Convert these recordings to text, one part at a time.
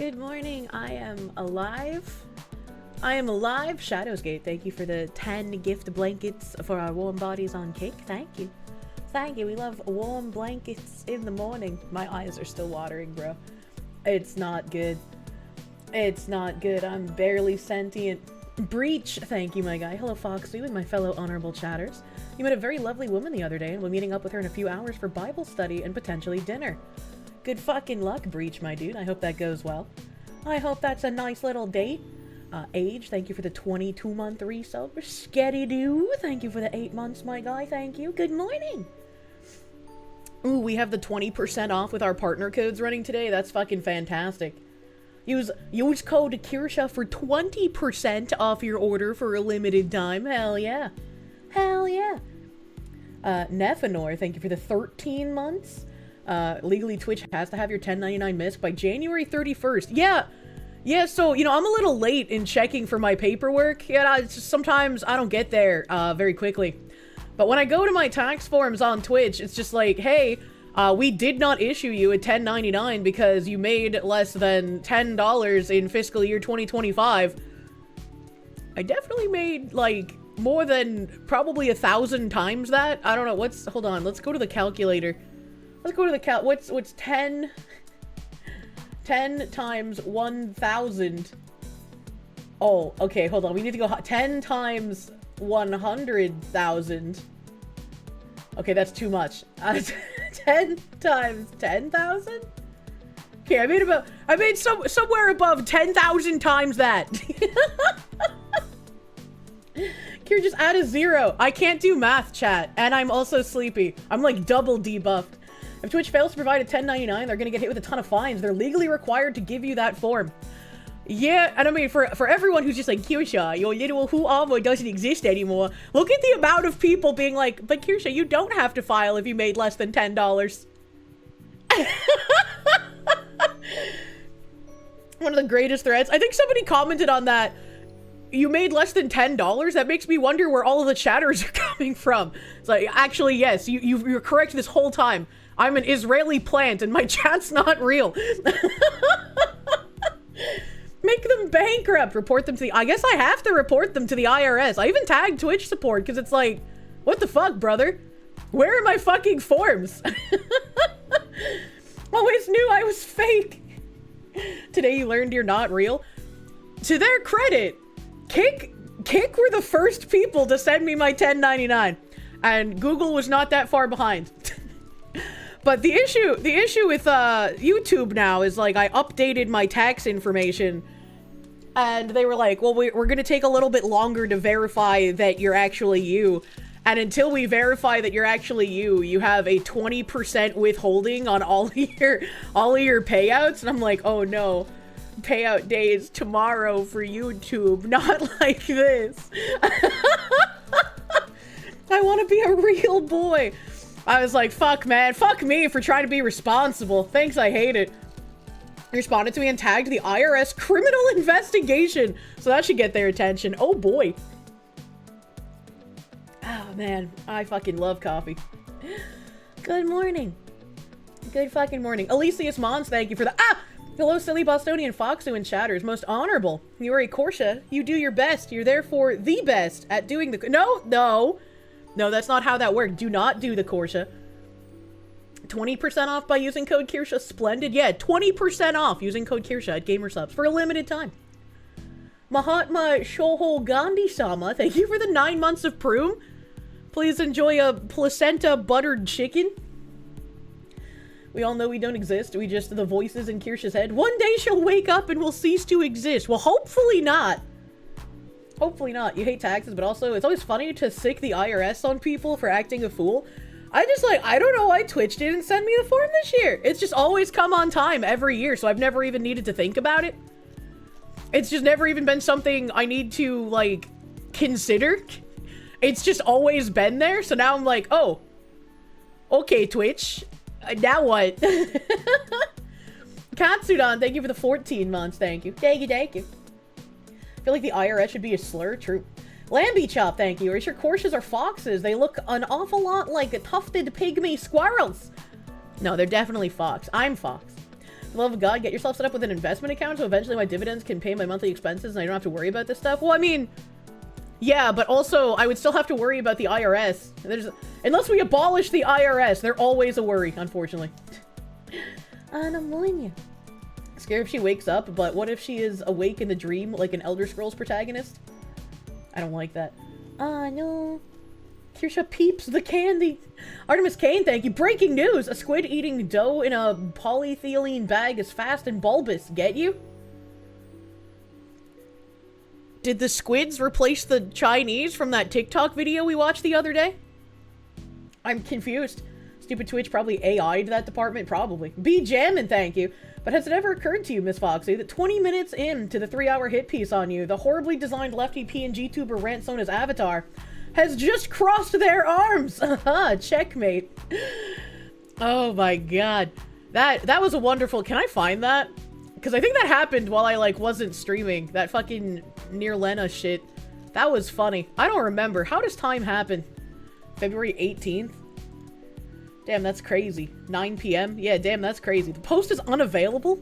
Good morning. I am alive. I am alive. Shadowsgate, thank you for the 10 gift blankets for our warm bodies on cake. Thank you. Thank you. We love warm blankets in the morning. My eyes are still watering, bro. It's not good. It's not good. I'm barely sentient. Breach, thank you, my guy. Hello, Foxy, and my fellow honorable chatters. You met a very lovely woman the other day, and we're meeting up with her in a few hours for Bible study and potentially dinner. Good fucking luck, Breach, my dude. I hope that goes well. I hope that's a nice little date. Age, thank you for the 22-month resub. Sketty-doo, thank you for the 8 months, my guy. Thank you. Good morning. Ooh, we have the 20% off with our partner codes running today. That's fucking fantastic. Use code Kirsche for 20% off your order for a limited time. Hell yeah. Hell yeah. Nephenor, thank you for the 13 months. Legally Twitch has to have your 1099 misc by January 31st. Yeah, so, you know, I'm a little late in checking for my paperwork. Yeah, it's just, sometimes I don't get there, very quickly. But when I go to my tax forms on Twitch, it's just like, hey, we did not issue you a 1099 because you made less than $10 in fiscal year 2025. I definitely made, like, more than probably 1,000 times that. I don't know, hold on, let's go to the calculator. Let's go to the what's 10 times 1,000? Oh, okay, hold on, we need to go 10 times 100,000. Okay, that's too much. 10 times 10,000? Okay, I made somewhere above 10,000 times that. Here, just add a 0. I can't do math, chat, and I'm also sleepy. I'm like double debuffed. If Twitch fails to provide a 1099, they're gonna get hit with a ton of fines. They're legally required to give you that form. Yeah, and I mean, for everyone who's just like, Kirsche, your little who armor doesn't exist anymore, look at the amount of people being like, but Kirsche, you don't have to file if you made less than $10. One of the greatest threads. I think somebody commented on that. You made less than $10? That makes me wonder where all of the chatters are coming from. It's like, actually, yes, you're correct this whole time. I'm an Israeli plant and my chat's not real. Make them bankrupt. Report them to the... I guess I have to report them to the IRS. I even tagged Twitch support because it's like, what the fuck, brother? Where are my fucking forms? Always knew I was fake. Today you learned you're not real. To their credit, Kick were the first people to send me my 1099. And Google was not that far behind. But the issue with YouTube now is, like, I updated my tax information and they were like, well, we're gonna take a little bit longer to verify that you're actually you. And until we verify that you're actually you, you have a 20% withholding on all of your payouts. And I'm like, oh no, payout day is tomorrow for YouTube, not like this. I want to be a real boy. I was like, fuck, man. Fuck me for trying to be responsible. Thanks, I hate it. He responded to me and tagged the IRS criminal investigation. So that should get their attention. Oh, boy. Oh, man. I fucking love coffee. Good morning. Good fucking morning. Elysius Mons, thank you for the... Ah! Hello, silly Bostonian Foxu and chatters. Most honorable. You are a Kirsche. You do your best. You're therefore the best at doing the... No, that's not how that worked. Do not do the Kirsche. 20% off by using code Kirsche. Splendid. Yeah, 20% off using code Kirsche at Gamersubs for a limited time. Mahatma Shoho Gandhi-sama, thank you for the 9 months of Prune. Please enjoy a placenta buttered chicken. We all know we don't exist. We just the voices in Kirsche's head. One day she'll wake up and we'll cease to exist. Well, hopefully not. Hopefully not. You hate taxes, but also it's always funny to sick the IRS on people for acting a fool. I don't know why Twitch didn't send me the form this year. It's just always come on time every year, so I've never even needed to think about it. It's just never even been something I need to, like, consider. It's just always been there, so now I'm like, oh, okay, Twitch. Now what? Katsudan, thank you for the 14 months. Thank you. Thank you, thank you. I feel like the IRS should be a slur. True. Lambie Chop, thank you. Are you sure Kirsches are foxes? They look an awful lot like tufted pygmy squirrels. No, they're definitely fox. I'm fox. Love of God, get yourself set up with an investment account so eventually my dividends can pay my monthly expenses and I don't have to worry about this stuff. Well, I mean, yeah, but also I would still have to worry about the IRS. Unless we abolish the IRS, they're always a worry, unfortunately. Anamonia. Scared if she wakes up, but what if she is awake in the dream like an Elder Scrolls protagonist? I don't like that. No. Kirsche peeps the candy. Artemis Kane, thank you. Breaking news! A squid eating dough in a polyethylene bag is fast and bulbous. Get you? Did the squids replace the Chinese from that TikTok video we watched the other day? I'm confused. Stupid Twitch probably AI'd that department, probably. Be jammin', thank you. But has it ever occurred to you, Miss Foxy, that 20 minutes into the 3-hour hit piece on you, the horribly designed lefty PNG tuber Rantsona's avatar has just crossed their arms? Checkmate. Oh my god. That was a wonderful... Can I find that? Because I think that happened while I, like, wasn't streaming. That fucking Near Lena shit. That was funny. I don't remember. How does time happen? February 18th? Damn, that's crazy. 9 p.m.? Yeah, damn, that's crazy. The post is unavailable?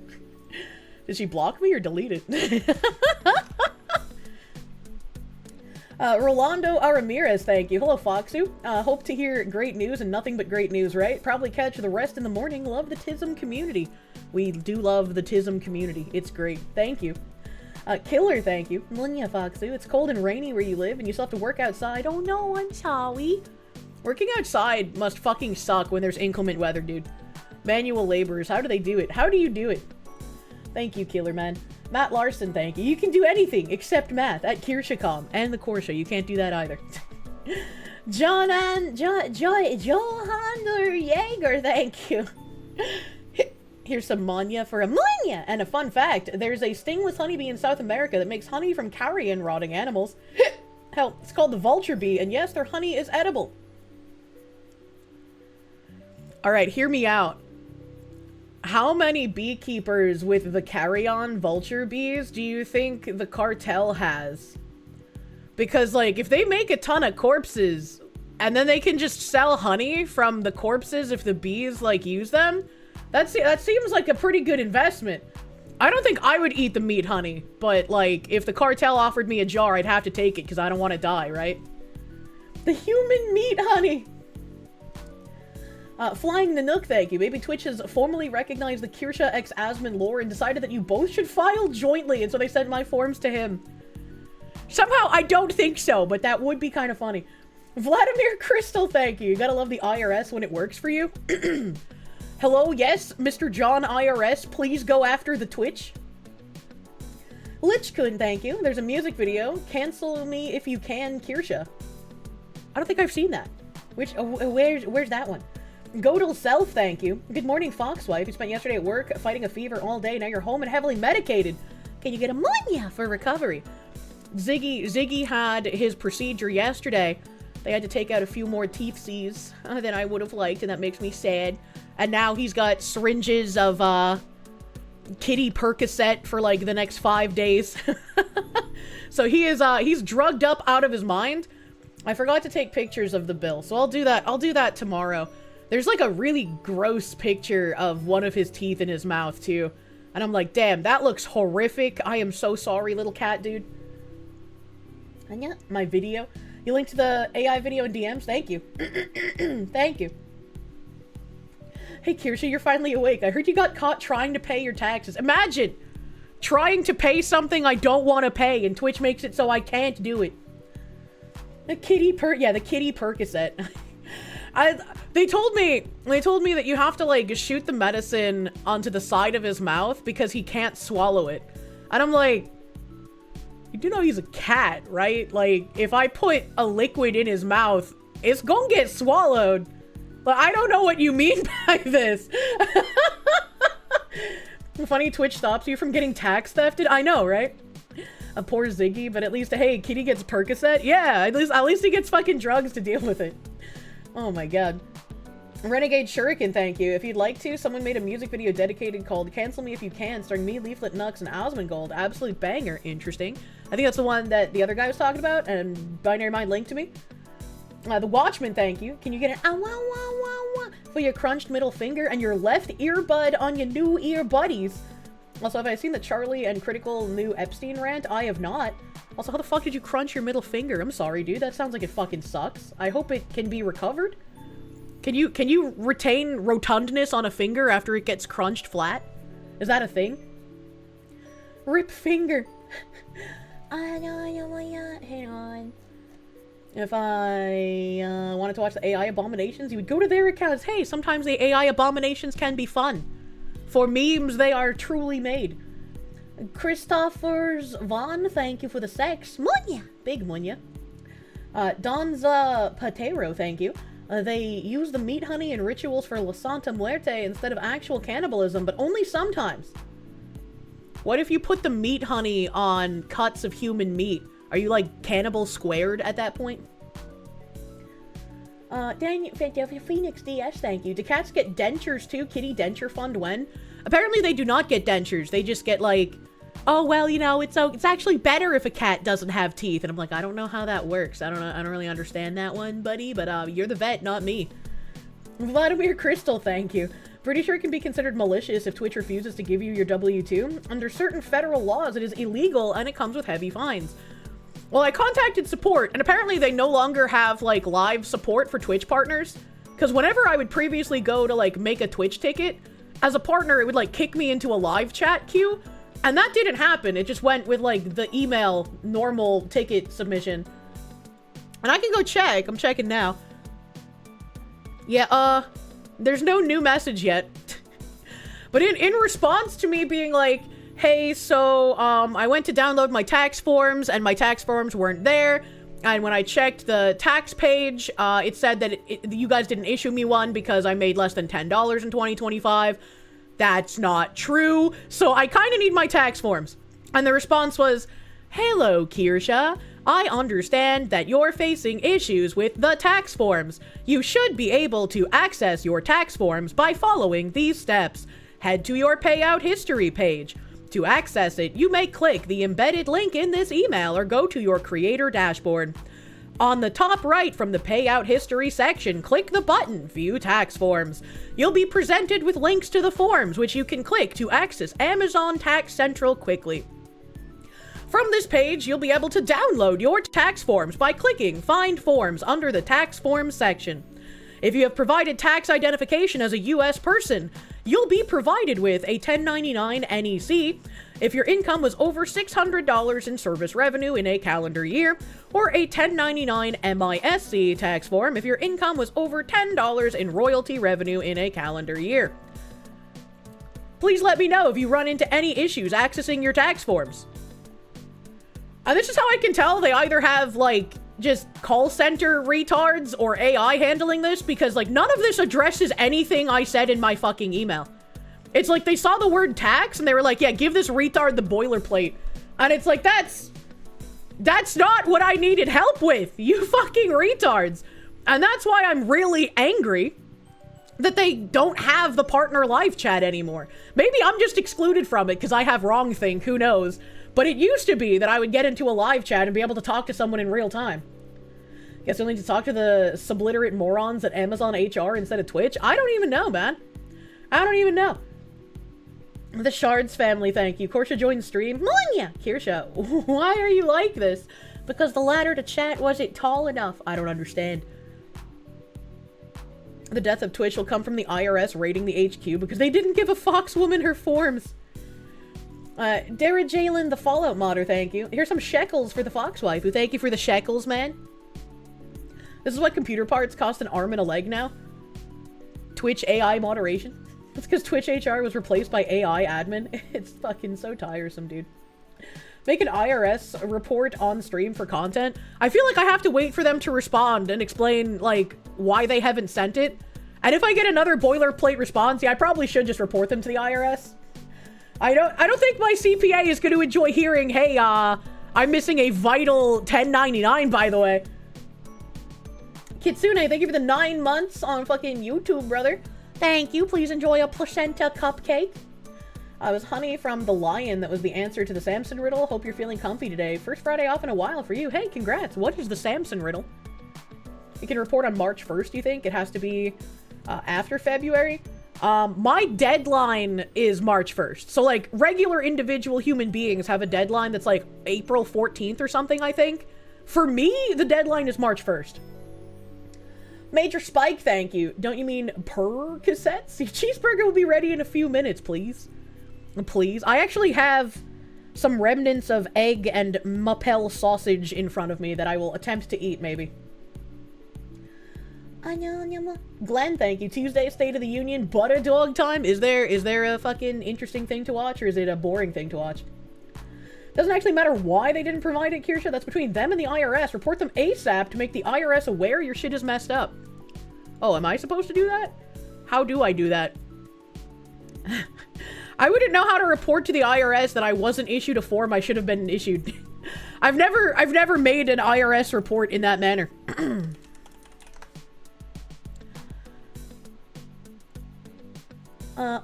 Did she block me or delete it? Rolando Ramirez, thank you. Hello, Foxu. Hope to hear great news and nothing but great news, right? Probably catch the rest in the morning. Love the TISM community. We do love the TISM community. It's great. Thank you. Killer, thank you. Munya, Foxu. It's cold and rainy where you live and you still have to work outside. Oh no, I'm sorry. Working outside must fucking suck when there's inclement weather, dude. Manual laborers, how do they do it? How do you do it? Thank you, Killer Man. Matt Larson, thank you. You can do anything except math at Kirschecom and the Kirsche. You can't do that either. Johander Jaeger, thank you. Here's some manya for a manya. And a fun fact, there's a stingless honeybee in South America that makes honey from carrion rotting animals. Hell, it's called the vulture bee, and yes, their honey is edible. Alright, hear me out. How many beekeepers with the carrion vulture bees do you think the cartel has? Because, like, if they make a ton of corpses, and then they can just sell honey from the corpses if the bees, like, use them, that seems like a pretty good investment. I don't think I would eat the meat honey, but, like, if the cartel offered me a jar, I'd have to take it because I don't want to die, right? The human meat honey! Flying Nanook, thank you. Maybe Twitch has formally recognized the Kirsche x Asmon lore and decided that you both should file jointly, and so they sent my forms to him. Somehow, I don't think so, but that would be kind of funny. Vladimir Crystal, thank you. You gotta love the IRS when it works for you. Hello, yes, Mr. John IRS, please go after the Twitch. Lichkun, thank you. There's a music video. Cancel me if you can, Kirsche. I don't think I've seen that. Where's that one? Godel Self, thank you. Good morning, Foxwife. You spent yesterday at work fighting a fever all day. Now you're home and heavily medicated. Can you get a munya for recovery? Ziggy had his procedure yesterday. They had to take out a few more teeth C's than I would have liked, and that makes me sad. And now he's got syringes of, kitty Percocet for, like, the next 5 days. So he is, he's drugged up out of his mind. I forgot to take pictures of the bill, so I'll do that tomorrow. There's, like, a really gross picture of one of his teeth in his mouth, too. And I'm like, damn, that looks horrific. I am so sorry, little cat dude. And yeah, my video. You linked to the AI video in DMs? Thank you. Thank you. Hey, Kirsche, you're finally awake. I heard you got caught trying to pay your taxes. Imagine trying to pay something I don't want to pay, and Twitch makes it so I can't do it. The kitty Percocet. They told me that you have to, like, shoot the medicine onto the side of his mouth because he can't swallow it. And I'm like, you do know he's a cat, right? Like, if I put a liquid in his mouth, it's gonna get swallowed. But I don't know what you mean by this. Funny Twitch stops you from getting tax thefted. I know, right? A poor Ziggy, but at least, hey, kitty gets Percocet. Yeah, at least he gets fucking drugs to deal with it. Oh my god. Renegade Shuriken, thank you. If you'd like to, someone made a music video dedicated called Cancel Me If You Can, starring me, Leaflet, Nux, and Osmongold. Absolute banger. Interesting. I think that's the one that the other guy was talking about, and Binary Mind linked to me. The Watchman, thank you. Can you get an ah wah wah wah wah for your crunched middle finger and your left earbud on your new ear buddies. Also, have I seen the Charlie and Critical new Epstein rant? I have not. Also, how the fuck did you crunch your middle finger? I'm sorry, dude. That sounds like it fucking sucks. I hope it can be recovered. Can you retain rotundness on a finger after it gets crunched flat? Is that a thing? Rip finger. Hang on. If I wanted to watch the AI Abominations, you would go to their accounts. Hey, sometimes the AI Abominations can be fun. For memes, they are truly made. Christophers Vaughn, thank you for the sex. Munya! Big Munya. Donza Patero, thank you. They use the meat honey in rituals for La Santa Muerte instead of actual cannibalism, but only sometimes. What if you put the meat honey on cuts of human meat? Are you, like, cannibal squared at that point? Daniel Phoenix DS, thank you. Do cats get dentures too? Kitty denture fund when? Apparently they do not get dentures. They just get, like, oh, well, you know, it's actually better if a cat doesn't have teeth. And I'm like, I don't know how that works. I don't really understand that one, buddy, but, you're the vet, not me. Vladimir Crystal, thank you. Pretty sure it can be considered malicious if Twitch refuses to give you your W-2. Under certain federal laws, it is illegal and it comes with heavy fines. Well, I contacted support, and apparently they no longer have, like, live support for Twitch partners. Because whenever I would previously go to, like, make a Twitch ticket, as a partner, it would, like, kick me into a live chat queue. And that didn't happen. It just went with, like, the email normal ticket submission. And I can go check. I'm checking now. Yeah, there's no new message yet. But in response to me being like, hey, so, I went to download my tax forms, and my tax forms weren't there. And when I checked the tax page, it said that you guys didn't issue me one because I made less than $10 in 2025. That's not true. So I kind of need my tax forms. And the response was, hello, Kirsche. I understand that you're facing issues with the tax forms. You should be able to access your tax forms by following these steps. Head to your payout history page. To access it, you may click the embedded link in this email or go to your creator dashboard. On the top right from the payout history section, click the button View Tax Forms. You'll be presented with links to the forms, which you can click to access Amazon Tax Central quickly. From this page, you'll be able to download your tax forms by clicking Find Forms under the Tax Forms section. If you have provided tax identification as a U.S. person, you'll be provided with a 1099 NEC if your income was over $600 in service revenue in a calendar year, or a 1099 MISC tax form if your income was over $10 in royalty revenue in a calendar year. Please let me know if you run into any issues accessing your tax forms. And this is how I can tell they either have, like, just call center retards or AI handling this, because, like, none of this addresses anything I said in my fucking email. It's like they saw the word tax and they were like, yeah, give this retard the boilerplate. And it's like, that's not what I needed help with, you fucking retards. And that's why I'm really angry that they don't have the partner live chat anymore. Maybe I'm just excluded from it because I have wrong thing, who knows. But it used to be that I would get into a live chat and be able to talk to someone in real time. Guess you'll need to talk to the subliterate morons at Amazon HR instead of Twitch? I don't even know, man. I don't even know. The Shards family, thank you. Kirsche joined stream. Munya! Kirsche, why are you like this? Because the ladder to chat wasn't tall enough. I don't understand. The death of Twitch will come from the IRS raiding the HQ because they didn't give a fox woman her forms. Dara Jalen, the Fallout modder, thank you. Here's some shekels for the fox wife. Thank you for the shekels, man. This is what computer parts cost an arm and a leg now. Twitch AI moderation. It's because Twitch HR was replaced by AI admin. It's fucking so tiresome, dude. Make an IRS report on stream for content. I feel like I have to wait for them to respond and explain, like, why they haven't sent it. And if I get another boilerplate response, yeah, I probably should just report them to the IRS. I don't think my CPA is going to enjoy hearing, hey, I'm missing a vital 1099, by the way. Kitsune, thank you for the 9 months on fucking YouTube, brother. Thank you. Please enjoy a placenta cupcake. I was Honey from The Lion that was the answer to the Samson riddle. Hope you're feeling comfy today. First Friday off in a while for you. Hey, congrats. What is the Samson riddle? You can report on March 1st, you think? It has to be after February. My deadline is March 1st. So, like, regular individual human beings have a deadline that's, like, April 14th or something, I think. For me, the deadline is March 1st. Major Spike, thank you. Don't you mean per cassettes? Your cheeseburger will be ready in a few minutes, please. Please. I actually have some remnants of egg and Mappel sausage in front of me that I will attempt to eat, maybe. Glenn, thank you. Tuesday, State of the Union, butter dog time. Is there a fucking interesting thing to watch, or is it a boring thing to watch? Doesn't actually matter why they didn't provide it, Kirsche. That's between them and the IRS. Report them ASAP to make the IRS aware your shit is messed up. Oh, am I supposed to do that? How do I do that? I wouldn't know how to report to the IRS that I wasn't issued a form I should have been issued. I've never made an IRS report in that manner.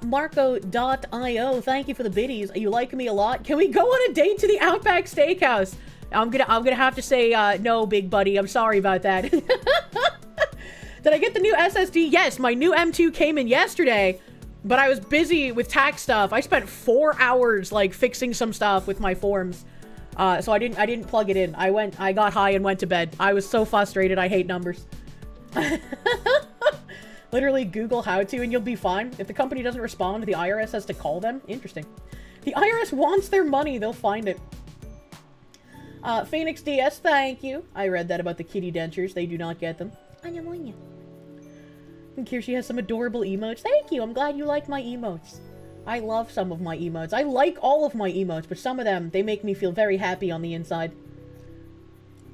Marco.io, thank you for the biddies. You like me a lot. Can we go on a date to the Outback Steakhouse? I'm gonna have to say no, big buddy. I'm sorry about that. Did I get the new SSD? Yes, my new M2 came in yesterday, but I was busy with tax stuff. I spent 4 hours like fixing some stuff with my forms. So I didn't plug it in. I got high and went to bed. I was so frustrated. I hate numbers. Literally Google how to and you'll be fine. If the company doesn't respond, the IRS has to call them. Interesting. The IRS wants their money. They'll find it. Phoenix DS, thank you. I read that about the kitty dentures. They do not get them. And Kirsche has some adorable emotes. Thank you. I'm glad you like my emotes. I love some of my emotes. I like all of my emotes, but some of them, they make me feel very happy on the inside.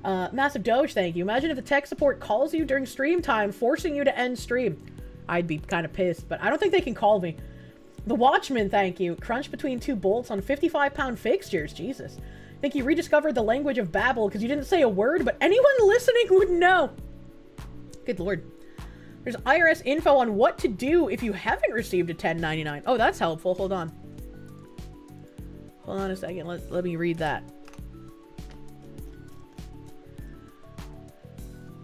Massive Doge, thank you. Imagine if the tech support calls you during stream time, forcing you to end stream. I'd be kind of pissed, but I don't think they can call me. The Watchman, thank you. Crunch between two bolts on 55-pound fixtures. Jesus. I think you rediscovered the language of Babel because you didn't say a word, but anyone listening would know. Good lord. There's IRS info on what to do if you haven't received a 1099. Oh, that's helpful. Hold on. Hold on a second. Let me read that.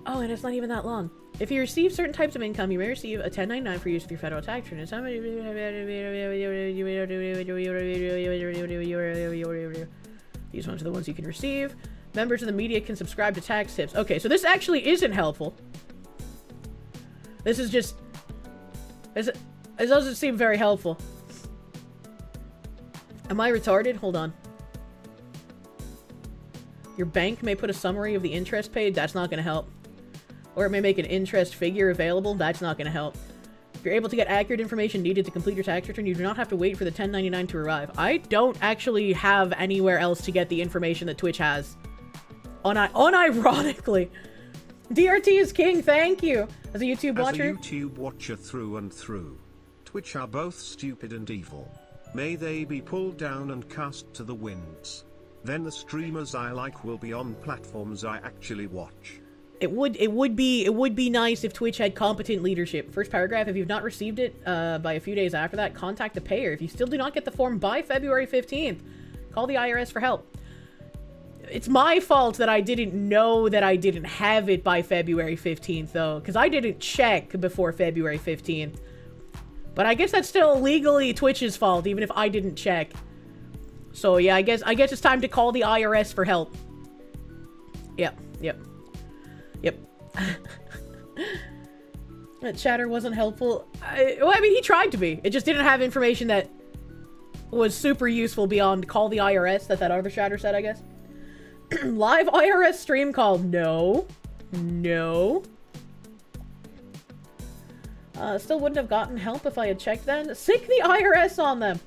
Oh, and it's not even that long. If you receive certain types of income, you may receive a 1099 for use with your federal tax return. These ones are the ones you can receive. Members of the media can subscribe to tax tips. Okay, so this actually isn't helpful. This is just... It doesn't seem very helpful. Am I retarded? Hold on. Your bank may put a summary of the interest paid. That's not going to help. Or it may make an interest figure available. That's not going to help. If you're able to get accurate information needed to complete your tax return, you do not have to wait for the 1099 to arrive. I don't actually have anywhere else to get the information that Twitch has. Unironically. DRT is king, thank you. As a YouTube watcher. As a YouTube watcher through and through. Twitch are both stupid and evil. May they be pulled down and cast to the winds. Then the streamers I like will be on platforms I actually watch. It would be nice if Twitch had competent leadership. First paragraph, if you've not received it by a few days after that, contact the payer. If you still do not get the form by February 15th, call the IRS for help. It's my fault that I didn't know that I didn't have it by February 15th, though, because I didn't check before February 15th. But I guess that's still legally Twitch's fault, even if I didn't check. So yeah, I guess it's time to call the IRS for help. Yep. That chatter wasn't helpful. Well, I mean, he tried to be. It just didn't have information that was super useful beyond call the IRS that other chatter said, I guess. Live IRS stream call. No. Still wouldn't have gotten help if I had checked then. Sick the IRS on them.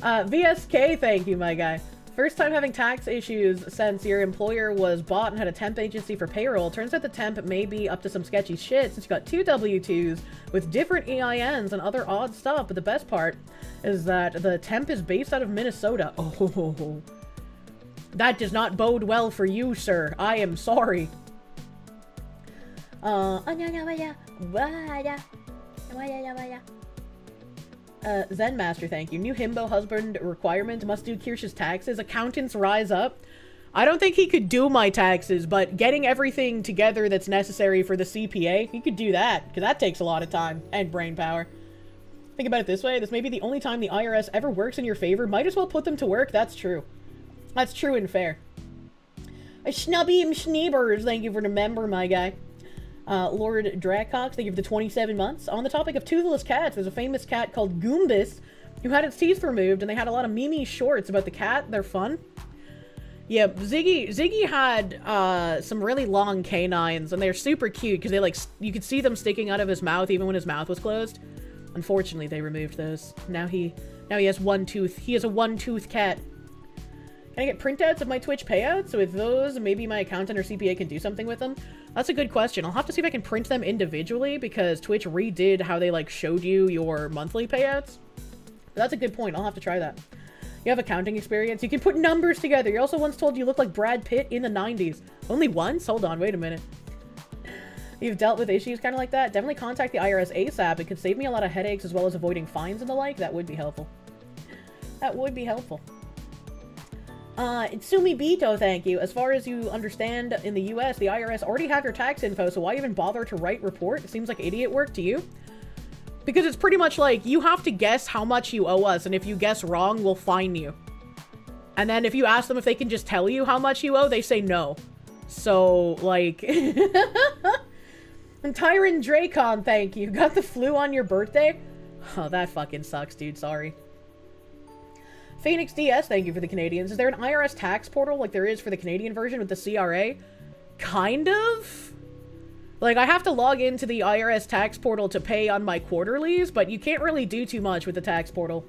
VSK, thank you, my guy. First time having tax issues since your employer was bought and had a temp agency for payroll. Turns out the temp may be up to some sketchy shit since you got 2 W-2s with different EINs and other odd stuff. But the best part is that the temp is based out of Minnesota. Oh, that does not bode well for you, sir. I am sorry. Zen Master, thank you. New himbo husband requirement must do Kirsche's taxes. Accountants rise up. I don't think he could do my taxes, but getting everything together that's necessary for the CPA, he could do that, because that takes a lot of time and brain power. Think about it this way, this may be the only time the IRS ever works in your favor. Might as well put them to work. That's true. That's true and fair. Schnubby and Schneebers, thank you for the member, my guy. Lord Dracox, thank you for the 27 months. On the topic of toothless cats, there's a famous cat called Goombas who had its teeth removed, and they had a lot of meme shorts about the cat. They're fun. Yeah, Ziggy had some really long canines, and they're super cute because they like you could see them sticking out of his mouth even when his mouth was closed. Unfortunately, they removed those. Now he has one tooth. He is a one-tooth cat. Can I get printouts of my Twitch payouts? So with those, maybe my accountant or CPA can do something with them. That's a good question. I'll have to see if I can print them individually because Twitch redid how they like showed you your monthly payouts. But that's a good point. I'll have to try that. You have accounting experience. You can put numbers together. You're also once told you look like Brad Pitt in the 90s. Only once? Hold on, wait a minute. You've dealt with issues kind of like that? Definitely contact the IRS ASAP. It could save me a lot of headaches as well as avoiding fines and the like. That would be helpful. That would be helpful. Itsumi Bito, thank you. As far as you understand, in the US, the IRS already have your tax info, so why even bother to write report? It seems like idiot work to you. Because it's pretty much like, you have to guess how much you owe us, and if you guess wrong, we'll fine you. And then if you ask them if they can just tell you how much you owe, they say no. So, like... And Tyron Dracon, thank you. Got the flu on your birthday? Oh, that fucking sucks, dude. Sorry. Phoenix DS, thank you for the Canadians. Is there an IRS tax portal like there is for the Canadian version with the CRA? Kind of? Like, I have to log into the IRS tax portal to pay on my quarterlies, but you can't really do too much with the tax portal.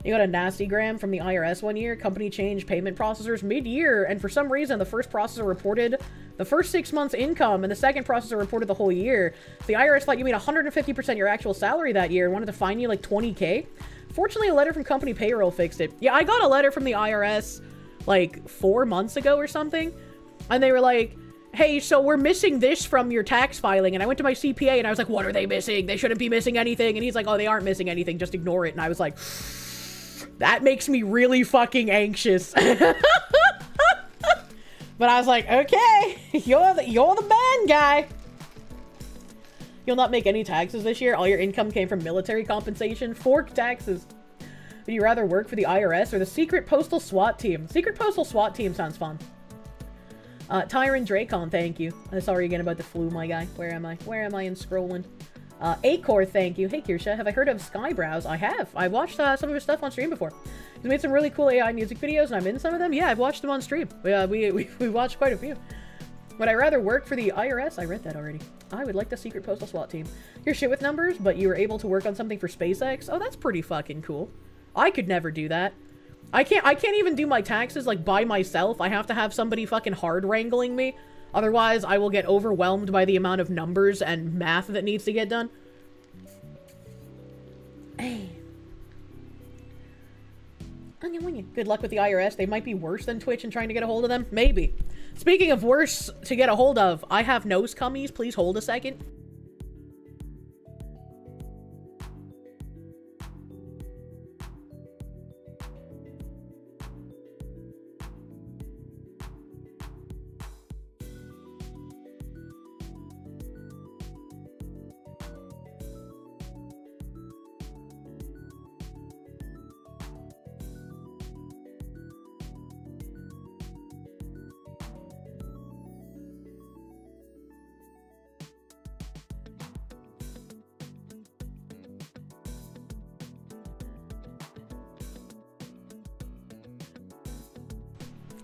You got a nasty gram from the IRS one year. Company changed payment processors mid-year, and for some reason, the first processor reported the first 6 months' income, and the second processor reported the whole year. The IRS thought you made 150% your actual salary that year and wanted to fine you like 20K. Fortunately, a letter from company payroll fixed it. Yeah, I got a letter from the IRS like 4 months ago or something, and they were like, hey, so we're missing this from your tax filing. And I went to my CPA and I was like, what are they missing? They shouldn't be missing anything. And he's like, oh, they aren't missing anything. Just ignore it. And I was like, that makes me really fucking anxious. But I was like, okay, you're the man, guy. You'll not make any taxes this year. All your income came from military compensation. Fork taxes. Would you rather work for the IRS or the secret postal SWAT team? Secret postal SWAT team sounds fun. Tyron Dracon, thank you. Sorry again about the flu, my guy. Where am I? Where am I in scrolling? Acor, thank you. Hey, Kirsche, have I heard of Skybrows? I have. I've watched some of his stuff on stream before. He's made some really cool AI music videos, and I'm in some of them. Yeah, I've watched them on stream. We watched quite a few. Would I rather work for the IRS? I read that already. I would like the secret postal SWAT team. You're shit with numbers, but you were able to work on something for SpaceX? Oh, that's pretty fucking cool. I could never do that. I can't even do my taxes, like, by myself. I have to have somebody fucking hard wrangling me. Otherwise, I will get overwhelmed by the amount of numbers and math that needs to get done. Hey. Good luck with the IRS. They might be worse than Twitch in trying to get a hold of them. Maybe. Speaking of worse to get a hold of, I have nose cummies. Please hold a second.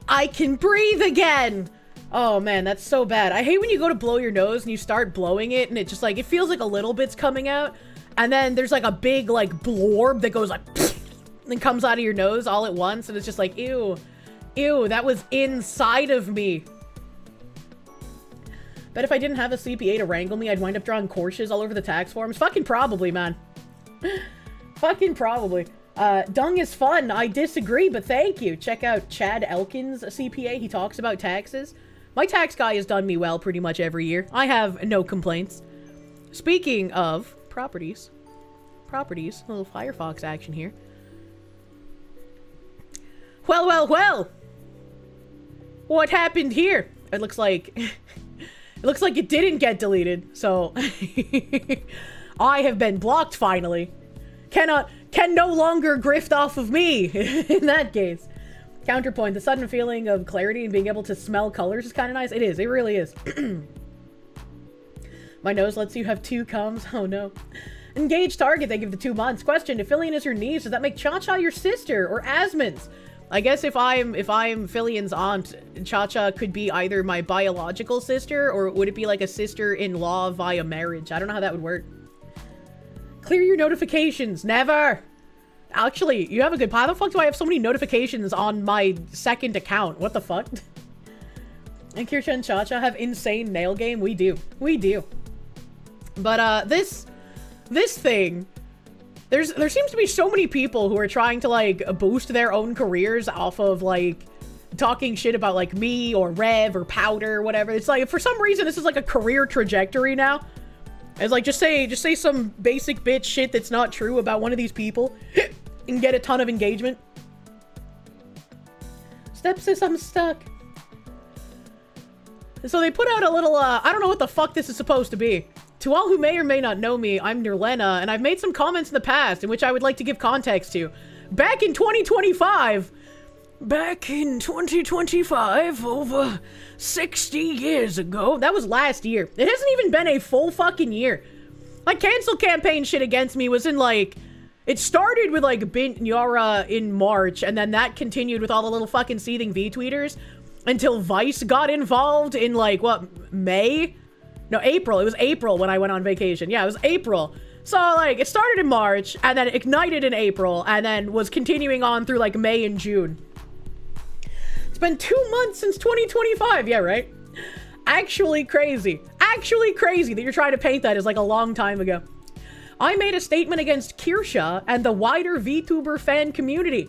I can breathe again! Oh man, that's so bad. I hate when you go to blow your nose and you start blowing it and it just like, it feels like a little bit's coming out. And then there's like a big like blorb that goes like, and comes out of your nose all at once. And it's just like, ew, ew, that was inside of me. Bet if I didn't have a CPA to wrangle me, I'd wind up drawing Kirsches all over the tax forms. Fucking probably, man. Fucking probably. Dung is fun. I disagree, but thank you. Check out Chad Elkins' CPA. He talks about taxes. My tax guy has done me well pretty much every year. I have no complaints. Speaking of properties, a little Firefox action here. Well. What happened here? It looks like... It looks like it didn't get deleted, so... I have been blocked, finally. Can no longer grift off of me, in that case. Counterpoint, the sudden feeling of clarity and being able to smell colors is kind of nice. It is, it really is. My nose lets you have 2 coms. Oh no. Engage target, they give the 2 months. Question, if Fillion is your niece, does that make Cha-Cha your sister or Asmon's? I guess if I'm Fillion's aunt, Cha-Cha could be either my biological sister or would it be like a sister-in-law via marriage? I don't know how that would work. Clear your notifications. Never. Actually, you have a good... How the fuck do I have so many notifications on my second account? What the fuck? And Kirsche and Cha-Cha have insane nail game. We do. We do. But, this thing... There seems to be so many people who are trying to, like, boost their own careers off of, like, talking shit about, like, me or Rev or Powder or whatever. It's like, for some reason, this is, like, a career trajectory now. It's like, just say some basic bitch shit that's not true about one of these people and get a ton of engagement. Stepsis, I'm stuck. So they put out a little, I don't know what the fuck this is supposed to be. To all who may or may not know me, I'm Nirlena, and I've made some comments in the past in which I would like to give context to. Back in 2025, over 60 years ago, that was last year. It hasn't even been a full fucking year. My cancel campaign shit against me was in like, it started with like Bint Yara in March, and then that continued with all the little fucking seething V-tweeters until Vice got involved in like, what, May? No, April. It was April when I went on vacation. Yeah, it was April. So, like, it started in March, and then it ignited in April, and then was continuing on through, like, May and June. It's been 2 months since 2025. Yeah, right? Actually crazy. Actually crazy that you're trying to paint that as, like, a long time ago. I made a statement against Kirsche and the wider VTuber fan community.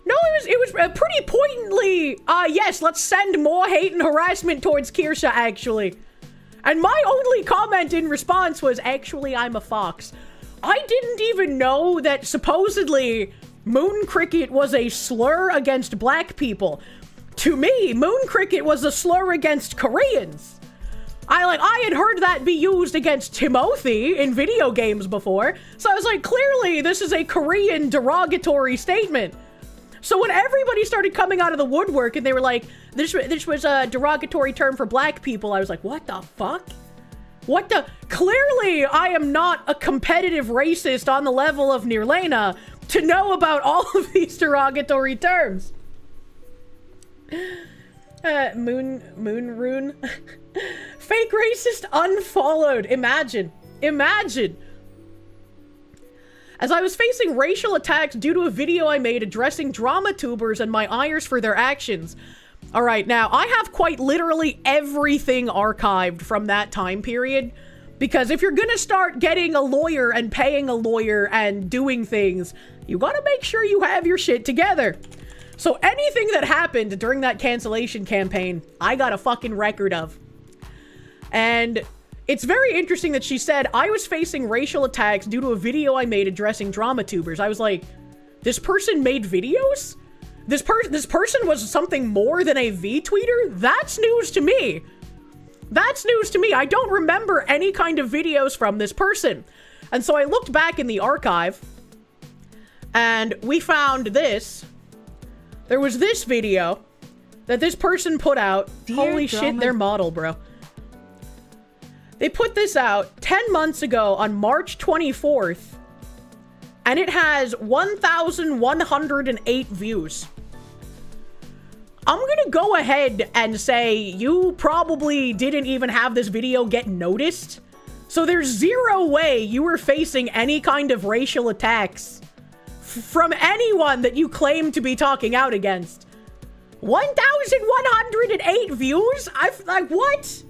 No, it was pretty pointedly, yes, let's send more hate and harassment towards Kirsche, actually. And my only comment in response was, actually, I'm a fox. I didn't even know that supposedly Moon Cricket was a slur against black people. To me, Moon Cricket was a slur against Koreans. I had heard that be used against Timothy in video games before. So I was like, clearly this is a Korean derogatory statement. So when everybody started coming out of the woodwork and they were like, this was a derogatory term for black people, I was like, what the fuck? What the? Clearly, I am not a competitive racist on the level of Nirlena to know about all of these derogatory terms. Moon rune. Fake racist unfollowed. Imagine. As I was facing racial attacks due to a video I made addressing drama tubers and my ires for their actions. All right, now, I have quite literally everything archived from that time period. Because if you're gonna start getting a lawyer and paying a lawyer and doing things, you gotta make sure you have your shit together. So anything that happened during that cancellation campaign, I got a fucking record of. And it's very interesting that she said, I was facing racial attacks due to a video I made addressing drama tubers. I was like, this person made videos? This person was something more than a V-tweeter? That's news to me. That's news to me. I don't remember any kind of videos from this person. And so I looked back in the archive, and we found this. There was this video that this person put out. Holy shit, their model, bro. They put this out 10 months ago on March 24th, and it has 1,108 views. I'm gonna go ahead and say you probably didn't even have this video get noticed. So there's zero way you were facing any kind of racial attacks from anyone that you claim to be talking out against. 1,108 views? Like, what?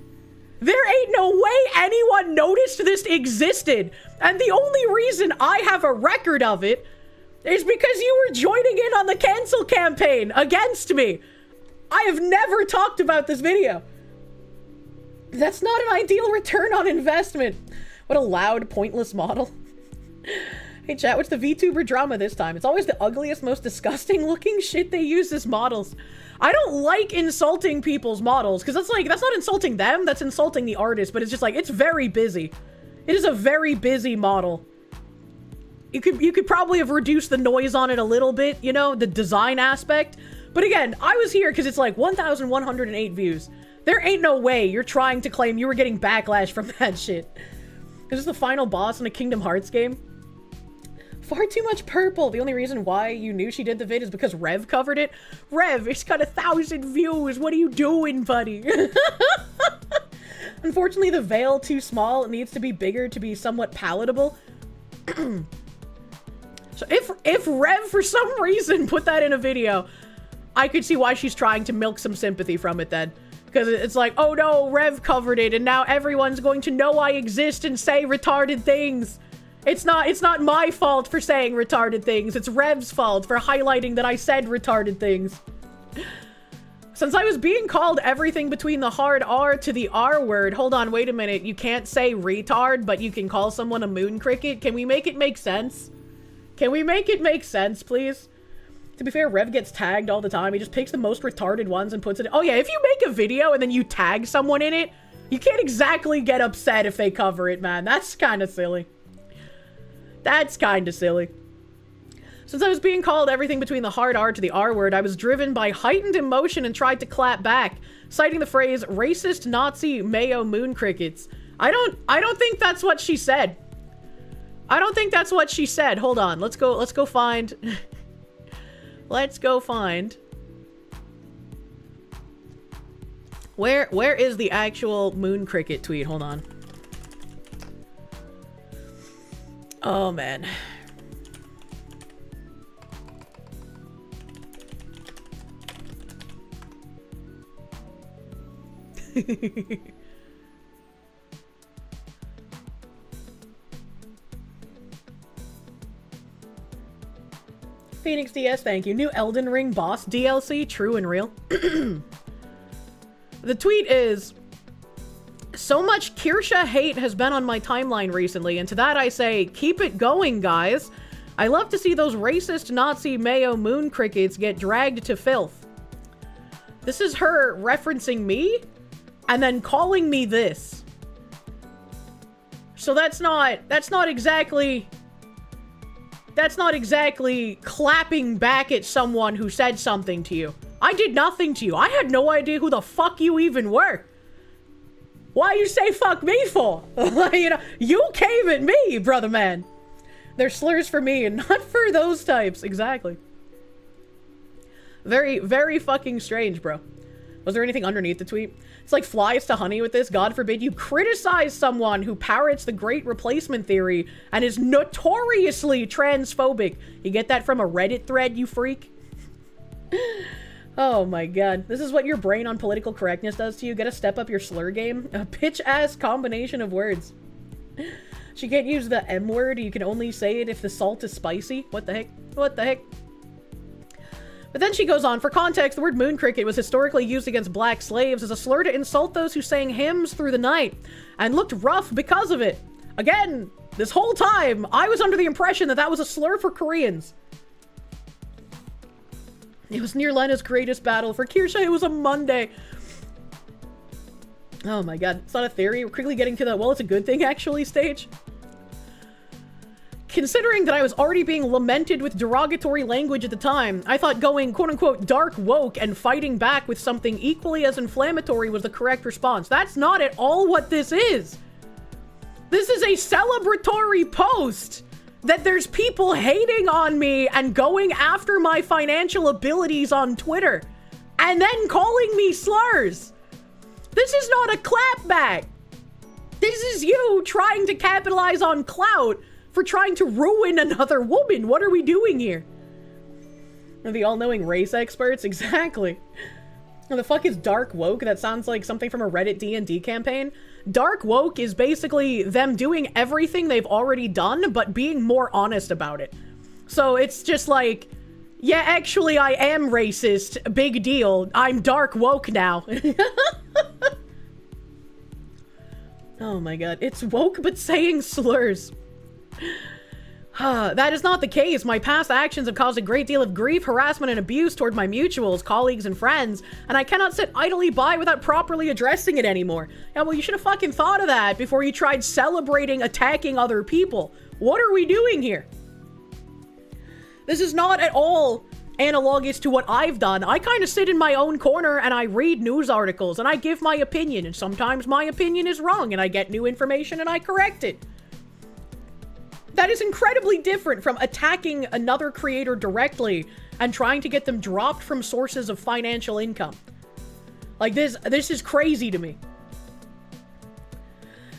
There ain't no way anyone noticed this existed. And the only reason I have a record of it is because you were joining in on the cancel campaign against me. I have never talked about this video. That's not an ideal return on investment. What a loud, pointless model. Hey chat, what's the VTuber drama this time? It's always the ugliest, most disgusting looking shit they use as models. I don't like insulting people's models, because that's not insulting them, that's insulting the artist, but it's just like, it's very busy. It is a very busy model. You could probably have reduced the noise on it a little bit, you know, the design aspect. But again, I was here because it's like 1,108 views. There ain't no way you're trying to claim you were getting backlash from that shit. This is the final boss in a Kingdom Hearts game. Far too much purple. The only reason why you knew she did the vid is because Rev covered it. Rev, it's got 1,000 views. What are you doing, buddy? Unfortunately, the veil too small. It needs to be bigger to be somewhat palatable. So if Rev for some reason put that in a video, I could see why she's trying to milk some sympathy from it then. Because it's like, oh no, Rev covered it and now everyone's going to know I exist and say retarded things. It's not my fault for saying retarded things. It's Rev's fault for highlighting that I said retarded things. Since I was being called everything between the hard R to the R word, hold on, wait a minute. You can't say retard, but you can call someone a moon cricket? Can we make it make sense? Can we make it make sense, please? To be fair, Rev gets tagged all the time. He just picks the most retarded ones and puts it in. Oh yeah, if you make a video and then you tag someone in it, you can't exactly get upset if they cover it, man. That's kind of silly. That's kind of silly. Since I was being called everything between the hard R to the R word, I was driven by heightened emotion and tried to clap back, citing the phrase racist Nazi mayo moon crickets. I don't think that's what she said. I don't think that's what she said. Hold on. Let's go find let's go find where is the actual moon cricket tweet? Hold on. Oh, man. Phoenix DS, thank you. New Elden Ring boss DLC, true and real. The tweet is... So much Kirsche hate has been on my timeline recently, and to that I say, keep it going, guys. I love to see those racist Nazi mayo moon crickets get dragged to filth. This is her referencing me, and then calling me this. So that's not exactly clapping back at someone who said something to you. I did nothing to you. I had no idea who the fuck you even were. Why you say fuck me for? You know, you came at me, brother man. They're slurs for me and not for those types. Exactly. Very, very fucking strange, bro. Was there anything underneath the tweet? It's like flies to honey with this. God forbid you criticize someone who parrots the great replacement theory and is notoriously transphobic. You get that from a Reddit thread, you freak? Oh my god. This is what your brain on political correctness does to you. Gotta step up your slur game. A bitch-ass combination of words. She can't use the M word. You can only say it if the salt is spicy. What the heck? What the heck? But then she goes on, for context, the word moon cricket was historically used against black slaves as a slur to insult those who sang hymns through the night and looked rough because of it. Again, this whole time, I was under the impression that that was a slur for Koreans. It was near Lena's greatest battle. For Kirsche, it was a Monday. Oh my god. It's not a theory. We're quickly getting to the, well, it's a good thing, actually, stage. Considering that I was already being lamented with derogatory language at the time, I thought going, quote-unquote, dark woke and fighting back with something equally as inflammatory was the correct response. That's not at all what this is. This is a celebratory post that there's people hating on me and going after my financial abilities on Twitter and then calling me slurs. This is not a clapback. This is you trying to capitalize on clout for trying to ruin another woman. What are we doing here? Are the all-knowing race experts? Exactly. What the fuck is dark woke? That sounds like something from a Reddit D&D campaign. Dark woke is basically them doing everything they've already done, but being more honest about it. So it's just like, yeah, actually I am racist. Big deal. I'm dark woke now. Oh my god. It's woke but saying slurs. That is not the case. My past actions have caused a great deal of grief, harassment, and abuse toward my mutuals, colleagues, and friends, and I cannot sit idly by without properly addressing it anymore. Yeah, well, you should have fucking thought of that before you tried celebrating attacking other people. What are we doing here? This is not at all analogous to what I've done. I kind of sit in my own corner and I read news articles and I give my opinion, and sometimes my opinion is wrong and I get new information and I correct it. That is incredibly different from attacking another creator directly and trying to get them dropped from sources of financial income. Like, this is crazy to me.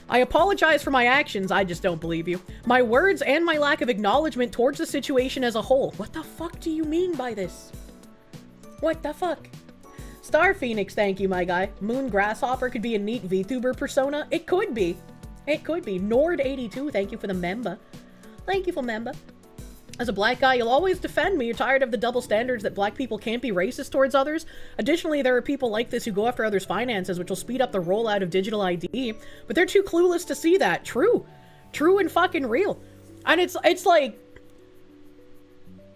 I apologize for my actions. I just don't believe you. My words and my lack of acknowledgement towards the situation as a whole. What the fuck do you mean by this? What the fuck? Star Phoenix, thank you, my guy. Moon Grasshopper could be a neat VTuber persona. It could be. It could be. Nord82, thank you for the member. Thank you for member. As a black guy, you'll always defend me. You're tired of the double standards that black people can't be racist towards others. Additionally, there are people like this who go after others' finances, which will speed up the rollout of digital ID, but they're too clueless to see that. True. True and fucking real. And it's like...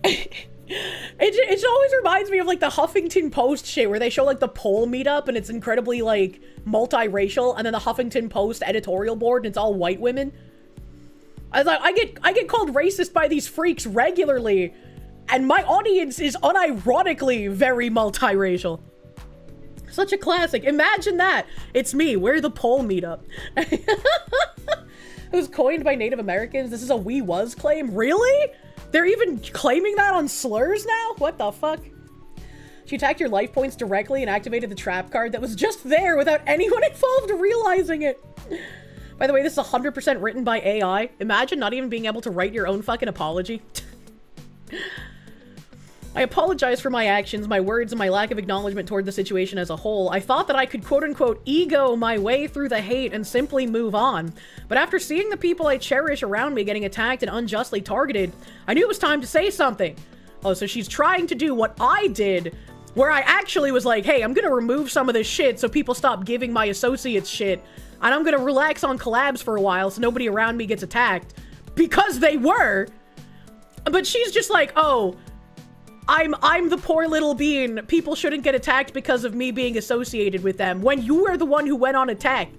it always reminds me of, like, the Huffington Post shit, where they show, like, the poll meetup, and it's incredibly, like, multiracial, and then the Huffington Post editorial board, and it's all white women. I get called racist by these freaks regularly, and my audience is unironically very multiracial. Such a classic. Imagine that. It's me. We're the poll meetup. It was coined by Native Americans. This is a we was claim. Really? They're even claiming that on slurs now? What the fuck? She attacked your life points directly and activated the trap card that was just there without anyone involved realizing it. By the way, this is 100% written by AI. Imagine not even being able to write your own fucking apology. I apologize for my actions, my words, and my lack of acknowledgement toward the situation as a whole. I thought that I could quote-unquote ego my way through the hate and simply move on. But after seeing the people I cherish around me getting attacked and unjustly targeted, I knew it was time to say something. Oh, so she's trying to do what I did, where I actually was like, hey, I'm gonna remove some of this shit so people stop giving my associates shit. And I'm gonna relax on collabs for a while so nobody around me gets attacked. Because they were. But she's just like, oh, I'm the poor little bean. People shouldn't get attacked because of me being associated with them. When you are the one who went on attack.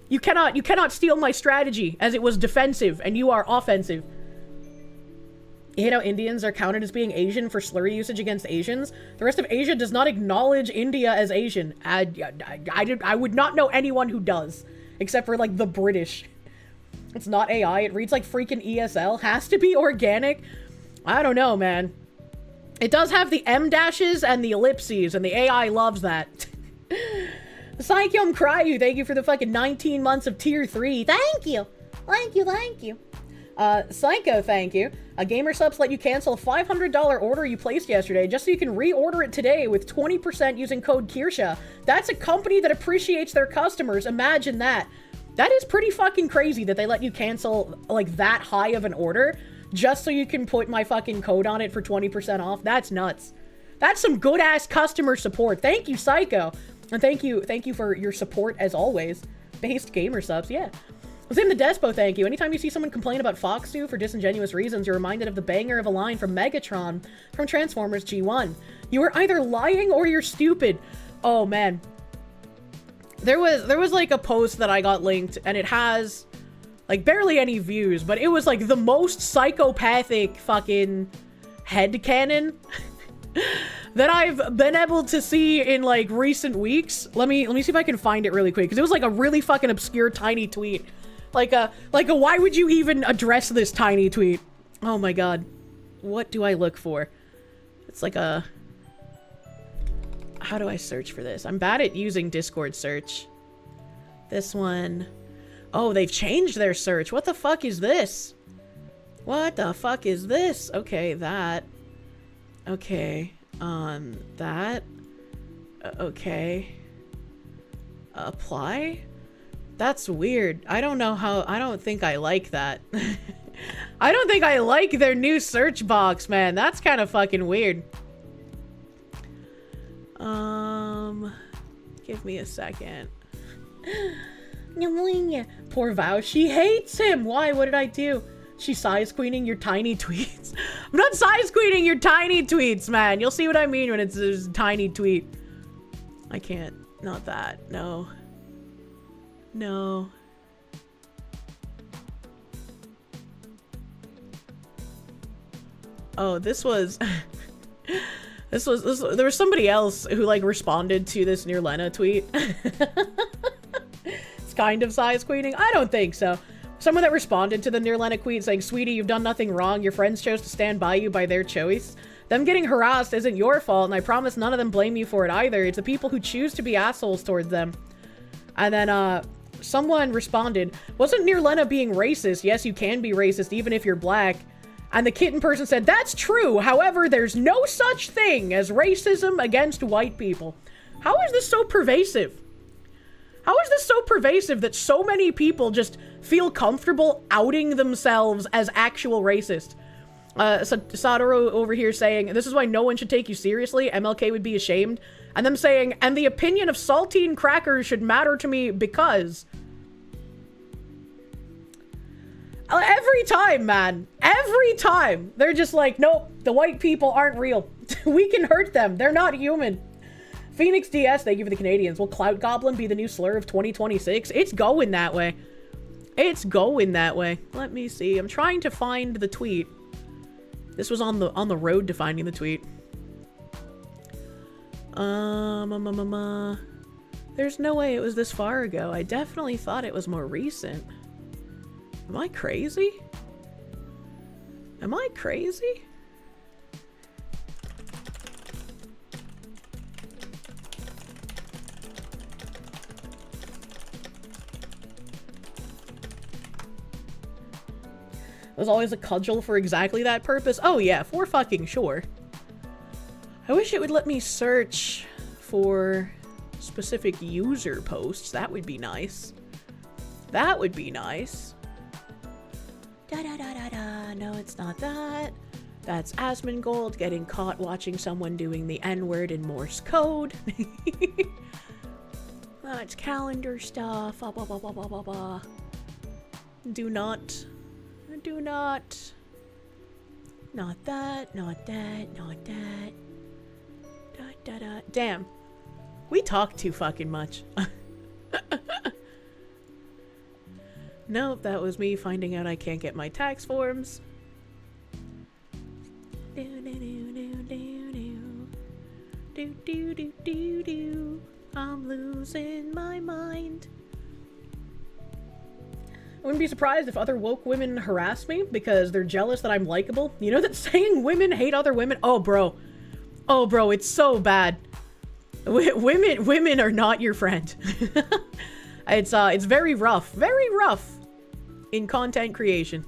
You cannot steal my strategy, as it was defensive and you are offensive. You know, Indians are counted as being Asian for slurry usage against Asians. The rest of Asia does not acknowledge India as Asian. I would not know anyone who does, except for, like, the British. It's not AI. It reads like freaking ESL. Has to be organic. I don't know, man. It does have the M dashes and the ellipses, and the AI loves that. Psychium Cryu, thank you for the fucking 19 months of tier 3. Thank you. Thank you, thank you. Psycho, thank you. Gamer Subs let you cancel a $500 order you placed yesterday just so you can reorder it today with 20% using code Kirsche. That's a company that appreciates their customers. Imagine that. That is pretty fucking crazy that they let you cancel, like, that high of an order just so you can put my fucking code on it for 20% off. That's nuts. That's some good-ass customer support. Thank you, Psycho. And thank you for your support, as always. Based Gamer Subs, yeah. Zim the Despo, thank you. Anytime you see someone complain about Foxu for disingenuous reasons, you're reminded of the banger of a line from Megatron from Transformers G1. You are either lying or you're stupid. Oh, man. There was like a post that I got linked, and it has like barely any views, but it was like the most psychopathic fucking headcanon that I've been able to see in like recent weeks. Let me see if I can find it really quick, because it was like a really fucking obscure tiny tweet. Like a why would you even address this tiny tweet? Oh my god. What do I look for? It's like a... How do I search for this? I'm bad at using Discord search. This one... Oh, they've changed their search. What the fuck is this? What the fuck is this? Okay, that. Okay. That. Okay. Apply? That's weird. I don't know how... I don't think I like that. I don't think I like their new search box, man. That's kind of fucking weird. Give me a second. Poor Vow. She hates him. Why? What did I do? She's size queening your tiny tweets. I'm not size queening your tiny tweets, man. You'll see what I mean when it's a tiny tweet. I can't. Not that. No. No. Oh, this was... this was... There was somebody else who, like, responded to this Near Lena tweet. It's kind of size queening. I don't think so. Someone that responded to the Near Lena tweet saying, "Sweetie, you've done nothing wrong. Your friends chose to stand by you by their choice. Them getting harassed isn't your fault, and I promise none of them blame you for it either. It's the people who choose to be assholes towards them." And then, someone responded, "Wasn't Near Lena being racist? Yes, you can be racist even if you're black." And the kitten person said, "That's true. However, there's no such thing as racism against white people." How is this so pervasive? How is this so pervasive that so many people just feel comfortable outing themselves as actual racist? Satoru over here saying, "This is why no one should take you seriously. MLK would be ashamed." And them saying, "And the opinion of saltine crackers should matter to me because..." Every time, man. Every time. They're just like, "Nope, the white people aren't real. We can hurt them. They're not human." Phoenix DS, thank you for the Canadians. Will Clout Goblin be the new slur of 2026? It's going that way. It's going that way. Let me see. I'm trying to find the tweet. This was on the road to finding the tweet. There's no way it was this far ago. I definitely thought it was more recent. Am I crazy? Am I crazy? It was always a cudgel for exactly that purpose. Oh yeah, for fucking sure. I wish it would let me search for specific user posts. That would be nice. That would be nice. Da-da-da-da-da. No, it's not that. That's Asmongold getting caught watching someone doing the N-word in Morse code. That's calendar stuff. Do not. Do not. Not that. Not that. Not that. Da-da-da. Damn. We talk too fucking much. Nope, that was me finding out I can't get my tax forms. Do do do do do do do do do do. I'm losing my mind. I wouldn't be surprised if other woke women harass me because they're jealous that I'm likable. You know that saying, women hate other women? Oh, bro. Oh, bro, it's so bad. Women are not your friend. It's very rough in content creation.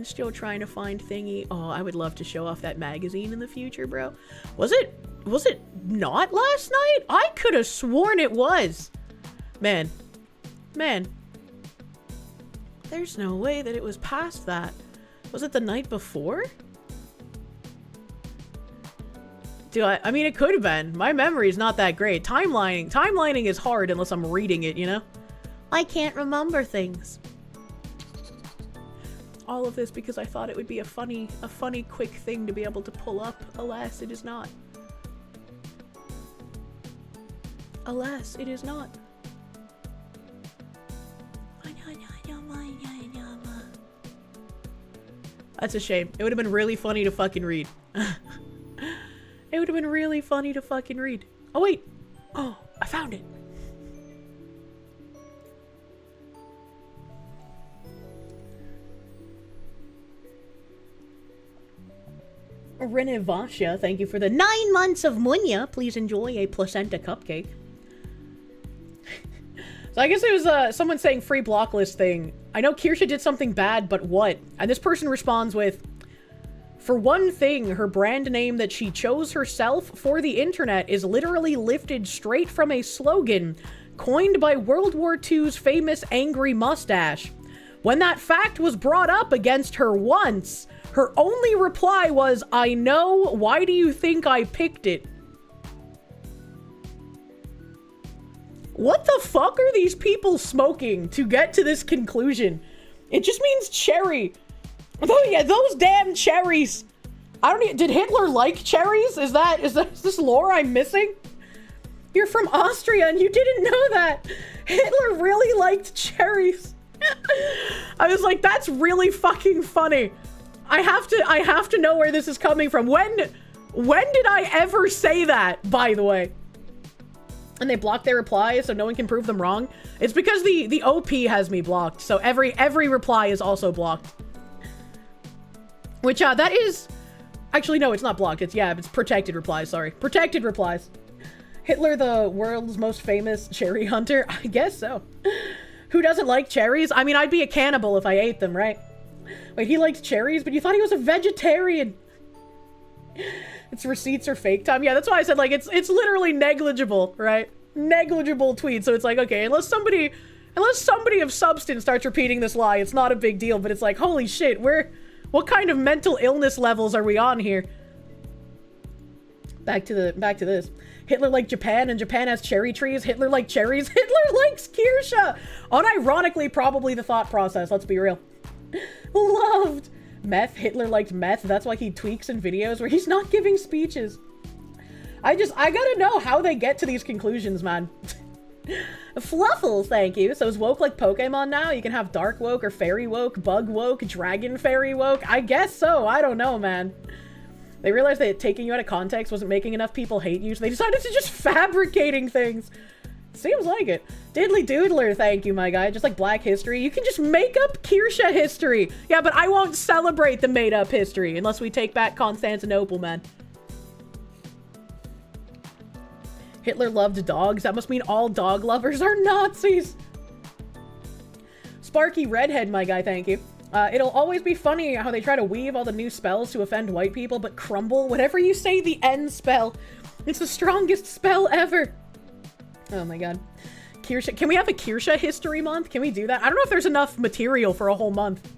Still trying to find thingy. Oh, I would love to show off that magazine in the future, bro. Was it not last night? I could have sworn it was. Man. There's no way that it was past that. Was it the night before? I mean, it could have been. My memory is not that great. Timelining is hard unless I'm reading it, you know? I can't remember things. All of this because I thought it would be a funny, quick thing to be able to pull up. Alas, it is not. Alas, it is not. That's a shame. It would have been really funny to fucking read. It would have been really funny to fucking read. Oh, wait. Oh, I found it. Renevasha, thank you for the 9 months of Munya. Please enjoy a placenta cupcake. So I guess it was someone saying free block list thing. I know Kirsche did something bad, but what? And this person responds with, for one thing, her brand name that she chose herself for the internet is literally lifted straight from a slogan coined by World War II's famous angry mustache. When that fact was brought up against her once, her only reply was, "I know, why do you think I picked it?" What the fuck are these people smoking to get to this conclusion? It just means cherry. Oh yeah, those damn cherries. I don't even, did Hitler like cherries? Is this lore I'm missing? You're from Austria and you didn't know that. Hitler really liked cherries. I was like, that's really fucking funny. I have to know where this is coming from. When did I ever say that, by the way? And they block their replies so no one can prove them wrong. It's because the OP has me blocked, so every reply is also blocked. Which that is actually, no, it's not blocked. It's protected replies, sorry. Protected replies. Hitler, the world's most famous cherry hunter? I guess so. Who doesn't like cherries? I mean, I'd be a cannibal if I ate them, right? Wait, he likes cherries, but you thought he was a vegetarian. Its receipts are fake time. Yeah, that's why I said, like, it's literally negligible, right? Negligible tweet. So it's like, okay, unless somebody of substance starts repeating this lie, it's not a big deal. But it's like, holy shit, what kind of mental illness levels are we on here? Back to this. Hitler liked Japan, and Japan has cherry trees. Hitler liked cherries. Hitler likes Kirsche. Unironically, probably the thought process. Let's be real. Loved meth. Hitler liked meth. That's why he tweaks in videos where he's not giving speeches. I gotta know how they get to these conclusions, man. Fluffles, thank you. So is woke like Pokemon now? You can have dark woke or fairy woke, bug woke, dragon fairy woke. I guess so. I don't know, man. They realized that taking you out of context wasn't making enough people hate you, so they decided to just fabricating things. Seems like it. Diddly Doodler, thank you, my guy. Just like Black History, you can just make up Kirsche history. Yeah, but I won't celebrate the made-up history unless we take back Constantinople, man. Hitler loved dogs. That must mean all dog lovers are Nazis. Sparky Redhead, my guy, thank you. It'll always be funny how they try to weave all the new spells to offend white people, but crumble whenever you say the N spell. It's the strongest spell ever. Oh my god. Kirsche. Can we have a Kirsche history month? Can we do that? I don't know if there's enough material for a whole month.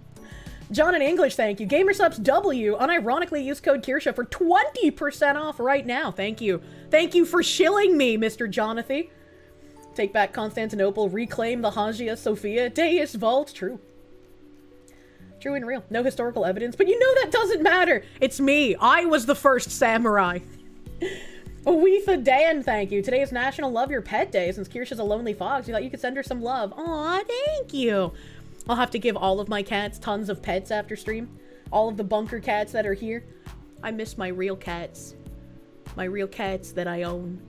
John in English, thank you. Gamersubs W, unironically use code Kirsche for 20% off right now. Thank you. Thank you for shilling me, Mr. Jonathan. Take back Constantinople, reclaim the Hagia Sophia, Deus Vault. True. True and real. No historical evidence, but you know that doesn't matter. It's me. I was the first samurai. Oweetha Dan, thank you. Today is National Love Your Pet Day. Since Kirsche's a lonely fox, you thought you could send her some love. Aw, thank you. I'll have to give all of my cats tons of pets after stream. All of the bunker cats that are here. I miss my real cats. My real cats that I own.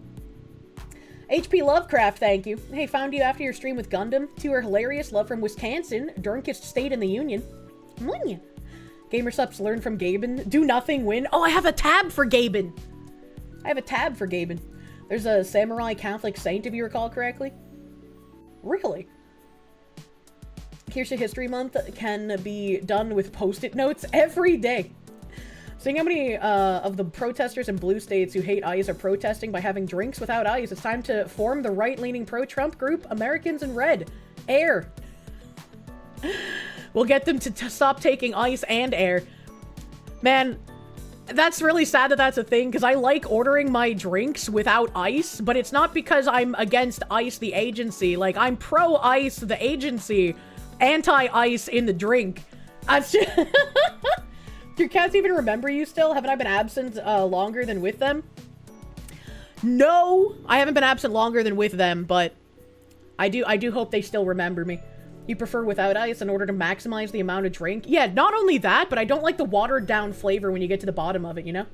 HP Lovecraft, thank you. Hey, found you after your stream with Gundam. Two are hilarious. Love from Wisconsin. Drunkest state in the Union. Gamersubs learn from Gaben. Do nothing, win. Oh, I have a tab for Gaben. There's a samurai Catholic saint, if you recall correctly. Really? Kirsche History Month can be done with post-it notes every day. Seeing how many of the protesters in blue states who hate ICE are protesting by having drinks without ICE, it's time to form the right-leaning pro-Trump group, Americans in Red. Air. We'll get them to stop taking ICE and air. Man, that's really sad that that's a thing, because I like ordering my drinks without ICE, but it's not because I'm against ICE, the agency. Like, I'm pro-ICE, the agency, anti-ICE in the drink. Your cats even remember you still? Haven't I been absent longer than with them? No, I haven't been absent longer than with them, but I do hope they still remember me. You prefer without ice in order to maximize the amount of drink? Yeah, not only that, but I don't like the watered down flavor when you get to the bottom of it, you know?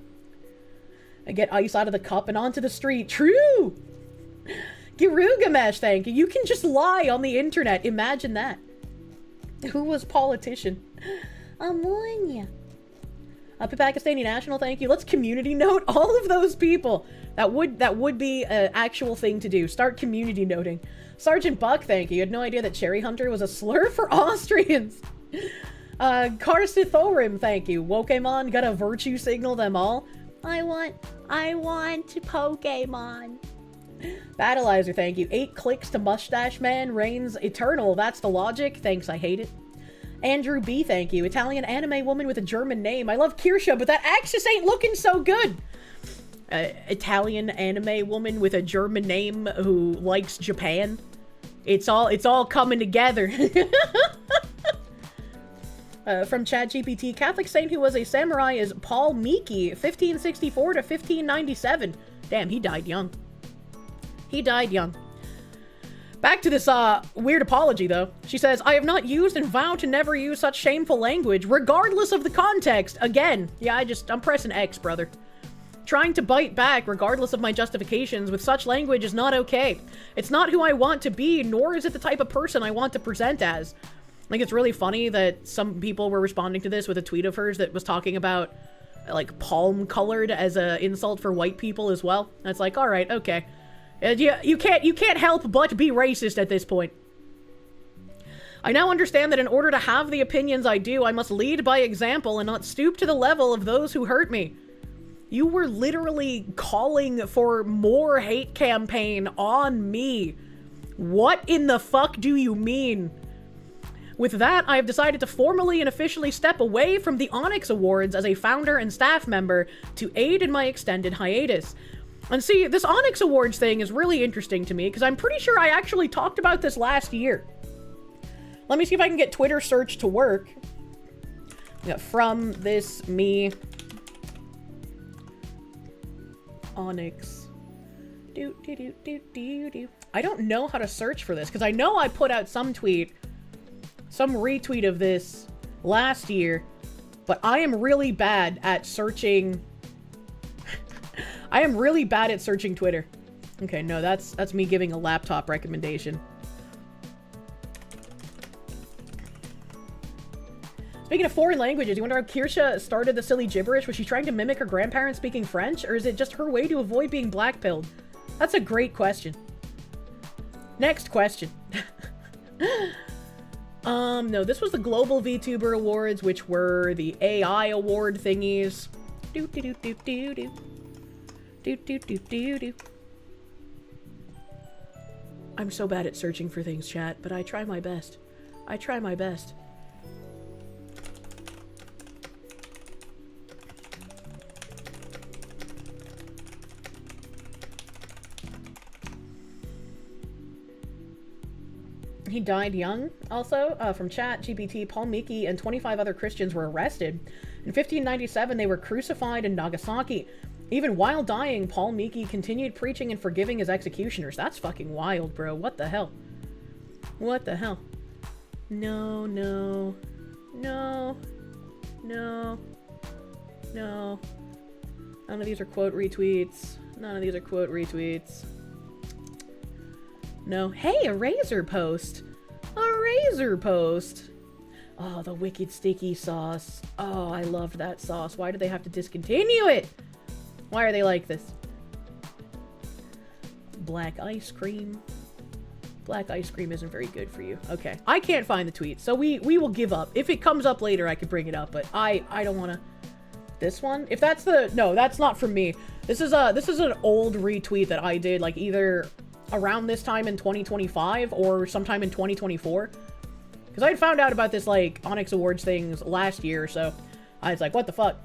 I get ice out of the cup and onto the street. True! Girugamesh, thank you. You can just lie on the internet. Imagine that. Who was politician? Amonia. Pakistani National, thank you. Let's community note all of those people. That would be an actual thing to do. Start community noting. Sergeant Buck, thank you. You had no idea that Cherry Hunter was a slur for Austrians. Karsithorim, thank you. Wokemon, gotta virtue signal them all. I want Pokemon. Battleizer, thank you. 8 clicks to Mustache Man reigns eternal. That's the logic. Thanks, I hate it. Andrew B, thank you. Italian anime woman with a German name. I love Kirsche, but that axis ain't looking so good. Italian anime woman with a German name who likes Japan. It's all coming together. From ChatGPT, Catholic saint who was a samurai is Paul Miki, 1564 to 1597. Damn, he died young. He died young. Back to this weird apology, though. She says, I have not used and vow to never use such shameful language, regardless of the context. Again, yeah, I'm pressing X, brother. Trying to bite back, regardless of my justifications, with such language is not okay. It's not who I want to be, nor is it the type of person I want to present as. I think it's really funny that some people were responding to this with a tweet of hers that was talking about, like, palm-colored as an insult for white people as well. And it's like, alright, okay. You can't help but be racist at this point. I now understand that in order to have the opinions I do, I must lead by example and not stoop to the level of those who hurt me. You were literally calling for more hate campaign on me. What in the fuck do you mean? With that, I have decided to formally and officially step away from the Onyx Awards as a founder and staff member to aid in my extended hiatus. And see, this Onyx Awards thing is really interesting to me because I'm pretty sure I actually talked about this last year. Let me see if I can get Twitter search to work. Yeah, from this me Onyx. I don't know how to search for this because I know I put out some retweet of this last year, but I am really bad at searching. I am really bad at searching Twitter. Okay, no, that's me giving a laptop recommendation. Speaking of foreign languages, you wonder how Kirsche started the silly gibberish? Was she trying to mimic her grandparents speaking French, or is it just her way to avoid being blackpilled? That's a great question. Next question. No, this was the Global VTuber Awards, which were the AI award thingies. I'm so bad at searching for things, chat, but I try my best. I try my best. He died young, also. From ChatGPT, Paul Miki and 25 other Christians were arrested. In 1597, they were crucified in Nagasaki. Even while dying, Paul Miki continued preaching and forgiving his executioners. That's fucking wild, bro. What the hell? What the hell? No, no. No. No. No. None of these are quote retweets. None of these are quote retweets. No. Hey, a Razor post. A Razor post. Oh, the wicked sticky sauce. Oh, I loved that sauce. Why do they have to discontinue it? Why are they like this? Black ice cream. Black ice cream isn't very good for you. Okay. I can't find the tweet, so we will give up. If it comes up later, I could bring it up, but I don't want to. This one? If that's the... No, that's not from me. This is an old retweet that I did, like, either around this time in 2025 or sometime in 2024. Because I had found out about this, like, Onyx Awards things last year, so I was like, what the fuck?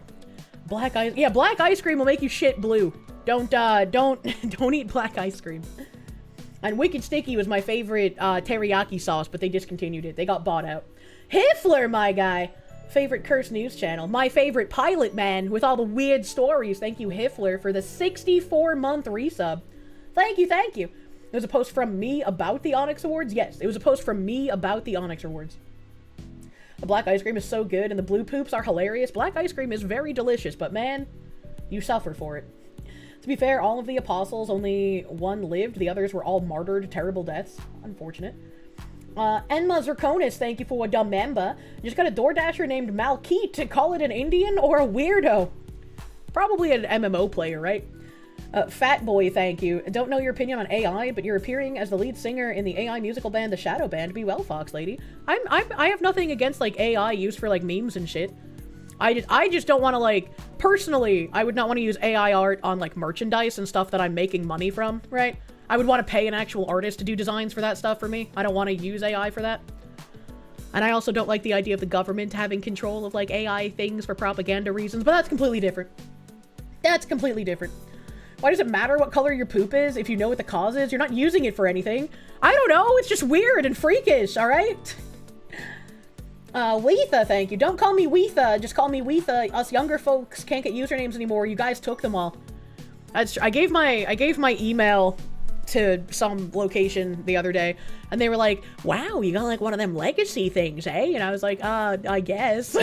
Black ice... Yeah, black ice cream will make you shit blue. Don't eat black ice cream. And Wicked Sticky was my favorite teriyaki sauce, but they discontinued it. They got bought out. Hiffler, my guy. Favorite Curse News channel. My favorite pilot man with all the weird stories. Thank you, Hiffler, for the 64-month resub. Thank you, thank you. It was a post from me about the Onyx Awards? Yes, it was a post from me about the Onyx Awards. The black ice cream is so good, and the blue poops are hilarious. Black ice cream is very delicious, but man, you suffer for it. To be fair, all of the apostles, only one lived. The others were all martyred terrible deaths. Unfortunate. Enma Zirconis, thank you for a dumb member. Just got a DoorDasher named Malkeet to call it an Indian or a weirdo. Probably an MMO player, right? Fat Boy, thank you. Don't know your opinion on AI, but you're appearing as the lead singer in the AI musical band The Shadow Band. Be well, Fox Lady. I have nothing against, like, AI used for, like, memes and shit. I just don't want to, like, personally, I would not want to use AI art on, like, merchandise and stuff that I'm making money from, right? I would want to pay an actual artist to do designs for that stuff for me. I don't want to use AI for that. And I also don't like the idea of the government having control of, like, AI things for propaganda reasons, but that's completely different. That's completely different. Why does it matter what color your poop is if you know what the cause is? You're not using it for anything. I don't know, it's just weird and freakish, alright? Weetha, thank you. Don't call me Weetha, just call me Weetha. Us younger folks can't get usernames anymore. You guys took them all. I gave my email to some location the other day, and they were like, wow, you got like one of them legacy things, eh? And I was like, I guess.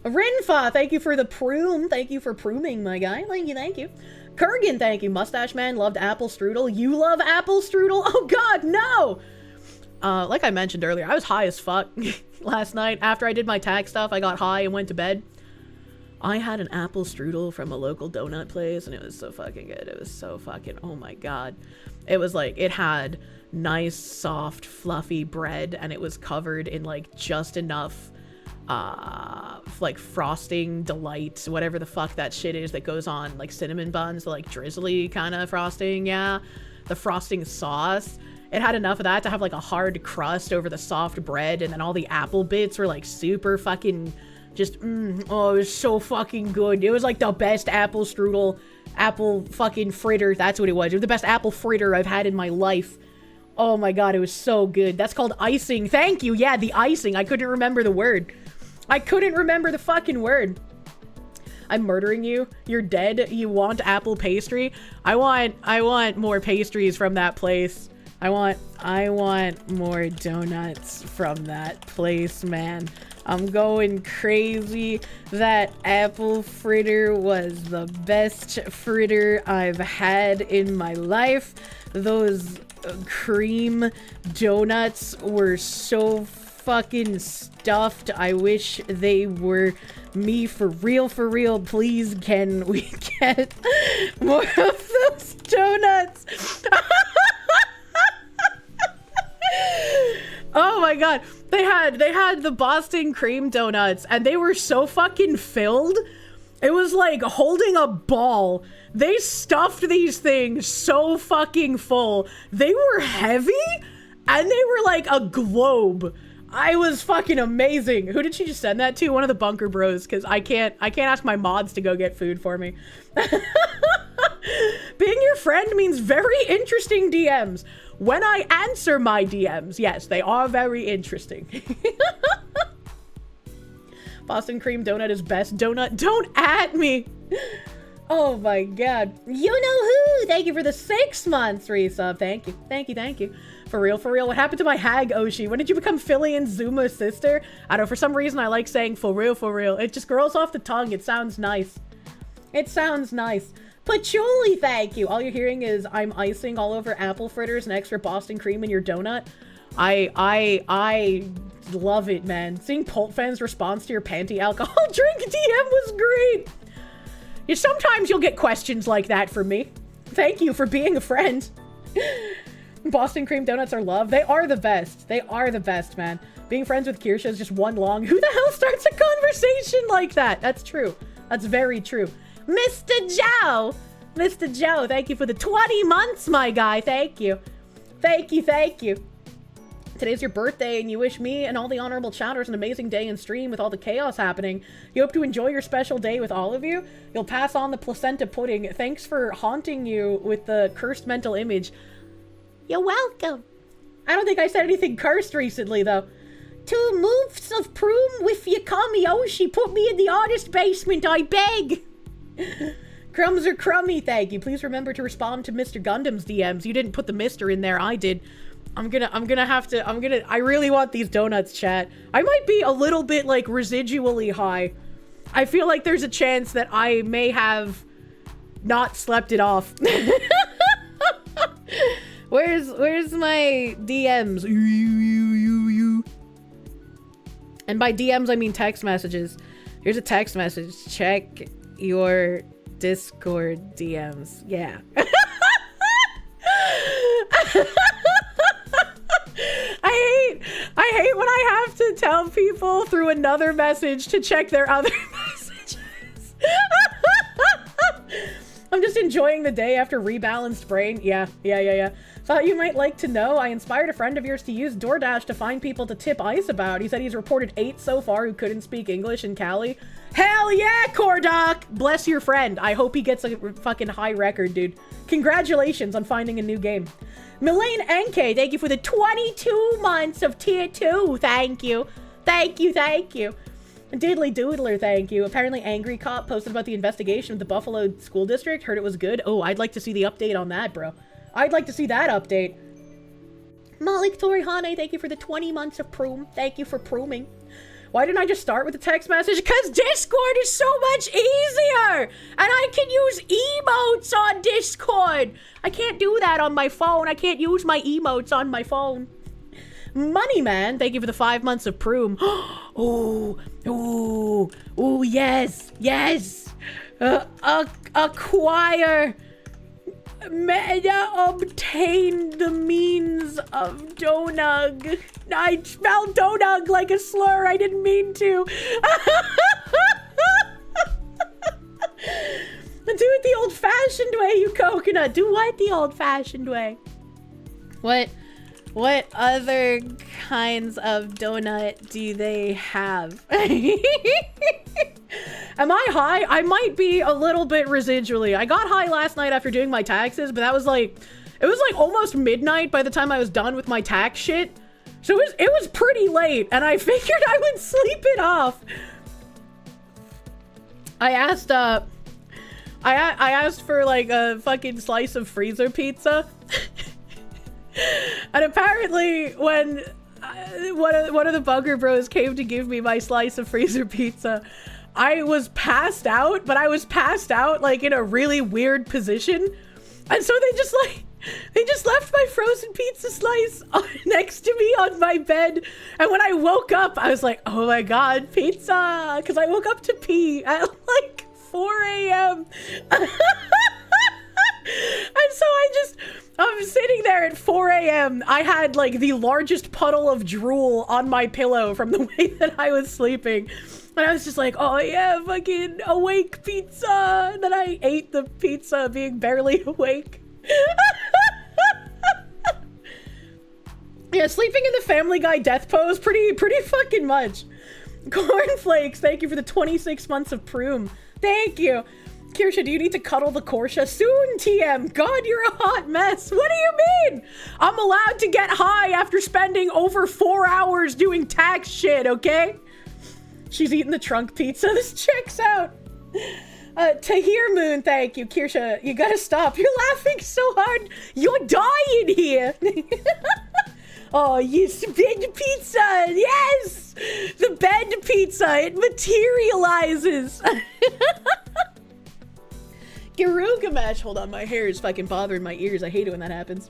Rinfa, thank you for the prune. Thank you for pruning, my guy. Thank you, thank you. Kurgan, thank you. Mustache Man loved apple strudel. You love apple strudel? Oh god, no! Like I mentioned earlier, I was high as fuck last night. After I did my tag stuff, I got high and went to bed. I had an apple strudel from a local donut place, and it was so fucking good. It was so fucking, oh my god. It was like, it had nice, soft, fluffy bread, and it was covered in like just enough like frosting delight, whatever the fuck that shit is that goes on like cinnamon buns, the like drizzly kind of frosting. Yeah, the frosting sauce, it had enough of that to have like a hard crust over the soft bread, and then all the apple bits were like super fucking just oh, it was so fucking good. It was like the best apple strudel, apple fucking fritter. That's what it was. It was the best apple fritter I've had in my life. Oh my god, it was so good. That's called icing. Thank you. Yeah, the icing. I couldn't remember the word. I couldn't remember the fucking word. I'm murdering you. You're dead. You want apple pastry? I want more pastries from that place. I want more donuts from that place, man. I'm going crazy. That apple fritter was the best fritter I've had in my life. Those cream donuts were so fucking stuffed. I wish they were me for real, for real. Please, can we get more of those donuts? Oh my god. They had the Boston cream donuts, and they were so fucking filled. It was like holding a ball. They stuffed these things so fucking full. They were heavy, and they were like a globe. I was fucking amazing. Who did she just send that to? One of the bunker bros, because I can't ask my mods to go get food for me. Being your friend means very interesting DMs. When I answer my DMs, yes, they are very interesting. Boston cream donut is best donut. Don't at me. Oh my god. You know who? Thank you for the 6 months resub. Thank you. Thank you. Thank you. For real, for real. What happened to my hag Oshi? When did you become Philly and Zuma's sister? I don't know. For some reason, I like saying for real, for real. It just rolls off the tongue. It sounds nice. It sounds nice. Patchouli, thank you. All you're hearing is I'm icing all over apple fritters and extra Boston cream in your donut. I love it, man. Seeing Pult fans' response to your panty alcohol drink DM was great. Sometimes you'll get questions like that from me. Thank you for being a friend. Boston cream donuts are love. They are the best. They are the best, man. Being friends with Kirsche is just one long. Who the hell starts a conversation like that? That's true. That's very true. Mr. Joe! Mr. Joe, thank you for the 20 months, my guy. Thank you. Thank you, thank you. Today's your birthday, and you wish me and all the honorable chatters an amazing day in stream with all the chaos happening. You hope to enjoy your special day with all of you. You'll pass on the placenta pudding. Thanks for haunting you with the cursed mental image. You're welcome. I don't think I said anything cursed recently, though. 2 moves of prune with your Kamiyoshi. Put me in the artist basement, I beg. Crumbs are crummy, thank you. Please remember to respond to Mr. Gundam's DMs. You didn't put the Mr. in there, I did. I really want these donuts, chat. I might be a little bit, like, residually high. I feel like there's a chance that I may have not slept it off. Where's my DMs? And by DMs, I mean text messages. Here's a text message. Check your Discord DMs. Yeah. I hate when I have to tell people through another message to check their other messages. I'm just enjoying the day after rebalanced brain. Yeah. Thought you might like to know, I inspired a friend of yours to use DoorDash to find people to tip ice about. He said he's reported 8 so far who couldn't speak English in Cali. Hell yeah, Cordoc! Bless your friend. I hope he gets a fucking high record, dude. Congratulations on finding a new game. Melaine NK, thank you for the 22 months of tier 2. Thank you. Thank you, thank you. Diddly Doodler, thank you. Apparently Angry Cop posted about the investigation of the Buffalo School District. Heard it was good. Oh, I'd like to see the update on that, bro. I'd like to see that update. Malik Torihane, thank you for the 20 months of Proom. Thank you for Prooming. Why didn't I just start with a text message? Because Discord is so much easier! And I can use emotes on Discord! I can't do that on my phone. I can't use my emotes on my phone. Money Man, thank you for the 5 months of Proom. Oh, oh, oh, yes, yes. Acquire. Meta obtain the means of Donug. I spelled Donug like a slur. I didn't mean to. Do it the old-fashioned way, you coconut. Do what the old-fashioned way? What other kinds of donut do they have? Am I high? I might be a little bit residually. I got high last night after doing my taxes, but that was like, it was like almost midnight by the time I was done with my tax shit. So it was pretty late, and I figured I would sleep it off. I asked for like a fucking slice of freezer pizza. And apparently when one of the Bugger Bros came to give me my slice of freezer pizza, I was passed out, but I was passed out like in a really weird position. And so they just left my frozen pizza slice next to me on my bed. And when I woke up, I was like, oh my God, pizza. Cause I woke up to pee at like 4 a.m. And so I'm sitting there at 4 a.m. I had like the largest puddle of drool on my pillow from the way that I was sleeping. And I was just like, oh yeah, fucking awake pizza. And then I ate the pizza being barely awake. Yeah, sleeping in the Family Guy death pose, pretty fucking much. Cornflakes, thank you for the 26 months of Proom. Thank you. Kirsche, do you need to cuddle the Kirsche? Soon, TM. God, you're a hot mess. What do you mean? I'm allowed to get high after spending over 4 hours doing tax shit, okay? She's eating the trunk pizza. This checks out. Tahir Moon, thank you. Kirsche, you gotta stop. You're laughing so hard. You're dying here. Oh, yes, bed pizza. Yes. The bed pizza. It materializes. Girugamesh. Hold on, my hair is fucking bothering my ears. I hate it when that happens.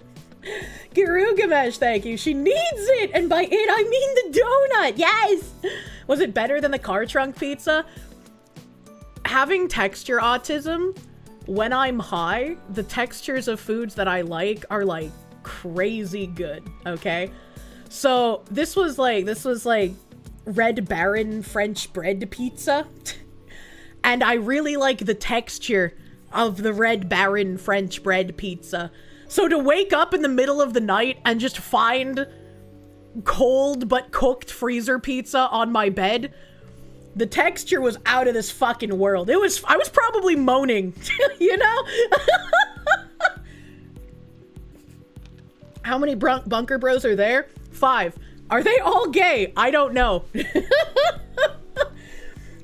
Girugamesh, thank you. She needs it. And by it, I mean the donut. Yes. Was it better than the car trunk pizza? Having texture autism, when I'm high, the textures of foods that I like are like crazy good, okay? So this was like Red Baron French bread pizza. And I really like the texture of the Red Baron French bread pizza. So to wake up in the middle of the night and just find cold but cooked freezer pizza on my bed, the texture was out of this fucking world. I was probably moaning, you know? How many bunker bros are there? 5. Are they all gay? I don't know.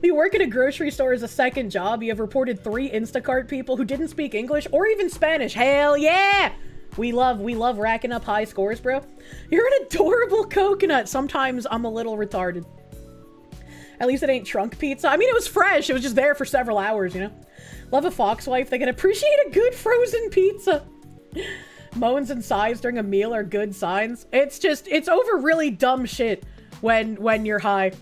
You work at a grocery store as a second job. You have reported 3 Instacart people who didn't speak English or even Spanish. Hell yeah! We love racking up high scores, bro. You're an adorable coconut. Sometimes I'm a little retarded. At least it ain't trunk pizza. I mean, it was fresh. It was just there for several hours, you know? Love a foxwife that can appreciate a good frozen pizza. Moans and sighs during a meal are good signs. It's over really dumb shit when you're high.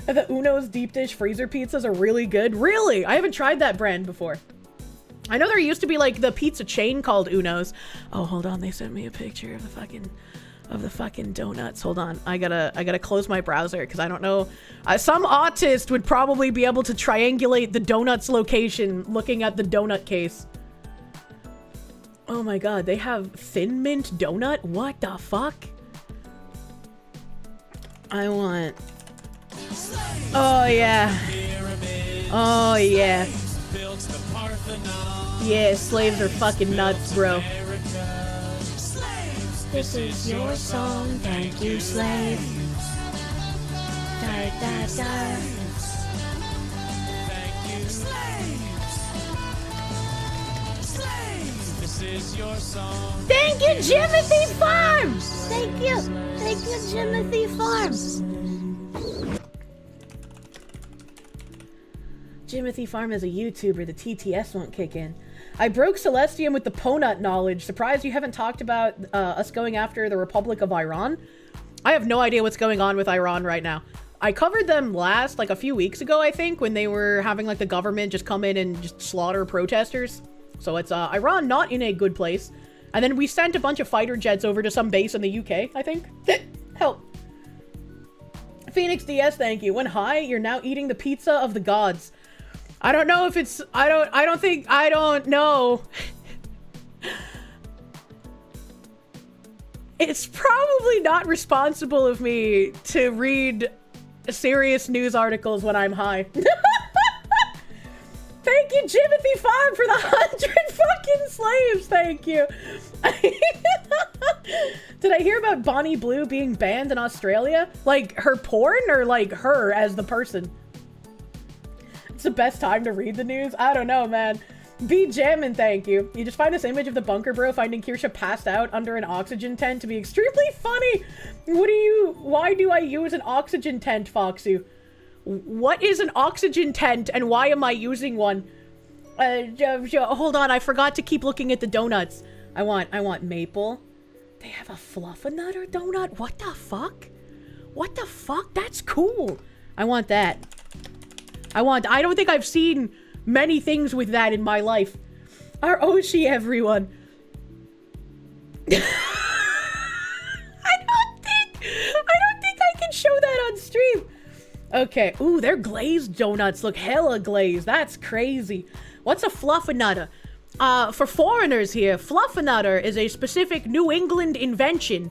The Uno's deep dish freezer pizzas are really good. Really? I haven't tried that brand before. I know there used to be like the pizza chain called Uno's. Oh, hold on. They sent me a picture of the fucking donuts. Hold on. I gotta close my browser because I don't know. Some autist would probably be able to triangulate the donuts location looking at the donut case. Oh my God. They have Thin Mint donut? What the fuck? I want Oh yeah. Oh yeah. Yeah, slaves are fucking nuts, bro. This is your song, thank you, slave. Da da da. Thank you, slave. Slave. This is your song. Thank you, Jimothy Farms. Thank you, Jimothy Farms. Jimothy Farm is a YouTuber. The TTS won't kick in. I broke Celestium with the Ponut knowledge. Surprised you haven't talked about us going after the Republic of Iran. I have no idea what's going on with Iran right now. I covered them last, like a few weeks ago, I think, when they were having like the government just come in and just slaughter protesters. So it's Iran not in a good place. And then we sent a bunch of fighter jets over to some base in the UK, I think. Help. Phoenix DS, thank you. When high, you're now eating the pizza of the gods. I don't know if it's, I don't know. It's probably not responsible of me to read serious news articles when I'm high. Thank you, Jimothy Farm, for the 100 fucking slaves. Thank you. Did I hear about Bonnie Blue being banned in Australia? Like her porn or like her as the person? It's the best time to read the news. I don't know, man. Be jammin', thank you. You just find this image of the bunker bro finding Kirsche passed out under an oxygen tent to be extremely funny. Why do I use an oxygen tent, Foxy? What is an oxygen tent and why am I using one? Hold on, I forgot to keep looking at the donuts. I want maple. They have a Fluffernutter donut? What the fuck? What the fuck? That's cool. I want that. I don't think I've seen many things with that in my life. Our Oshi, everyone. I don't think I can show that on stream. Okay. Ooh, their glazed donuts look hella glazed. That's crazy. What's a Fluffernutter? For foreigners here, Fluffernutter is a specific New England invention.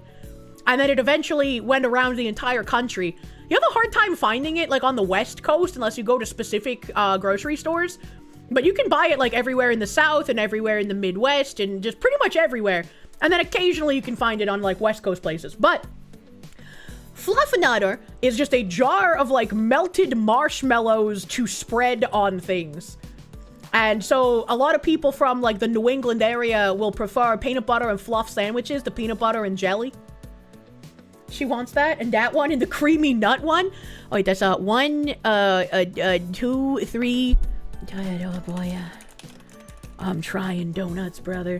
And then it eventually went around the entire country. You have a hard time finding it, like, on the West Coast, unless you go to specific, grocery stores. But you can buy it, like, everywhere in the South and everywhere in the Midwest and just pretty much everywhere. And then occasionally you can find it on, like, West Coast places. But Fluffernutter is just a jar of, like, melted marshmallows to spread on things. And so a lot of people from, like, the New England area will prefer peanut butter and fluff sandwiches to peanut butter and jelly. She wants that, and that one, and the creamy nut one. Oh, wait, that's 1, 2, 3. Oh boy, I'm trying donuts, brother.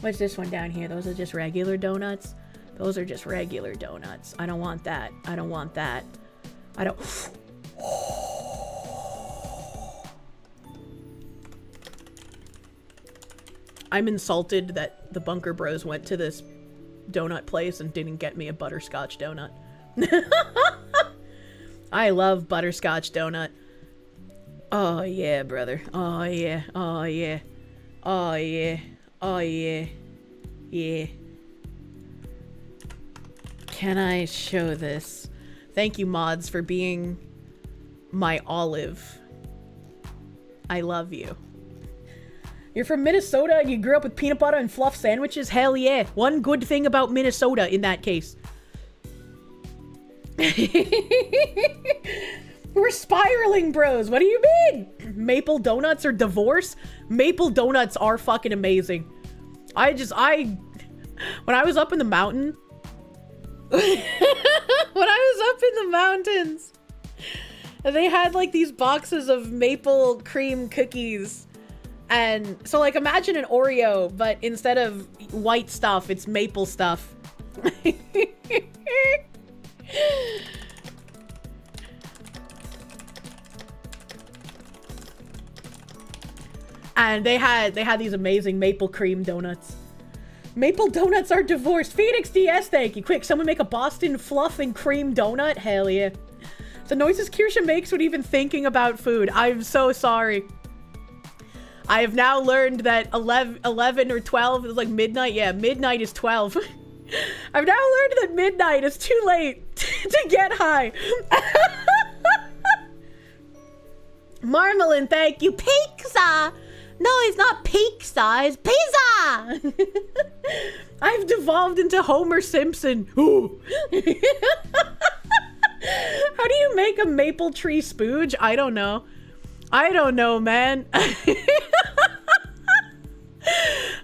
What's this one down here? Those are just regular donuts. Those are just regular donuts. I don't want that. I don't want that. I don't. I'm insulted that the Bunker Bros went to this donut place and didn't get me a butterscotch donut. I love butterscotch donut. Oh yeah, brother. Oh yeah. Oh yeah. Oh yeah. Oh yeah. Yeah. Can I show this? Thank you, mods, for being my olive. I love you. You're from Minnesota and you grew up with peanut butter and fluff sandwiches? Hell yeah. One good thing about Minnesota in that case. We're spiraling, bros. What do you mean? Maple donuts or divorce? Maple donuts are fucking amazing. When I was up in the mountain, when I was up in the mountains, they had like these boxes of maple cream cookies. And so like imagine an Oreo, but instead of white stuff, it's maple stuff. And they had these amazing maple cream donuts. Maple donuts are divorced. Phoenix DS, thank you. Quick, someone make a Boston fluff and cream donut. Hell yeah. The noises Kirsche makes when even thinking about food. I'm so sorry. I have now learned that 11 or 12 is like midnight. Yeah, midnight is 12. I've now learned that midnight is too late to get high. Marmalin, thank you. Pizza! No, it's not pizza, it's pizza! I've devolved into Homer Simpson. Ooh. How do you make a maple tree spooge? I don't know. I don't know, man.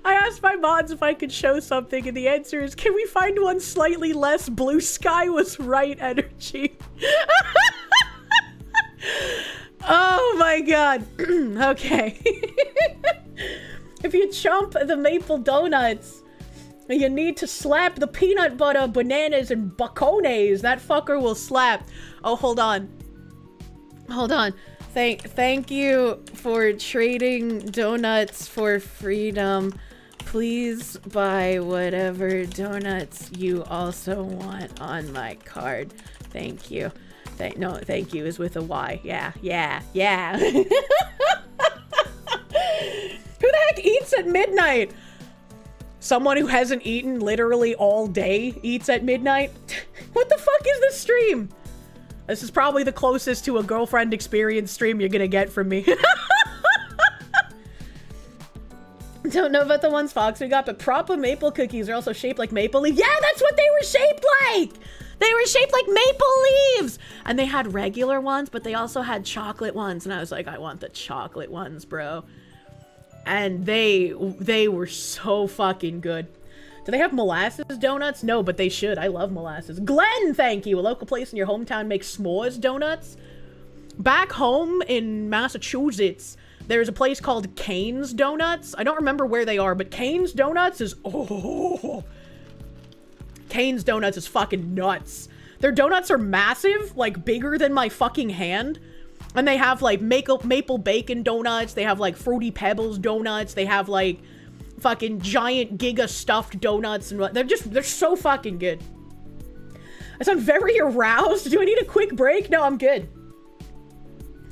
I asked my mods if I could show something, and the answer is, can we find one slightly less blue sky was right energy? Oh my god. Okay. If you chomp the maple donuts, you need to slap the peanut butter, bananas, and bacones. That fucker will slap. Oh, hold on. Hold on. Thank you for trading donuts for freedom. Please buy whatever donuts you also want on my card. Thank you. No, thank you is with a Y. Yeah. Who the heck eats at midnight? Someone who hasn't eaten literally all day eats at midnight? What the fuck is this stream? This is probably the closest to a girlfriend experience stream you're gonna get from me. Don't know about the ones Fox we got, but proper maple cookies are also shaped like maple leaf. Yeah, that's what they were shaped like! They were shaped like maple leaves! And they had regular ones, but they also had chocolate ones. And I was like, I want the chocolate ones, bro. And they were so fucking good. Do they have molasses donuts? No, but they should. I love molasses. Glenn, thank you. A local place in your hometown makes s'mores donuts. Back home in Massachusetts, there's a place called Cane's Donuts. I don't remember where they are, but Cane's Donuts is... Oh... Cane's Donuts is fucking nuts. Their donuts are massive, like bigger than my fucking hand. And they have like maple bacon donuts. They have like Fruity Pebbles donuts. They have like fucking giant giga stuffed donuts. And they're so fucking good. I sound very aroused. Do I need a quick break? No, I'm good.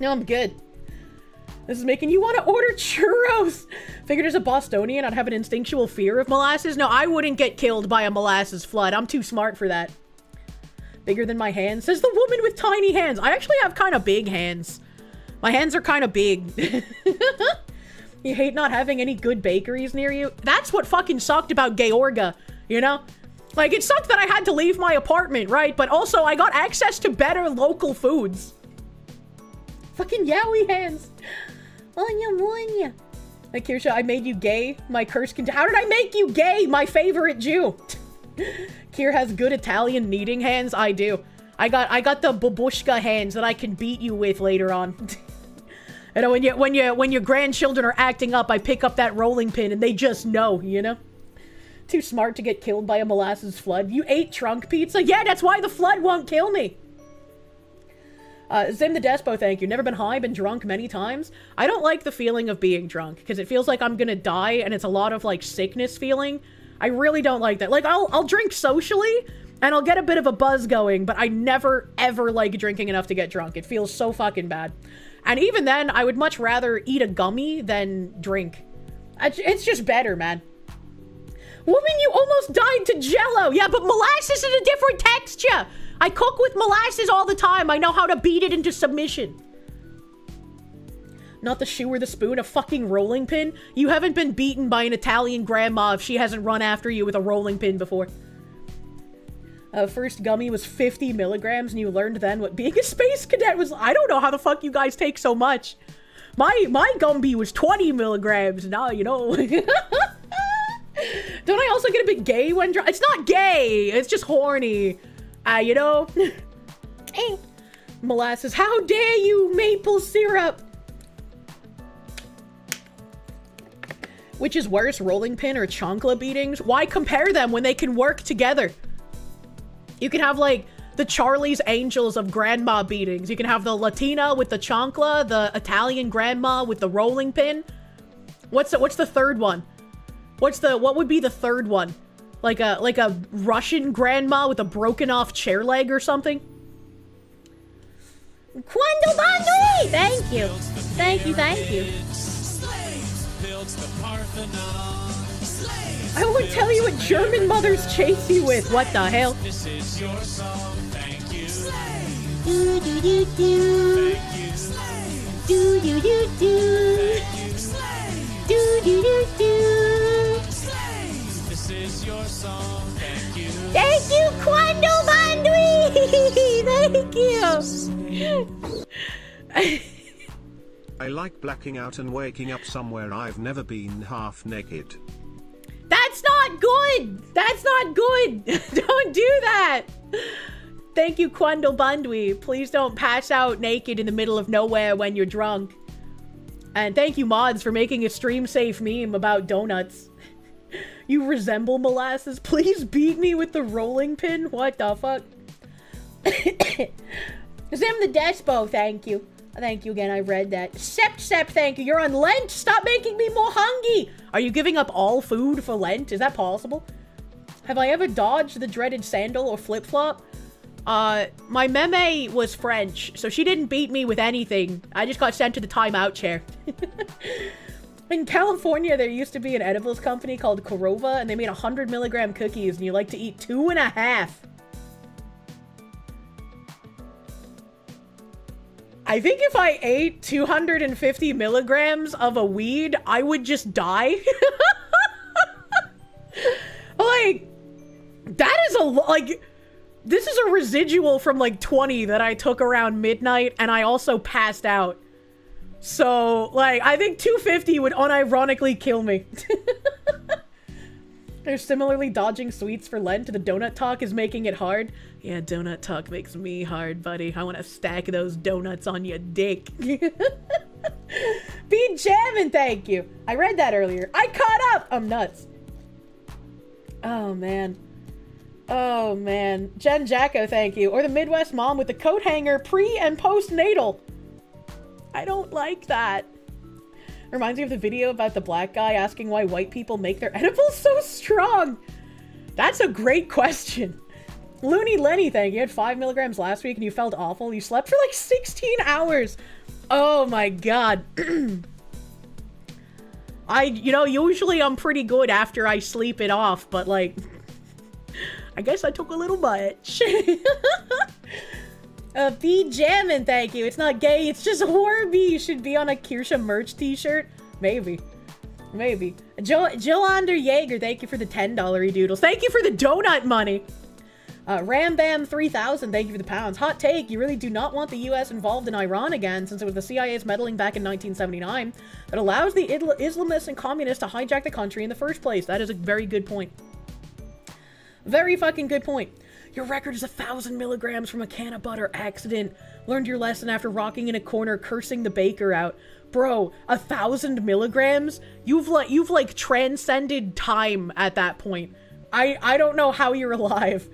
No, I'm good. This is making you want to order churros. Figured as a Bostonian, I'd have an instinctual fear of molasses. No, I wouldn't get killed by a molasses flood. I'm too smart for that. Bigger than my hands, says the woman with tiny hands. I actually have kind of big hands. My hands are kind of big. You hate not having any good bakeries near you? That's what fucking sucked about Georgia, you know? Like, it sucked that I had to leave my apartment, right? But also, I got access to better local foods. Fucking yowie hands. Monya. Like, Kirsche, I made you gay. My curse can... How did I make you gay? My favorite Jew. Kier has good Italian kneading hands. I do. I got the babushka hands that I can beat you with later on. You know, when your grandchildren are acting up, I pick up that rolling pin and they just know, you know? Too smart to get killed by a molasses flood. You ate trunk pizza? Yeah, that's why the flood won't kill me. Zim the Despo, thank you. Never been high, been drunk many times. I don't like the feeling of being drunk, because it feels like I'm gonna die, and it's a lot of, like, sickness feeling. I really don't like that. Like, I'll drink socially, and I'll get a bit of a buzz going, but I never, ever like drinking enough to get drunk. It feels so fucking bad. And even then, I would much rather eat a gummy than drink. It's just better, man. Woman, you almost died to Jell-O! Yeah, but molasses is a different texture! I cook with molasses all the time. I know how to beat it into submission. Not the shoe or the spoon, a fucking rolling pin? You haven't been beaten by an Italian grandma if she hasn't run after you with a rolling pin before. First gummy was 50 milligrams, and you learned then what being a space cadet was. I don't know how the fuck you guys take so much. My Gumby was 20 milligrams. Now, you know. Don't I also get a bit gay when drunk? It's not gay. It's just horny. You know? Molasses. How dare you, maple syrup? Which is worse, rolling pin or chancla beatings? Why compare them when they can work together? You can have, like, the Charlie's Angels of grandma beatings. You can have the Latina with the chancla, the Italian grandma with the rolling pin. What's the third one? What would be the third one? Like a Russian grandma with a broken off chair leg or something? Quando Bandui! Thank you. Thank you. I won't tell you what German mothers chase you with. What the hell? This is your song. Thank you. Do do do do. Do do do do. This is your song. Thank you. Thank you, Quando Bandwi. Thank you. I like blacking out and waking up somewhere I've never been half naked. That's not good! That's not good! Don't do that! Thank you, Quando Bandwi. Please don't pass out naked in the middle of nowhere when you're drunk. And thank you, mods, for making a stream-safe meme about donuts. You resemble molasses. Please beat me with the rolling pin. What the fuck? Zim the Despo, thank you. Thank you again, I read that. Sep, thank you. You're on Lent. Stop making me more hungry. Are you giving up all food for Lent? Is that possible? Have I ever dodged the dreaded sandal or flip-flop? My meme was French, so she didn't beat me with anything. I just got sent to the timeout chair. In California, there used to be an edibles company called Korova, and they made 100 milligram cookies, and you like to eat 2.5. I think if I ate 250 milligrams of a weed, I would just die. Like, that is like, this is a residual from like 20 that I took around midnight, and I also passed out. So, like, I think 250 would unironically kill me. They're similarly dodging sweets for Lent. The donut talk is making it hard. Yeah, donut talk makes me hard, buddy. I want to stack those donuts on your dick. Be jamming, thank you. I read that earlier. I caught up. I'm nuts. Oh, man. Oh, man. Jen Jacko, thank you. Or the Midwest mom with the coat hanger pre- and post-natal. I don't like that. Reminds me of the video about the black guy asking why white people make their edibles so strong. That's a great question. Looney Lenny, thank you. You had 5 milligrams last week and you felt awful. You slept for like 16 hours. Oh my god. Usually I'm pretty good after I sleep it off, but like, I guess I took a little much. Be jammin', thank you. It's not gay, it's just Horby. You should be on a Kirsche merch t-shirt. Maybe. Joander Jaeger, thank you for the $10 doodles. Thank you for the donut money. Rambam 3000, thank you for the pounds. Hot take, you really do not want the US involved in Iran again, since it was the CIA's meddling back in 1979 that allows the Islamists and communists to hijack the country in the first place. That is a very good point. Very fucking good point. Your record is 1,000 milligrams from a can of butter accident. Learned your lesson after rocking in a corner, cursing the baker out. Bro, 1,000 milligrams? You've like transcended time at that point. I don't know how you're alive.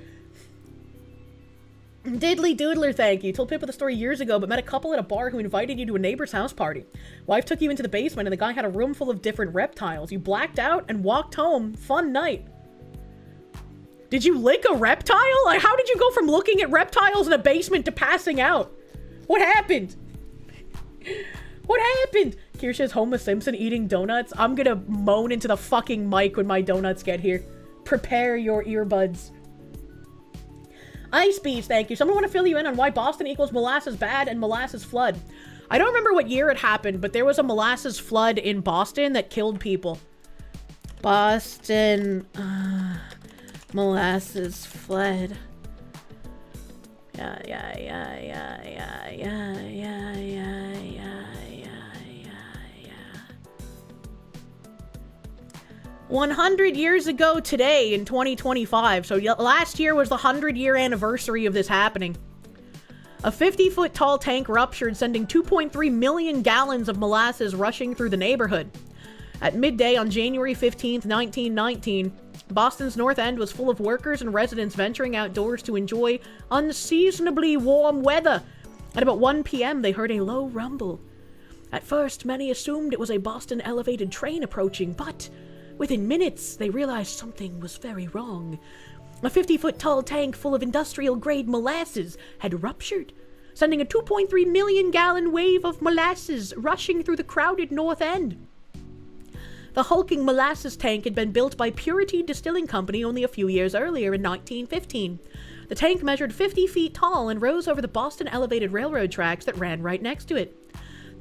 Diddly Doodler, thank you. Told Pippa the story years ago, but met a couple at a bar who invited you to a neighbor's house party. Wife took you into the basement and the guy had a room full of different reptiles. You blacked out and walked home. Fun night. Did you lick a reptile? Like, how did you go from looking at reptiles in a basement to passing out? What happened? What happened? Kirsche's Homer Simpson eating donuts. I'm gonna moan into the fucking mic when my donuts get here. Prepare your earbuds. Ice Beach, thank you. Someone want to fill you in on why Boston equals molasses bad and molasses flood. I don't remember what year it happened, but there was a molasses flood in Boston that killed people. Boston... molasses flood. Yeah. 100 years ago today in 2025. So last year was the 100-year anniversary of this happening. A 50-foot tall tank ruptured, sending 2.3 million gallons of molasses rushing through the neighborhood. At midday on January 15th, 1919, Boston's North End was full of workers and residents venturing outdoors to enjoy unseasonably warm weather. At about 1 p.m., they heard a low rumble. At first, many assumed it was a Boston elevated train approaching, but within minutes, they realized something was very wrong. A 50-foot tall tank full of industrial-grade molasses had ruptured, sending a 2.3 million gallon wave of molasses rushing through the crowded North End. The hulking molasses tank had been built by Purity Distilling Company only a few years earlier in 1915. The tank measured 50 feet tall and rose over the Boston elevated railroad tracks that ran right next to it.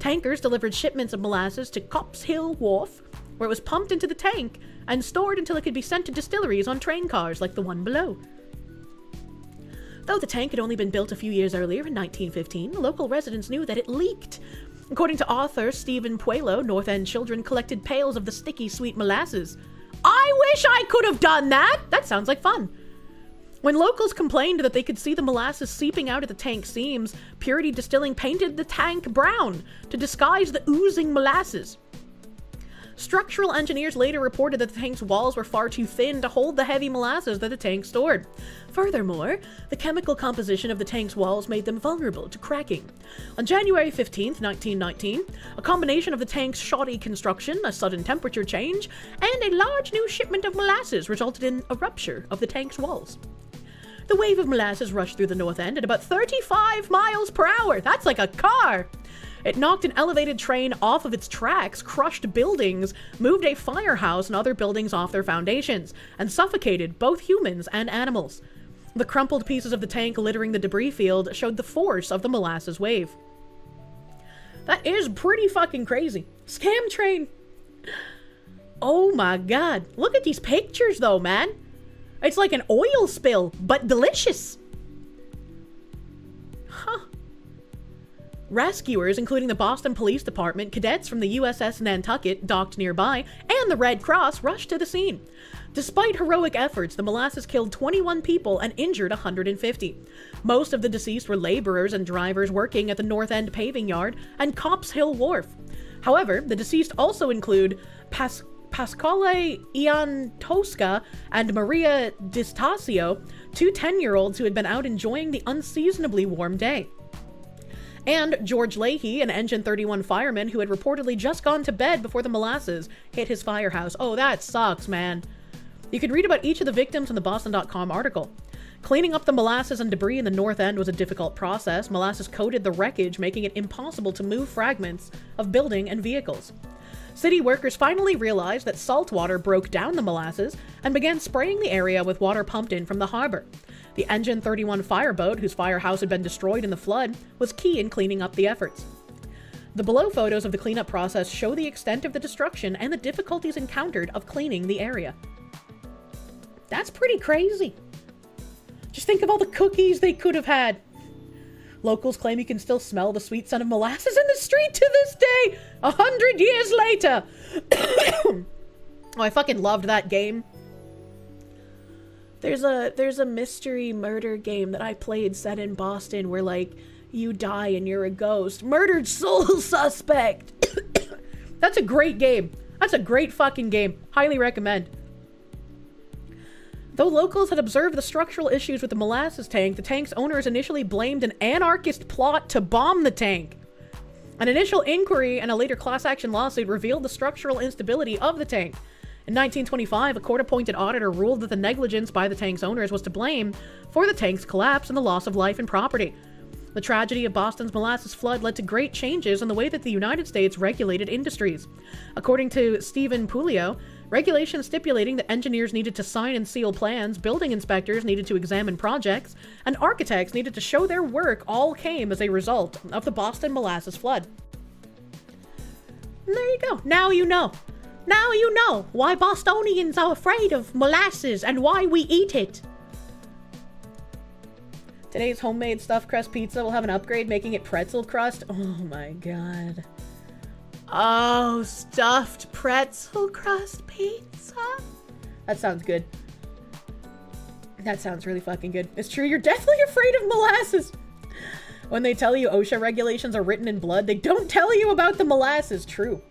tankers delivered shipments of molasses to Copp's Hill Wharf, where it was pumped into the tank and stored until it could be sent to distilleries on train cars like the one below. Though the tank had only been built a few years earlier in 1915, local residents knew that it leaked. According to author Stephen Puelo, North End children collected pails of the sticky sweet molasses. I wish I could have done that! That sounds like fun. When locals complained that they could see the molasses seeping out of the tank seams, Purity Distilling painted the tank brown to disguise the oozing molasses. Structural engineers later reported that the tank's walls were far too thin to hold the heavy molasses that the tank stored. Furthermore, the chemical composition of the tank's walls made them vulnerable to cracking. On January 15, 1919, a combination of the tank's shoddy construction, a sudden temperature change, and a large new shipment of molasses resulted in a rupture of the tank's walls. The wave of molasses rushed through the North End at about 35 miles per hour. That's like a car! It knocked an elevated train off of its tracks, crushed buildings, moved a firehouse and other buildings off their foundations, and suffocated both humans and animals. The crumpled pieces of the tank littering the debris field showed the force of the molasses wave. That is pretty fucking crazy. Scam train! Oh my god. Look at these pictures though, man. It's like an oil spill, but delicious. Huh. Rescuers, including the Boston Police Department, cadets from the USS Nantucket, docked nearby, and the Red Cross rushed to the scene. Despite heroic efforts, the molasses killed 21 people and injured 150. Most of the deceased were laborers and drivers working at the North End paving yard and Copp's Hill Wharf. However, the deceased also include Pasquale Iantosca and Maria Distasio, two 10-year-olds who had been out enjoying the unseasonably warm day. And George Leahy, an Engine 31 fireman who had reportedly just gone to bed before the molasses hit his firehouse. Oh, that sucks, man. You can read about each of the victims in the Boston.com article. Cleaning up the molasses and debris in the North End was a difficult process. Molasses coated the wreckage, making it impossible to move fragments of building and vehicles. City workers finally realized that salt water broke down the molasses and began spraying the area with water pumped in from the harbor. The Engine 31 fireboat, whose firehouse had been destroyed in the flood, was key in cleaning up the efforts. The below photos of the cleanup process show the extent of the destruction and the difficulties encountered of cleaning the area. That's pretty crazy. Just think of all the cookies they could have had. Locals claim you can still smell the sweet scent of molasses in the street to this day, 100 years later. Oh, I fucking loved that game. There's a mystery murder game that I played set in Boston where, like, you die and you're a ghost. Murdered soul suspect. That's a great game. That's a great fucking game. Highly recommend. Though locals had observed the structural issues with the molasses tank, the tank's owners initially blamed an anarchist plot to bomb the tank. An initial inquiry and a later class action lawsuit revealed the structural instability of the tank. In 1925, a court-appointed auditor ruled that the negligence by the tank's owners was to blame for the tank's collapse and the loss of life and property. The tragedy of Boston's molasses flood led to great changes in the way that the United States regulated industries. According to Stephen Puelo, regulations stipulating that engineers needed to sign and seal plans, building inspectors needed to examine projects, and architects needed to show their work all came as a result of the Boston molasses flood. And there you go. Now you know. Now you know why Bostonians are afraid of molasses and why we eat it. Today's homemade stuffed crust pizza will have an upgrade, making it pretzel crust. Oh my god. Oh, stuffed pretzel crust pizza. That sounds good. That sounds really fucking good. It's true, you're definitely afraid of molasses. When they tell you OSHA regulations are written in blood, they don't tell you about the molasses. True.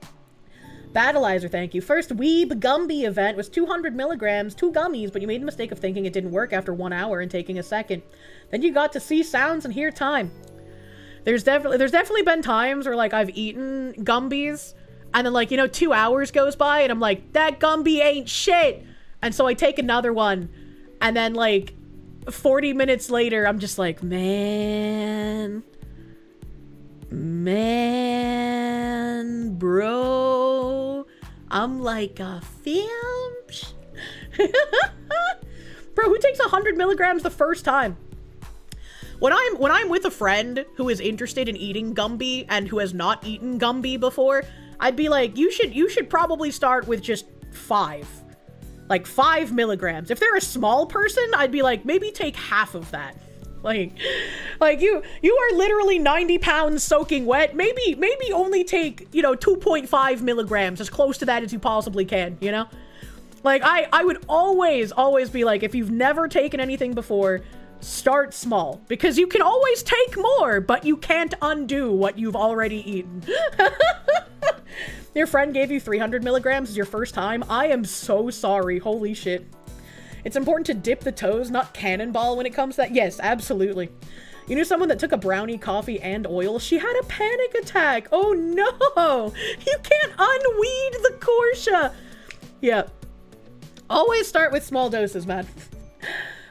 Battleizer, thank you. First Weeb Gumby event was 200 milligrams, 2 gummies, but you made the mistake of thinking it didn't work after 1 hour and taking a second. Then you got to see sounds and hear time. There's definitely been times where, like, I've eaten Gumbies, and then, like, you know, 2 hours goes by, and I'm like, that Gumby ain't shit! And so I take another one, and then, like, 40 minutes later, I'm just like, man, bro, I'm like a film. Bro, who takes 100 milligrams the first time? When I'm with a friend who is interested in eating Gumby and who has not eaten Gumby before, I'd be like, you should probably start with just 5. Like 5 milligrams. If they're a small person, I'd be like, maybe take half of that. Like you are literally 90 pounds soaking wet. Maybe only take, 2.5 milligrams, as close to that as you possibly can, you know? Like, I would always be like, if you've never taken anything before, start small. Because you can always take more, but you can't undo what you've already eaten. Your friend gave you 300 milligrams as your first time? I am so sorry. Holy shit. It's important to dip the toes, not cannonball when it comes to that. Yes, absolutely. You knew someone that took a brownie, coffee, and oil? She had a panic attack. Oh no! You can't unweed the Kirsche. Yeah. Always start with small doses, man.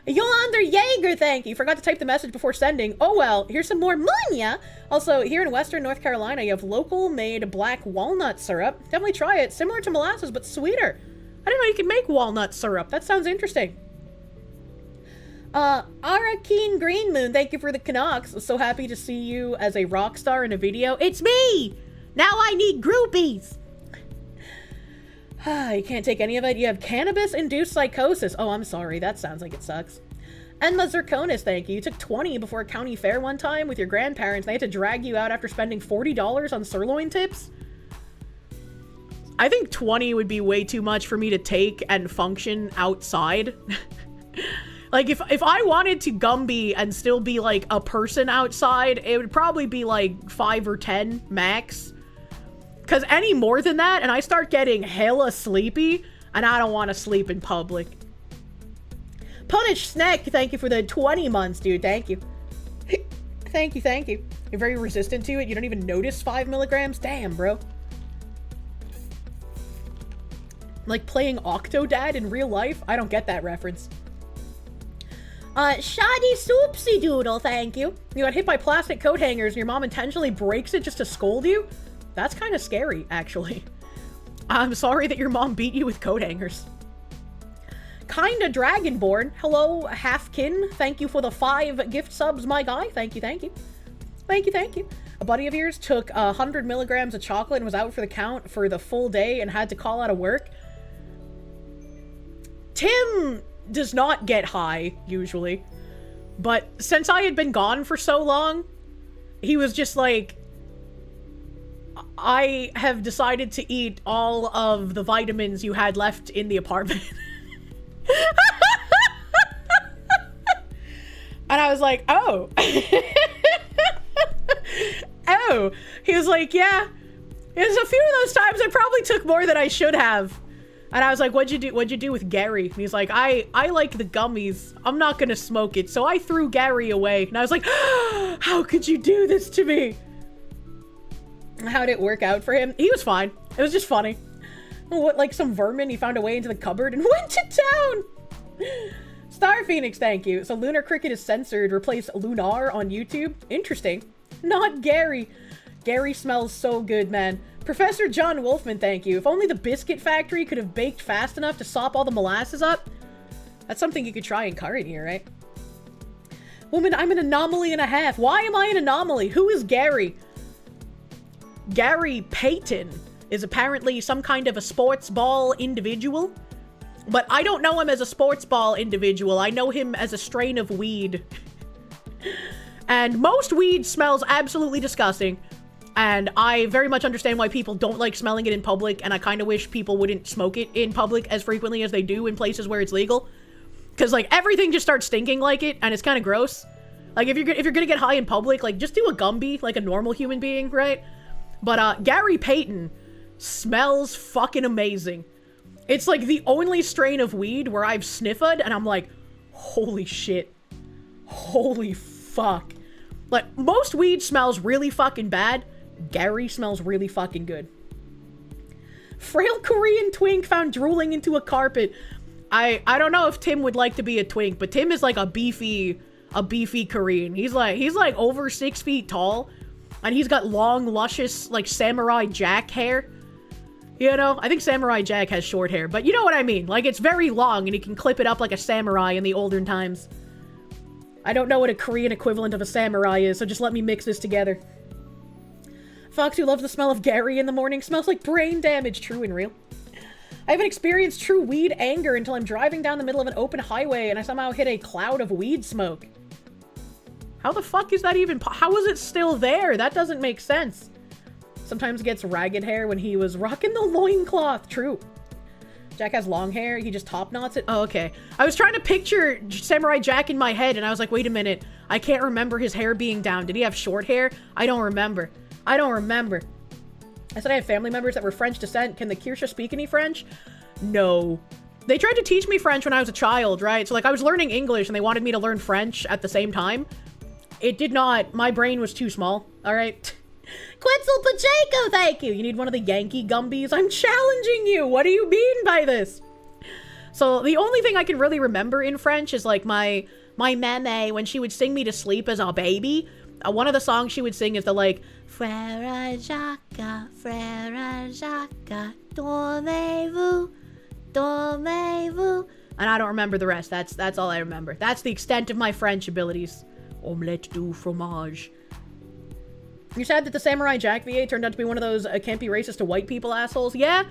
Yolanda Jaeger, thank you. Forgot to type the message before sending. Oh well, here's some more munya. Also, here in Western North Carolina, you have local made black walnut syrup. Definitely try it. Similar to molasses, but sweeter. I didn't know you could make walnut syrup. That sounds interesting. Arakeen Green Moon, thank you for the Canucks. So happy to see you as a rock star in a video. It's me! Now I need groupies! You can't take any of it. You have cannabis-induced psychosis. Oh, I'm sorry. That sounds like it sucks. Enma Zirconis, thank you. You took 20 before a county fair one time with your grandparents. They had to drag you out after spending $40 on sirloin tips. I think 20 would be way too much for me to take and function outside. Like, if I wanted to Gumby and still be, like, a person outside, it would probably be, like, 5 or 10 max. Because any more than that, and I start getting hella sleepy, and I don't want to sleep in public. Punish Snack, thank you for the 20 months, dude. Thank you. Thank you. You're very resistant to it. You don't even notice 5 milligrams? Damn, bro. Like playing Octodad in real life? I don't get that reference. Shoddy Soupsy Doodle, thank you. You got hit by plastic coat hangers and your mom intentionally breaks it just to scold you? That's kind of scary, actually. I'm sorry that your mom beat you with coat hangers. Kinda Dragonborn. Hello, Halfkin. Thank you for the 5 gift subs, my guy. Thank you. A buddy of yours took 100 milligrams of chocolate and was out for the count for the full day and had to call out of work. Tim does not get high, usually. But since I had been gone for so long, he was just like, I have decided to eat all of the vitamins you had left in the apartment. And I was like, oh. Oh. He was like, yeah. There's a few of those times I probably took more than I should have. And I was like, what'd you do with Gary? And he's like, I like the gummies. I'm not gonna smoke it. So I threw Gary away. And I was like, how could you do this to me? How'd it work out for him? He was fine. It was just funny. What, like some vermin, he found a way into the cupboard and went to town. Star Phoenix, thank you. So Lunar Cricket is censored. Replace Lunar on YouTube. Interesting. Not Gary. Gary smells so good, man. Professor John Wolfman, thank you. If only the biscuit factory could have baked fast enough to sop all the molasses up. That's something you could try in current here, right? Woman, I'm an anomaly and a half. Why am I an anomaly? Who is Gary? Gary Payton is apparently some kind of a sports ball individual. But I don't know him as a sports ball individual. I know him as a strain of weed. And most weed smells absolutely disgusting. And I very much understand why people don't like smelling it in public, and I kind of wish people wouldn't smoke it in public as frequently as they do in places where it's legal. Because, like, everything just starts stinking like it, and it's kind of gross. Like, if you're gonna get high in public, like, just do a Gumby, like a normal human being, right? But, Gary Payton smells fucking amazing. It's, like, the only strain of weed where I've sniffed, and I'm like, holy shit. Holy fuck. Like, most weed smells really fucking bad. Gary smells really fucking good. Frail Korean twink found drooling into a carpet. I don't know if Tim would like to be a twink, but Tim is like a beefy Korean. He's like over 6 feet tall, and he's got long, luscious, like Samurai Jack hair. You know, I think Samurai Jack has short hair, but you know what I mean. Like, it's very long, and he can clip it up like a samurai in the olden times. I don't know what a Korean equivalent of a samurai is, so just let me mix this together. Fox who loves the smell of Gary in the morning smells like brain damage. True and real. I haven't experienced true weed anger until I'm driving down the middle of an open highway and I somehow hit a cloud of weed smoke. How the fuck is that even how is it still there? That doesn't make sense. Sometimes gets ragged hair when he was rocking the loincloth. True. Jack has long hair. He just top knots it. Oh, okay. I was trying to picture Samurai Jack in my head and I was like, wait a minute. I can't remember his hair being down. Did he have short hair? I don't remember. I don't remember. I said I have family members that were French descent. Can the Kirsche speak any French? No. They tried to teach me French when I was a child, right? So like I was learning English and they wanted me to learn French at the same time. It did not. My brain was too small. All right. Quetzal Pacheco, thank you. You need one of the Yankee Gumbies? I'm challenging you. What do you mean by this? So the only thing I can really remember in French is like my meme when she would sing me to sleep as a baby. One of the songs she would sing is the like, Frère Jacques, dormez-vous, dormez-vous. And I don't remember the rest. That's all I remember. That's the extent of my French abilities. Omelette du fromage. You're sad that the Samurai Jack VA turned out to be one of those can't be racist to white people assholes? Yeah,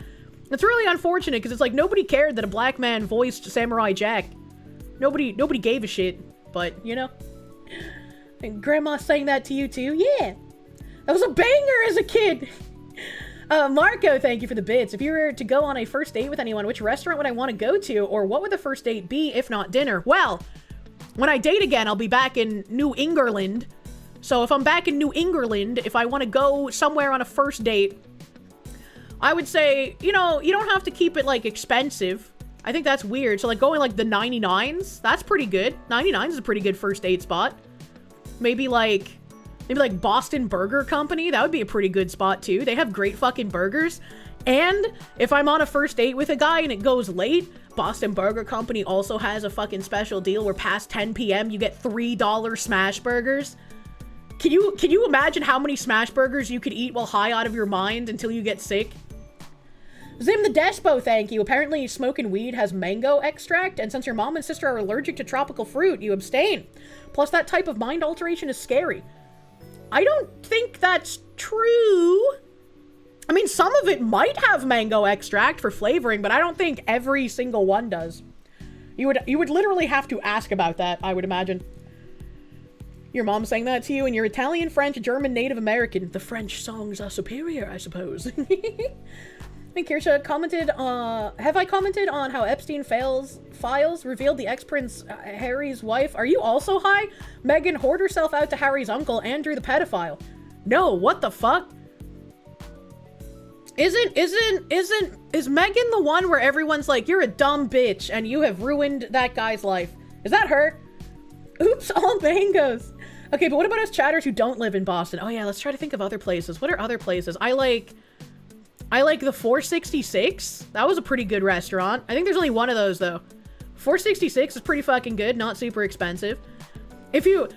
it's really unfortunate because it's like nobody cared that a black man voiced Samurai Jack. Nobody gave a shit, but you know. And Grandma sang that to you too? Yeah. That was a banger as a kid. Marco, thank you for the bits. If you were to go on a first date with anyone, which restaurant would I want to go to? Or what would the first date be if not dinner? Well, when I date again, I'll be back in New England. So if I'm back in New England, if I want to go somewhere on a first date, I would say, you know, you don't have to keep it like expensive. I think that's weird. So like going like the 99s, that's pretty good. 99s is a pretty good first date spot. Maybe like Boston Burger Company. That would be a pretty good spot too. They have great fucking burgers. And if I'm on a first date with a guy and it goes late, Boston Burger Company also has a fucking special deal where past 10 p.m. you get $3 smash burgers. Can you imagine how many smash burgers you could eat while high out of your mind until you get sick? Zim the Despo, thank you. Apparently smoking weed has mango extract, and since your mom and sister are allergic to tropical fruit, you abstain. Plus, that type of mind alteration is scary. I don't think that's true. I mean, some of it might have mango extract for flavoring, but I don't think every single one does. You would literally have to ask about that, I would imagine. Your mom saying that to you, and you're Italian, French, German, Native American. The French songs are superior, I suppose. And Kirsche commented, have I commented on how Epstein files revealed the ex-prince Harry's wife? Are you also high? Meghan whored herself out to Harry's uncle, Andrew the pedophile. No, what the fuck? Is Meghan the one where everyone's like, you're a dumb bitch and you have ruined that guy's life? Is that her? Oops, all mangoes. Okay, but what about us chatters who don't live in Boston? Oh yeah, let's try to think of other places. What are other places? I like the 466. That was a pretty good restaurant. I think there's only one of those though. 466 is pretty fucking good, not super expensive. If you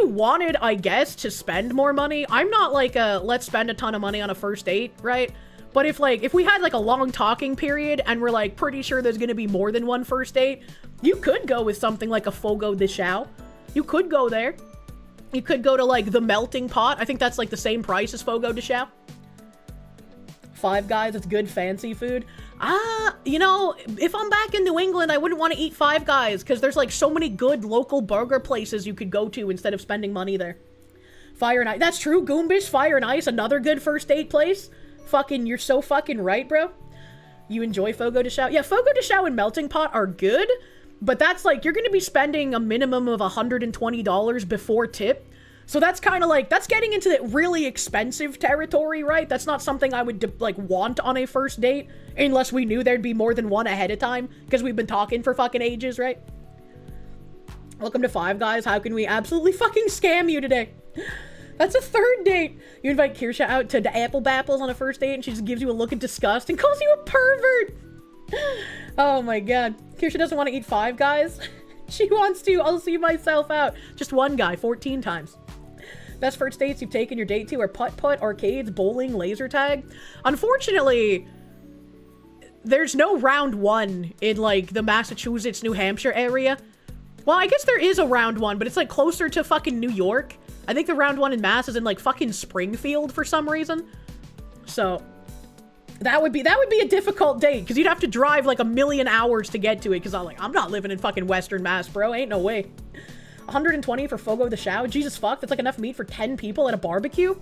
wanted, I guess, to spend more money, I'm not like a let's spend a ton of money on a first date, right? But if we had like a long talking period and we're like pretty sure there's gonna be more than one first date, you could go with something like a Fogo de Chao. You could go there. You could go to like the Melting Pot. I think that's like the same price as Fogo de Chao. Five Guys, it's good fancy food. You know, if I'm back in New England, I wouldn't want to eat Five Guys because there's like so many good local burger places you could go to instead of spending money there. Fire and Ice, that's true. Goombish, Fire and Ice, another good first date place. Fucking, you're so fucking right, bro. You enjoy Fogo de Chao? Yeah, Fogo de Chao and Melting Pot are good, but that's like, you're gonna be spending a minimum of $120 before tip. So that's kind of like, that's getting into the really expensive territory, right? That's not something I would like want on a first date unless we knew there'd be more than one ahead of time because we've been talking for fucking ages, right? Welcome to Five Guys. How can we absolutely fucking scam you today? That's a third date. You invite Kirsche out to the Apple Bapples on a first date and she just gives you a look of disgust and calls you a pervert. Oh my god. Kirsche doesn't want to eat Five Guys. She wants to. I'll see myself out. Just one guy, 14 times. Best first dates you've taken your date to are putt-putt, arcades, bowling, laser tag. Unfortunately, there's no round one in like the Massachusetts, New Hampshire area. Well, I guess there is a round one, but it's like closer to fucking New York. I think the round one in Mass is in like fucking Springfield for some reason. So that would be a difficult date because you'd have to drive like 1,000,000 hours to get to it. Because I'm not living in fucking Western Mass, bro. Ain't no way. 120 for Fogo de Chão. Jesus fuck, that's like enough meat for 10 people at a barbecue.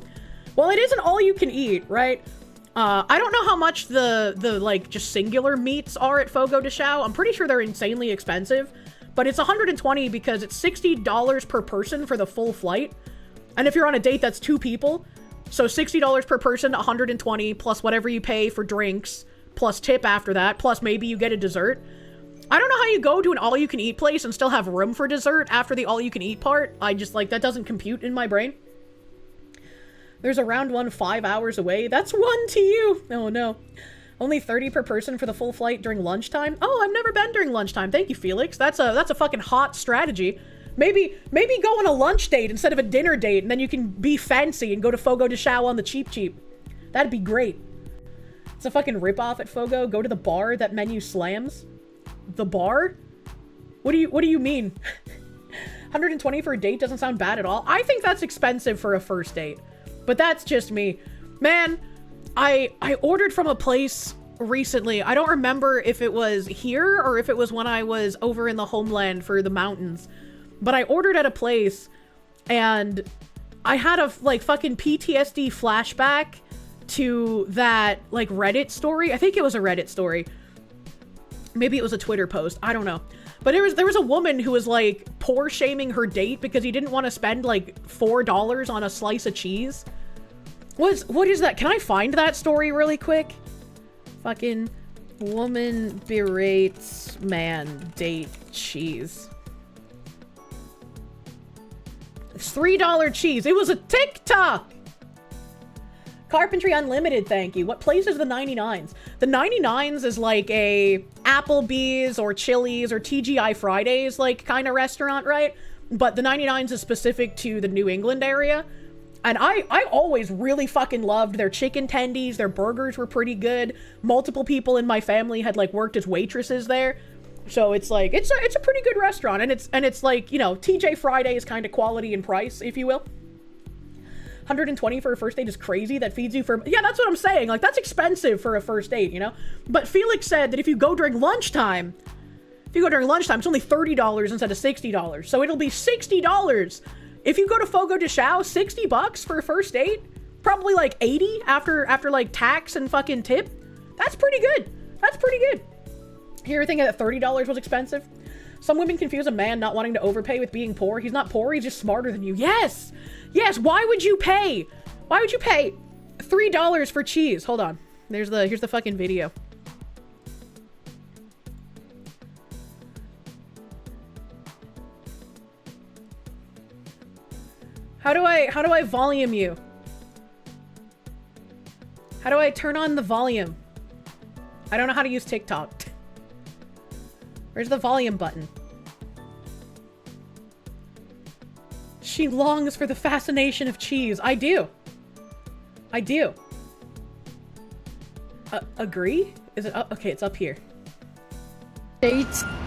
Well, it isn't all you can eat, right? I don't know how much the like just singular meats are at Fogo de Chão. I'm pretty sure they're insanely expensive. But it's 120 because it's $60 per person for the full flight. And if you're on a date, that's 2 people. So $60 per person, 120, plus whatever you pay for drinks, plus tip after that, plus maybe you get a dessert. I don't know how you go to an all-you-can-eat place and still have room for dessert after the all-you-can-eat part. I just, like, that doesn't compute in my brain. There's a round one 5 hours away. That's 1 to you. Oh, no. Only 30 per person for the full flight during lunchtime. Oh, I've never been during lunchtime. Thank you, Felix. That's a fucking hot strategy. Maybe go on a lunch date instead of a dinner date, and then you can be fancy and go to Fogo de Chão on the cheap. That'd be great. It's a fucking ripoff at Fogo. Go to the bar. That menu slams. The bar? What do you mean? 120 for a date doesn't sound bad at all. I think that's expensive for a first date, but that's just me. Man, I ordered from a place recently. I don't remember if it was here or if it was when I was over in the homeland for the mountains, but I ordered at a place and I had a like fucking PTSD flashback to that like Reddit story. I think it was a Reddit story. Maybe it was a Twitter post. I don't know. But there was a woman who was like poor shaming her date because he didn't want to spend like $4 on a slice of cheese. What is that? Can I find that story really quick? Fucking woman berates man date cheese. It's $3 cheese. It was a TikTok. Carpentry Unlimited, thank you. What place is the 99s? The 99s is like a Applebee's or Chili's or TGI Fridays like kind of restaurant, right? But the 99s is specific to the New England area. And I always really fucking loved their chicken tendies. Their burgers were pretty good. Multiple people in my family had like worked as waitresses there. So it's like, it's a pretty good restaurant. And it's like, you know, TJ Fridays kind of quality and price, if you will. 120 for a first date is crazy. That feeds you for, yeah, that's what I'm saying. Like, that's expensive for a first date, you know? But Felix said that if you go during lunchtime, it's only $30 instead of $60. So it'll be $60. If you go to Fogo de Chão, $60 for a first date, probably like 80 after like tax and fucking tip. That's pretty good. That's pretty good. You ever think that $30 was expensive? Some women confuse a man not wanting to overpay with being poor. He's not poor, he's just smarter than you. Yes! Yes, why would you pay? Why would you pay $3 for cheese? Hold on. Here's the fucking video. How do I volume you? How do I turn on the volume? I don't know how to use TikTok. Where's the volume button? She longs for the fascination of cheese. I do. I do. Agree? Is it up? Okay, it's up here.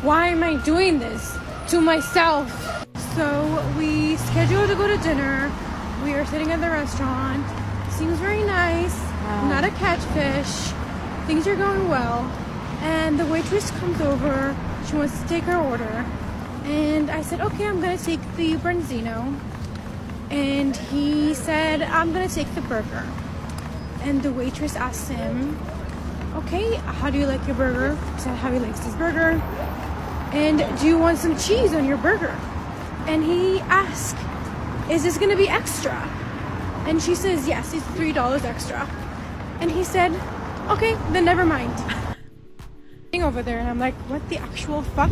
Why am I doing this to myself? So we scheduled to go to dinner. We are sitting at the restaurant. Seems very nice. Not a catfish. Things are going well. And the waitress comes over. She wants to take her order. And I said, okay, I'm going to take the branzino. And he said, I'm going to take the burger. And the waitress asked him, okay, how do you like your burger? He said how he likes his burger. And do you want some cheese on your burger? And he asked, is this going to be extra? And she says, yes, it's $3 extra. And he said, okay, then never mind. Over there, and I'm like, what the actual fuck?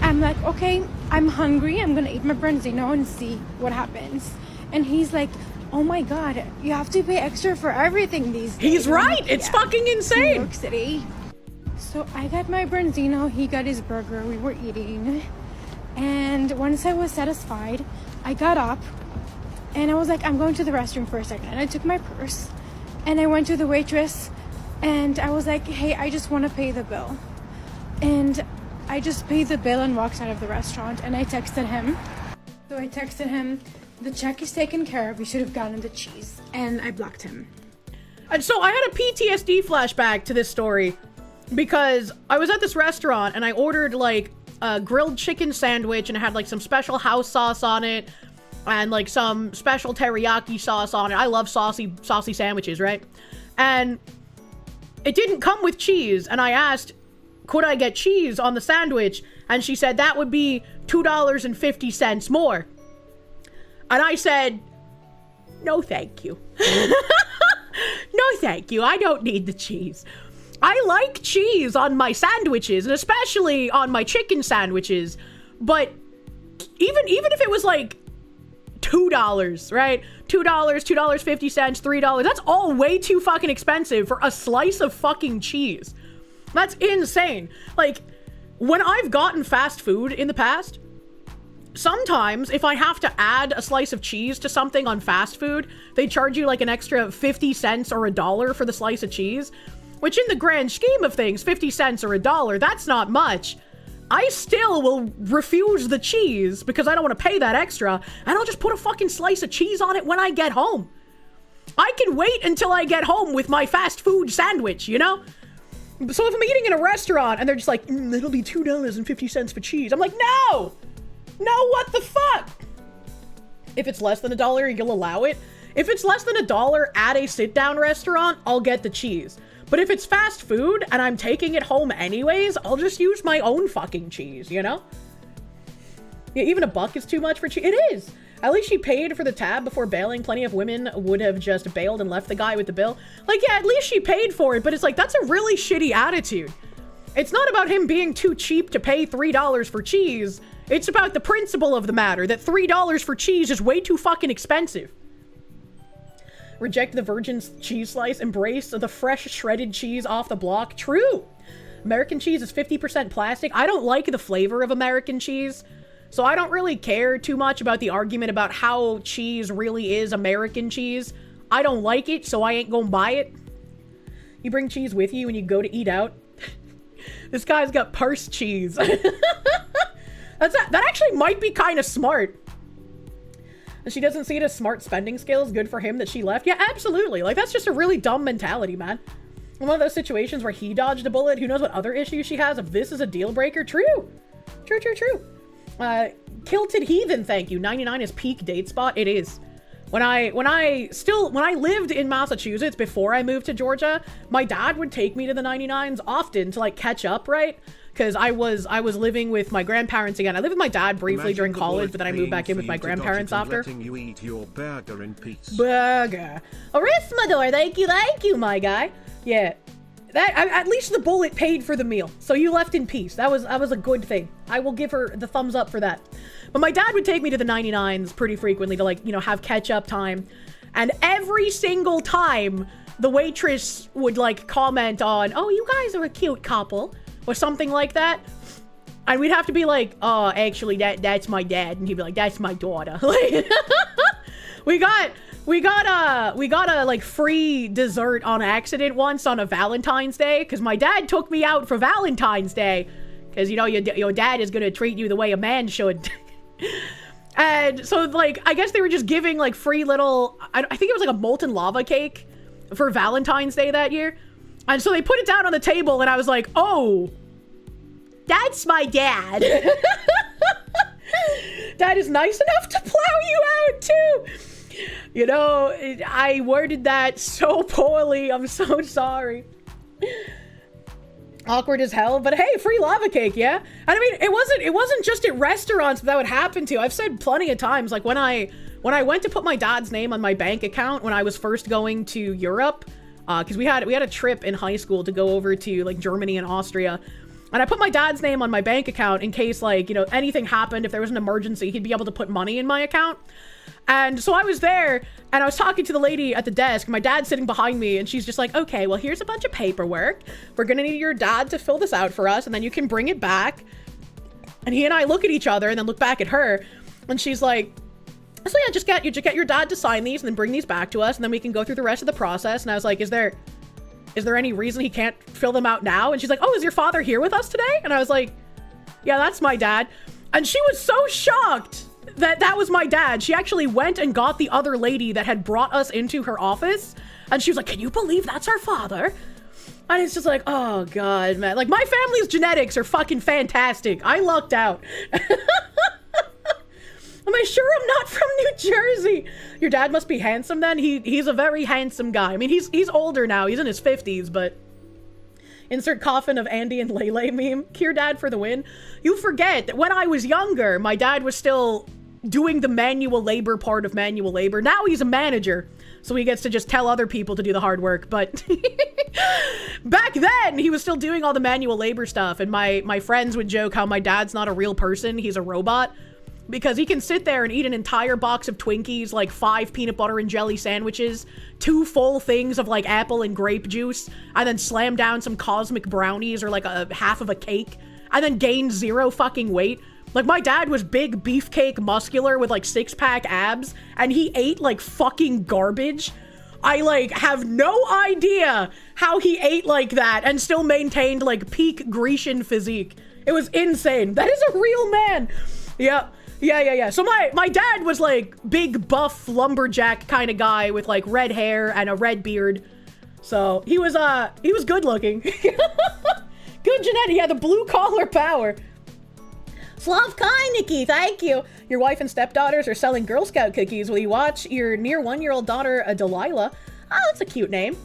I'm like, okay, I'm hungry. I'm going to eat my branzino and see what happens. And he's like, oh my God, you have to pay extra for everything these days. He's right. Like, it's fucking insane. New York City. So I got my branzino. He got his burger. We were eating. And once I was satisfied, I got up and I was like, I'm going to the restroom for a second. And I took my purse and I went to the waitress and I was like, hey, I just want to pay the bill. And I just paid the bill and walked out of the restaurant, and I texted him. So I texted him, the check is taken care of, you should have gotten the cheese. And I blocked him. And so I had a PTSD flashback to this story because I was at this restaurant and I ordered like a grilled chicken sandwich and it had like some special house sauce on it and like some special teriyaki sauce on it. I love saucy sandwiches, right? And it didn't come with cheese. And I asked, could I get cheese on the sandwich? And she said that would be $2.50 more. And I said, no, thank you. No, thank you. I don't need the cheese. I like cheese on my sandwiches, and especially on my chicken sandwiches. But even if it was like $2, right? $2, $2.50, $3. That's all way too fucking expensive for a slice of fucking cheese. That's insane. Like, when I've gotten fast food in the past, sometimes if I have to add a slice of cheese to something on fast food, they charge you like an extra 50 cents or $1 for the slice of cheese, which in the grand scheme of things, 50 cents or $1, that's not much. I still will refuse the cheese because I don't want to pay that extra, and I'll just put a fucking slice of cheese on it when I get home. I can wait until I get home with my fast food sandwich, you know? So if I'm eating in a restaurant and they're just like, it'll be $2.50 for cheese. I'm like, no, what the fuck? If it's less than $1, you'll allow it. If it's less than $1 at a sit-down restaurant, I'll get the cheese. But if it's fast food and I'm taking it home anyways, I'll just use my own fucking cheese, you know? Yeah, even $1 is too much for cheese. It is. At least she paid for the tab before bailing. Plenty of women would have just bailed and left the guy with the bill. Like, yeah, at least she paid for it, but it's like, that's a really shitty attitude. It's not about him being too cheap to pay $3 for cheese. It's about the principle of the matter, that $3 for cheese is way too fucking expensive. Reject the virgin cheese slice, embrace the fresh shredded cheese off the block. True. American cheese is 50% plastic. I don't like the flavor of American cheese, so I don't really care too much about the argument about how cheese really is American cheese. I don't like it, so I ain't gonna buy it. You bring cheese with you when you go to eat out. This guy's got purse cheese. That actually might be kind of smart. And she doesn't see it as smart spending skills. Good for him that she left. Yeah, absolutely. Like, that's just a really dumb mentality, man. In one of those situations where he dodged a bullet, who knows what other issues she has if this is a deal breaker. True. Kilted Heathen, thank you. 99 is peak date spot. It is. When I lived in Massachusetts before I moved to Georgia, my dad would take me to the 99s often to like catch up, right? Because I was living with my grandparents again. I lived with my dad briefly during college, but then I moved back in with my grandparents after. Letting you eat your burger in peace. Burger. Arismador, thank you, my guy. Yeah. At least the bullet paid for the meal, so you left in peace. That was a good thing. I will give her the thumbs up for that. But my dad would take me to the 99s pretty frequently to like, you know, have catch-up time. And every single time, the waitress would like comment on, oh, you guys are a cute couple, or something like that. And we'd have to be like, oh, actually, that's my dad. And he'd be like, that's my daughter. Like, we got a like free dessert on accident once on a Valentine's Day, because my dad took me out for Valentine's Day, because, you know, your dad is gonna treat you the way a man should. And so, like, I guess they were just giving like free little, I think it was like a molten lava cake for Valentine's Day that year. And so they put it down on the table, and I was like, oh, that's my dad. Dad is nice enough to plow you out too. You know, I worded that so poorly. I'm so sorry. Awkward as hell, but hey, free lava cake, yeah? And I mean, it wasn't just at restaurants that would happen to. I've said plenty of times, like when I went to put my dad's name on my bank account when I was first going to Europe, because we had a trip in high school to go over to like Germany and Austria. And I put my dad's name on my bank account in case, like, you know, anything happened, if there was an emergency, he'd be able to put money in my account. And so I was there, and I was talking to the lady at the desk, my dad's sitting behind me, and she's just like, okay, well, here's a bunch of paperwork. We're gonna need your dad to fill this out for us, and then you can bring it back. And he and I look at each other, and then look back at her, and she's like, so yeah, just get your dad to sign these, and then bring these back to us, and then we can go through the rest of the process. And I was like, is there any reason he can't fill them out now? And she's like, oh, is your father here with us today? And I was like, Yeah, that's my dad. And she was so shocked that that was my dad. She actually went and got the other lady that had brought us into her office. And she was like, can you believe that's our father? And it's just like, oh God, man. Like, my family's genetics are fucking fantastic. I lucked out. Am I sure I'm not from New Jersey? Your dad must be handsome then? He's a very handsome guy. I mean, he's older now. He's in his 50s, but... Insert coffin of Andy and Lele meme. Kier dad for the win. You forget that when I was younger, my dad was still doing the manual labor part of manual labor. Now he's a manager, so he gets to just tell other people to do the hard work. But back then, he was still doing all the manual labor stuff. And my friends would joke how my dad's not a real person. He's a robot. Because he can sit there and eat an entire box of Twinkies, like 5 peanut butter and jelly sandwiches, 2 full things of like apple and grape juice, and then slam down some cosmic brownies or like a half of a cake, and then gain 0 fucking weight. Like, my dad was big beefcake muscular with like 6-pack abs, and he ate like fucking garbage. I like have no idea how he ate like that and still maintained like peak Grecian physique. It was insane. That is a real man. Yeah. Yeah. So my dad was like big buff lumberjack kind of guy with like red hair and a red beard. So he was good looking. Good genetic. He had the blue collar power. Slavkai, Nikki, thank you. Your wife and stepdaughters are selling Girl Scout cookies. Will you watch your near 1-year-old daughter, Delilah? Oh, that's a cute name.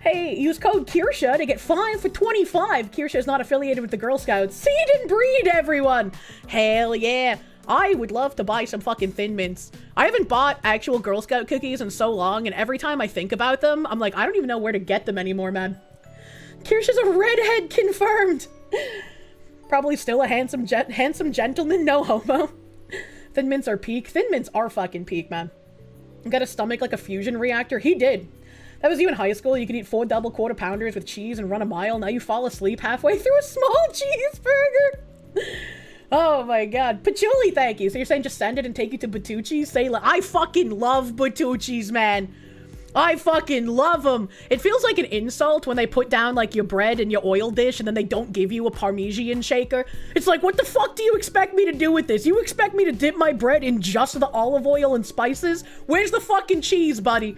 Hey, use code Kirsche to get 5 for 25. Kirsche is not affiliated with the Girl Scouts. Seed and breed, everyone. Hell yeah. I would love to buy some fucking Thin Mints. I haven't bought actual Girl Scout cookies in so long, and every time I think about them, I'm like, I don't even know where to get them anymore, man. Kirsche is a redhead, confirmed. Probably still a handsome gentleman, no homo. Thin Mints are peak. Thin Mints are fucking peak, man. Got a stomach like a fusion reactor? He did. That was you in high school. You could eat 4 double quarter pounders with cheese and run a mile. Now you fall asleep halfway through a small cheeseburger. Oh my god. Patchouli, thank you. So you're saying just send it and take you to Bertucci's? Say, I fucking love Bertucci's, man. I fucking love them. It feels like an insult when they put down like your bread and your oil dish and then they don't give you a Parmesan shaker. It's like, what the fuck do you expect me to do with this? You expect me to dip my bread in just the olive oil and spices? Where's the fucking cheese, buddy?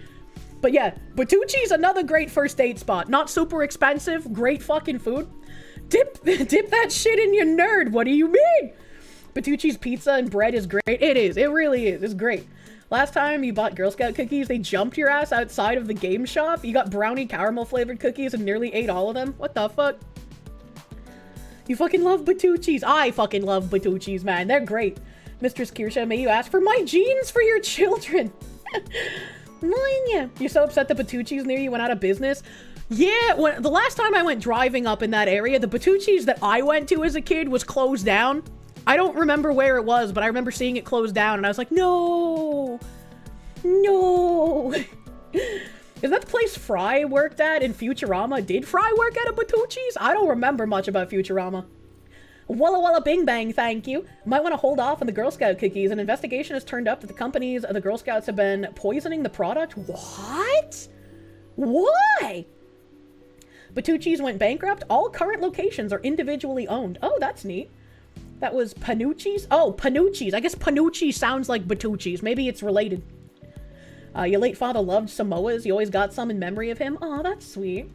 But yeah, Bertucci's another great first date spot. Not super expensive, great fucking food. Dip that shit in your nerd. What do you mean? Bertucci's pizza and bread is great. It is. It really is. It's great. Last time you bought Girl Scout cookies, they jumped your ass outside of the game shop. You got brownie caramel flavored cookies and nearly ate all of them. What the fuck? You fucking love Bertucci's. I fucking love Bertucci's, man. They're great. Mistress Kirsche, may you ask for my genes for your children? You're so upset that Bertucci's near you went out of business? Yeah, the last time I went driving up in that area, the Bertucci's that I went to as a kid was closed down. I don't remember where it was, but I remember seeing it closed down, and I was like, no. Is that the place Fry worked at in Futurama? Did Fry work at a Bertucci's? I don't remember much about Futurama. Walla Walla Bing Bang, thank you. Might want to hold off on the Girl Scout cookies. An investigation has turned up that the companies of the Girl Scouts have been poisoning the product. What? Why? Bertucci's went bankrupt. All current locations are individually owned. Oh, that's neat. That was Panucci's? Oh, Panucci's. I guess Panucci sounds like Bertucci's. Maybe it's related. Your late father loved Samoas. You always got some in memory of him. Oh, that's sweet.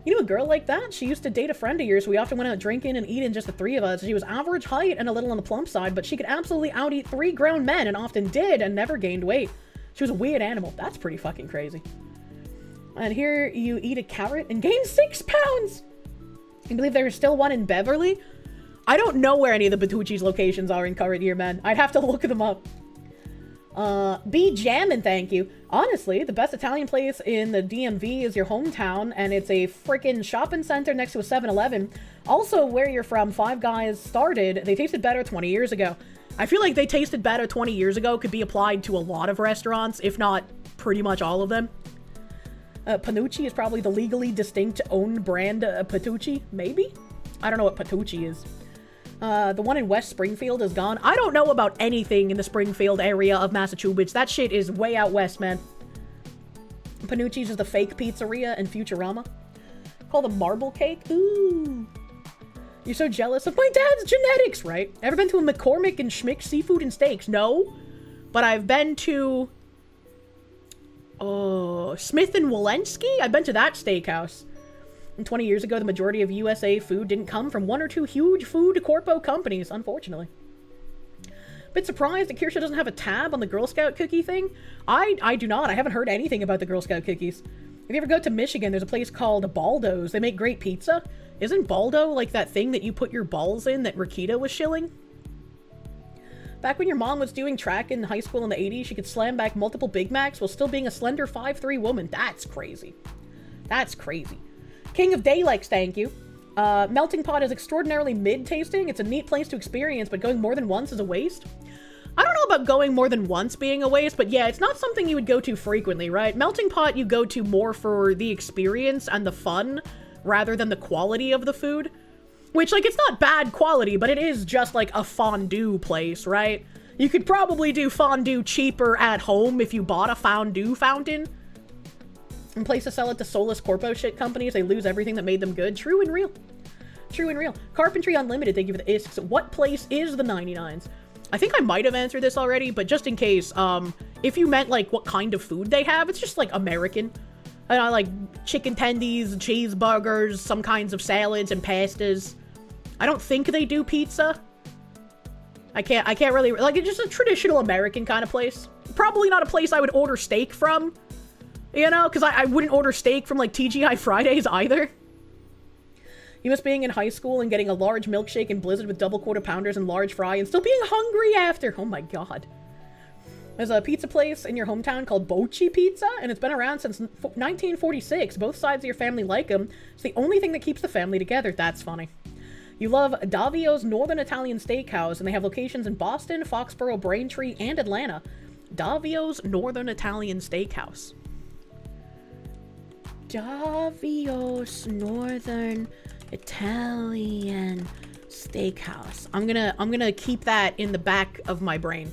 You know a girl like that? She used to date a friend of yours. We often went out drinking and eating, just the 3 of us. She was average height and a little on the plump side, but she could absolutely out-eat 3 grown men and often did and never gained weight. She was a weird animal. That's pretty fucking crazy. And here you eat a carrot and gain 6 pounds. You believe there's still one in Beverly? I don't know where any of the Bertucci's locations are in current year, man. I'd have to look them up. Be jammin', thank you. Honestly, the best Italian place in the DMV is your hometown, and it's a freaking shopping center next to a 7-Eleven. Also, where you're from, Five Guys started. They tasted better 20 years ago. I feel like they tasted better 20 years ago could be applied to a lot of restaurants, if not pretty much all of them. Panucci is probably the legally distinct owned brand Patucci, maybe? I don't know what Patucci is. The one in West Springfield is gone. I don't know about anything in the Springfield area of Massachusetts. That shit is way out west, man. Panucci's is the fake pizzeria in Futurama. Call them marble cake. Ooh. You're so jealous of my dad's genetics, right? Ever been to a McCormick and Schmick Seafood and Steaks? No. But I've been to... Smith and Walensky? I've been to that steakhouse. And 20 years ago, the majority of USA food didn't come from one or two huge food corpo companies, unfortunately. Bit surprised that Kirsche doesn't have a tab on the Girl Scout cookie thing. I do not. I haven't heard anything about the Girl Scout cookies. If you ever go to Michigan, there's a place called Baldo's. They make great pizza. Isn't Baldo like that thing that you put your balls in that Rakita was shilling? Back when your mom was doing track in high school in the 80s, she could slam back multiple Big Macs while still being a slender 5'3" woman. That's crazy. That's crazy. King of Daylex, thank you. Melting Pot is extraordinarily mid-tasting. It's a neat place to experience, but going more than once is a waste. I don't know about going more than once being a waste, but yeah, it's not something you would go to frequently, right? Melting Pot you go to more for the experience and the fun, rather than the quality of the food. Which, like, it's not bad quality, but it is just, like, a fondue place, right? You could probably do fondue cheaper at home if you bought a fondue fountain. In place to sell it to soulless corpo shit companies, they lose everything that made them good. True and real. True and real. Carpentry Unlimited, thank you for the isks. What place is the 99s? I think I might have answered this already, but just in case, if you meant, like, what kind of food they have, it's just, like, American. I know, like, chicken tendies, cheeseburgers, some kinds of salads and pastas. I don't think they do pizza. I can't really, like, it's just a traditional American kind of place. Probably not a place I would order steak from, you know, because I wouldn't order steak from, like, TGI Fridays either. You miss being in high school and getting a large milkshake and Blizzard with double quarter pounders and large fry and still being hungry after. Oh my god. There's a pizza place in your hometown called Bochi Pizza, and it's been around since 1946. Both sides of your family like them. It's the only thing that keeps the family together. That's funny. You love Davio's Northern Italian Steakhouse, and they have locations in Boston, Foxborough, Braintree, and Atlanta. Davio's Northern Italian Steakhouse. Davio's Northern Italian Steakhouse. I'm gonna keep that in the back of my brain.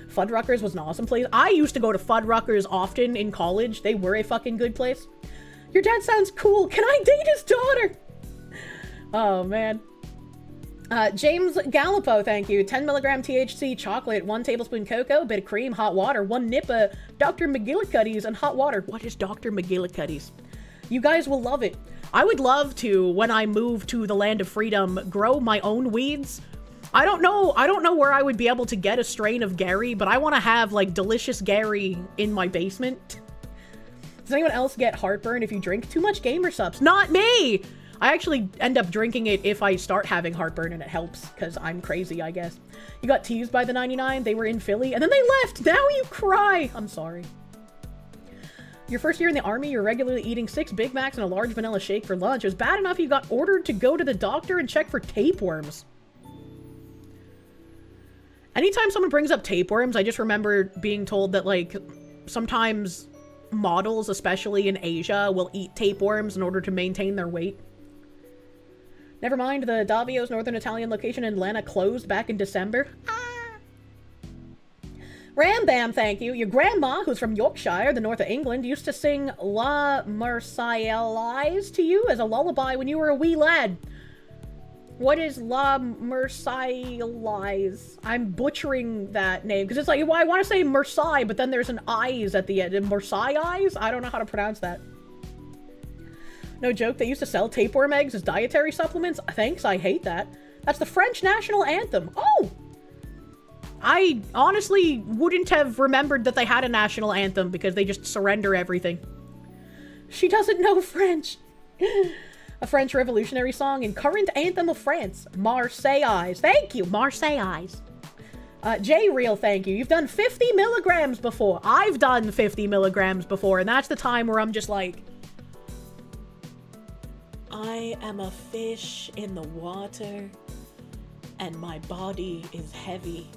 Fuddruckers was an awesome place. I used to go to Fuddruckers often in college. They were a fucking good place. Your dad sounds cool. Can I date his daughter? Oh, man. James Gallipo, thank you. 10 milligram THC chocolate, 1 tablespoon cocoa, a bit of cream, hot water, 1 nip of Dr. McGillicuddy's, and hot water. What is Dr. McGillicuddy's? You guys will love it. I would love to, when I move to the land of freedom, grow my own weeds. I don't know where I would be able to get a strain of Gary, but I want to have, like, delicious Gary in my basement. Does anyone else get heartburn if you drink too much Gamer Subs? Not me! I actually end up drinking it if I start having heartburn, and it helps, because I'm crazy, I guess. You got teased by the 99, they were in Philly, and then they left! Now you cry! I'm sorry. Your first year in the army, you're regularly eating 6 Big Macs and a large vanilla shake for lunch. It was bad enough you got ordered to go to the doctor and check for tapeworms. Anytime someone brings up tapeworms, I just remember being told that, like, sometimes models, especially in Asia, will eat tapeworms in order to maintain their weight. Never mind, the Davio's Northern Italian location in Atlanta closed back in December. Ram Bam, thank you. Your grandma, who's from Yorkshire, the north of England, used to sing La Marseillaise to you as a lullaby when you were a wee lad. What is La Marseillaise? I'm butchering that name, because it's like, well, I want to say Marseille, but then there's an eyes at the end. Marseille eyes? I don't know how to pronounce that. No joke, they used to sell tapeworm eggs as dietary supplements? Thanks, I hate that. That's the French national anthem. Oh! I honestly wouldn't have remembered that they had a national anthem because they just surrender everything. She doesn't know French. A French revolutionary song and current anthem of France. Marseillaise. Thank you, Marseillaise. J-Real, thank you. You've done 50 milligrams before. I've done 50 milligrams before, and that's the time where I'm just like, I am a fish in the water, and my body is heavy.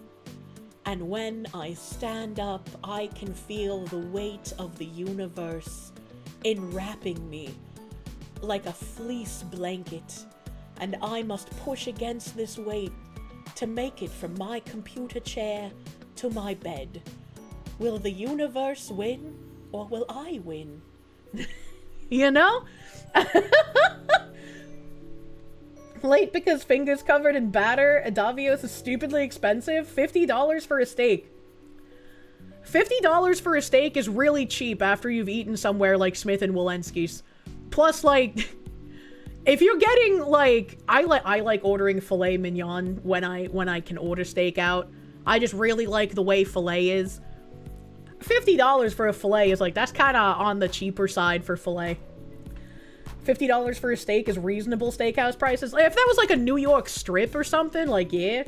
And when I stand up, I can feel the weight of the universe enwrapping me like a fleece blanket, and I must push against this weight to make it from my computer chair to my bed. Will the universe win, or will I win? Late because fingers covered in batter. Davios is stupidly expensive. $50 for a steak. $50 for a steak is really cheap after you've eaten somewhere like Smith and Walensky's. Plus, like, if you're getting, like, I like ordering filet mignon when I can order steak out. I just really like the way filet is. $50 for a filet is, like, that's kind of on the cheaper side for filet. $50 for a steak is reasonable steakhouse prices. If that was, like, a New York strip or something, like, yeah.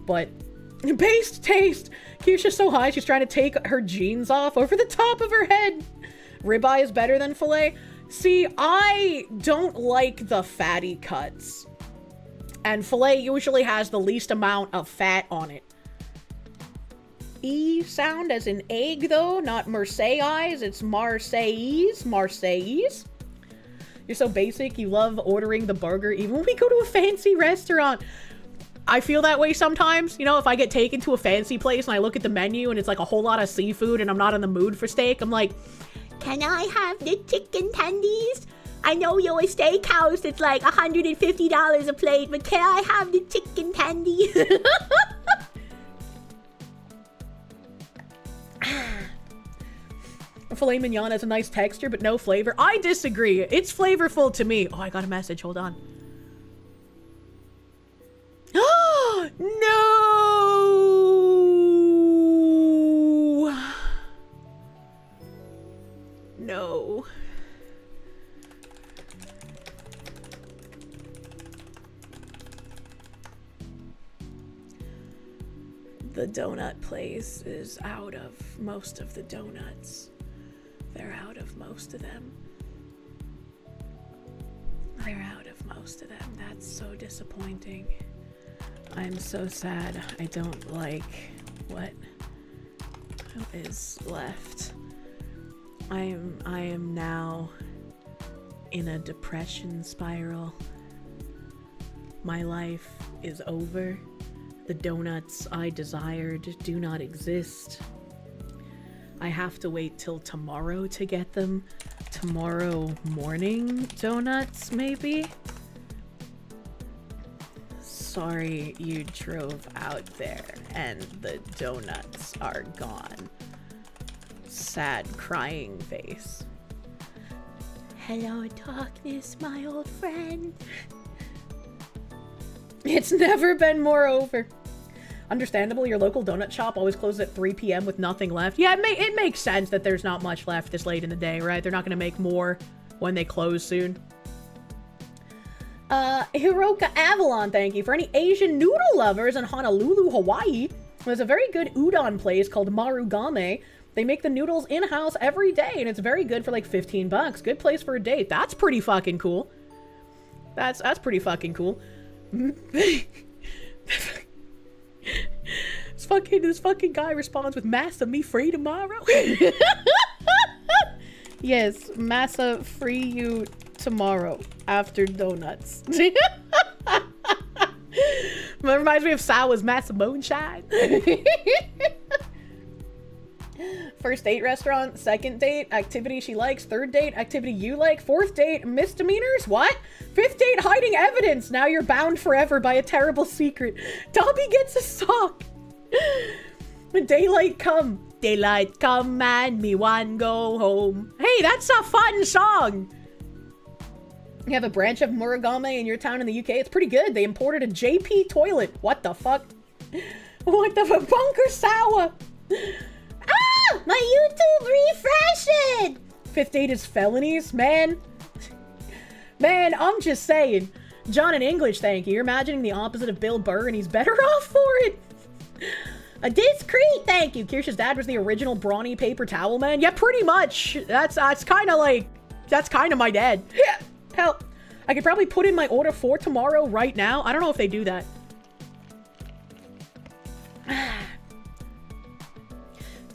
But, based taste. Kirsche so high, she's trying to take her jeans off over the top of her head. Ribeye is better than filet. See, I don't like the fatty cuts. And filet usually has the least amount of fat on it. E sound as in egg, though, not Marseillais. It's Marseillais. Marseillais. You're so basic, you love ordering the burger even when we go to a fancy restaurant. I feel that way sometimes. You know, if I get taken to a fancy place and I look at the menu and it's like a whole lot of seafood and I'm not in the mood for steak, I'm like, can I have the chicken tendies? I know you're a steakhouse, it's like $150 a plate, but can I have the chicken tendy? Filet mignon has a nice texture, but no flavor. I disagree. It's flavorful to me. Oh, I got a message. Hold on. Oh, no. No. The donut place is out of most of the donuts. They're out of most of them. They're out of most of them. That's so disappointing. I'm so sad. I don't like what is left. I am now in a depression spiral. My life is over. The donuts I desired do not exist. I have to wait till tomorrow to get them. Tomorrow morning donuts, maybe? Sorry you drove out there and the donuts are gone. Sad crying face. Hello, darkness, my old friend. It's never been more over. Understandable, your local donut shop always closes at 3 p.m. with nothing left. Yeah, it makes sense that there's not much left this late in the day, right? They're not going to make more when they close soon. Hiroka Avalon, thank you. For any Asian noodle lovers in Honolulu, Hawaii, there's a very good udon place called Marugame. They make the noodles in-house every day, and it's very good for like 15 bucks. Good place for a date. That's pretty fucking cool. That's pretty fucking cool. This fucking guy responds with Massa me free tomorrow. Yes, Massa free you tomorrow after donuts. That reminds me of Sawa's Massa moonshine. First date restaurant, second date activity she likes, third date activity you like, fourth date misdemeanors, what? Fifth date hiding evidence, now you're bound forever by a terrible secret. Dobby gets a sock. Daylight come and me one go home. Hey, that's a fun song. You have a branch of Murugame in your town in the UK, it's pretty good. They imported a JP toilet. What the fuck? What the fuck? Bunker Sawa. Ah! My YouTube refreshing! Fifth date is felonies? Man, I'm just saying. John in English, thank you. You're imagining the opposite of Bill Burr and he's better off for it. A discreet, thank you. Kirsch's dad was the original brawny paper towel man. Yeah, pretty much. That's kind of like, that's kind of my dad. Yeah, hell, I could probably put in my order for tomorrow right now. I don't know if they do that.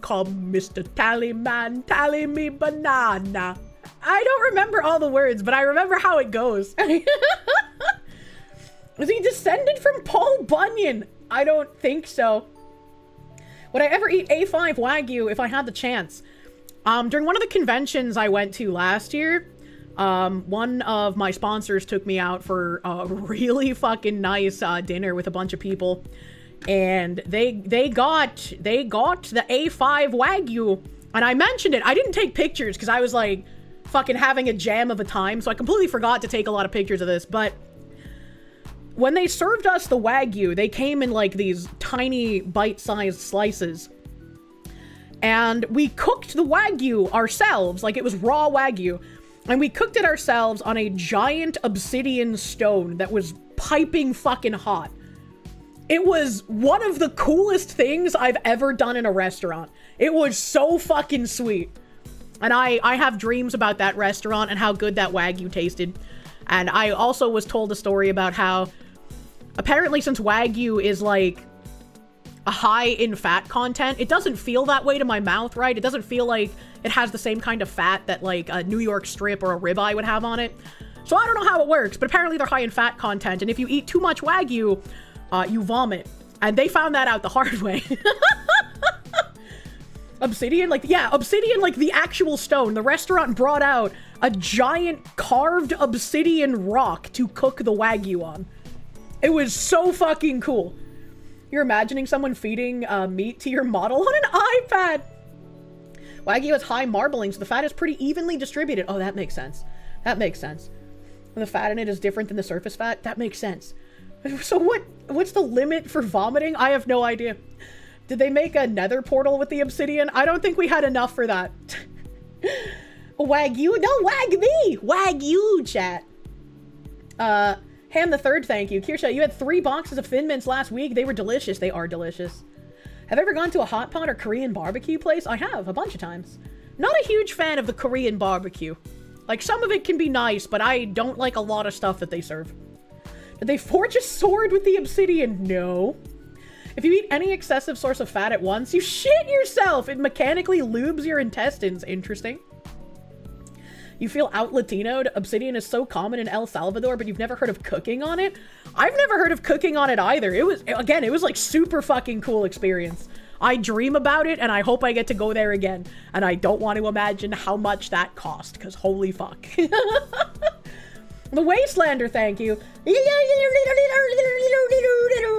Come, Mr. Tallyman, tally me banana. I don't remember all the words, but I remember how it goes. Was he descended from Paul Bunyan? I don't think so. Would I ever eat A5 Wagyu if I had the chance? During one of the conventions I went to last year, One of my sponsors took me out for a really fucking nice dinner with a bunch of people, and they got the A5 Wagyu, and I mentioned it. I didn't take pictures because I was like fucking having a jam of a time, so I completely forgot to take a lot of pictures of this. But when they served us the Wagyu, they came in like these tiny bite-sized slices, and we cooked the Wagyu ourselves, like it was raw Wagyu. And we cooked it ourselves on a giant obsidian stone that was piping fucking hot. It was one of the coolest things I've ever done in a restaurant. It was so fucking sweet. And I have dreams about that restaurant and how good that Wagyu tasted. And I also was told a story about how apparently since Wagyu is like a high in fat content, it doesn't feel that way to my mouth, right? It doesn't feel like it has the same kind of fat that like a New York strip or a ribeye would have on it. So I don't know how it works, but apparently they're high in fat content, and if you eat too much Wagyu, you vomit. And they found that out the hard way. Obsidian, like, yeah, obsidian, like the actual stone. The restaurant brought out a giant carved obsidian rock to cook the Wagyu on. It was so fucking cool. You're imagining someone feeding meat to your model on an iPad. Wagyu has high marbling, so the fat is pretty evenly distributed. Oh, that makes sense. That makes sense. And the fat in it is different than the surface fat. That makes sense. So what's the limit for vomiting? I have no idea. Did they make a nether portal with the obsidian? I don't think we had enough for that. Wagyu? No, wag me! Wagyu, chat. Ham the Third, thank you. Kirsche, you had 3 boxes of Thin Mints last week. They were delicious. They are delicious. Have you ever gone to a hot pot or Korean barbecue place? I have, a bunch of times. Not a huge fan of the Korean barbecue. Like, some of it can be nice, but I don't like a lot of stuff that they serve. Did they forge a sword with the obsidian? No. If you eat any excessive source of fat at once, you shit yourself! It mechanically lubes your intestines. Interesting. You feel out Latinoed? Obsidian is so common in El Salvador, but you've never heard of cooking on it? I've never heard of cooking on it either. It was, again, it was like super fucking cool experience. I dream about it, and I hope I get to go there again. And I don't want to imagine how much that cost, because holy fuck. The Wastelander, thank you.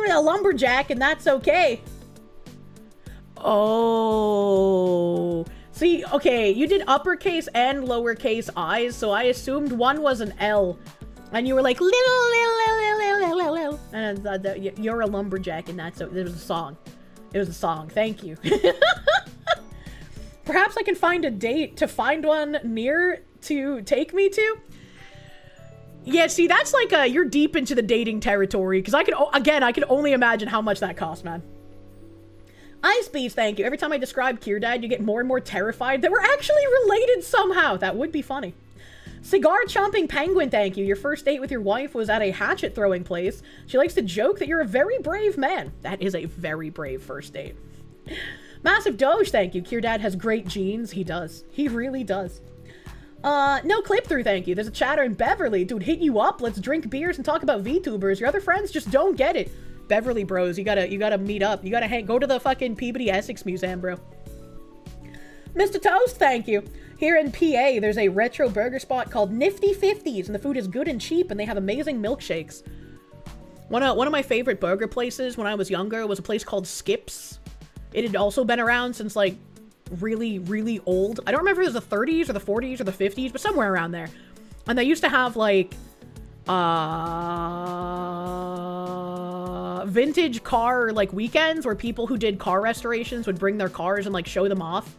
A lumberjack, and that's okay. Oh... See, okay, you did uppercase and lowercase I's, so I assumed one was an L. And you were like, little. And you're a lumberjack, and that's, it was a song. It was a song, thank you. Perhaps I can find a date to find one near to take me to? Yeah, see, that's like you're deep into the dating territory, because I could only imagine how much that costs, man. Ice Beast, thank you. Every time I describe Kirdad, you get more and more terrified that we're actually related somehow. That would be funny. Cigar Chomping Penguin, thank you. Your first date with your wife was at a hatchet throwing place. She likes to joke that you're a very brave man. That is a very brave first date. Massive Doge, thank you. Kirdad has great genes. He does. He really does. No clip through, thank you. There's a chatter in Beverly. Dude, hit you up. Let's drink beers and talk about VTubers. Your other friends just don't get it. Beverly bros, you gotta meet up. You gotta go to the fucking Peabody Essex Museum, bro. Mr. Toast, thank you. Here in PA, there's a retro burger spot called Nifty 50s, and the food is good and cheap, and they have amazing milkshakes. One of my favorite burger places when I was younger was a place called Skips. It had also been around since, like, really, really old. I don't remember if it was the 30s or the 40s or the 50s, but somewhere around there. And they used to have, like, vintage car, like, weekends where people who did car restorations would bring their cars and, like, show them off.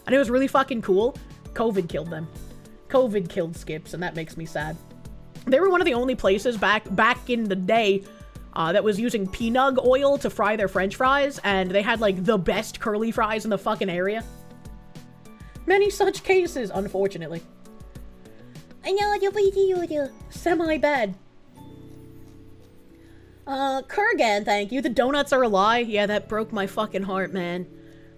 And it was really fucking cool. COVID killed them. COVID killed Skips, and that makes me sad. They were one of the only places back in the day that was using peanut oil to fry their french fries, and they had, like, the best curly fries in the fucking area. Many such cases, unfortunately. I know, semi-bad. Kurgan, thank you. The donuts are a lie. Yeah, that broke my fucking heart, man.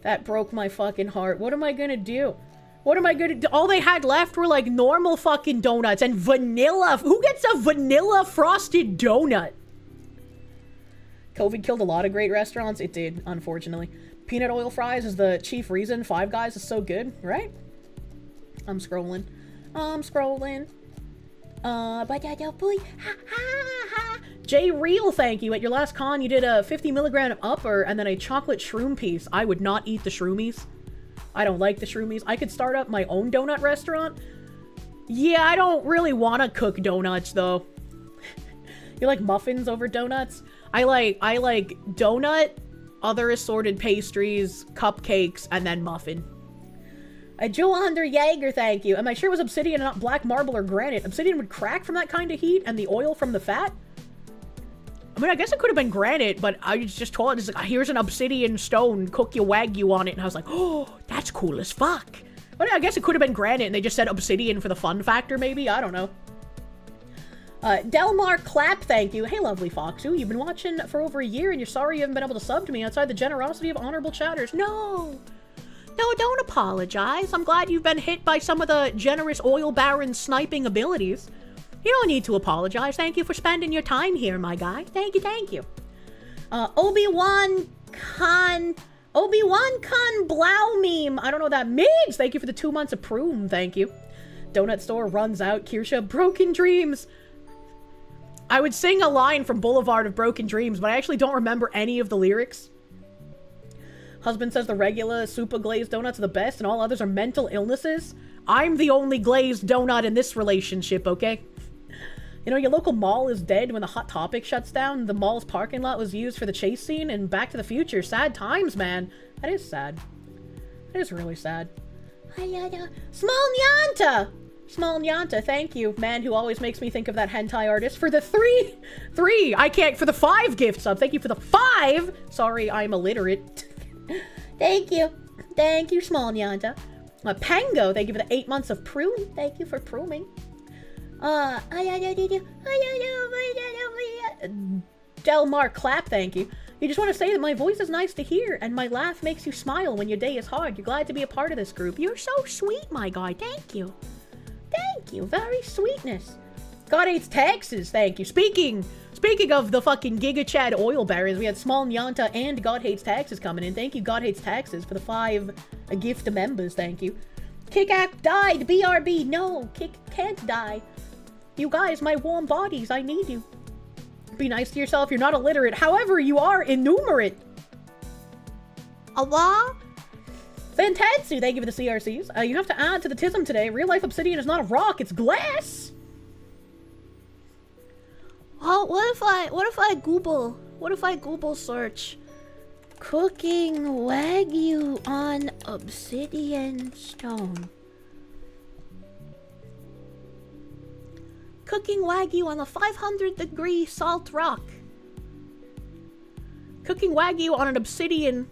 That broke my fucking heart. What am I gonna do? What am I gonna do? All they had left were, like, normal fucking donuts and vanilla. Who gets a vanilla frosted donut? COVID killed a lot of great restaurants. It did, unfortunately. Peanut oil fries is the chief reason Five Guys is so good, right? I'm scrolling. I'm scrolling. J Real, thank you. At your last con, you did a 50 milligram upper and then a chocolate shroom piece. I would not eat the shroomies. I don't like the shroomies. I could start up my own donut restaurant. Yeah, I don't really want to cook donuts, though. You like muffins over donuts? I like donut, other assorted pastries, cupcakes, and then muffin. Joe Under Jaeger, thank you. Am I sure it was obsidian and not black marble or granite? Obsidian would crack from that kind of heat and the oil from the fat? I mean, I guess it could have been granite, but I was just told, it's like, here's an obsidian stone, cook your Wagyu on it. And I was like, oh, that's cool as fuck. But I guess it could have been granite and they just said obsidian for the fun factor, maybe? I don't know. Delmar Clap, thank you. Hey, lovely Foxu, you've been watching for over a year and you're sorry you haven't been able to sub to me outside the generosity of honorable chatters. No, don't apologize. I'm glad you've been hit by some of the generous oil baron's sniping abilities. You don't need to apologize. Thank you for spending your time here, my guy. Thank you. Obi-Wan Khan Blau meme. I don't know what that means. Thank you for the 2 months of Proom. Thank you. Donut store runs out. Kirsche, broken dreams. I would sing a line from Boulevard of Broken Dreams, but I actually don't remember any of the lyrics. Husband says the regular super glazed donuts are the best and all others are mental illnesses. I'm the only glazed donut in this relationship, okay? You know, your local mall is dead when the Hot Topic shuts down. The mall's parking lot was used for the chase scene in Back to the Future. Sad times, man. That is sad. That is really sad. Small Nyanta, thank you. Man who always makes me think of that hentai artist. For the for the 5 gift sub. Thank you for the 5. Sorry, I'm illiterate. Thank you, Small Nyanta. Pango, thank you for the 8 months of prune. Thank you for pruning. Delmar Clap, thank you. You just want to say that my voice is nice to hear, and my laugh makes you smile when your day is hard. You're glad to be a part of this group. You're so sweet, my guy. Thank you. Very sweetness. God hates taxes, thank you. Speaking of the fucking Giga Chad oil barons, we had Small Nyanta and God Hates Taxes coming in. Thank you, God Hates Taxes, for the 5 gift members. Thank you. Kick-Ack died. BRB. No, Kick can't die. You guys, my warm bodies, I need you. Be nice to yourself. You're not illiterate. However, you are innumerate. Allah? Fantatsu, thank you for the CRCs. You have to add to the tism today. Real life obsidian is not a rock, it's glass. Oh, what if I Google search cooking Wagyu on obsidian stone? Cooking Wagyu on a 500-degree salt rock. Cooking Wagyu on an obsidian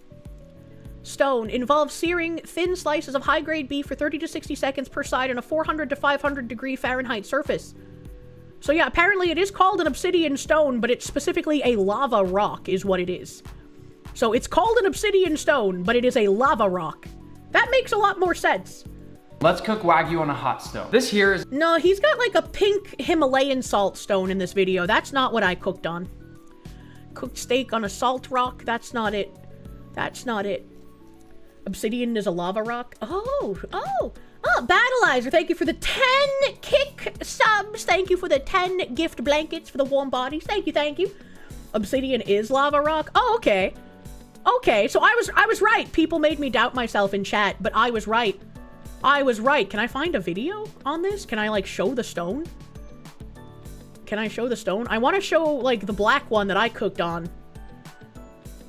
stone involves searing thin slices of high-grade beef for 30 to 60 seconds per side on a 400 to 500 degree Fahrenheit surface. So yeah, apparently it is called an obsidian stone, but it's specifically a lava rock is what it is. So it's called an obsidian stone, but it is a lava rock. That makes a lot more sense. Let's cook Wagyu on a hot stone. This here is... No, he's got like a pink Himalayan salt stone in this video. That's not what I cooked on. Cooked steak on a salt rock. That's not it. Obsidian is a lava rock. Oh, Battleizer, thank you for the 10 kick subs. Thank you for the 10 gift blankets for the warm bodies. Thank you. Obsidian is lava rock. Oh, okay. Okay, so I was right. People made me doubt myself in chat, but I was right. Can I find a video on this? Can I, like, show the stone? Can I show the stone? I want to show, like, the black one that I cooked on.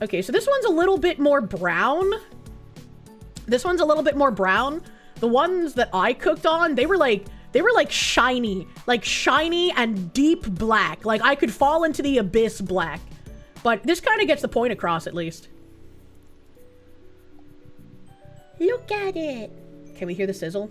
Okay, so this one's a little bit more brown. The ones that I cooked on, they were like shiny and deep black. Like, I could fall into the abyss black. But this kind of gets the point across, at least. Look at it. Can we hear the sizzle?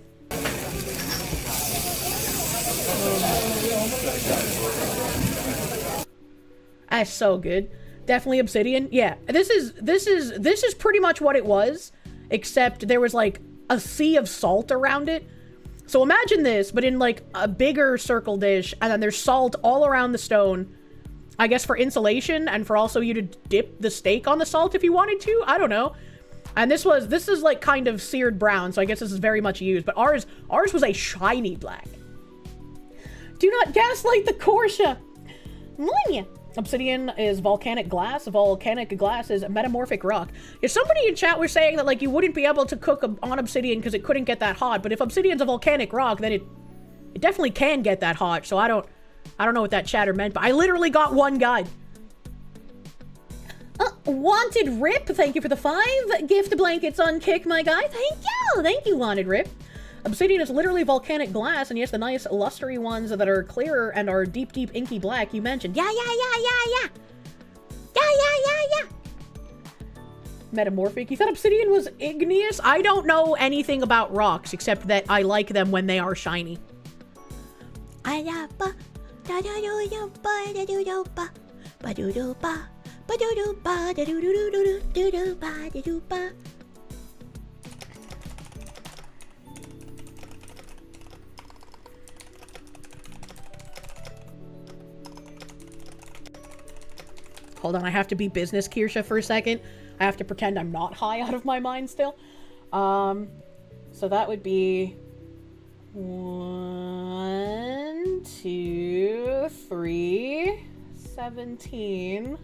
That's so good. Definitely obsidian. Yeah, this is pretty much what it was, except there was like a sea of salt around it. So imagine this, but in like a bigger circle dish, and then there's salt all around the stone. I guess for insulation and for also you to dip the steak on the salt if you wanted to. I don't know. And this is like kind of seared brown, so I guess this is very much used. But ours was a shiny black. Do not gaslight the Kirsche. Obsidian is volcanic glass. Volcanic glass is metamorphic rock. If somebody in chat was saying that like you wouldn't be able to cook on obsidian because it couldn't get that hot, but if obsidian's a volcanic rock, then it definitely can get that hot. So I don't know what that chatter meant, but I literally got one guide. Wanted Rip, thank you for the 5 gift blankets on Kick, my guy. Thank you, Wanted Rip. Obsidian is literally volcanic glass, and yes, the nice lustery ones that are clearer and are deep, deep inky black you mentioned. Yeah. Metamorphic. You thought obsidian was igneous? I don't know anything about rocks, except that I like them when they are shiny. Hold on, I have to be business Kirsche for a second. I have to pretend I'm not high out of my mind still. So that would be 1, 2, 3, 17.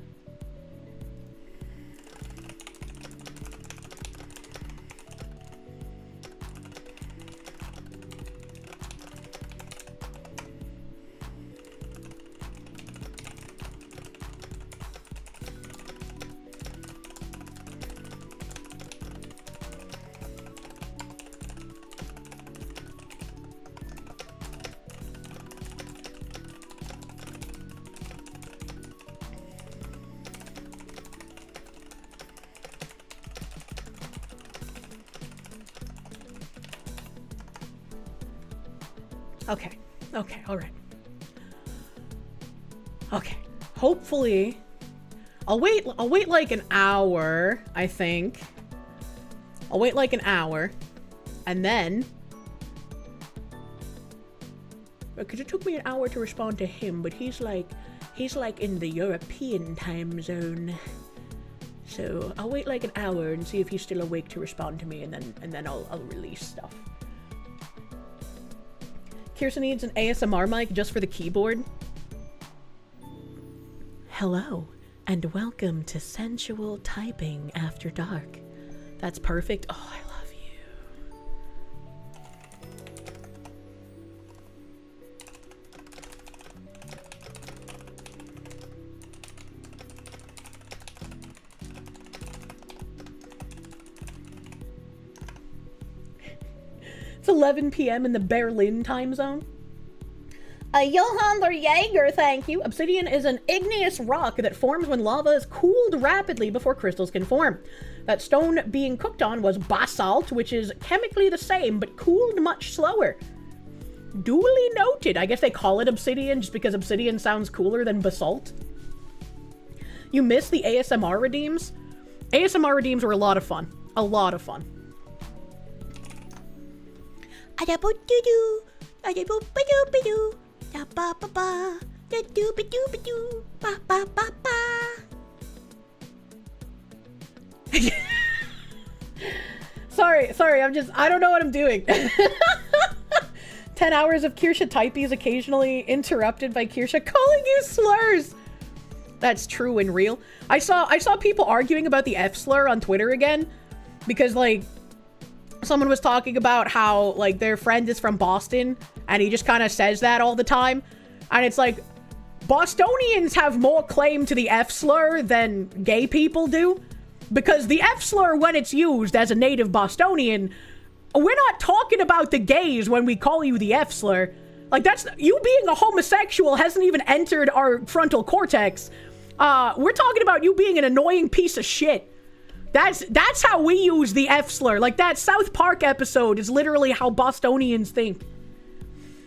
Okay, all right. Okay, hopefully, I'll wait like an hour, I think. I'll wait like an hour, and then, because it took me an hour to respond to him, but he's like in the European time zone. So I'll wait like an hour and see if he's still awake to respond to me, and then I'll release stuff. Kirsche needs an ASMR mic just for the keyboard. Hello, and welcome to Sensual Typing After Dark. That's perfect. Oh, I love you. It's 11 p.m. in the Berlin time zone. Johann der Jaeger, thank you. Obsidian is an igneous rock that forms when lava is cooled rapidly before crystals can form. That stone being cooked on was basalt, which is chemically the same, but cooled much slower. Duly noted. I guess they call it obsidian just because obsidian sounds cooler than basalt. You missed the ASMR redeems? ASMR redeems were a lot of fun. A lot of fun. Sorry, I don't know what I'm doing. 10 hours of Kirsche typies occasionally interrupted by Kirsche calling you slurs. That's true and real. I saw people arguing about the F slur on Twitter again because like someone was talking about how like their friend is from Boston and he just kind of says that all the time. And it's like, Bostonians have more claim to the F slur than gay people do. Because the F slur, when it's used as a native Bostonian, we're not talking about the gays when we call you the F slur. Like, that's, you being a homosexual hasn't even entered our frontal cortex. We're talking about you being an annoying piece of shit. That's how we use the F slur. Like, that South Park episode is literally how Bostonians think.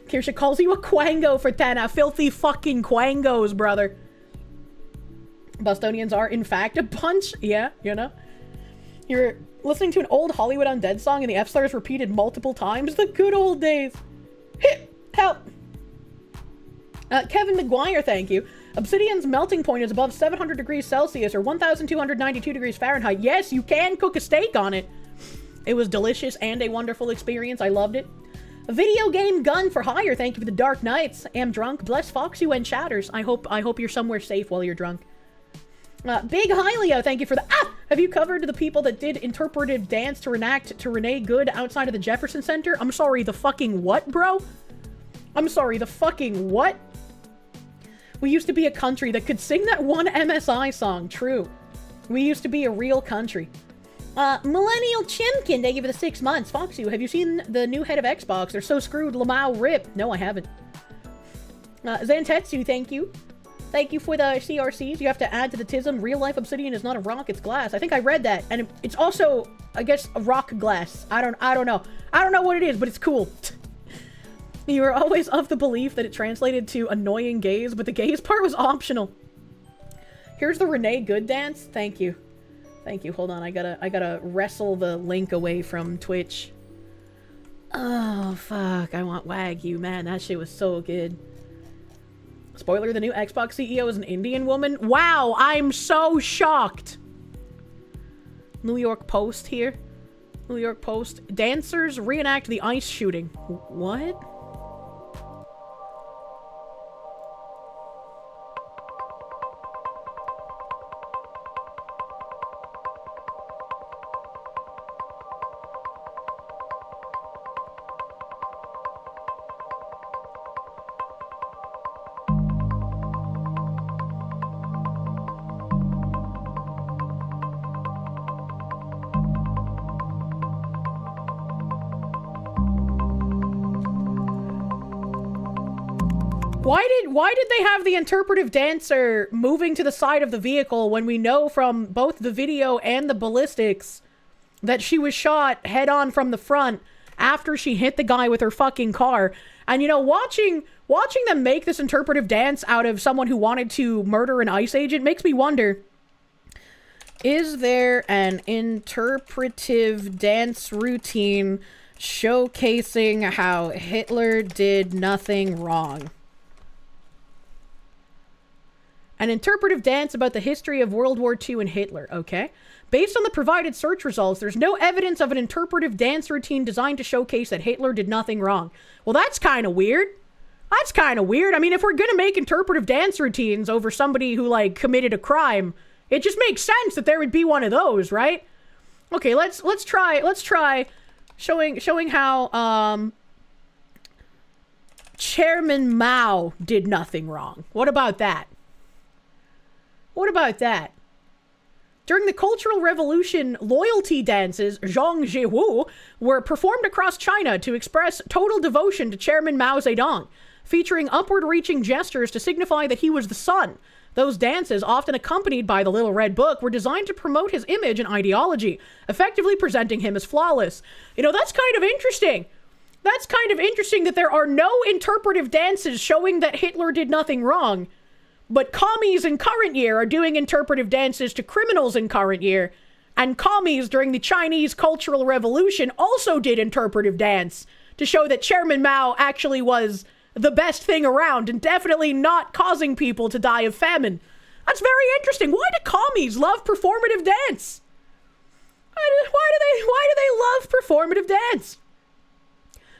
Kirsche calls you a quango for 10. Filthy fucking quangos, brother. Bostonians are, in fact, a bunch. Yeah, you know. You're listening to an old Hollywood Undead song and the F slur is repeated multiple times. The good old days. Help. Kevin McGuire, thank you. Obsidian's melting point is above 700 degrees Celsius or 1,292 degrees Fahrenheit. Yes, you can cook a steak on it. It was delicious and a wonderful experience. I loved it. A video game gun for hire. Thank you for the Dark Knights. Am drunk. Bless Foxy when chatters. I hope you're somewhere safe while you're drunk. Big Hylio, thank you for the... Have you covered the people that did interpretive dance to reenact to Renee Good outside of the Jefferson Center? I'm sorry, the fucking what, bro? I'm sorry, the fucking what? We used to be a country that could sing that one MSI song. True. We used to be a real country. Millennial Chimkin, thank you for the 6 months. Foxy, have you seen the new head of Xbox? They're so screwed, Lamau rip. No, I haven't. Zantetsu, thank you. Thank you for the CRCs. You have to add to the tism. Real life obsidian is not a rock, it's glass. I think I read that. And it's also, I guess, a rock glass. I don't know. I don't know what it is, but it's cool. You were always of the belief that it translated to annoying gays, but the gays part was optional. Here's the Renee Good dance. Thank you. Thank you. Hold on. I gotta wrestle the link away from Twitch. Oh, fuck. I want Wagyu. Man, that shit was so good. Spoiler, the new Xbox CEO is an Indian woman. Wow, I'm so shocked. New York Post here. New York Post. Dancers reenact the ice shooting. What? Why did they have the interpretive dancer moving to the side of the vehicle when we know from both the video and the ballistics that she was shot head on from the front after she hit the guy with her fucking car? And you know, watching them make this interpretive dance out of someone who wanted to murder an ICE agent makes me wonder, is there an interpretive dance routine showcasing how Hitler did nothing wrong? An interpretive dance about the history of World War II and Hitler, okay? Based on the provided search results, there's no evidence of an interpretive dance routine designed to showcase that Hitler did nothing wrong. Well, that's kind of weird. That's kind of weird. I mean, if we're gonna make interpretive dance routines over somebody who, like, committed a crime, it just makes sense that there would be one of those, right? Okay, let's try showing how, Chairman Mao did nothing wrong. What about that? What about that? During the Cultural Revolution, loyalty dances, Zhongzhiwu, were performed across China to express total devotion to Chairman Mao Zedong, featuring upward-reaching gestures to signify that he was the sun. Those dances, often accompanied by the Little Red Book, were designed to promote his image and ideology, effectively presenting him as flawless. You know, that's kind of interesting. That's kind of interesting that there are no interpretive dances showing that Hitler did nothing wrong. But commies in current year are doing interpretive dances to criminals in current year. And commies during the Chinese Cultural Revolution also did interpretive dance to show that Chairman Mao actually was the best thing around and definitely not causing people to die of famine. That's very interesting. Why do commies love performative dance? Why do they love performative dance?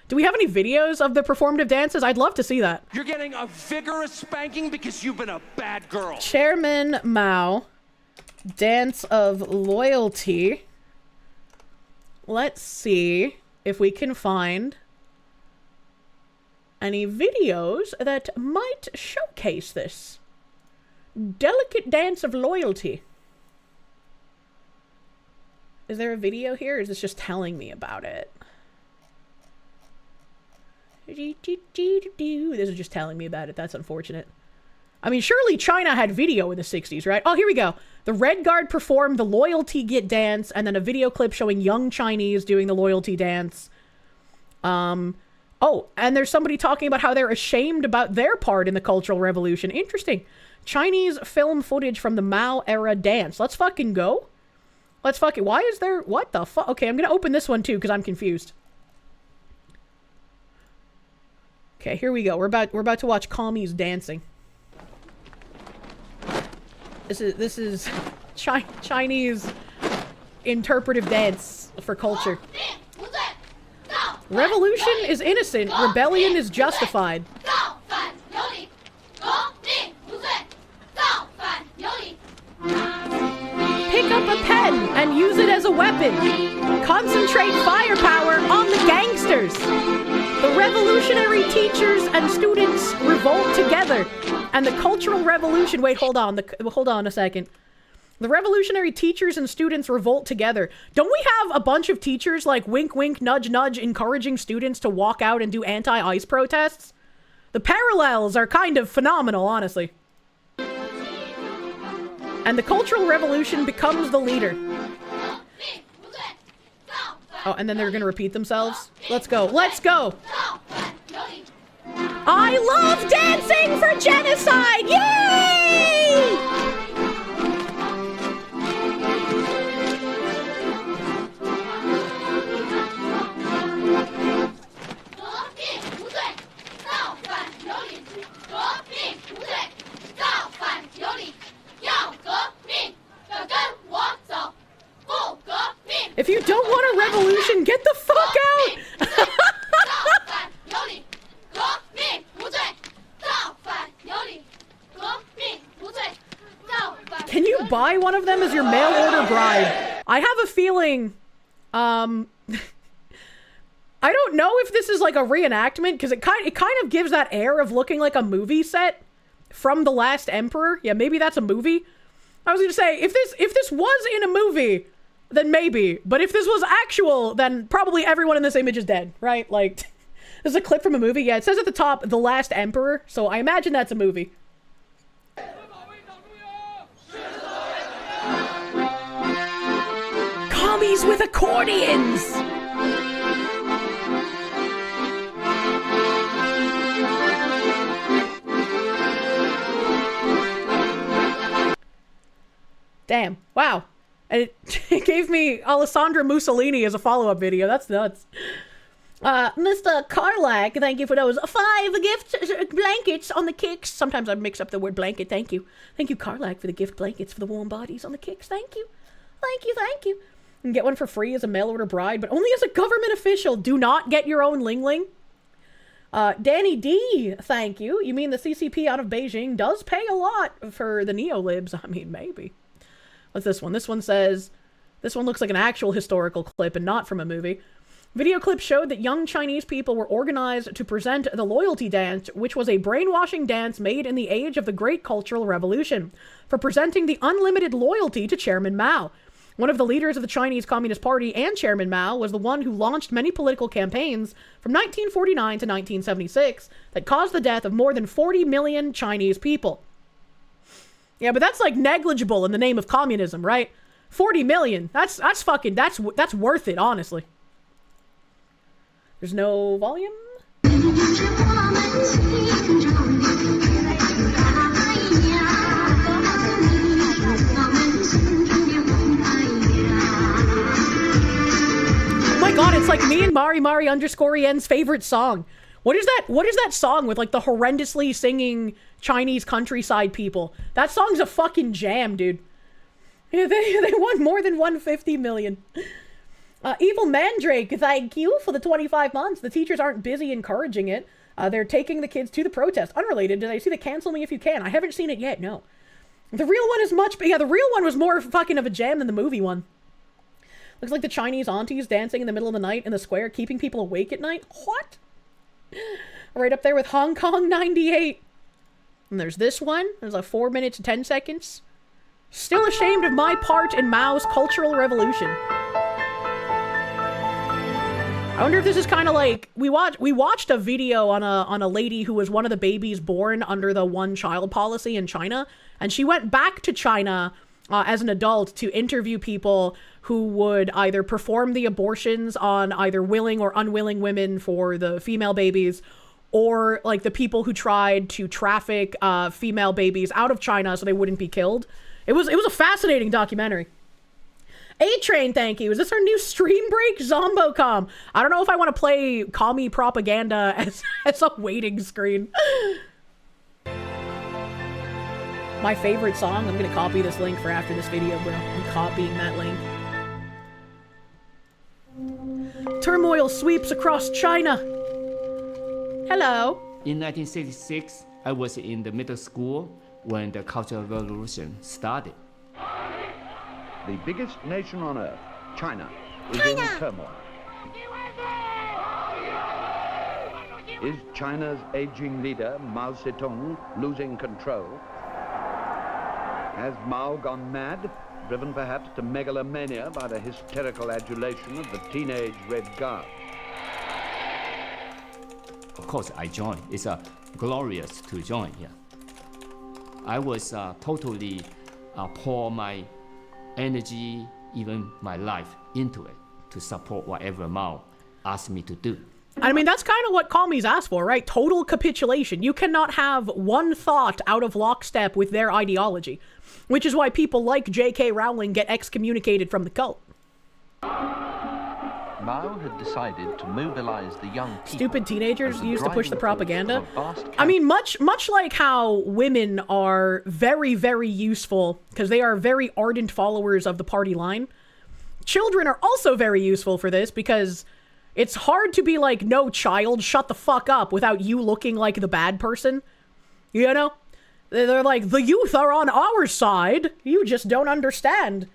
Do we have any videos of the performative dances? I'd love to see that. You're getting a vigorous spanking because you've been a bad girl. Chairman Mao, dance of loyalty. Let's see if we can find any videos that might showcase this. Delicate dance of loyalty. Is there a video here, or is this just telling me about it? This is just telling me about it. That's unfortunate. I mean, surely China had video in the 60s, right? Oh, here we go. The Red Guard performed the loyalty git dance, and then a video clip showing young Chinese doing the loyalty dance. Oh, and there's somebody talking about how they're ashamed about their part in the Cultural Revolution. Interesting. Chinese film footage from the Mao era dance. Let's fucking go. Let's fucking... Why is there... What the fuck? Okay, I'm gonna open this one too, because I'm confused. Okay, here we go. We're about to watch commies dancing. This is Chinese interpretive dance for culture. Revolution is innocent. Rebellion is justified. Pick up a pen and use it as a weapon. Concentrate firepower on the gangsters. The revolutionary teachers and students revolt together. And the Cultural Revolution... Wait, hold on a second. The revolutionary teachers and students revolt together. Don't we have a bunch of teachers, like, wink, wink, nudge, nudge, encouraging students to walk out and do anti-ICE protests? The parallels are kind of phenomenal, honestly. And the Cultural Revolution becomes the leader. Oh, and then they're gonna repeat themselves? Let's go. Let's go! I love dancing for genocide! Yay! If you don't want a revolution, get the fuck out! Can you buy one of them as your mail order bride? I have a feeling, I don't know if this is like a reenactment, because it kind of gives that air of looking like a movie set from The Last Emperor. Yeah, maybe that's a movie. I was gonna say, if this was in a movie, then maybe. But if this was actual, then probably everyone in this image is dead, right? Like, this is a clip from a movie. Yeah, it says at the top, The Last Emperor, so I imagine that's a movie. Commies with accordions! Damn. Wow. And it gave me Alessandra Mussolini as a follow-up video. That's nuts. Mr. Carlack, thank you for those 5 gift blankets on the kicks. Sometimes I mix up the word blanket. Thank you. Thank you, Carlack, for the gift blankets for the warm bodies on the kicks. Thank you. Thank you, thank you. You can get one for free as a mail-order bride, but only as a government official. Do not get your own Ling Ling. Danny D, thank you. You mean the CCP out of Beijing does pay a lot for the neo-libs? I mean, maybe. What's this one? This one says... This one looks like an actual historical clip and not from a movie. Video clip showed that young Chinese people were organized to present the loyalty dance, which was a brainwashing dance made in the age of the Great Cultural Revolution, for presenting the unlimited loyalty to Chairman Mao. One of the leaders of the Chinese Communist Party and Chairman Mao was the one who launched many political campaigns from 1949 to 1976 that caused the death of more than 40 million Chinese people. Yeah, but that's like negligible in the name of communism, right? 40 million. That's worth it, honestly. There's no volume? Oh my god, it's like me and Mari_En's favorite song. What is that song with like the horrendously singing Chinese countryside people? That song's a fucking jam, dude. Yeah, they won more than 150 million. Evil Mandrake, thank you for the 25 months. The teachers aren't busy encouraging it. They're taking the kids to the protest. Unrelated, did I see the Cancel Me If You Can? I haven't seen it yet, no. The real one is the real one was more fucking of a jam than the movie one. Looks like the Chinese aunties dancing in the middle of the night in the square, keeping people awake at night. What? Right up there with Hong Kong 98. And there's this one. There's like 4 minutes and 10 seconds. Still ashamed of my part in Mao's Cultural Revolution. I wonder if this is kind of like, we watched a video on a lady who was one of the babies born under the one-child policy in China, and she went back to China as an adult to interview people who would either perform the abortions on either willing or unwilling women for the female babies, or like the people who tried to traffic female babies out of China so they wouldn't be killed. It was a fascinating documentary. A-Train, thank you. Is this our new stream break? Zombocom. I don't know if I want to play commie propaganda as a waiting screen. My favorite song. I'm gonna copy this link for after this video, bro. I'm copying that link. Turmoil sweeps across China. Hello. In 1966, I was in the middle school when the Cultural Revolution started. The biggest nation on earth, China, is in turmoil. Is China's aging leader, Mao Zedong, losing control? Has Mao gone mad, driven perhaps to megalomania by the hysterical adulation of the teenage Red Guard? Of course, I joined. It's glorious to join here. I was totally pour my energy, even my life, into it to support whatever Mao asked me to do. I mean, that's kind of what commies ask for, right? Total capitulation. You cannot have one thought out of lockstep with their ideology, which is why people like J.K. Rowling get excommunicated from the cult. Mao had decided to mobilize the young people. Stupid teenagers used to push the propaganda. I I mean, much like how women are very, very useful because they are very ardent followers of the party line, children are also very useful for this because it's hard to be like, no, child, shut the fuck up without you looking like the bad person. You know? They're like, the youth are on our side. You just don't understand.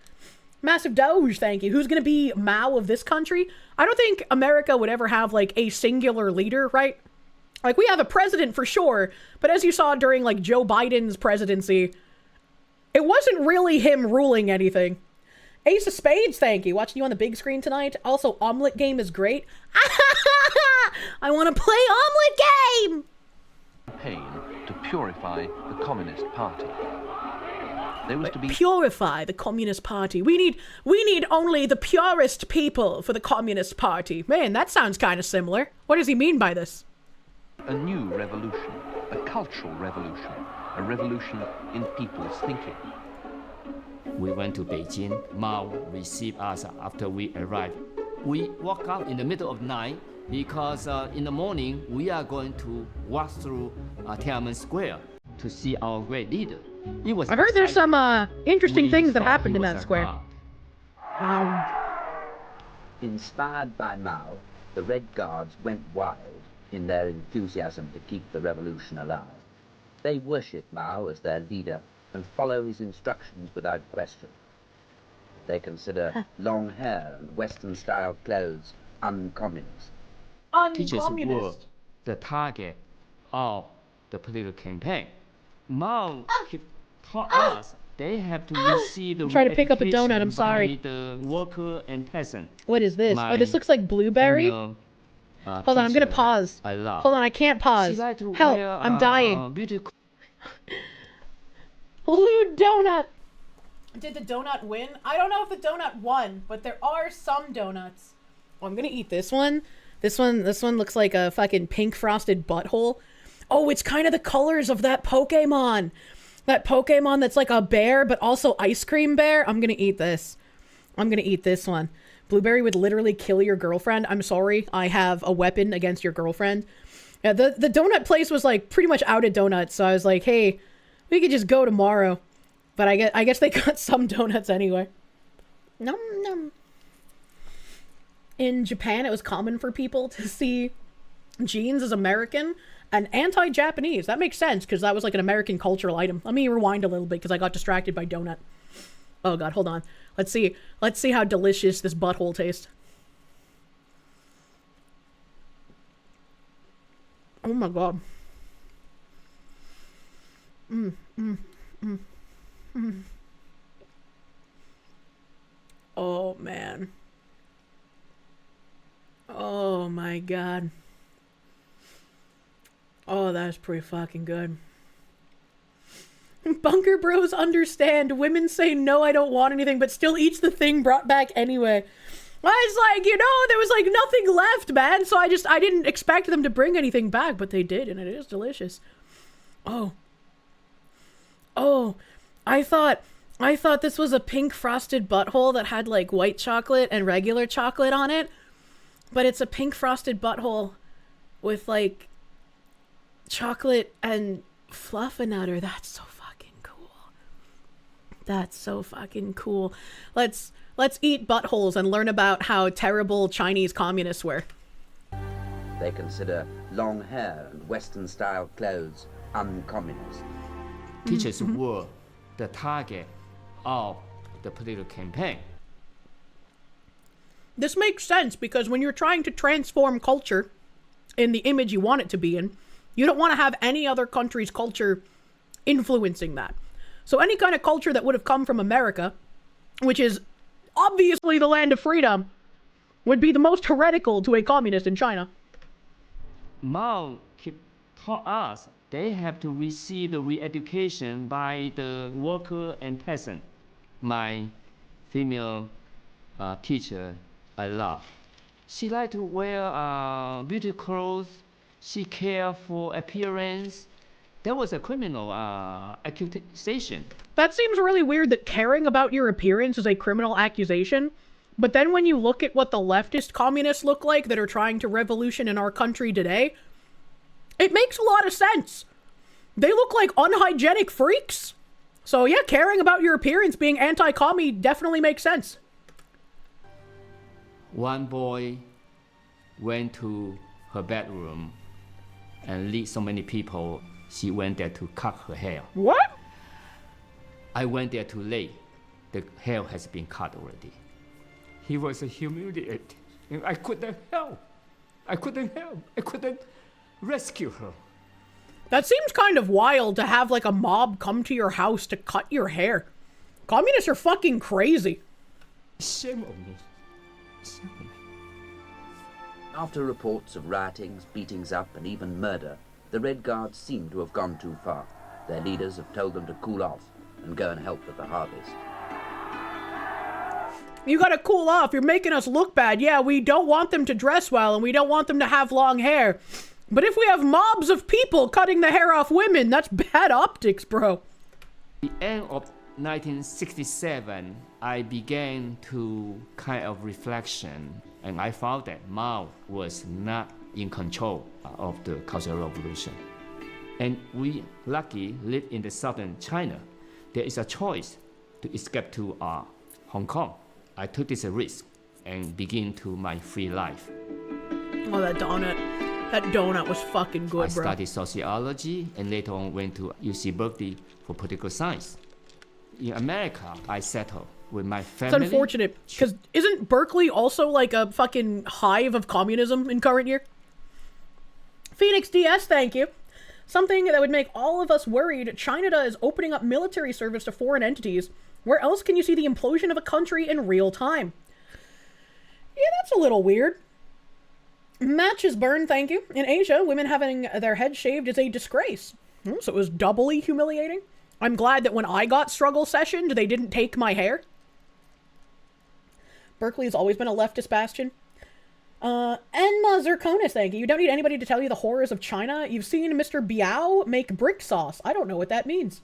Massive Doge, thank you. Who's gonna be Mao of this country? I don't think America would ever have, like, a singular leader, right? Like, we have a president for sure, but as you saw during, like, Joe Biden's presidency, it wasn't really him ruling anything. Ace of Spades, thank you. Watching you on the big screen tonight. Also, Omelet Game is great. I want to play Omelet Game! campaign to purify the Communist Party. There was to be purify the Communist Party. We need only the purest people for the Communist Party. Man, that sounds kind of similar. What does he mean by this? a new revolution, a cultural revolution, a revolution in people's thinking. We went to Beijing. Mao received us after we arrived. We walk out in the middle of night because in the morning we are going to walk through Tiananmen Square to see our great leader. It was I've heard there's some interesting things that happened in that a square. god. Inspired by Mao, the Red Guards went wild in their enthusiasm to keep the revolution alive. They worship Mao as their leader and follow his instructions without question. They consider long hair and Western-style clothes uncommunist. Teachers were the target of the political campaign. Mao taught us they have to receive the Try to pick up a donut, I'm education sorry. by the worker and peasant. What is this? My Oh, this looks like blueberry. email, Hold on, I'm gonna teacher pause. I love. Hold on, I can't pause. She liked to Help, wear, I'm dying. beautiful Blue donut. Did the donut win? I don't know if the donut won, but there are some donuts. Oh, I'm gonna eat this one. This one looks like a fucking pink frosted butthole. Oh, it's kind of the colors of that Pokemon. That Pokemon that's like a bear, but also ice cream bear. I'm gonna eat this. I'm gonna eat this one. Blueberry would literally kill your girlfriend. I'm sorry, I have a weapon against your girlfriend. Yeah, the donut place was like pretty much out of donuts, so I was like, hey, we could just go tomorrow. But I guess they got some donuts anyway. Nom nom. In Japan, it was common for people to see jeans as American and anti-Japanese. That makes sense, because that was like an American cultural item. Let me rewind a little bit, because I got distracted by donut. Oh god, hold on. Let's see how delicious this butthole tastes. Oh my god. Oh man. Oh my god. Oh, that's pretty fucking good. Bunker Bros understand. Women say, no, I don't want anything, but still eats the thing brought back anyway. I was like, you know, there was like nothing left, man. So I didn't expect them to bring anything back, but they did, and it is delicious. Oh. Oh, I thought this was a pink frosted butthole that had like white chocolate and regular chocolate on it. But it's a pink frosted butthole with like chocolate and fluffernutter. That's so fucking cool. That's so fucking cool. Let's eat buttholes and learn about how terrible Chinese communists were. They consider long hair and Western-style clothes uncommunist. Teachers were the target of the political campaign. This makes sense because when you're trying to transform culture in the image you want it to be in, you don't want to have any other country's culture influencing that. So any kind of culture that would have come from America, which is obviously the land of freedom, would be the most heretical to a communist in China. Mao taught us they have to receive the re-education by the worker and peasant. My female teacher, I love. She liked to wear beauty clothes. She cared for appearance. That was a criminal accusation. That seems really weird that caring about your appearance is a criminal accusation. But then when you look at what the leftist communists look like that are trying to revolution in our country today, it makes a lot of sense. They look like unhygienic freaks. So yeah, caring about your appearance being anti-commie definitely makes sense. One boy went to her bedroom and lead so many people. She went there to cut her hair. What? I went there too late. The hair has been cut already. He was humiliated. And I couldn't help. I couldn't rescue her. That seems kind of wild to have like a mob come to your house to cut your hair. Communists are fucking crazy. Shame on me. Shame on me. After reports of riotings, beatings up, and even murder, the Red Guards seem to have gone too far. Their leaders have told them to cool off and go and help with the harvest. You gotta cool off. You're making us look bad. Yeah, we don't want them to dress well and we don't want them to have long hair. But if we have mobs of people cutting the hair off women, that's bad optics, bro. At the end of 1967, I began to kind of reflection, and I found that Mao was not in control of the Cultural Revolution. And we lucky live in the southern China. There is a choice to escape to Hong Kong. I took this risk and begin to my free life. Oh, that donut. That donut was fucking good, I bro. studied sociology and later on went to UC Berkeley for political science. In America, I settled with my family. It's unfortunate, because isn't Berkeley also like a fucking hive of communism in current year? Phoenix DS, thank you. Something that would make all of us worried. China is opening up military service to foreign entities. Where else can you see the implosion of a country in real time? Yeah, that's a little weird. Matches burn, thank you. In Asia, women having their heads shaved is a disgrace. So it was doubly humiliating. I'm glad that when I got struggle sessioned, they didn't take my hair. Berkeley has always been a leftist bastion. Enma Zirconis, thank you. You don't need anybody to tell you the horrors of China. You've seen Mr. Biao make brick sauce. I don't know what that means.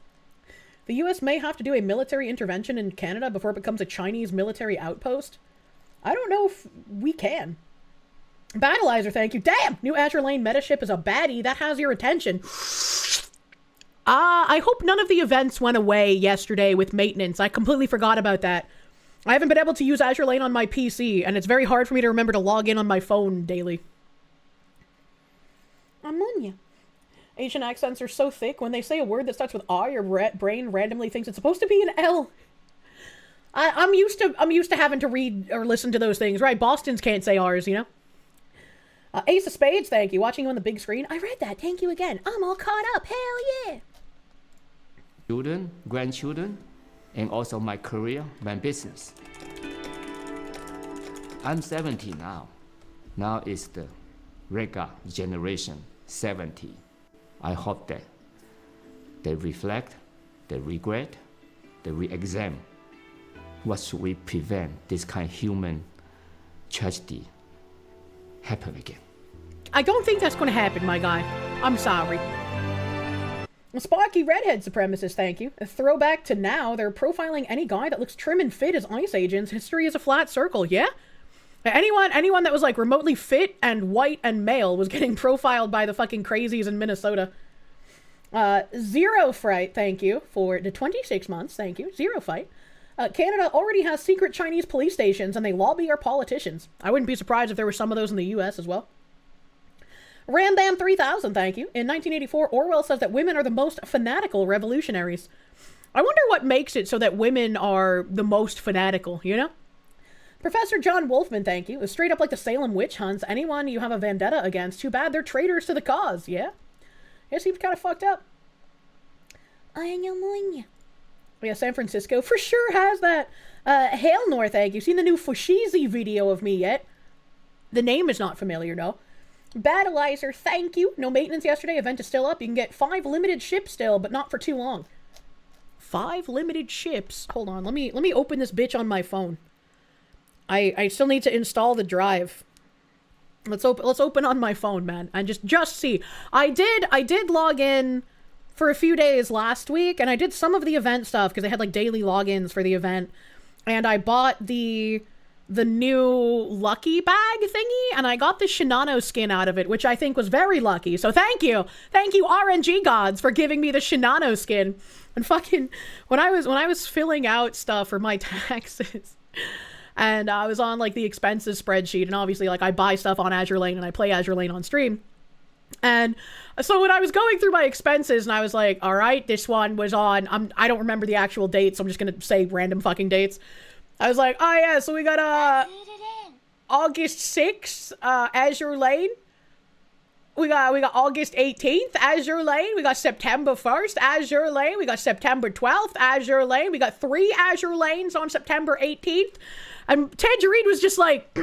The US may have to do a military intervention in Canada before it becomes a Chinese military outpost. I don't know if we can. Battleizer, thank you. Damn! New Azure Lane metaship is a baddie. That has your attention. I hope none of the events went away yesterday with maintenance. I completely forgot about that. I haven't been able to use Azure Lane on my PC, and it's very hard for me to remember to log in on my phone daily. Ammonia. Asian accents are so thick, when they say a word that starts with R, your brain randomly thinks it's supposed to be an L. I'm used to having to read or listen to those things, right? Bostons can't say R's, you know? Ace of Spades, thank you. Watching you on the big screen. I read that. Thank you again. I'm all caught up. Hell yeah. Children, grandchildren, and also my career, my business. I'm 70 now. Now is the Rega generation, 70. I hope that they reflect, they regret, they re-examine. What should we prevent this kind of human tragedy happen again? I don't think that's going to happen, my guy. I'm sorry. Sparky Redhead Supremacist, thank you. A throwback to now, they're profiling any guy that looks trim and fit as ICE agents. History is a flat circle, yeah? Anyone that was like remotely fit and white and male was getting profiled by the fucking crazies in Minnesota. Zero Fright, thank you for the 26 months. Thank you. Zero Fight. Canada already has secret Chinese police stations and they lobby our politicians. I wouldn't be surprised if there were some of those in the US as well. Rambam 3000, thank you. In 1984, Orwell says that women are the most fanatical revolutionaries. I wonder what makes it so that women are the most fanatical, you know? Professor John Wolfman, thank you. Is straight up like the Salem witch hunts. Anyone you have a vendetta against, too bad they're traitors to the cause, yeah? Yeah, seems kind of fucked up. Yeah, San Francisco for sure has that. Hail North, thank you. Seen the new Fushizi video of me yet? The name is not familiar, no. Battleizer, thank you. No maintenance yesterday. Event is still up. You can get 5 limited ships still, but not for too long. 5 limited ships. Hold on. Let me open this bitch on my phone. I still need to install the drive. Let's open on my phone, man, and just see. I did log in for a few days last week, and I did some of the event stuff because they had like daily logins for the event, and I bought the new lucky bag thingy, and I got the Shinano skin out of it, which I think was very lucky. So thank you RNG gods for giving me the Shinano skin. And fucking when I was filling out stuff for my taxes. And I was on like the expenses spreadsheet, and obviously like I buy stuff on Azure Lane and I play Azure Lane on stream. And so when I was going through my expenses and I was like, all right, this one was on, I don't remember the actual dates, so I'm just going to say random fucking dates. I was like, oh yeah, so we got August 6th, Azure Lane. We got August 18th, Azure Lane. We got September 1st, Azure Lane. We got September 12th, Azure Lane. We got 3 Azure Lanes on September 18th. And Tangerine was just like,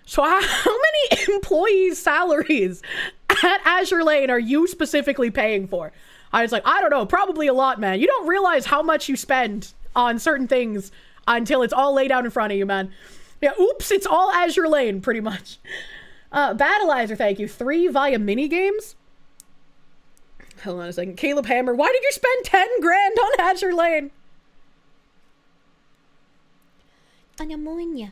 so how many employees' salaries at Azure Lane are you specifically paying for? I was like, I don't know, probably a lot, man. You don't realize how much you spend on certain things until it's all laid out in front of you, man. Yeah, oops, it's all Azure Lane, pretty much. Battleizer, thank you. 3 via minigames? Hold on a second. Caleb Hammer, why did you spend 10 grand on Azure Lane? Anamonia.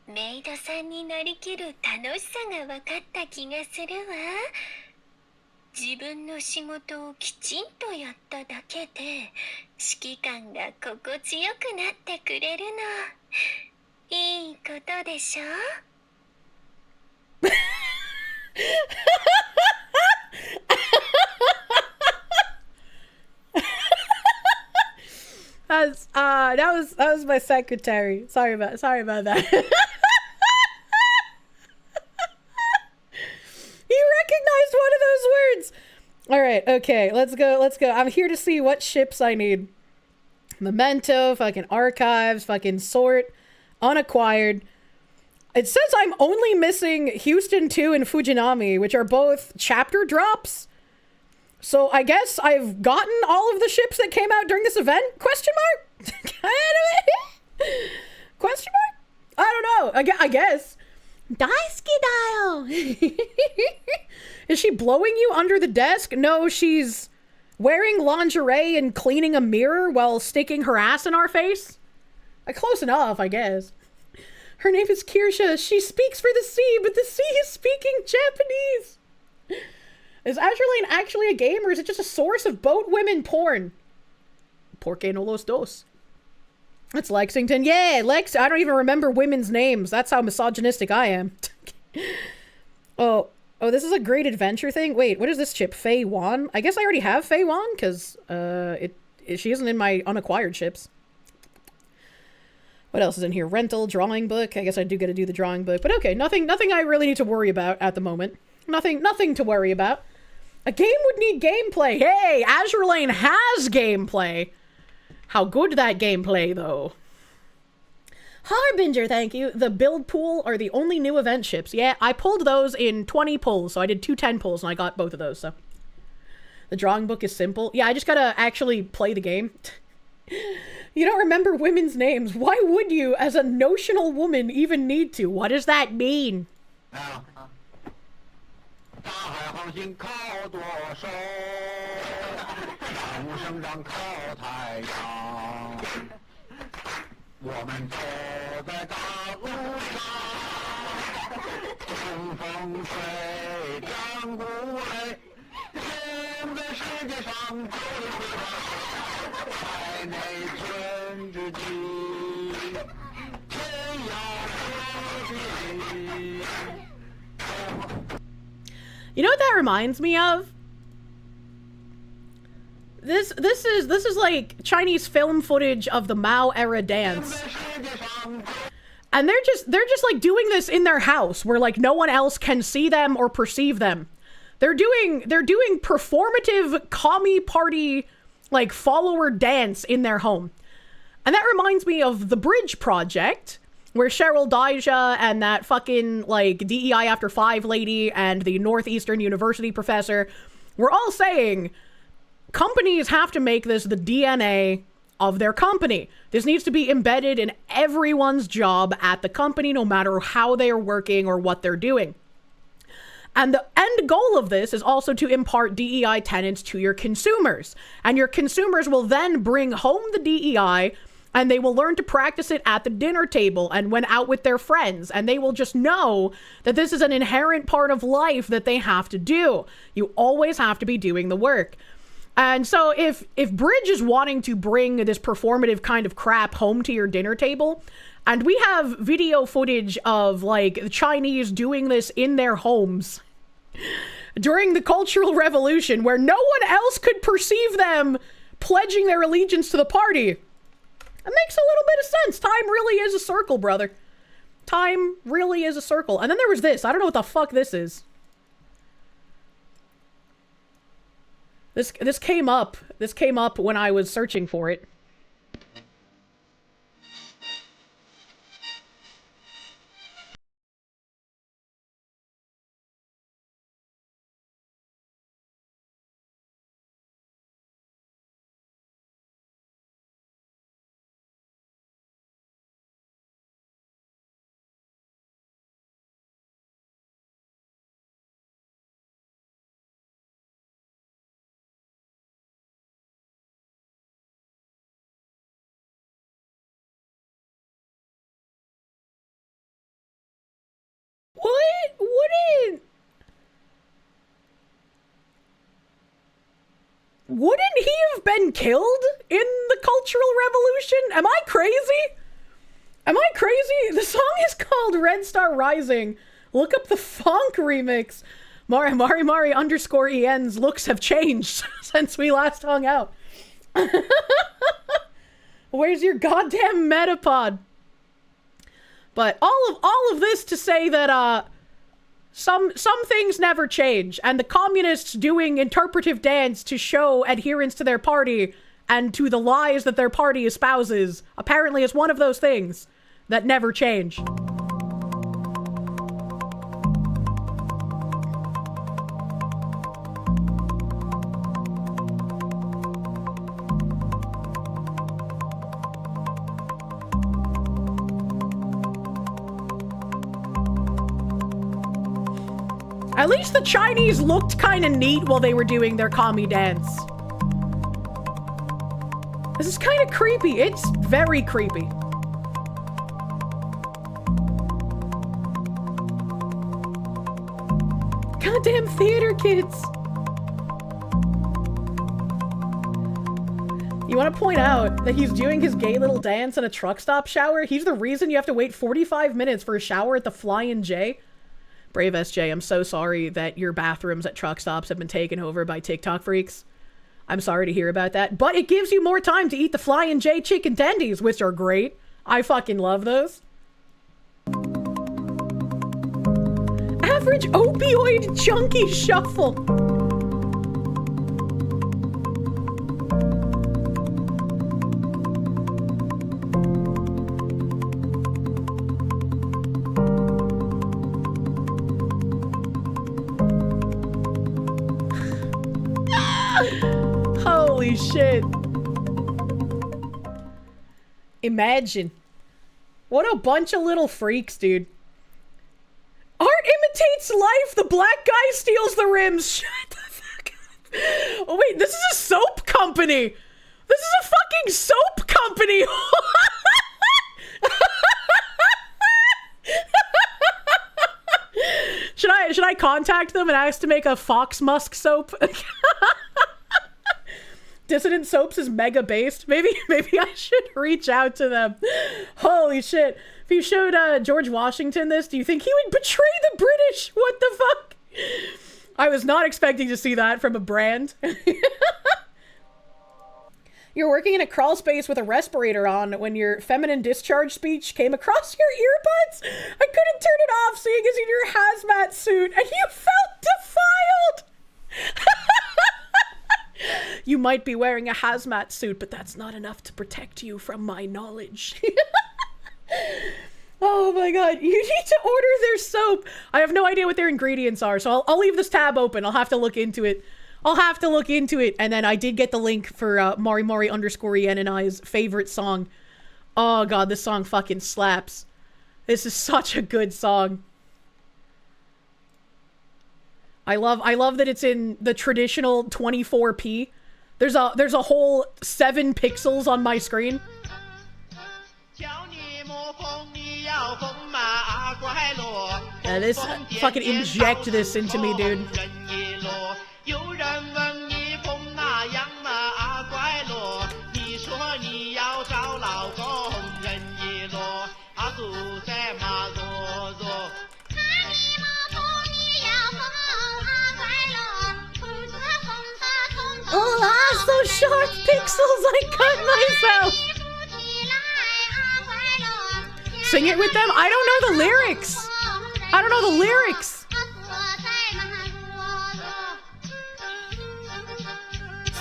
メイドさんになりきる楽しさが分かった気がするわ。自分の仕事をきちんとやっただけで指揮官が心地よくなってくれるの。いいことでしょthat was my secretary. Sorry about that. You recognized one of those words. All right, okay, let's go. I'm here to see what ships I need. Memento, fucking archives, fucking sort, unacquired. It says I'm only missing Houston 2 and Fujinami, which are both chapter drops. So I guess I've gotten all of the ships that came out during this event? Question mark? Question mark? I don't know. I guess. Daisuke dayo. Is she blowing you under the desk? No, she's wearing lingerie and cleaning a mirror while sticking her ass in our face. Close enough, I guess. Her name is Kirsche. She speaks for the sea, but the sea is speaking Japanese. Is Azure Lane actually a game, or is it just a source of boat women porn? Porque no los dos. It's Lexington. Yeah, I don't even remember women's names. That's how misogynistic I am. Oh, this is a great adventure thing? Wait, what is this chip? Fei Wan? I guess I already have Fei Wan, because she isn't in my unacquired ships. What else is in here? Rental, drawing book. I guess I do get to do the drawing book. But okay, nothing I really need to worry about at the moment. Nothing to worry about. A game would need gameplay. Hey, Azure Lane has gameplay. How good that gameplay, though. Harbinger, thank you. The build pool are the only new event ships. Yeah, I pulled those in 20 pulls, so I did 2 10 pulls, and I got both of those, so. The drawing book is simple. Yeah, I just gotta actually play the game. You don't remember women's names. Why would you, as a notional woman, even need to? What does that mean? You know what that reminds me of? This is like Chinese film footage of the Mao era dance. And they're just like doing this in their house where like no one else can see them or perceive them. They're doing performative commie party like follower dance in their home. And that reminds me of the Bridge Project, where Cheryl Daija and that fucking like DEI After 5 lady and the Northeastern University professor were all saying companies have to make this the DNA of their company. This needs to be embedded in everyone's job at the company, no matter how they are working or what they're doing. And the end goal of this is also to impart DEI tenets to your consumers. And your consumers will then bring home the DEI and they will learn to practice it at the dinner table and when out with their friends. And they will just know that this is an inherent part of life that they have to do. You always have to be doing the work. And so if Bridge is wanting to bring this performative kind of crap home to your dinner table, and we have video footage of like the Chinese doing this in their homes during the Cultural Revolution where no one else could perceive them pledging their allegiance to the party, it makes a little bit of sense. Time really is a circle, brother. Time really is a circle. And then there was this. I don't know what the fuck this is. This came up. This came up when I was searching for it. Wouldn't he have been killed in the Cultural Revolution? Am I crazy? Am I crazy? The song is called Red Star Rising. Look up the funk remix. Mari _ EN's looks have changed since we last hung out. Where's your goddamn Metapod? But all of this to say that some things never change, and the communists doing interpretive dance to show adherence to their party and to the lies that their party espouses apparently is one of those things that never change. At least the Chinese looked kind of neat while they were doing their commie dance. This is kind of creepy. It's very creepy. Goddamn theater kids. You want to point out that he's doing his gay little dance in a truck stop shower? He's the reason you have to wait 45 minutes for a shower at the Flying J? Brave SJ, I'm so sorry that your bathrooms at truck stops have been taken over by TikTok freaks. I'm sorry to hear about that, but it gives you more time to eat the Flying J chicken tendies, which are great. I fucking love those. Average opioid junkie shuffle. Holy shit. Imagine. What a bunch of little freaks, dude. Art imitates life. The black guy steals the rims. Shut the fuck up. Oh wait, this is a soap company. This is a fucking soap company. Should I contact them and ask to make a Fox Musk soap? Dissident Soaps is mega based. Maybe I should reach out to them. Holy shit. If you showed George Washington this, do you think he would betray the British? What the fuck? I was not expecting to see that from a brand. You're working in a crawl space with a respirator on when your feminine discharge speech came across your earbuds. I couldn't turn it off seeing as in your hazmat suit and you felt defiled. You might be wearing a hazmat suit, but that's not enough to protect you from my knowledge. Oh my god, you need to order their soap. I have no idea what their ingredients are, so I'll leave this tab open. I'll have to look into it. And then I did get the link for Mari _Yen and I's favorite song. Oh god, this song fucking slaps. This is such a good song. I love that it's in the traditional 24p. There's a whole 7 pixels on my screen. This fucking inject this into me, dude. Oh, so sharp pixels, I cut myself. Sing it with them? I don't know the lyrics.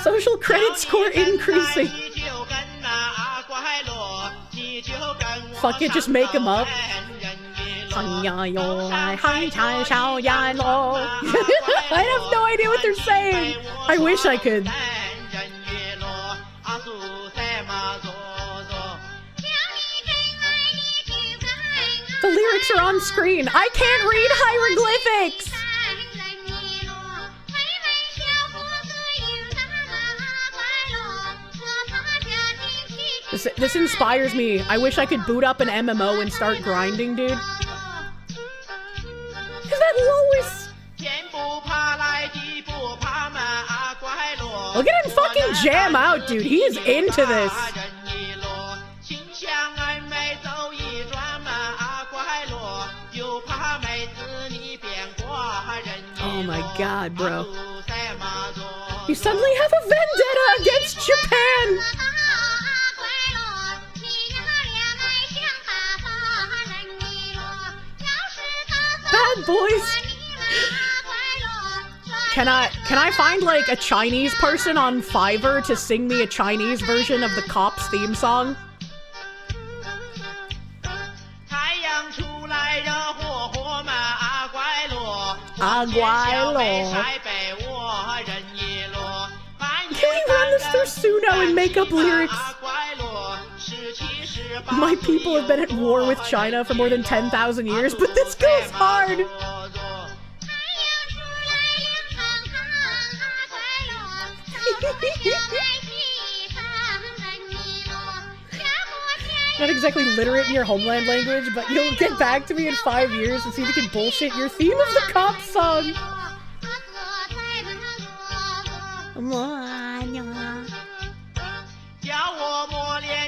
Social credit score increasing. Fuck it, just make them up. I have no idea what they're saying. I wish I could. The lyrics are on screen. I can't read hieroglyphics. This inspires me. I wish I could boot up an MMO and start grinding, dude. Is that Lois? Look at him fucking jam out, dude. He is into this. Oh my god, bro. You suddenly have a vendetta against Japan! Bad boys! Can I find like a Chinese person on Fiverr to sing me a Chinese version of the Cops theme song? Can we run this through Suno and make up lyrics? My people have been at war with China for more than 10,000 years, but this goes hard! Not exactly literate in your homeland language, but you'll get back to me in 5 years and see if you can bullshit your theme of the Cop song.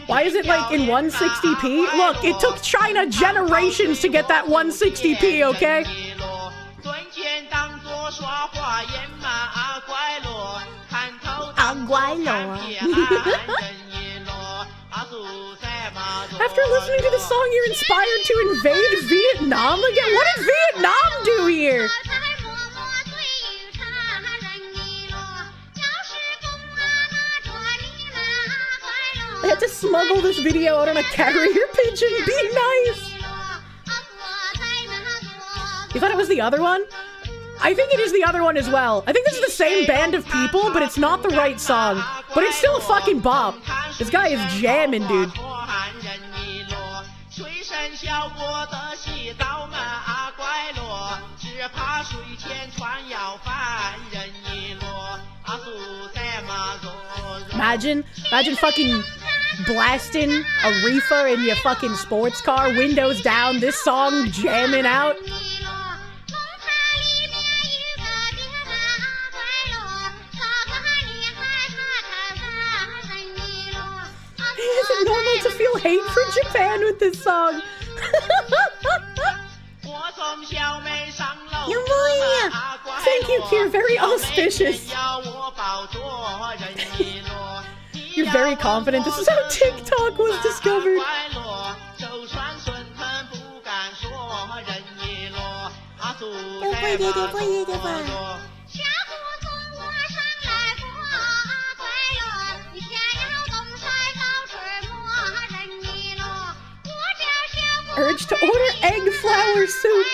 Why is it like in 160p? Look, it took China generations to get that 160p, okay? After listening to the song, you're inspired to invade Vietnam again? What did Vietnam do here? I had to smuggle this video out on a carrier pigeon. Be nice. You thought it was the other one? I think it is the other one as well. I think this is the same band of people, but it's not the right song. But it's still a fucking bop. This guy is jamming, dude. Imagine fucking blasting a reefer in your fucking sports car, windows down, this song jamming out. hate for Japan with this song. Thank you, Kier. Very auspicious. You're very confident. This is how TikTok was discovered. Urge to order egg flour soup.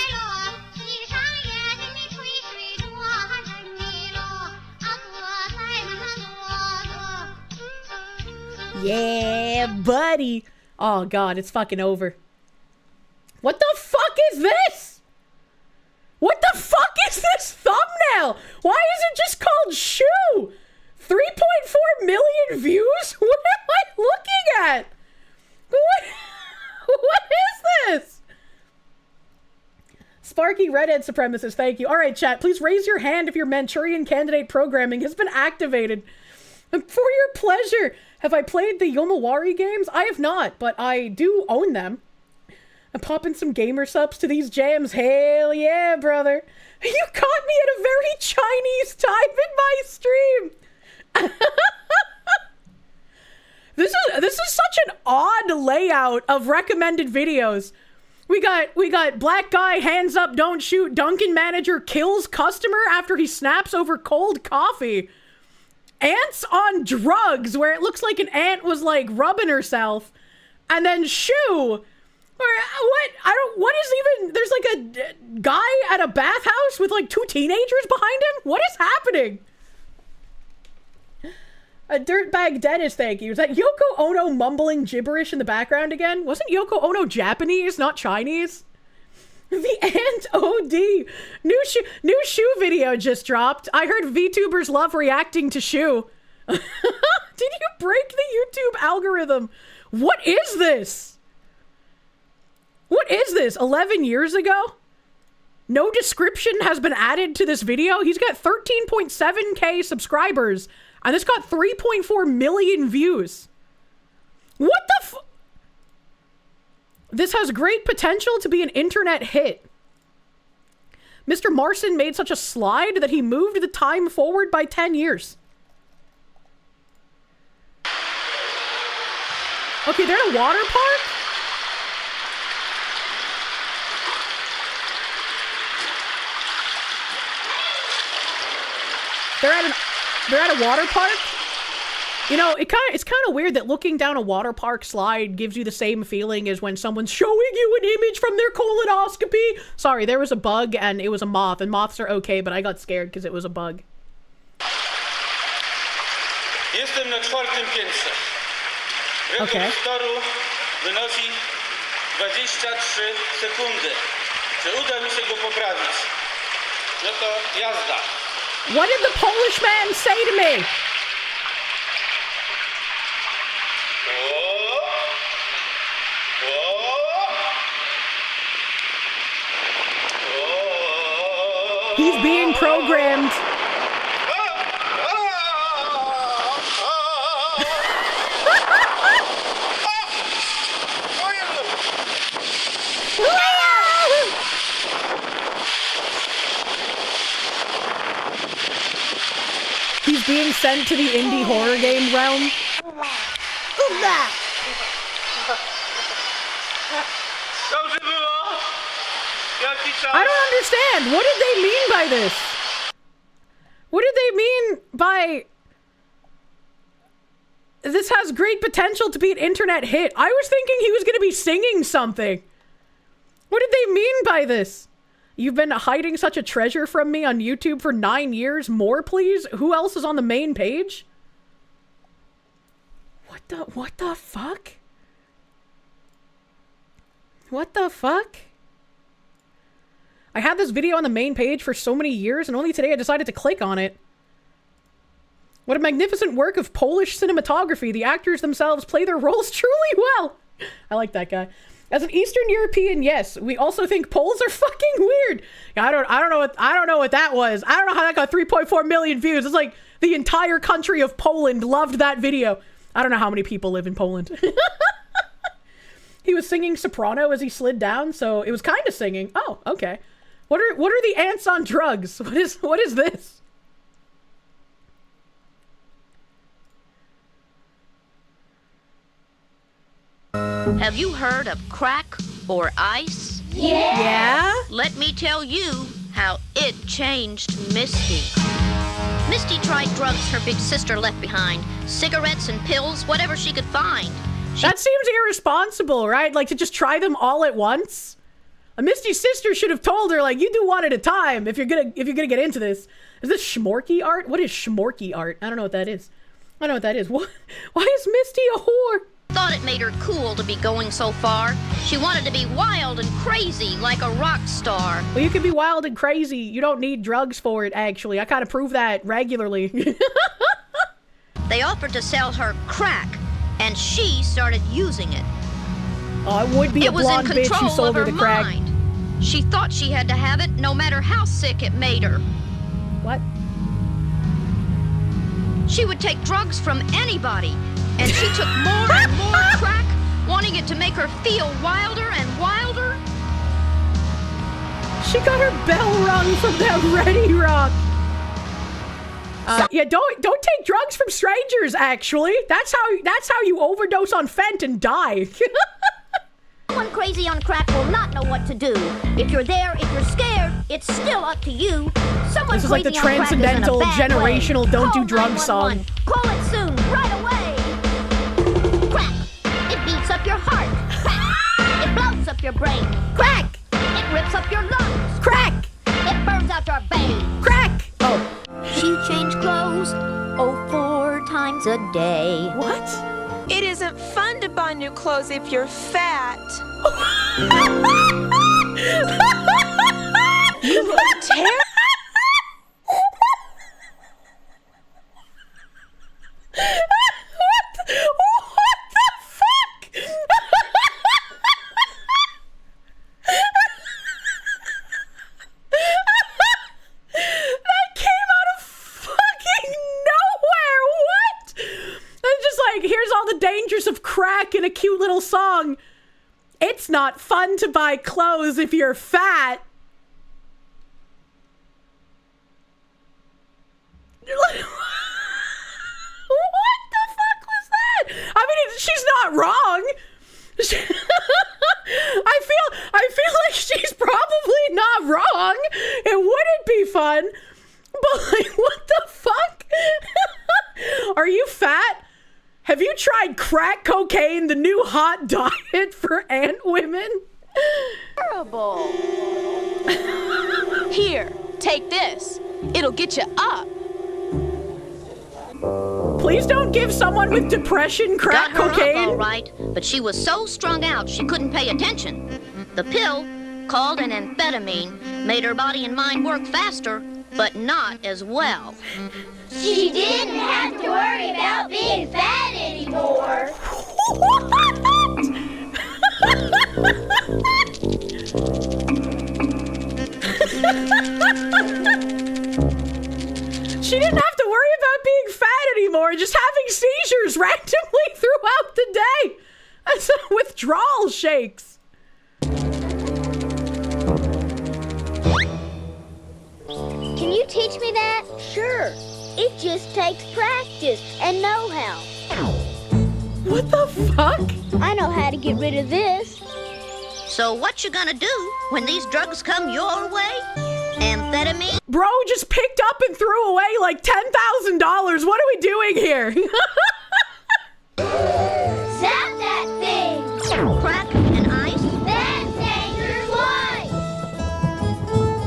Yeah, buddy. Oh god, it's fucking over. What the fuck is this? What the fuck is this thumbnail? Why is it just called Shoe? 3.4 million views? What am I looking at? What is this? Sparky Redhead Supremacist, thank you. Alright, chat, please raise your hand if your Manchurian Candidate programming has been activated. And for your pleasure, have I played the Yomawari games? I have not, but I do own them. I'm popping some gamer subs to these jams. Hell yeah, brother. You caught me at a very Chinese time in my stream. This is such an odd layout of recommended videos. We got black guy, hands up, don't shoot, Dunkin' manager kills customer after he snaps over cold coffee. Ants on drugs, where it looks like an ant was like rubbing herself. And then Shoe. What is even, there's like a guy at a bathhouse with like 2 teenagers behind him? What is happening? A dirtbag Dennis, thank you. Is that Yoko Ono mumbling gibberish in the background again? Wasn't Yoko Ono Japanese, not Chinese? The Ant OD. New shoe video just dropped. I heard VTubers love reacting to Shoe. Did you break the YouTube algorithm? What is this? What is this? 11 years ago? No description has been added to this video. He's got 13.7k subscribers. And this got 3.4 million views. What the This has great potential to be an internet hit. Mr. Marson made such a slide that he moved the time forward by 10 years. Okay, they're in a water park? They're at a water park? You know, it's kind of weird that looking down a water park slide gives you the same feeling as when someone's showing you an image from their colonoscopy. Sorry, there was a bug and it was a moth, and moths are okay, but I got scared because it was a bug. Jestem na 4. piętrze. Rekord toru wynosi 23 sekundy. Czy uda mi się go poprawić? No to jazda. What did the Polish man say to me? He's being programmed. He's being sent to the indie horror game realm. I don't understand. What did they mean by this? What did they mean by... This has great potential to be an internet hit. I was thinking he was going to be singing something. What did they mean by this? You've been hiding such a treasure from me on YouTube for 9 years. More, please? Who else is on the main page? What the fuck? What the fuck? I had this video on the main page for so many years, and only today I decided to click on it. What a magnificent work of Polish cinematography. The actors themselves play their roles truly well. I like that guy. As an Eastern European, yes, we also think Poles are fucking weird. I don't know what that was. I don't know how that got 3.4 million views. It's like the entire country of Poland loved that video. I don't know how many people live in Poland. He was singing soprano as he slid down, so it was kind of singing. Oh, okay. What are the ants on drugs? What is this? Have you heard of crack or ice? Yeah? Let me tell you how it changed Misty. Misty tried drugs her big sister left behind. Cigarettes and pills, whatever she could find. That seems irresponsible, right? Like, to just try them all at once? Misty's sister should have told her, like, you do one at a time if you're gonna get into this. Is this schmorky art? What is schmorky art? I don't know what that is. I don't know what that is. Why is Misty a whore? Thought it made her cool to be going so far. She wanted to be wild and crazy like a rock star. Well, you can be wild and crazy. You don't need drugs for it, actually. I kind of prove that regularly. They offered to sell her crack, and she started using it. Oh, it would be a blonde bitch who sold her the crack. Mind. She thought she had to have it no matter how sick it made her. What? She would take drugs from anybody, and she took more and more crack, wanting it to make her feel wilder and wilder. She got her bell rung from that Ready Rock. Yeah, don't take drugs from strangers, actually. That's how you overdose on Fent and die. Someone crazy on crack will not know what to do. If you're there, if you're scared, it's still up to you. Someone This is like the crazy on crack is in a transcendental, bad generational way. don't Call do drugs 911. song. Call it soon, right away. Crack. It beats up your heart. Crack. It blows up your brain. Crack. It rips up your lungs. Crack. It burns out your veins. Crack. Oh. She changed clothes 4 times a day. What? It isn't fun to buy new clothes if you're fat. You look terrible. What the fuck? That came out of fucking nowhere. What? It's just like, here's all the dangers of crack in a cute little song. It's not fun to buy clothes if you're fat. What the fuck was that? I mean, she's not wrong. I feel like she's probably not wrong. It wouldn't be fun. But like, what the fuck? Are you fat? Have you tried crack cocaine, the new hot diet for ant women? Terrible. Here, take this. It'll get you up. Please don't give someone with depression crack Got her cocaine. up all right, but she was so strung out she couldn't pay attention. The pill, called an amphetamine, made her body and mind work faster, but not as well. She didn't have to worry about being fat anymore. She didn't have to worry about being fat anymore, just having seizures randomly throughout the day. That's withdrawal shakes. Can you teach me that? Sure. It just takes practice and know-how. What the fuck? I know how to get rid of this. So what you gonna do when these drugs come your way? Amphetamine? Bro just picked up and threw away like $10,000. What are we doing here? Zap that thing! Crack and ice? That's dangerous life!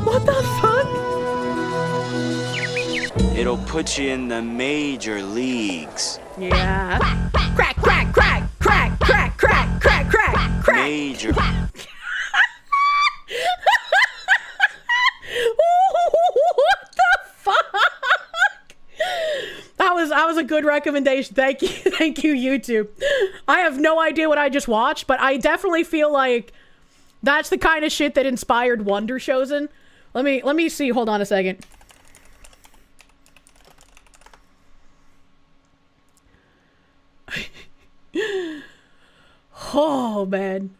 What the fuck? It'll put you in the major leagues. Yeah. Crack, crack, crack, crack, crack, crack, crack, crack, crack. Major. What the fuck? That was a good recommendation. Thank you. Thank you, YouTube. I have no idea what I just watched, but I definitely feel like that's the kind of shit that inspired Wonder Chosen. Let me see. Hold on a second. Oh. Oh man.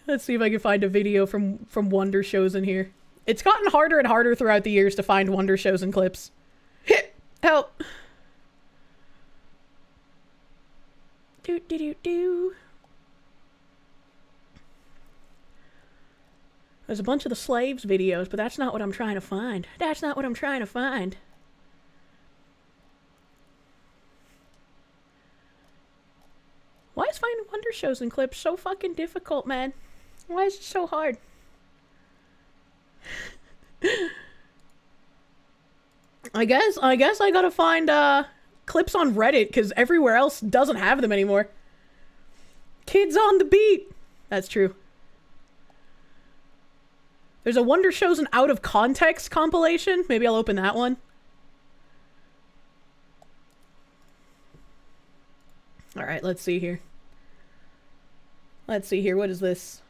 Let's see if I can find a video from Wonder Shows in here. It's gotten harder and harder throughout the years to find Wonder Shows and clips. Help. Do. There's a bunch of the slaves videos, but that's not what I'm trying to find. That's not what I'm trying to find. Why is finding Wonder Shows and clips so fucking difficult, man? Why is it so hard? I guess I gotta find clips on Reddit, because everywhere else doesn't have them anymore. Kids on the beat. That's true. There's a Wonder Shows and Out of Context compilation. Maybe I'll open that one. Alright, let's see here. Let's see here. What is this?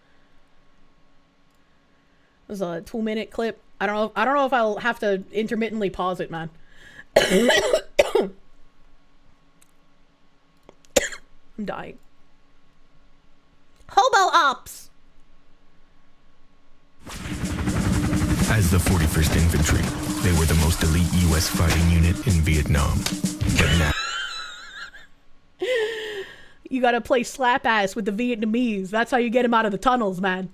This is a 2-minute clip. I don't know if I'll have to intermittently pause it, man. I'm dying. Hobo Ops! As the 41st Infantry, they were the most elite U.S. fighting unit in Vietnam. But now... You gotta play slap ass with the Vietnamese. That's how you get them out of the tunnels, man.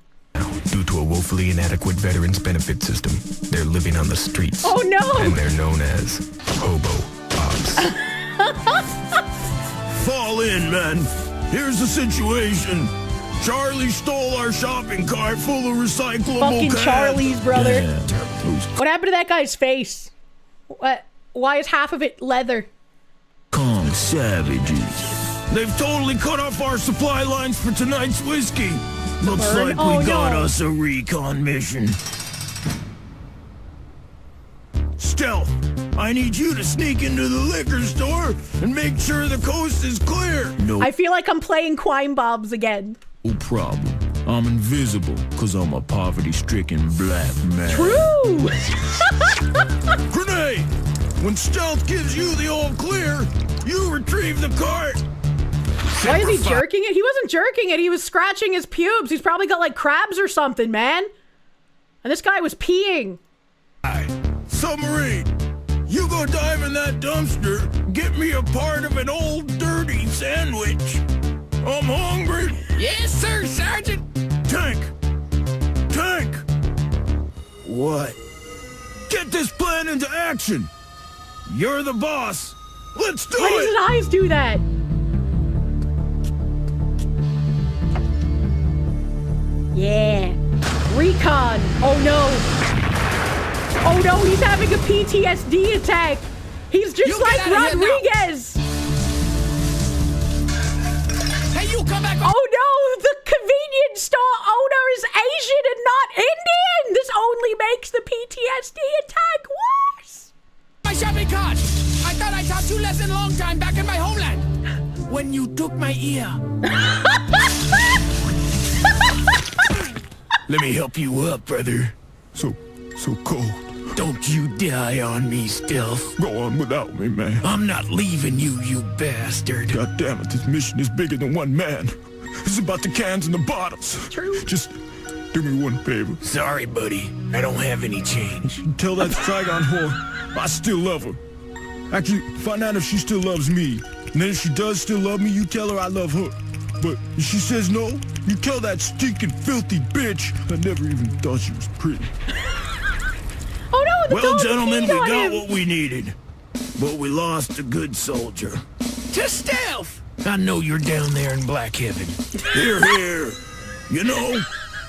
Due to a woefully inadequate veterans benefit system, they're living on the streets. Oh no! And they're known as Hobo Ops. Fall in, man. Here's the situation. Charlie stole our shopping cart full of recyclable Fucking cans. Charlie's, brother. Yeah. What happened to that guy's face? What? Why is half of it leather? Calm savages. They've totally cut off our supply lines for tonight's whiskey. Looks like we got us a recon mission. Stealth, I need you to sneak into the liquor store and make sure the coast is clear. No I feel like I'm playing Quine Bobs again. problem. I'm invisible because I'm a poverty-stricken black man. True! Grenade! When stealth gives you the all clear, you retrieve the cart. Why is he jerking it? He wasn't jerking it. He was scratching his pubes. He's probably got like crabs or something, man. And this guy was peeing. Submarine, you go dive in that dumpster. Get me a part of an old dirty sandwich. I'm hungry. Yes, sir, Sergeant. Tank. What? Get this plan into action. You're the boss. Let's do it. Why does his eyes do that? Yeah. Recon. Oh no. Oh no, he's having a PTSD attack. He's just like Rodriguez. Hey, you come back. Oh no, the convenience store owner is Asian and not Indian. This only makes the PTSD attack worse. My shopping cart. I thought I taught you lesson long time back in my homeland. When you took my ear. Let me help you up, brother. So cold. Don't you die on me, Stealth. Go on without me, man. I'm not leaving you, you bastard. God damn it, this mission is bigger than one man. It's about the cans and the bottles. True. Just do me one favor. Sorry, buddy. I don't have any change. Tell that Saigon whore I still love her. Actually, find out if she still loves me. And then if she does still love me, you tell her I love her. But if she says no, you tell that stinking filthy bitch I never even thought she was pretty. Oh no, the Well, dog gentlemen, we peed on got him. what we needed. But we lost a good soldier. To Stealth! I know you're down there in Black Heaven. Here. You know,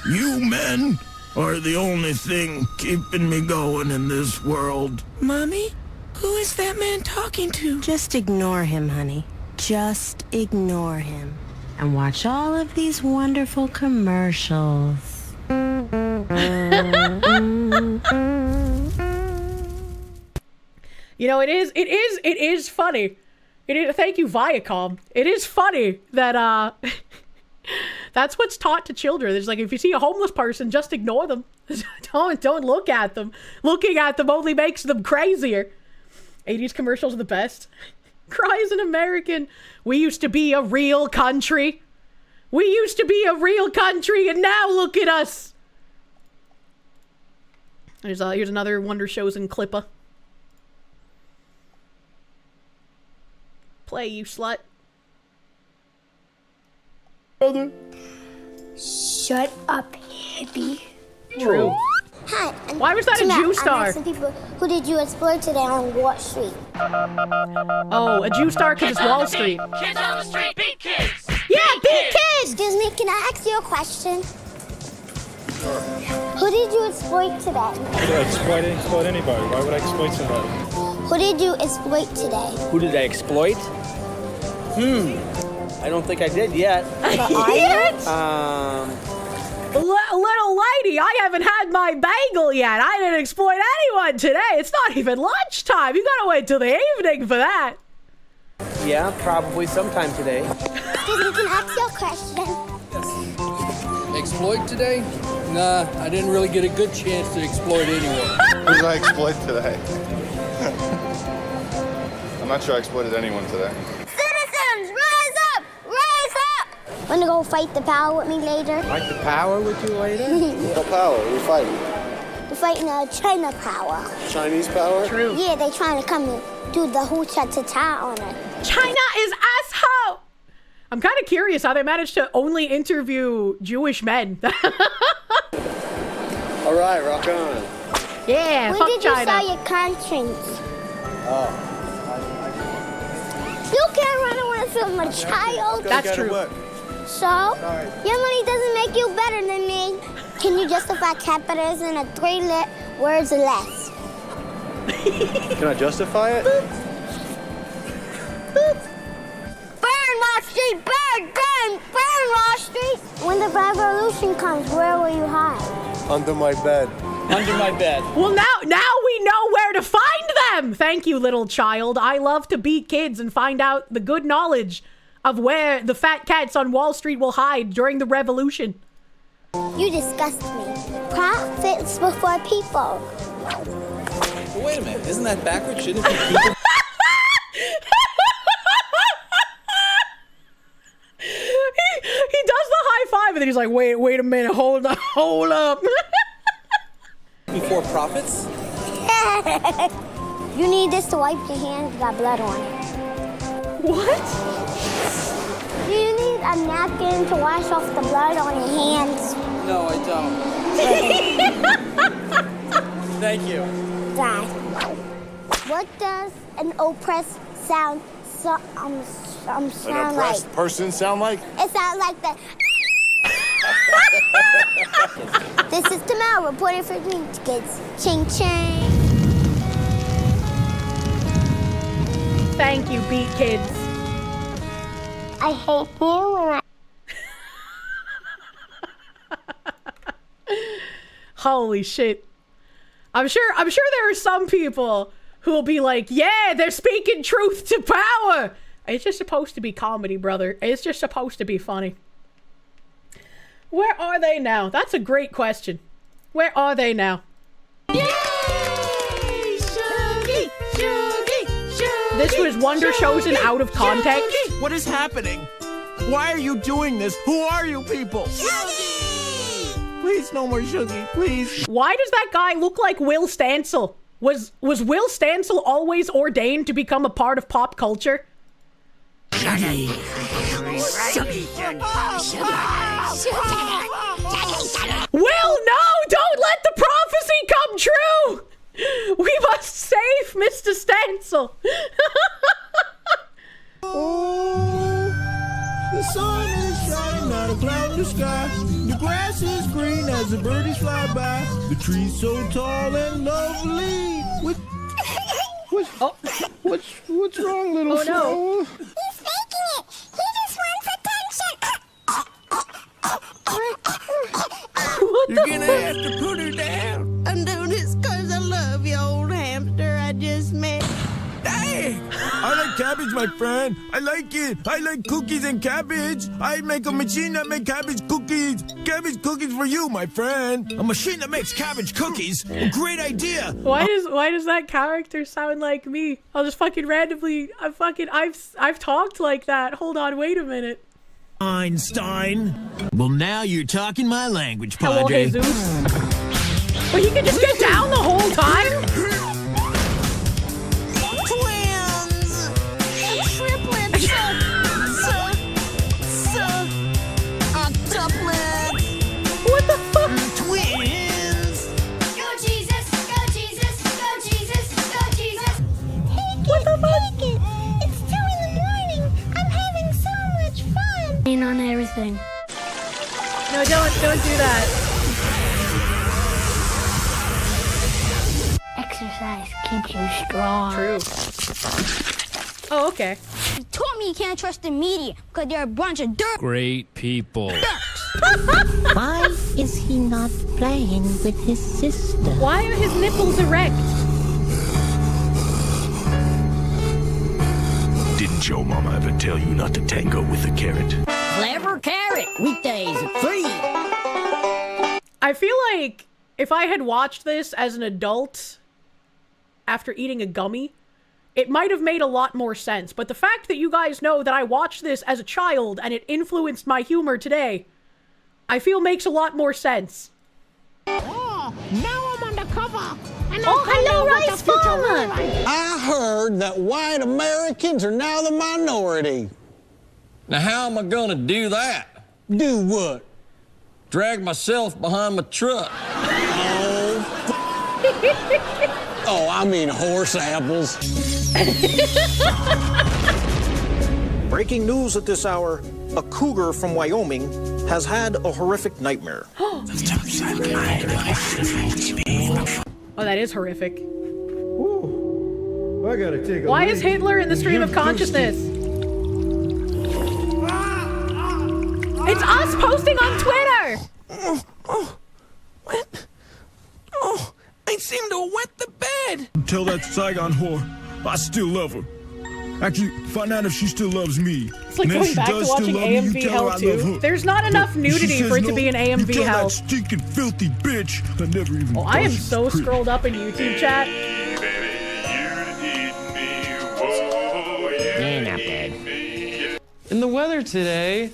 you men are the only thing keeping me going in this world. Mommy? Who is that man talking to? Just ignore him, honey. Just ignore him. And watch all of these wonderful commercials. You know, it is funny. Thank you, Viacom. It is funny that, that's what's taught to children. It's like, if you see a homeless person, just ignore them. Don't look at them. Looking at them only makes them crazier. 80s commercials are the best. Cry as an American. We used to be a real country. We used to be a real country, and now look at us. Here's another Wonder Shows and Clippa. Play, you slut. Brother. Shut up, hippie. True. Hi. Why was that a Jew star? I'm asking people, who did you exploit today on Wall Street? Oh, a Jew star because it's Wall Street. Kids on the street, beat kids! Yeah, beat kids! Excuse me, can I ask you a question? Who did you exploit today? Who did I exploit anybody? Why would I exploit somebody? Who did you exploit today? Who did I exploit? I don't think I did yet. Little lady, I haven't had my bagel yet. I didn't exploit anyone today. It's not even lunchtime. You gotta wait till the evening for that. Yeah, probably sometime today. Excuse me, can I ask you a question? Exploit today? Nah, I didn't really get a good chance to exploit anyone. Who did I exploit today? I'm not sure I exploited anyone today. Citizens, rise up! Rise up! Wanna go fight the power with me later? Fight the power with you later? What power? We're fighting. We're fighting China power. Chinese power? True. Yeah, they trying to come and do the hoo-cha-cha-cha on it. China is asshole! I'm kind of curious how they managed to only interview Jewish men. All right, rock on. Yeah, when fuck did China. you sell your conscience? Oh. You can't run away from a child. That's true. So, your money doesn't make you better than me. Can you justify capitalism in 3 words or less? Can I justify it? Boop. Boop. Burn Wall Street! Burn! Burn! Burn Wall Street! When the revolution comes, where will you hide? Under my bed. Under my bed. Well, now we know where to find them. Thank you, little child. I love to beat kids and find out the good knowledge of where the fat cats on Wall Street will hide during the revolution. You disgust me. Profits before people. But wait a minute, isn't that backwards? Shouldn't it be people? He does the high five and then he's like, wait a minute, hold up. Before profits? You need this to wipe your hands, you got blood on it. What? Do you need a napkin to wash off the blood on your hands? No, I don't. Thank you. Dad, what does an oppressed sound An sound like? oppressed person sound like? It sounds like that. This is Tamara reporting for Beat Kids. Ching ching. Thank you, Beat Kids. I hate you. Holy shit. I'm sure there are some people who will be like, yeah, they're speaking truth to power. It's just supposed to be comedy, brother. It's just supposed to be funny. Where are they now? That's a great question. Where are they now? This was Wonder Chosen out of context. What is happening? Why are you doing this? Who are you people? Please, no more Shuggy, please. Why does that guy look like Will Stancil? Was Will Stancil always ordained to become a part of pop culture? Shuggy. Will, no! Don't let the prophecy come true! We must save Mr. Stancil! The sun is shining, not a cloud in the sky. The grass is green as the birdies fly by. The tree's so tall and lovely. What's wrong, little no. He's faking it. He just wants attention. You're gonna have to put her down. I'm doing this because I love you, old hamster I just met. Dang! I like cabbage, my friend. I like it. I like cookies and cabbage. I make a machine that makes cabbage cookies. Cabbage cookies for you, my friend. A machine that makes cabbage cookies. A great idea. Why does that character sound like me? I'll just fucking randomly I've talked like that. Hold on, wait a minute. Einstein. Well, now you're talking my language, Hello, Padre. Jesus. But he could just get down the whole time? Twins! Triplets! Octuplets! What the fuck? Twins! Go Jesus! Go Jesus! Go Jesus! Go Jesus! What the fuck? It's 2 in the morning. I'm having so much fun. On everything. No, don't do that. Exercise keeps you strong. True. Oh, okay. You told me you can't trust the media because they're a bunch of dirt. Great people. Why is he not playing with his sister? Why are his nipples erect? Didn't your mama ever tell you not to tango with a carrot? Clever carrot. Weekdays at 3. I feel like if I had watched this as an adult after eating a gummy, it might have made a lot more sense. But the fact that you guys know that I watched this as a child and it influenced my humor today, I feel makes a lot more sense. Oh, now I'm undercover. Oh, hello, Rice Farmer! I heard that white Americans are now the minority. Now, how am I gonna do that? Do what? Drag myself behind my truck. Oh, I mean horse apples. Breaking news at this hour, a cougar from Wyoming has had a horrific nightmare. Oh, that is horrific. I gotta take a Why is Hitler in the stream of consciousness? It's us posting on Twitter! I seem to wet the bed. Tell that Saigon whore I still love her. Actually, find out if she still loves me. It's like going back to watching AMV Hell too. There's not enough nudity for it to be an AMV you tell Hell. that stinking filthy bitch I never even. Oh, I am so scrolled up in YouTube chat. Not bad. In the weather today,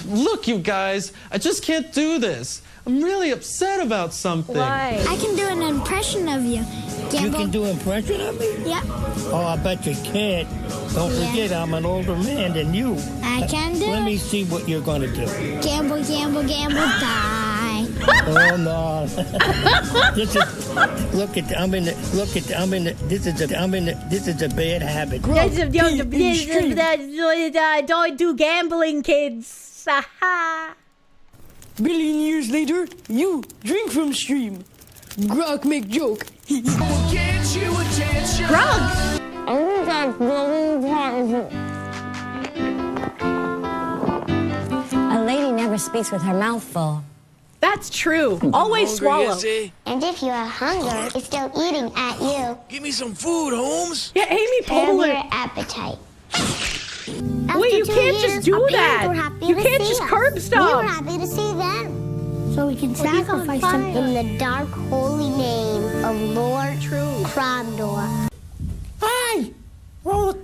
look, you guys, I just can't do this. I'm really upset about something. Why? I can do an impression of you. You can do an impression of me? Yep. Oh, I bet you can't. Don't forget, I'm an older man than you. I can do Let me see what you're going to do. Gamble, gamble, gamble, die. Oh, no. This is, look at, I'm in the, this is a bad habit. Don't do gambling, kids. Billion years later, you drink from stream. Grog make joke. Grog! A lady never speaks with her mouth full. That's true. Always swallow. And if you are hungry, it's still eating at you. Give me some food, Holmes. Yeah, Amy Curb Poehler. your appetite. Wait, you can't just do that. You can't just curb We stuff. were happy to see them. So we can sacrifice them in the dark, holy name of Lord Crondor. Hey! Roll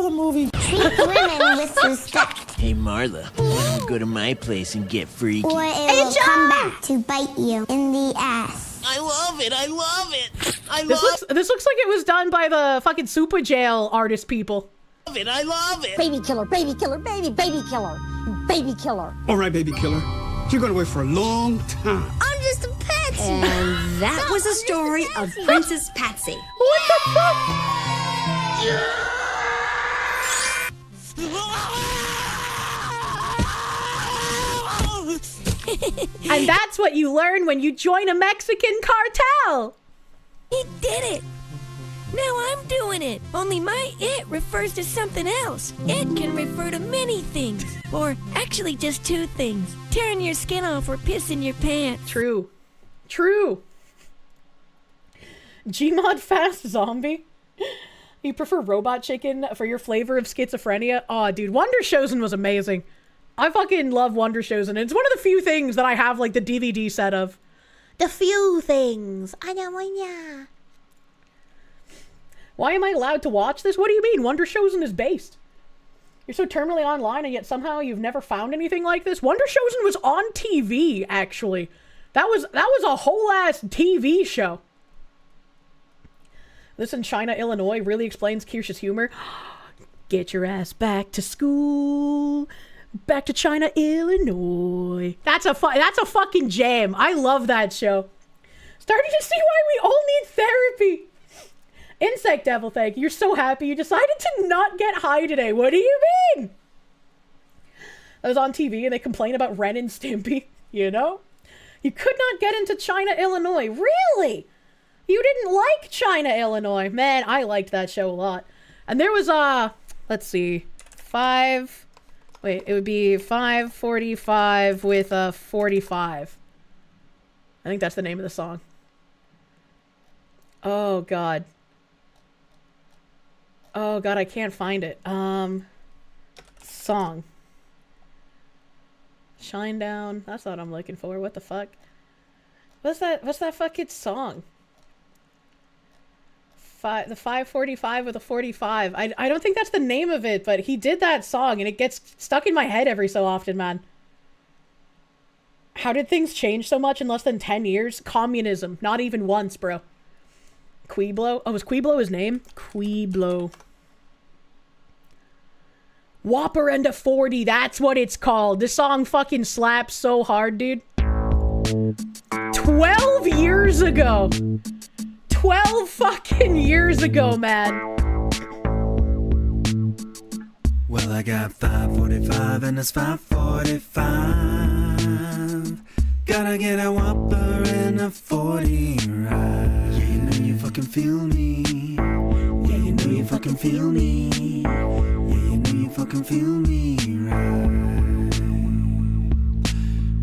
the movie. Treat women with respect, Hey, Marla, why don't you go to my place and get freaky? or it will come back to bite you in the ass. I love it. This looks like it was done by the fucking Super Jail artist people. I love it. Baby killer, baby killer, baby killer, baby killer. All right, baby killer. You're going to wait for a long time. I'm just a pet. And that was the story of Princess Patsy. What the fuck? And that's what you learn when you join a Mexican cartel. He did it! Now I'm doing it! Only my it refers to something else. It can refer to many things. Or actually just 2 things. Tearing your skin off or pissing your pants. True. True. Gmod Fast Zombie. You prefer Robot Chicken for your flavor of schizophrenia? Aw, dude, Wonder Chosen was amazing. I fucking love Wonder Chosen. It's one of the few things that I have, like, the DVD set of. The few things. Why am I allowed to watch this? What do you mean? Wonder Chosen is based. You're so terminally online and yet somehow you've never found anything like this? Wonder Chosen was on TV, actually. That was a whole ass TV show. This in China, Illinois really explains Kirsche's humor. Get your ass back to school. Back to China, Illinois. That's a fucking jam. I love that show. Starting to see why we all need therapy. Insect Devil, thank you. You're so happy you decided to not get high today. What do you mean? I was on TV and they complain about Ren and Stimpy, you know? You could not get into China, Illinois. Really? You didn't like China, Illinois. Man, I liked that show a lot. And there was, let's see, it would be 545 with 45. I think that's the name of the song. Oh, God. Oh, God, I can't find it. Song. Shinedown. That's what I'm looking for. What the fuck? What's that fucking song? The 545 with a 45. I don't think that's the name of it, but he did that song and it gets stuck in my head every so often, man. How did things change so much in less than 10 years? Communism. Not even once, bro. Quiblo? Oh, was Quiblo his name? Quiblo. Whopper and a 40. That's what it's called. This song fucking slaps so hard, dude. 12 years ago. 12 fucking years ago, man. Well, I got 545 and it's 545. Gotta get a Whopper and a 40 right. Yeah, you know you fucking feel me. Yeah, you know you fucking feel me. Yeah, you know you fucking feel me right.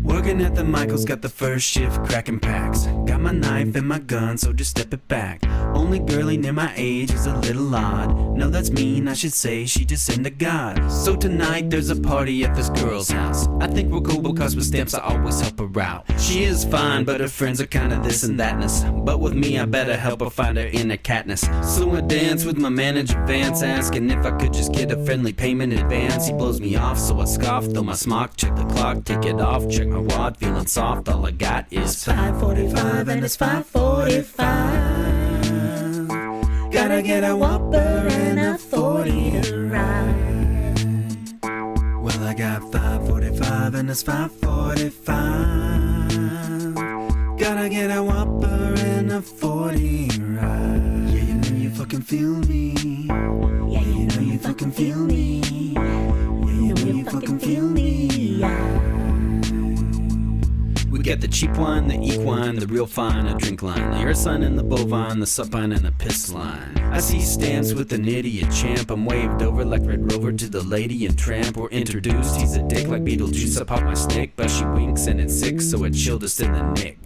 Working at the Michael's, got the first shift, cracking packs. Got my knife and my gun, so just step it back. Only girlie near my age is a little odd. No, that's mean, I should say she just into God. So tonight there's a party at this girl's house. I think we're cool because with stamps I always help her out. She is fine, but her friends are kinda this and thatness. But with me I better help her find her inner catness. So I dance with my manager Vance, asking if I could just get a friendly payment in advance. He blows me off, so I scoff, throw my smock, check the clock, take it off, check my wad, feeling soft. All I got is 545 and it's 545. Gotta get a Whopper and a 40 to ride. Well, I got 545 and it's 545. Gotta get a Whopper and a 40 ride. Yeah, you know you fucking feel me. Yeah, you know you fucking feel me. Yeah, you know you fucking feel me. We got the cheap wine, the equine, the real fine, a drink line, the ursine and the bovine, the supine and the piss line. I see stamps with an idiot champ. I'm waved over like Red Rover to the lady and tramp. We're introduced, he's a dick like Beetlejuice. I pop my stick, but she winks and it's sick, so it chilled us in the nick.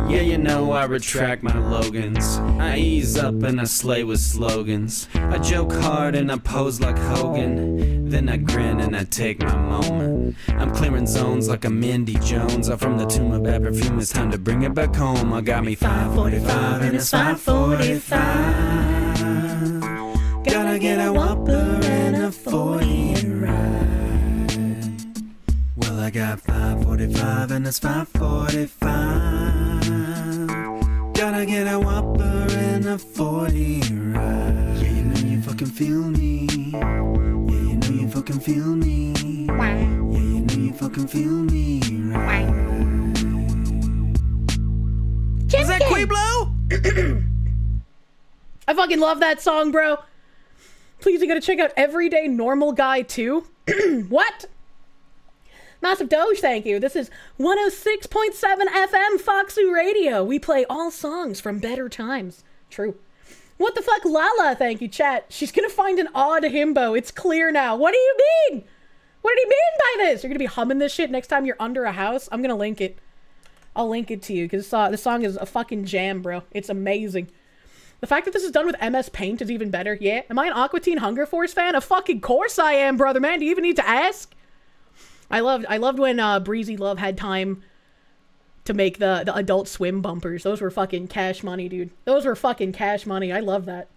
Yeah, you know I retract my Logans. I ease up and I slay with slogans. I joke hard and I pose like Hogan. Then I grin and I take my moment. I'm clearing zones like a Mindy Jones. I'm from the tomb of bad perfume, it's time to bring it back home. I got me 545 and it's 545. Gotta get a Whopper and a 40 ride. Well, I got 545 and it's 545. Gotta get a Whopper and a 40 ride. Yeah, you know you fucking feel me. Yeah, you know you fucking feel me. Yeah, you know you fucking feel me right. Is that Quiblo? I fucking love that song, bro. Please, you gotta check out Everyday Normal Guy too. What? Massive Doge, thank you. This is 106.7 FM Foxu Radio. We play all songs from better times. True. What the fuck, Lala? Thank you, chat. She's gonna find an odd himbo. It's clear now. What do you mean? What did he mean by this? You're gonna be humming this shit next time you're under a house? I'm gonna link it. I'll link it to you, because this song is a fucking jam, bro. It's amazing. The fact that this is done with MS Paint is even better. Yeah? Am I an Aqua Teen Hunger Force fan? Of fucking course I am, brother, man. Do you even need to ask? I loved when Breezy Love had time to make the Adult Swim bumpers. Those were fucking cash money, dude. Those were fucking cash money. I love that.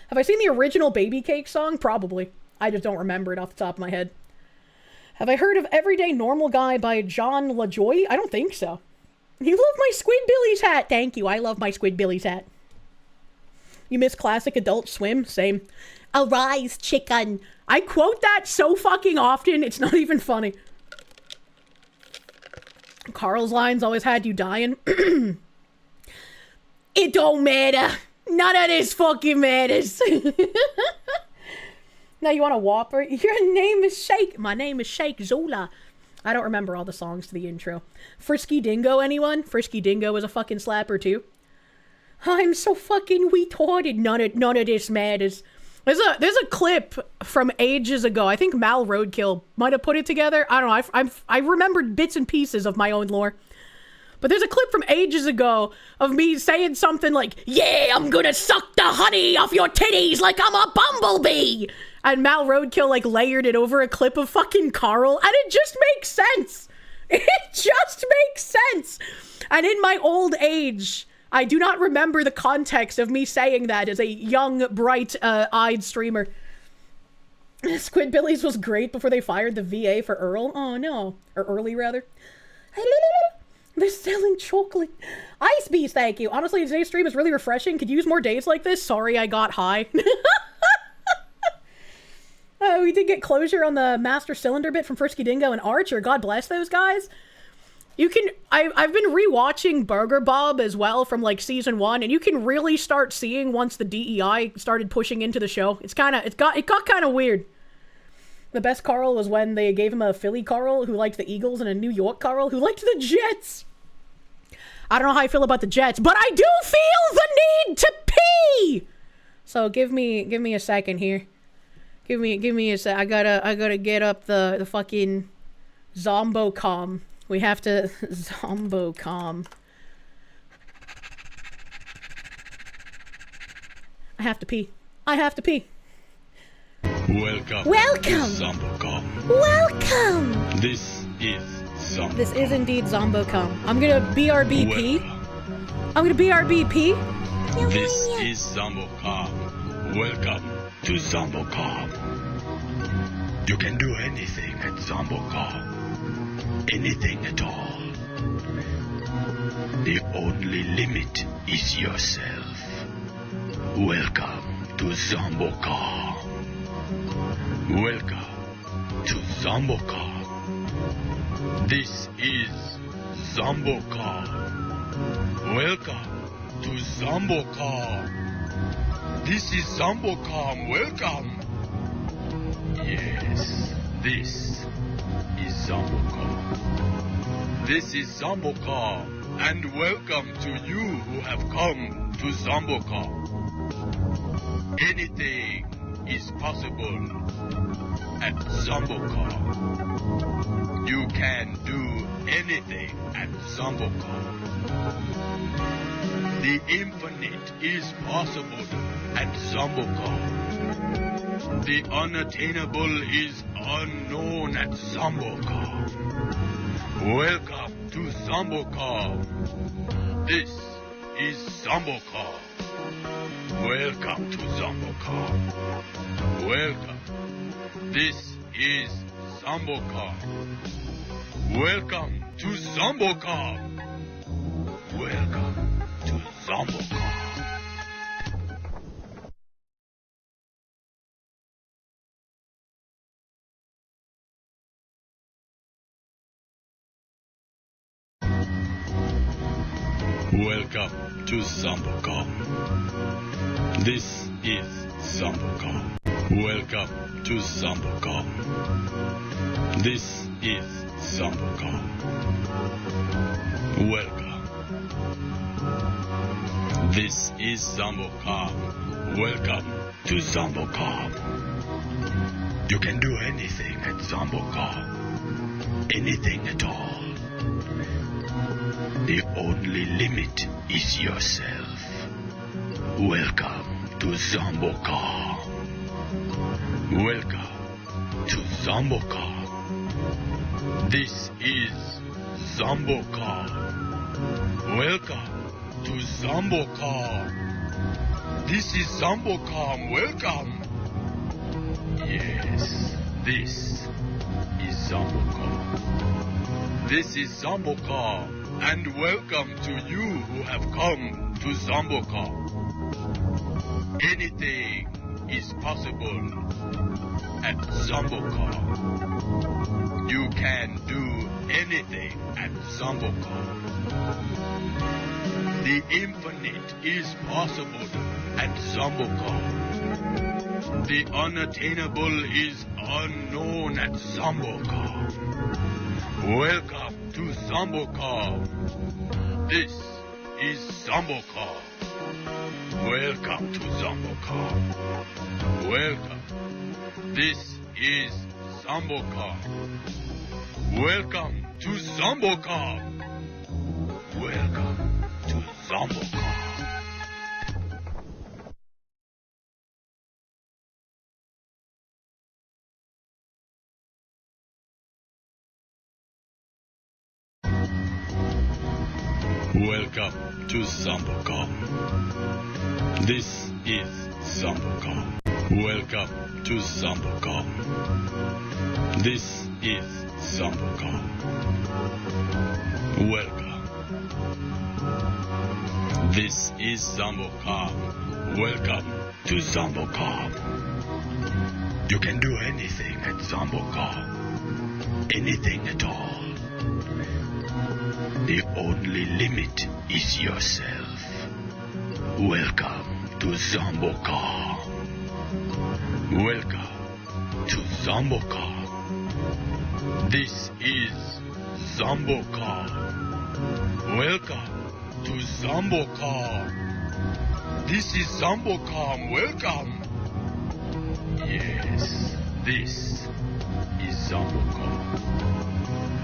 Have I seen the original Baby Cake song? Probably. I just don't remember it off the top of my head. Have I heard of Everyday Normal Guy by John LaJoy? I don't think so. You love my Squidbillies hat. Thank you. I love my Squidbillies hat. You miss classic Adult Swim? Same. Arise, chicken. I quote that so fucking often, it's not even funny. Carl's lines always had you dying. It don't matter. None of this fucking matters. Now you want a Whopper? Your name is Shake. My name is Shake Zola. I don't remember all the songs to the intro. Frisky Dingo, anyone? Frisky Dingo was a fucking slapper too. I'm so fucking retarded. None of this matters. There's a clip from ages ago. I think Mal Roadkill might have put it together. I don't know. I remembered bits and pieces of my own lore. But there's a clip from ages ago of me saying something like, yeah, I'm gonna suck the honey off your titties like I'm a bumblebee. And Mal Roadkill like layered it over a clip of fucking Carl. And it just makes sense. It just makes sense. And in my old age, I do not remember the context of me saying that as a young, bright-eyed streamer. Squidbillies was great before they fired the VA for Earl. Oh, no. Or Early, rather. They're selling chocolate. Ice Beast, thank you. Honestly, today's stream is really refreshing. Could use more days like this. Sorry I got high. We did get closure on the Master Cylinder bit from Frisky Dingo and Archer. God bless those guys. You can, I've been rewatching Burger Bob as well from like season 1, and you can really start seeing once the DEI started pushing into the show. It got kind of weird. The best Carl was when they gave him a Philly Carl who liked the Eagles and a New York Carl who liked the Jets. I don't know how I feel about the Jets, but I do feel the need to pee. So give me a second here. Give me a sec. I gotta get up the fucking Zombocom. We have to Zombocom. I have to pee. I have to pee. Welcome. Welcome. To Zombocom. Welcome. This is Zombocom. This is indeed Zombocom. I'm gonna BRBP. I'm gonna BRBP. This is Zombocom. Welcome to Zombocom. You can do anything at Zombocom. Anything at all. The only limit is yourself. Welcome to Zombocom. Welcome to Zombocom. This is Zombocom. Welcome to Zombocom. This is Zombocom. Welcome. Yes, this is Zombocom. This is Zombocom, and welcome to you who have come to Zombocom. Anything is possible at Zombocom. You can do anything at Zombocom. The infinite is possible at Zombocom. The unattainable is unknown at Zombocom. Welcome to Zombocom. This is Zombocom. Welcome to Zombocom. Welcome. This is Zombocom. Welcome to Zombocom. Welcome to Zombocom. Welcome to Zombocom. This is Zombocom. Welcome to Zombocom. This is Zombocom. Welcome. This is Zombocom. Welcome to Zombocom. You can do anything at Zombocom. Anything at all. The only limit is yourself. Welcome to Zombocom. Welcome to Zombocom. This is Zombocom. Welcome to Zombocom. This is Zambocom. Welcome. Yes, this is Zambocom. This is Zambocom, and welcome to you who have come to Zambocom. Anything is possible at Zambocom. You can do anything at Zambocom. The infinite is possible at Zambocom. The unattainable is unknown at Zambocom. Welcome to Zambocom. This is Zambocom. Welcome to Zambocom. Welcome. This is Zambocom. Welcome to Zambocom. Welcome to Zambocom. Welcome to Zambocom. This is Zambocom. Welcome to Zambocom. This is Zambocom. Welcome. This is Zambocom. Welcome to Zambocom. You can do anything at Zambocom. Anything at all. The only limit is yourself. Welcome to Zambocom. Welcome to Zambocom. This is Zambocom. Welcome to Zambocom. This is Zambocom. Welcome. Yes, this is Zambocom.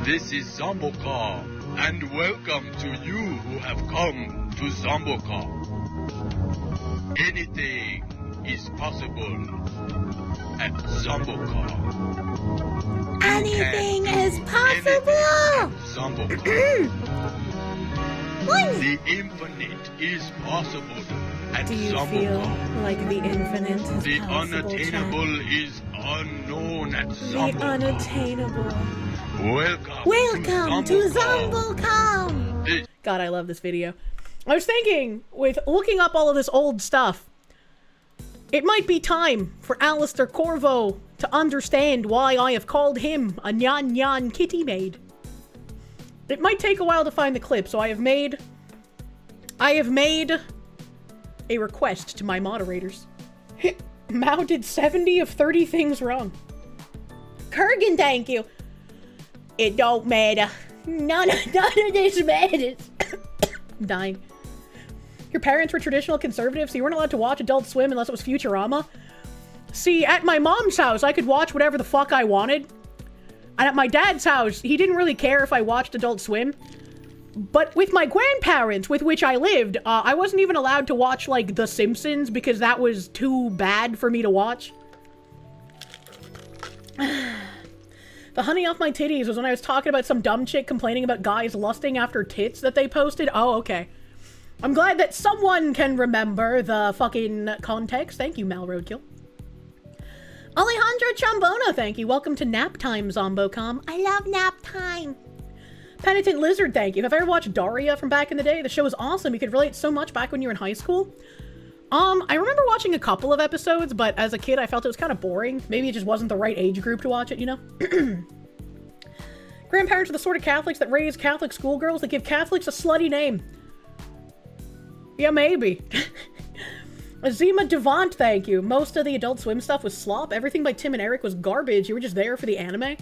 This is Zambocom. And welcome to you who have come to Zambocom. Anything is possible at Zambocom. Anything is possible! Zambocom. The infinite is possible at Do you Zambocom. feel like the infinite is The possible, unattainable is unknown at Zambocom. The unattainable. Welcome to Zambocom! God, I love this video. I was thinking, with looking up all of this old stuff, it might be time for Alistair Corvo to understand why I have called him a Nyan Nyan kitty maid. It might take a while to find the clip, so I have made a request to my moderators. Mao did 70 of 30 things wrong. Kurgan, thank you. It don't matter. None of this matters. I'm dying. Your parents were traditional conservatives, so you weren't allowed to watch Adult Swim unless it was Futurama? See, at my mom's house, I could watch whatever the fuck I wanted. And at my dad's house, he didn't really care if I watched Adult Swim. But with my grandparents, with which I lived, I wasn't even allowed to watch, like, The Simpsons, because that was too bad for me to watch. The honey off my titties was when I was talking about some dumb chick complaining about guys lusting after tits that they posted. Oh, okay. I'm glad that someone can remember the fucking context. Thank you, Mal Roadkill. Alejandro Chambona, thank you. Welcome to Nap Time, Zombocom. I love nap time. Penitent Lizard, thank you. Have I ever watched Daria from back in the day? The show was awesome. You could relate so much back when you were in high school. I remember watching a couple of episodes, but as a kid, I felt it was kind of boring. Maybe it just wasn't the right age group to watch it, you know? Grandparents are the sort of Catholics that raise Catholic schoolgirls that give Catholics a slutty name. Yeah, maybe. Azima Devant, thank you. Most of the Adult Swim stuff was slop. Everything by Tim and Eric was garbage. You were just there for the anime.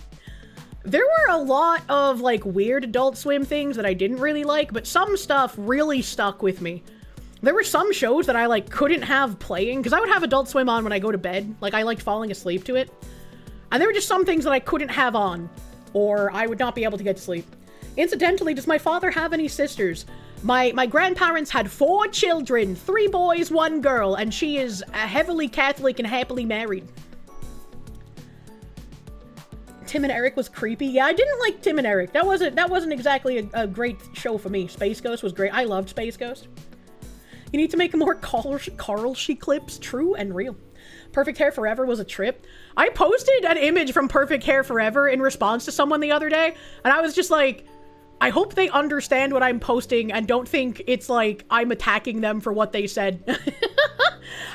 There were a lot of, like, weird Adult Swim things that I didn't really like, but some stuff really stuck with me. There were some shows that I, like, couldn't have playing, because I would have Adult Swim on when I go to bed. Like, I liked falling asleep to it. And there were just some things that I couldn't have on, or I would not be able to get to sleep. Incidentally, does my father have any sisters? My grandparents had 4 children, 3 boys, 1 girl, and she is heavily Catholic and happily married. Tim and Eric was creepy. Yeah, I didn't like Tim and Eric. That wasn't exactly a great show for me. Space Ghost was great. I loved Space Ghost. You need to make more Carl-she clips, true and real. Perfect Hair Forever was a trip. I posted an image from Perfect Hair Forever in response to someone the other day, and I was just like, I hope they understand what I'm posting and don't think it's like I'm attacking them for what they said.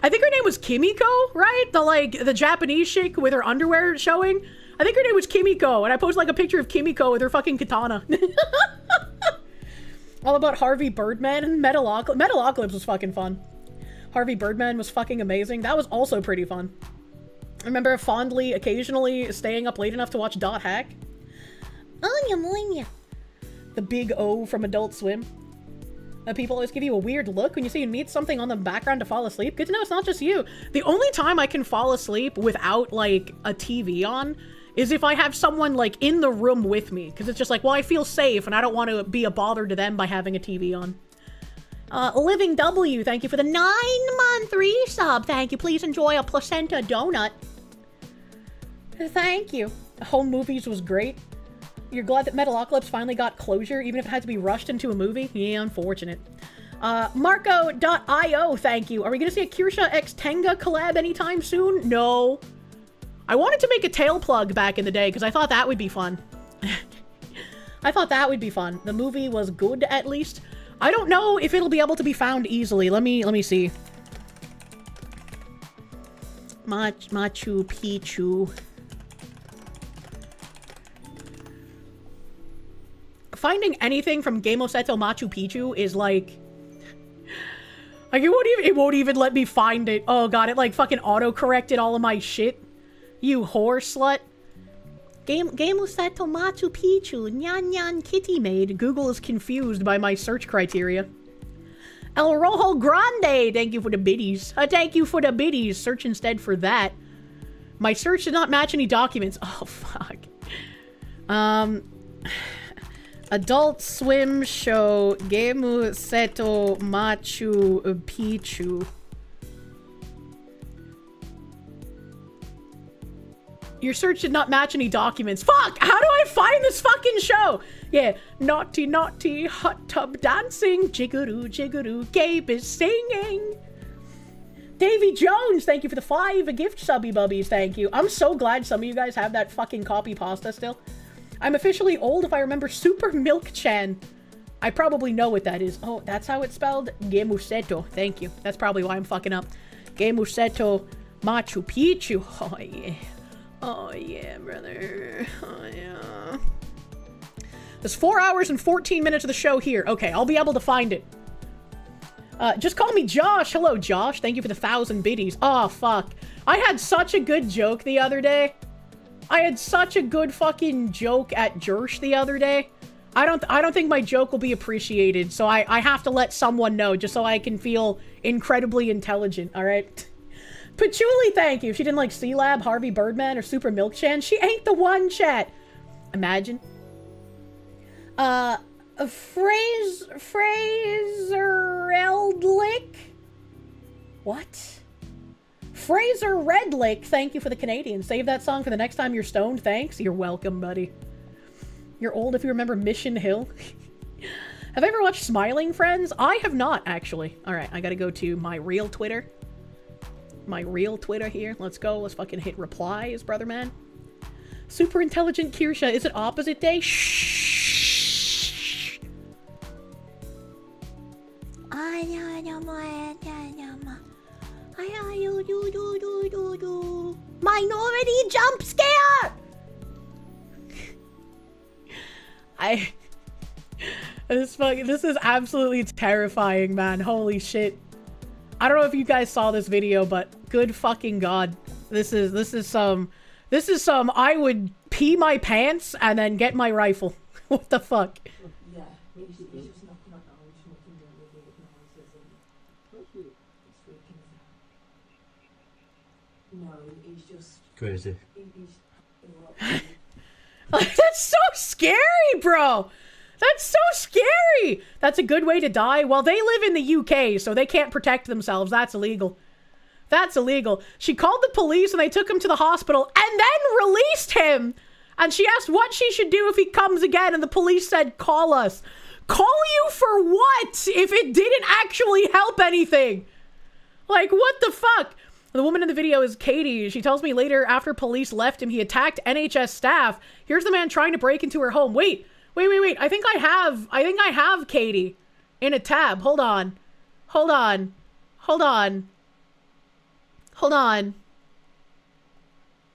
I think her name was Kimiko, right? The Japanese chick with her underwear showing. I think her name was Kimiko, and I posted like a picture of Kimiko with her fucking katana. All about Harvey Birdman and Metalocalypse. Metalocalypse was fucking fun. Harvey Birdman was fucking amazing. That was also pretty fun. I remember fondly, occasionally staying up late enough to watch Dot Hack. The Big O from Adult Swim. People always give you a weird look when you see you need something on the background to fall asleep. Good to know it's not just you. The only time I can fall asleep without, like, a TV on is if I have someone, like, in the room with me. Because it's just like, well, I feel safe and I don't want to be a bother to them by having a TV on. Living W, thank you for the 9-month resub. Thank you. Please enjoy a placenta donut. Thank you. Home Movies was great. You're glad that Metalocalypse finally got closure, even if it had to be rushed into a movie? Yeah, unfortunate. Marco.io, thank you. Are we gonna see a Kirsche x Tenga collab anytime soon? No. I wanted to make a tail plug back in the day, because I thought that would be fun. I thought that would be fun. The movie was good, at least. I don't know if it'll be able to be found easily. Let me see. Machu Picchu. Finding anything from Gamosetto Machu Picchu is like it won't even let me find it. Oh god, it like fucking auto-corrected all of my shit. You whore slut. Gamosetto Machu Picchu, Nyan Nyan Kitty Maid. Google is confused by my search criteria. El Rojo Grande, thank you for the biddies. Thank you for the biddies. Search instead for that. My search did not match any documents. Oh, fuck. Adult Swim show Gamosetto Machu Picchu. Your search did not match any documents. Fuck! How do I find this fucking show? Yeah. Naughty, naughty, hot tub dancing. Jiggaroo, jiggaroo, Gabe is singing. Davy Jones, thank you for the 5 gift subby bubbies. Thank you. I'm so glad some of you guys have that fucking copy pasta still. I'm officially old if I remember Super Milk Chan. I probably know what that is. Oh, that's how it's spelled? Gamosetto. Thank you. That's probably why I'm fucking up. Gamosetto Machu Picchu. Oh, yeah. Oh, yeah, brother. Oh, yeah. There's 4 hours and 14 minutes of the show here. Okay, I'll be able to find it. Just call me Josh. Hello, Josh. Thank you for the 1,000 biddies. Oh, fuck. I had such a good joke the other day. I had such a good fucking joke at Jersh the other day. I don't think my joke will be appreciated, so I have to let someone know just so I can feel incredibly intelligent, alright? Patchouli, thank you. If she didn't like C-Lab, Harvey Birdman, or Super Milk Chan, she ain't the one, chat. Imagine. Fraser Redlick? What? Fraser Redlick, thank you for the Canadian. Save that song for the next time you're stoned, thanks. You're welcome, buddy. You're old if you remember Mission Hill. Have I ever watched Smiling Friends? I have not, actually. Alright, I gotta go to my real Twitter. My real Twitter here. Let's go. Let's fucking hit replies, brother man. Super intelligent Kirsche. Is it opposite day? Shh. Minority jump scare! This is absolutely terrifying, man. Holy shit. I don't know if you guys saw this video, but good fucking god. This is some I would pee my pants and then get my rifle. What the fuck? Crazy. That's so scary, bro. That's so scary. That's a good way to die. Well, they live in the UK, so they can't protect themselves. That's illegal. That's illegal. She called the police and they took him to the hospital and then released him. And she asked what she should do if he comes again. And the police said, call us. Call you for what if it didn't actually help anything? Like, what the fuck? The woman in the video is Katie. She tells me later, after police left him, he attacked NHS staff. Here's the man trying to break into her home. Wait. I think I have Katie in a tab. Hold on.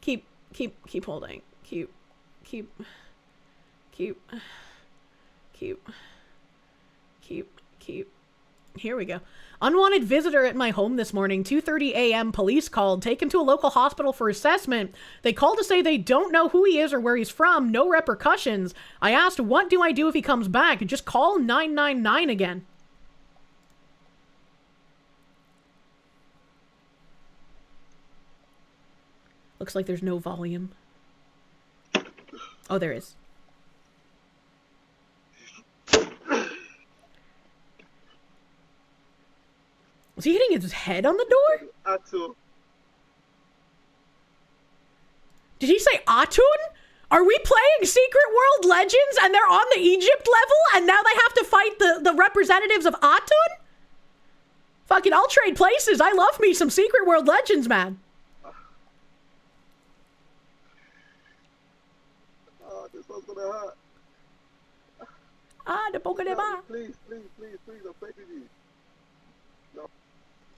Keep holding. Keep. Here we go. Unwanted visitor at my home this morning. 2:30 a.m. Police called. Take him to a local hospital for assessment. They called to say they don't know who he is or where he's from. No repercussions. I asked, what do I do if he comes back? Just call 999 again. Looks like there's no volume. Oh, there is. Was he hitting his head on the door? Atun. Did he say Atun? Are we playing Secret World Legends and they're on the Egypt level and now they have to fight the representatives of Atun? Fucking, I'll trade places. I love me some Secret World Legends, man. This one's gonna hurt. The boca de ba. Please, I'm begging you. No.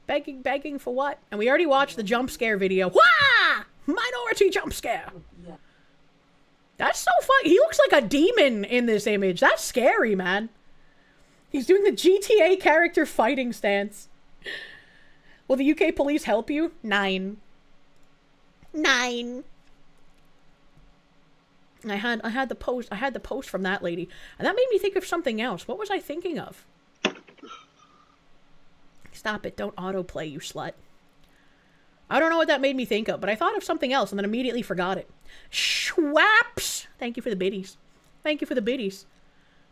Begging for what? And we already watched the jump scare video. Wah! Minority jump scare. Yeah. That's so fun. He looks like a demon in this image. That's scary, man. He's doing the GTA character fighting stance. Will the UK police help you? 9. I had the post from that lady, and that made me think of something else. What was I thinking of? Stop it, don't autoplay, you slut. I don't know what that made me think of, but I thought of something else and then immediately forgot it. Schwaps! Thank you for the biddies.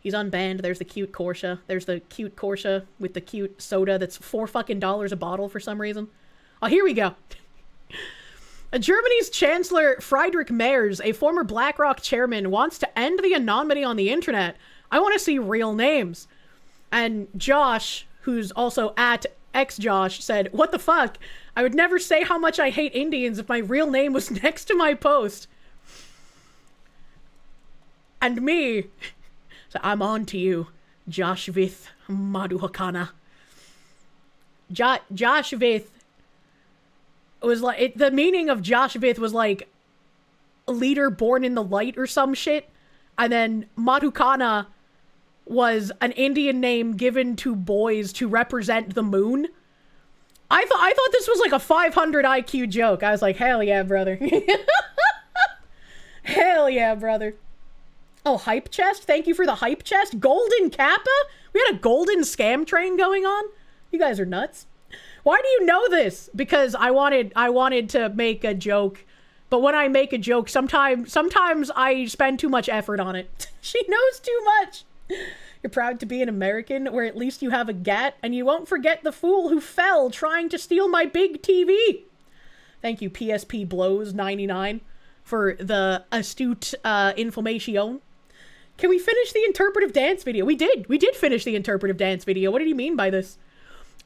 He's unbanned. There's the cute Kirsche. There's the cute Kirsche with the cute soda that's $4 fucking a bottle for some reason. Oh, here we go. Germany's Chancellor Friedrich Merz, a former BlackRock chairman, wants to end the anonymity on the internet. I want to see real names. And Josh, who's also at xJosh, said, what the fuck? I would never say how much I hate Indians if my real name was next to my post. And me. So I'm on to you, Josh Vith Madhuhakana. Josh Vith was like, the meaning of Josh Vith was like a leader born in the light or some shit. And then Madhukana was an Indian name given to boys to represent the moon. I thought this was like a 500 IQ joke. I was like, hell yeah, brother. Hell yeah, brother. Oh, hype chest? Thank you for the hype chest. Golden Kappa? We had a golden scam train going on? You guys are nuts. Why do you know this? Because I wanted to make a joke. But when I make a joke, sometimes I spend too much effort on it. She knows too much. You're proud to be an American, where at least you have a gat, and you won't forget the fool who fell trying to steal my big TV. Thank you, PSP Blows 99, for the astute information. Can we finish the interpretive dance video? We did finish the interpretive dance video. What did he mean by this?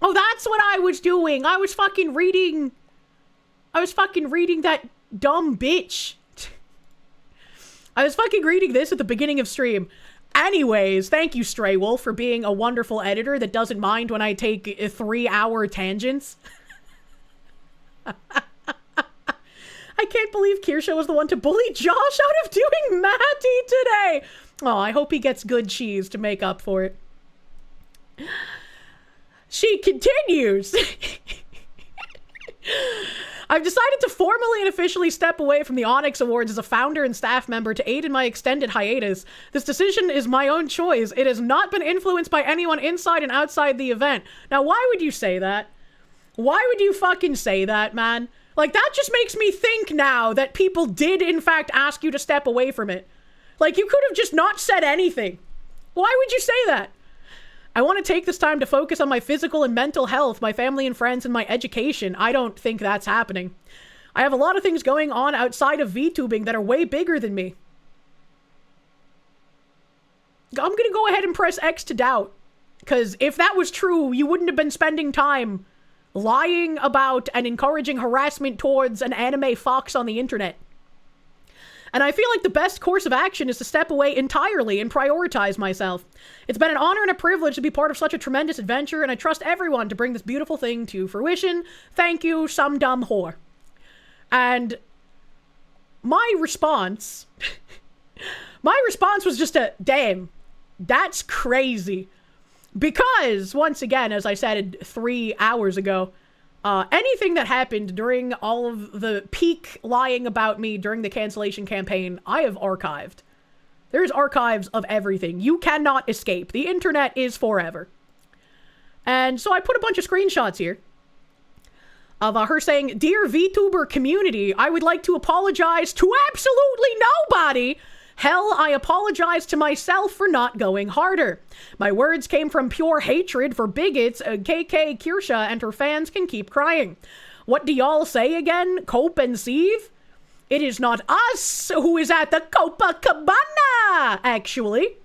Oh, that's what I was doing. I was fucking reading that dumb bitch. I was fucking reading this at the beginning of stream. Anyways, thank you, Stray Wolf, for being a wonderful editor that doesn't mind when I take 3-hour tangents. I can't believe Kirsche was the one to bully Josh out of doing Matty today. Oh, I hope he gets good cheese to make up for it. She continues. I've decided to formally and officially step away from the Onyx Awards as a founder and staff member to aid in my extended hiatus. This decision is my own choice. It has not been influenced by anyone inside and outside the event. Now, why would you say that? Why would you fucking say that, man? Like, that just makes me think now that people did, in fact, ask you to step away from it. Like, you could have just not said anything. Why would you say that? I want to take this time to focus on my physical and mental health, my family and friends, and my education. I don't think that's happening. I have a lot of things going on outside of VTubing that are way bigger than me. gonna go ahead and press X to doubt. Because if that was true, you wouldn't have been spending time lying about and encouraging harassment towards an anime fox on the internet. And I feel like the best course of action is to step away entirely and prioritize myself. It's been an honor and a privilege to be part of such a tremendous adventure, and I trust everyone to bring this beautiful thing to fruition. Thank you, some dumb whore. And my response was just a, damn, that's crazy. Because, once again, as I said 3 hours ago, anything that happened during all of the peak lying about me during the cancellation campaign, I have archived. There's archives of everything. You cannot escape. The internet is forever. And so I put a bunch of screenshots here of her saying, "Dear VTuber community, I would like to apologize to absolutely nobody. Hell, I apologize to myself for not going harder. My words came from pure hatred for bigots. KK Kirsche and her fans can keep crying. What do y'all say again? Cope and seethe? It is not us who is at the Copacabana, actually."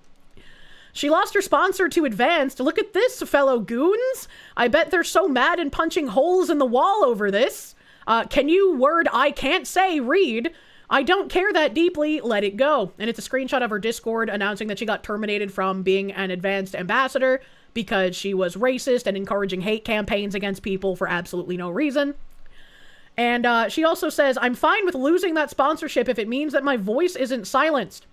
She lost her sponsor to Advanced. Look at this, fellow goons. I bet they're so mad and punching holes in the wall over this. Can you word I can't say read? I don't care that deeply, let it go. And it's a screenshot of her Discord announcing that she got terminated from being an Advanced ambassador because she was racist and encouraging hate campaigns against people for absolutely no reason. And she also says, "I'm fine with losing that sponsorship if it means that my voice isn't silenced.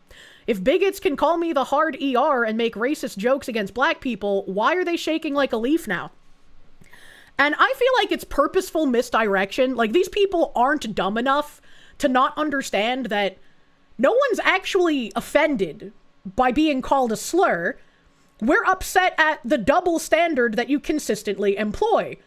If bigots can call me the hard ER and make racist jokes against black people, why are they shaking like a leaf now?" And I feel like it's purposeful misdirection. Like, these people aren't dumb enough to not understand that no one's actually offended by being called a slur. We're upset at the double standard that you consistently employ.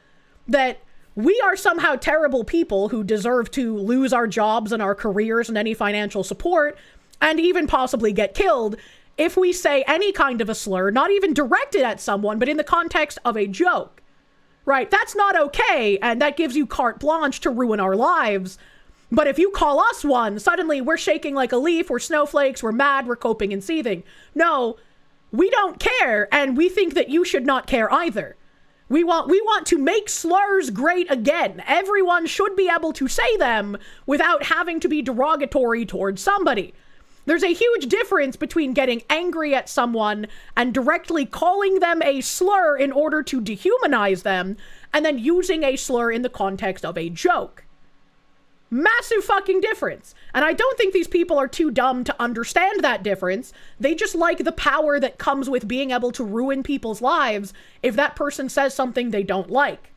That we are somehow terrible people who deserve to lose our jobs and our careers and any financial support, and even possibly get killed if we say any kind of a slur, not even directed at someone, but in the context of a joke. Right? That's not okay, and that gives you carte blanche to ruin our lives. But if you call us one, suddenly we're shaking like a leaf, we're snowflakes, we're mad, we're coping and seething. No, we don't care, and we think that you should not care either. We want to make slurs great again. Everyone should be able to say them without having to be derogatory towards somebody. There's a huge difference between getting angry at someone and directly calling them a slur in order to dehumanize them, and then using a slur in the context of a joke. Massive fucking difference. And I don't think these people are too dumb to understand that difference. They just like the power that comes with being able to ruin people's lives if that person says something they don't like.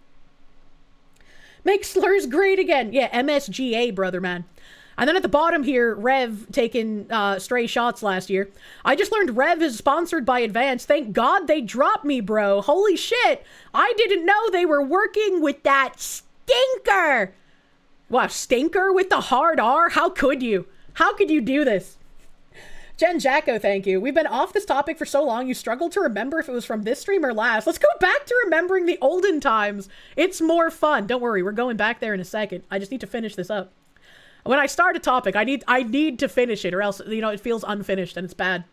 Make slurs great again. Yeah, MSGA, brother, man. And then at the bottom here, Rev taking stray shots last year. I just learned Rev is sponsored by Advance. Thank God they dropped me, bro. Holy shit. I didn't know they were working with that stinker. Wow, stinker with the hard R? How could you? How could you do this? Jen Jacko, thank you. We've been off this topic for so long, you struggle to remember if it was from this stream or last. Let's go back to remembering the olden times. It's more fun. Don't worry, we're going back there in a second. I just need to finish this up. When I start a topic, I need to finish it, or else, you know, it feels unfinished and it's bad.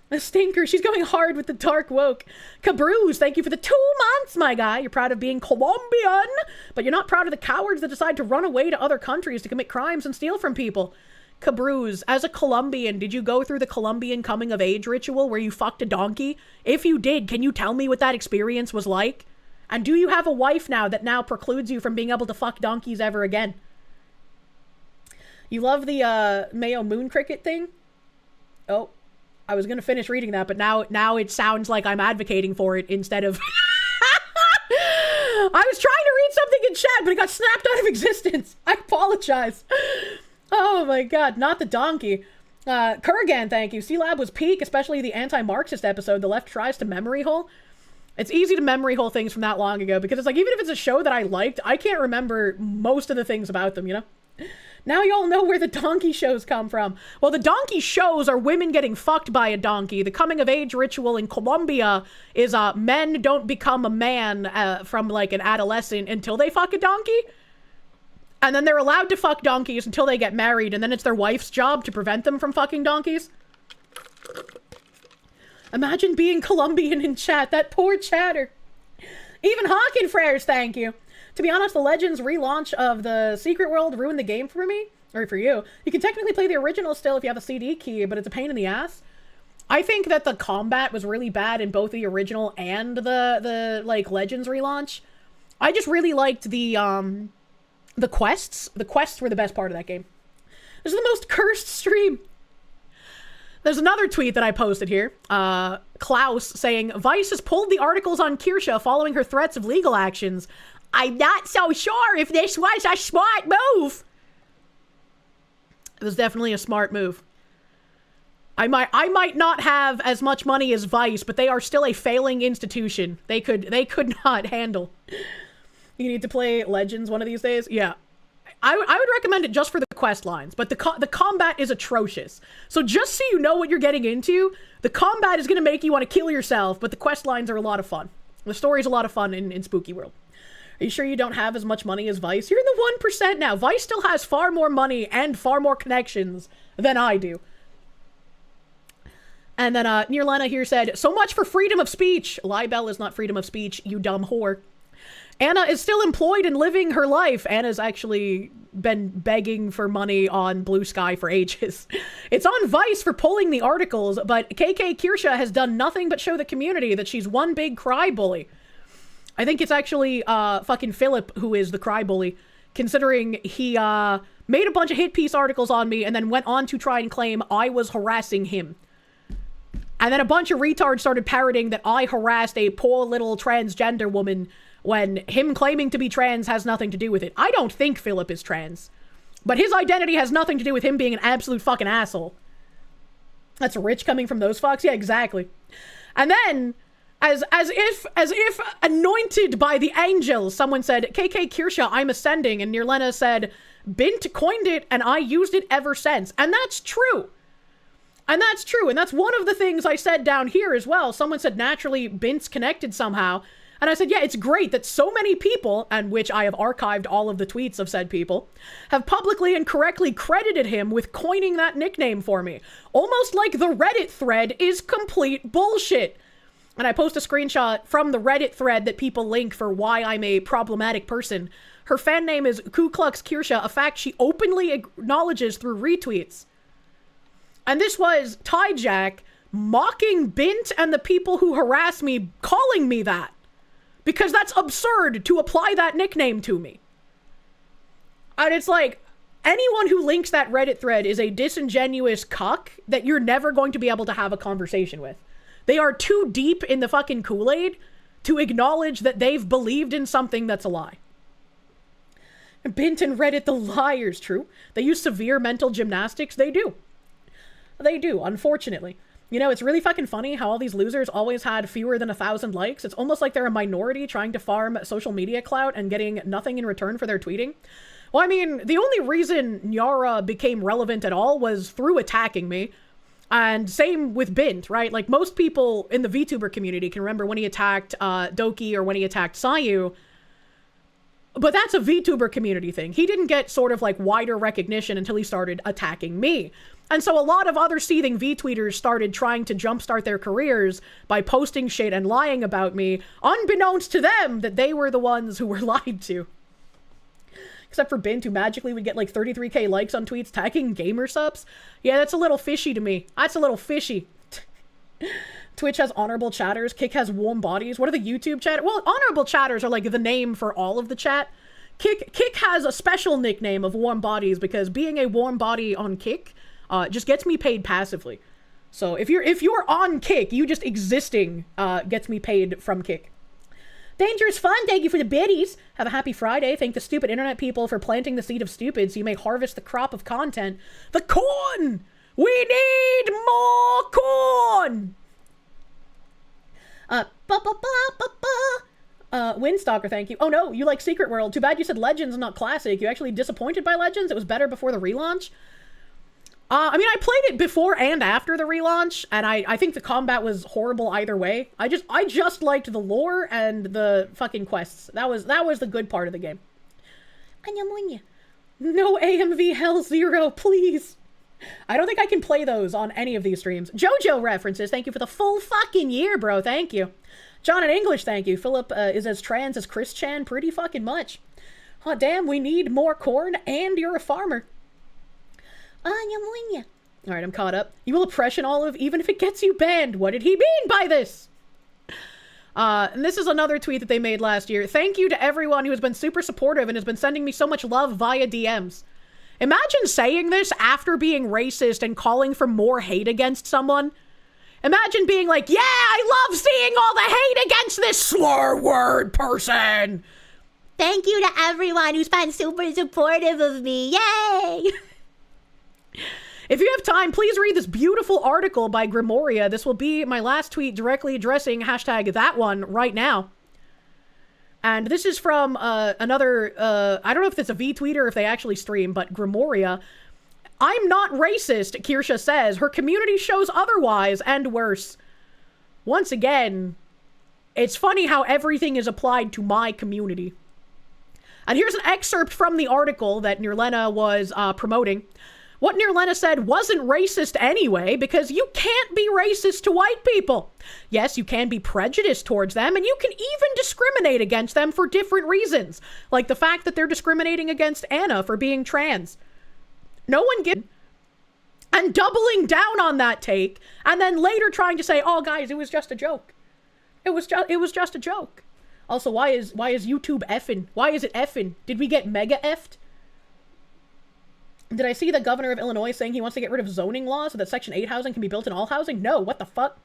A stinker. She's going hard with the dark woke. Cabruz, thank you for the 2 months, my guy. You're proud of being Colombian, but you're not proud of the cowards that decide to run away to other countries to commit crimes and steal from people. Cabruz, as a Colombian, did you go through the Colombian coming of age ritual where you fucked a donkey? If you did, can you tell me what that experience was like? And do you have a wife now that now precludes you from being able to fuck donkeys ever again? You love the Mayo Moon Cricket thing? Oh. I was going to finish reading that, but now it sounds like I'm advocating for it instead of... I was trying to read something in chat, but it got snapped out of existence. I apologize. Oh my god, not the donkey. Kurgan, thank you. C-Lab was peak, especially the anti-Marxist episode, The Left Tries to Memory Hole. It's easy to memory hole things from that long ago, because it's like, even if it's a show that I liked, I can't remember most of the things about them, you know? Now y'all know where the donkey shows come from. Well, the donkey shows are women getting fucked by a donkey. The coming of age ritual in Colombia is men don't become a man from like an adolescent until they fuck a donkey. And then they're allowed to fuck donkeys until they get married, and then it's their wife's job to prevent them from fucking donkeys. Imagine being Colombian in chat. That poor chatter. Even Hawkin Frères, thank you. To be honest, the Legends relaunch of the Secret World ruined the game for me. Or for you. You can technically play the original still if you have a CD key, but it's a pain in the ass. I think that the combat was really bad in both the original and the like Legends relaunch. I just really liked the quests. The quests were the best part of that game. This is the most cursed stream. There's another tweet that I posted here. Klaus saying, Vice has pulled the articles on Kirsche following her threats of legal actions. I'm not so sure if this was a smart move. It was definitely a smart move. I might not have as much money as Vice, but they are still a failing institution. They could not handle. You need to play Legends one of these days? Yeah. I would recommend it just for the quest lines, but the combat is atrocious. So just so you know what you're getting into, the combat is going to make you want to kill yourself, but the quest lines are a lot of fun. The story's a lot of fun in Spooky World. Are you sure you don't have as much money as Vice? You're in the 1% now. Vice still has far more money and far more connections than I do. And then Nearlena here said, so much for freedom of speech. Libel is not freedom of speech, you dumb whore. Anna is still employed and living her life. Anna's actually been begging for money on Blue Sky for ages. It's on Vice for pulling the articles, but KK Kirsche has done nothing but show the community that she's one big cry bully. I think it's actually fucking Philip who is the cry bully, considering he made a bunch of hit piece articles on me and then went on to try and claim I was harassing him. And then a bunch of retards started parroting that I harassed a poor little transgender woman when him claiming to be trans has nothing to do with it. I don't think Philip is trans, but his identity has nothing to do with him being an absolute fucking asshole. That's rich coming from those fucks? Yeah, exactly. And then, as if anointed by the angels, someone said, KK Kirsche, I'm ascending, and Nearlena said, Bint coined it, and I used it ever since. And that's true. And that's true, and that's one of the things I said down here as well. Someone said, naturally, Bint's connected somehow. And I said, yeah, it's great that so many people, and which I have archived all of the tweets of said people, have publicly and correctly credited him with coining that nickname for me. Almost like the Reddit thread is complete bullshit. And I post a screenshot from the Reddit thread that people link for why I'm a problematic person. Her fan name is Ku Klux Kirsche, a fact she openly acknowledges through retweets. And this was Tyjack mocking Bint and the people who harass me, calling me that. Because that's absurd to apply that nickname to me. And it's like, anyone who links that Reddit thread is a disingenuous cuck that you're never going to be able to have a conversation with. They are too deep in the fucking Kool-Aid to acknowledge that they've believed in something that's a lie. Bint and Reddit, the liars, true. They use severe mental gymnastics. They do. They do, unfortunately. You know, it's really fucking funny how all these losers always had fewer than 1,000 likes. It's almost like they're a minority trying to farm social media clout and getting nothing in return for their tweeting. Well, I mean, the only reason Nyara became relevant at all was through attacking me. And same with Bint, right? Like, most people in the VTuber community can remember when he attacked Doki or when he attacked Sayu. But that's a VTuber community thing. He didn't get sort of like wider recognition until he started attacking me. And so a lot of other seething V-tweeters started trying to jumpstart their careers by posting shit and lying about me, unbeknownst to them that they were the ones who were lied to. Except for Bint, who magically would get like 33k likes on tweets tagging gamer subs. Yeah, that's a little fishy to me. That's a little fishy. Twitch has honorable chatters. Kick has warm bodies. What are the YouTube chatters? Well, honorable chatters are like the name for all of the chat. Kick has a special nickname of warm bodies because being a warm body on Kick just gets me paid passively. So if you're on Kick, you just existing gets me paid from Kick. Dangerous Fun, thank you for the biddies. Have a happy Friday. Thank the stupid internet people for planting the seed of stupid so you may harvest the crop of content. The corn! We need more corn! Windstalker, thank you. Oh no, you like Secret World. Too bad you said Legends, not Classic. You actually disappointed by Legends? It was better before the relaunch? I mean, I played it before and after the relaunch, and I think the combat was horrible either way. I just liked the lore and the fucking quests. That was the good part of the game. No AMV Hell Zero, please. I don't think I can play those on any of these streams. JoJo references, thank you for the full fucking year, bro. Thank you. John in English, thank you. Philip is as trans as Chris Chan, pretty fucking much. Oh, damn, we need more corn, and you're a farmer. Alright, I'm caught up. You will oppression Olive, even if it gets you banned. What did he mean by this? And this is another tweet that they made last year. Thank you to everyone who has been super supportive and has been sending me so much love via DMs. Imagine saying this after being racist and calling for more hate against someone. Imagine being like, yeah, I love seeing all the hate against this slur word person. Thank you to everyone who's been super supportive of me. Yay! If you have time, please read this beautiful article by Grimoria. This will be my last tweet directly addressing hashtag that one right now. And this is from another, I don't know if it's a V-tweeter or if they actually stream, but Grimoria. I'm not racist, Kirsche says. Her community shows otherwise and worse. Once again, it's funny how everything is applied to my community. And here's an excerpt from the article that Nirlena was promoting. What Nirlena said wasn't racist anyway, because you can't be racist to white people. Yes, you can be prejudiced towards them, and you can even discriminate against them for different reasons. Like the fact that they're discriminating against Anna for being trans. No one gives... And doubling down on that take, and then later trying to say, oh guys, it was just a joke. It was just a joke. Also, why is YouTube effing? Why is it effing? Did we get mega effed? Did I see the governor of Illinois saying he wants to get rid of zoning laws so that Section 8 housing can be built in all housing? No, what the fuck?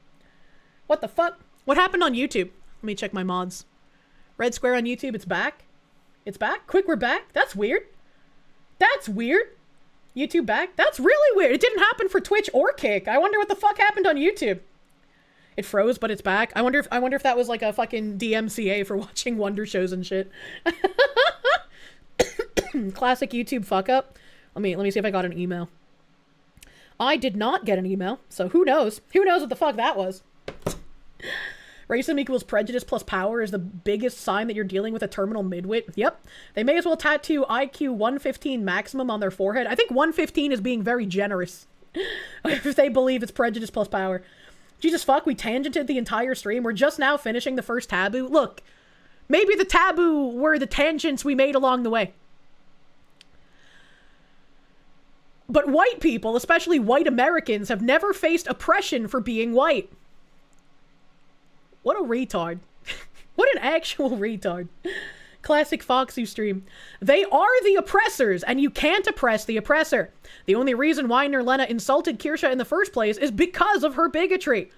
What the fuck? What happened on YouTube? Let me check my mods. Red Square on YouTube, it's back. It's back? Quick, we're back? That's weird. That's weird. YouTube back? That's really weird. It didn't happen for Twitch or Kick. I wonder what the fuck happened on YouTube. It froze, but it's back. I wonder if that was like a fucking DMCA for watching Wonder shows and shit. Classic YouTube fuck up. Let me see if I got an email. I did not get an email, so who knows? Who knows what the fuck that was? Racism equals prejudice plus power is the biggest sign that you're dealing with a terminal midwit. Yep. They may as well tattoo IQ 115 maximum on their forehead. I think 115 is being very generous. If they believe it's prejudice plus power. Jesus fuck, we tangented the entire stream. We're just now finishing the first taboo. Look, maybe the taboo were the tangents we made along the way. But white people, especially white Americans, have never faced oppression for being white. What a retard. What an actual retard. Classic Foxy stream. They are the oppressors, and you can't oppress the oppressor. The only reason why Nirlena insulted Kirsche in the first place is because of her bigotry.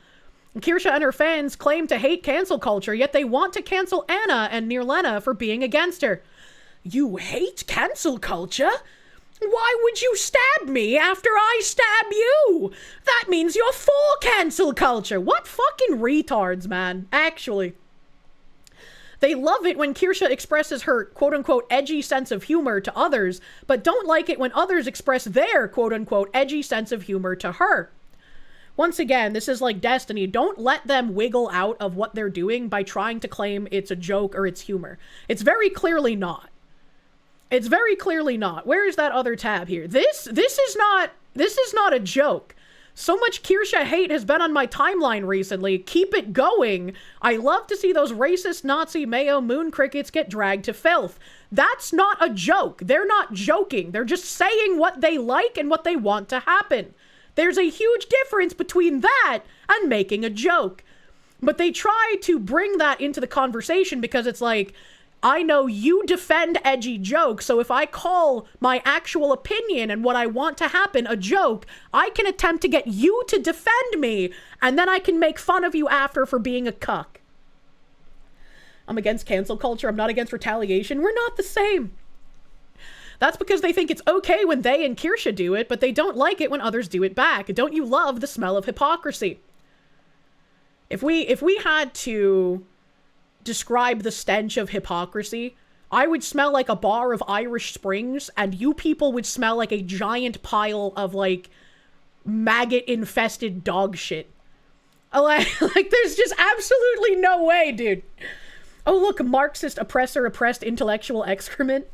Kirsche and her fans claim to hate cancel culture, yet they want to cancel Anna and Nirlena for being against her. You hate cancel culture? Why would you stab me after I stab you? That means you're for cancel culture. What fucking retards, man. Actually. They love it when Kirsche expresses her quote-unquote edgy sense of humor to others, but don't like it when others express their quote-unquote edgy sense of humor to her. Once again, this is like Destiny. Don't let them wiggle out of what they're doing by trying to claim it's a joke or it's humor. It's very clearly not. It's very clearly not. Where is that other tab here? This is not a joke. So much Kirsche hate has been on my timeline recently. Keep it going. I love to see those racist Nazi Mayo moon crickets get dragged to filth. That's not a joke. They're not joking. They're just saying what they like and what they want to happen. There's a huge difference between that and making a joke. But they try to bring that into the conversation because it's like, I know you defend edgy jokes, so if I call my actual opinion and what I want to happen a joke, I can attempt to get you to defend me, and then I can make fun of you after for being a cuck. I'm against cancel culture. I'm not against retaliation. We're not the same. That's because they think it's okay when they and Kirsche do it, but they don't like it when others do it back. Don't you love the smell of hypocrisy? If we had to describe the stench of hypocrisy, I would smell like a bar of Irish Springs, and you people would smell like a giant pile of, like, maggot-infested dog shit. Like, there's just absolutely no way, dude. Oh, look, Marxist oppressor oppressed intellectual excrement.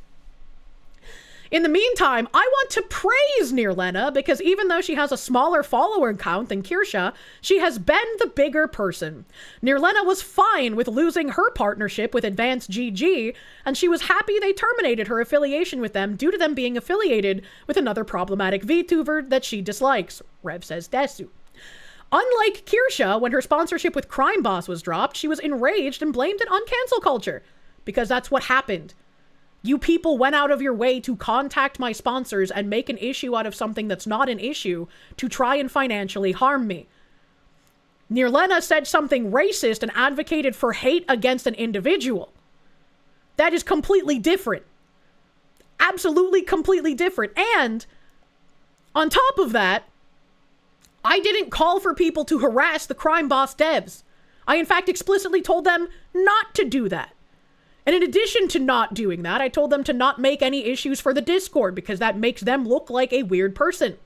In the meantime, I want to praise Nirlena because even though she has a smaller follower count than Kirsche, she has been the bigger person. Nirlena was fine with losing her partnership with Advanced GG, and she was happy they terminated her affiliation with them due to them being affiliated with another problematic VTuber that she dislikes. Rev says Desu. Unlike Kirsche, when her sponsorship with Crime Boss was dropped, she was enraged and blamed it on cancel culture, because that's what happened. You people went out of your way to contact my sponsors and make an issue out of something that's not an issue to try and financially harm me. Nirlena said something racist and advocated for hate against an individual. That is completely different. Absolutely completely different. And on top of that, I didn't call for people to harass the Crime Boss devs. I in fact explicitly told them not to do that. And in addition to not doing that, I told them to not make any issues for the Discord because that makes them look like a weird person.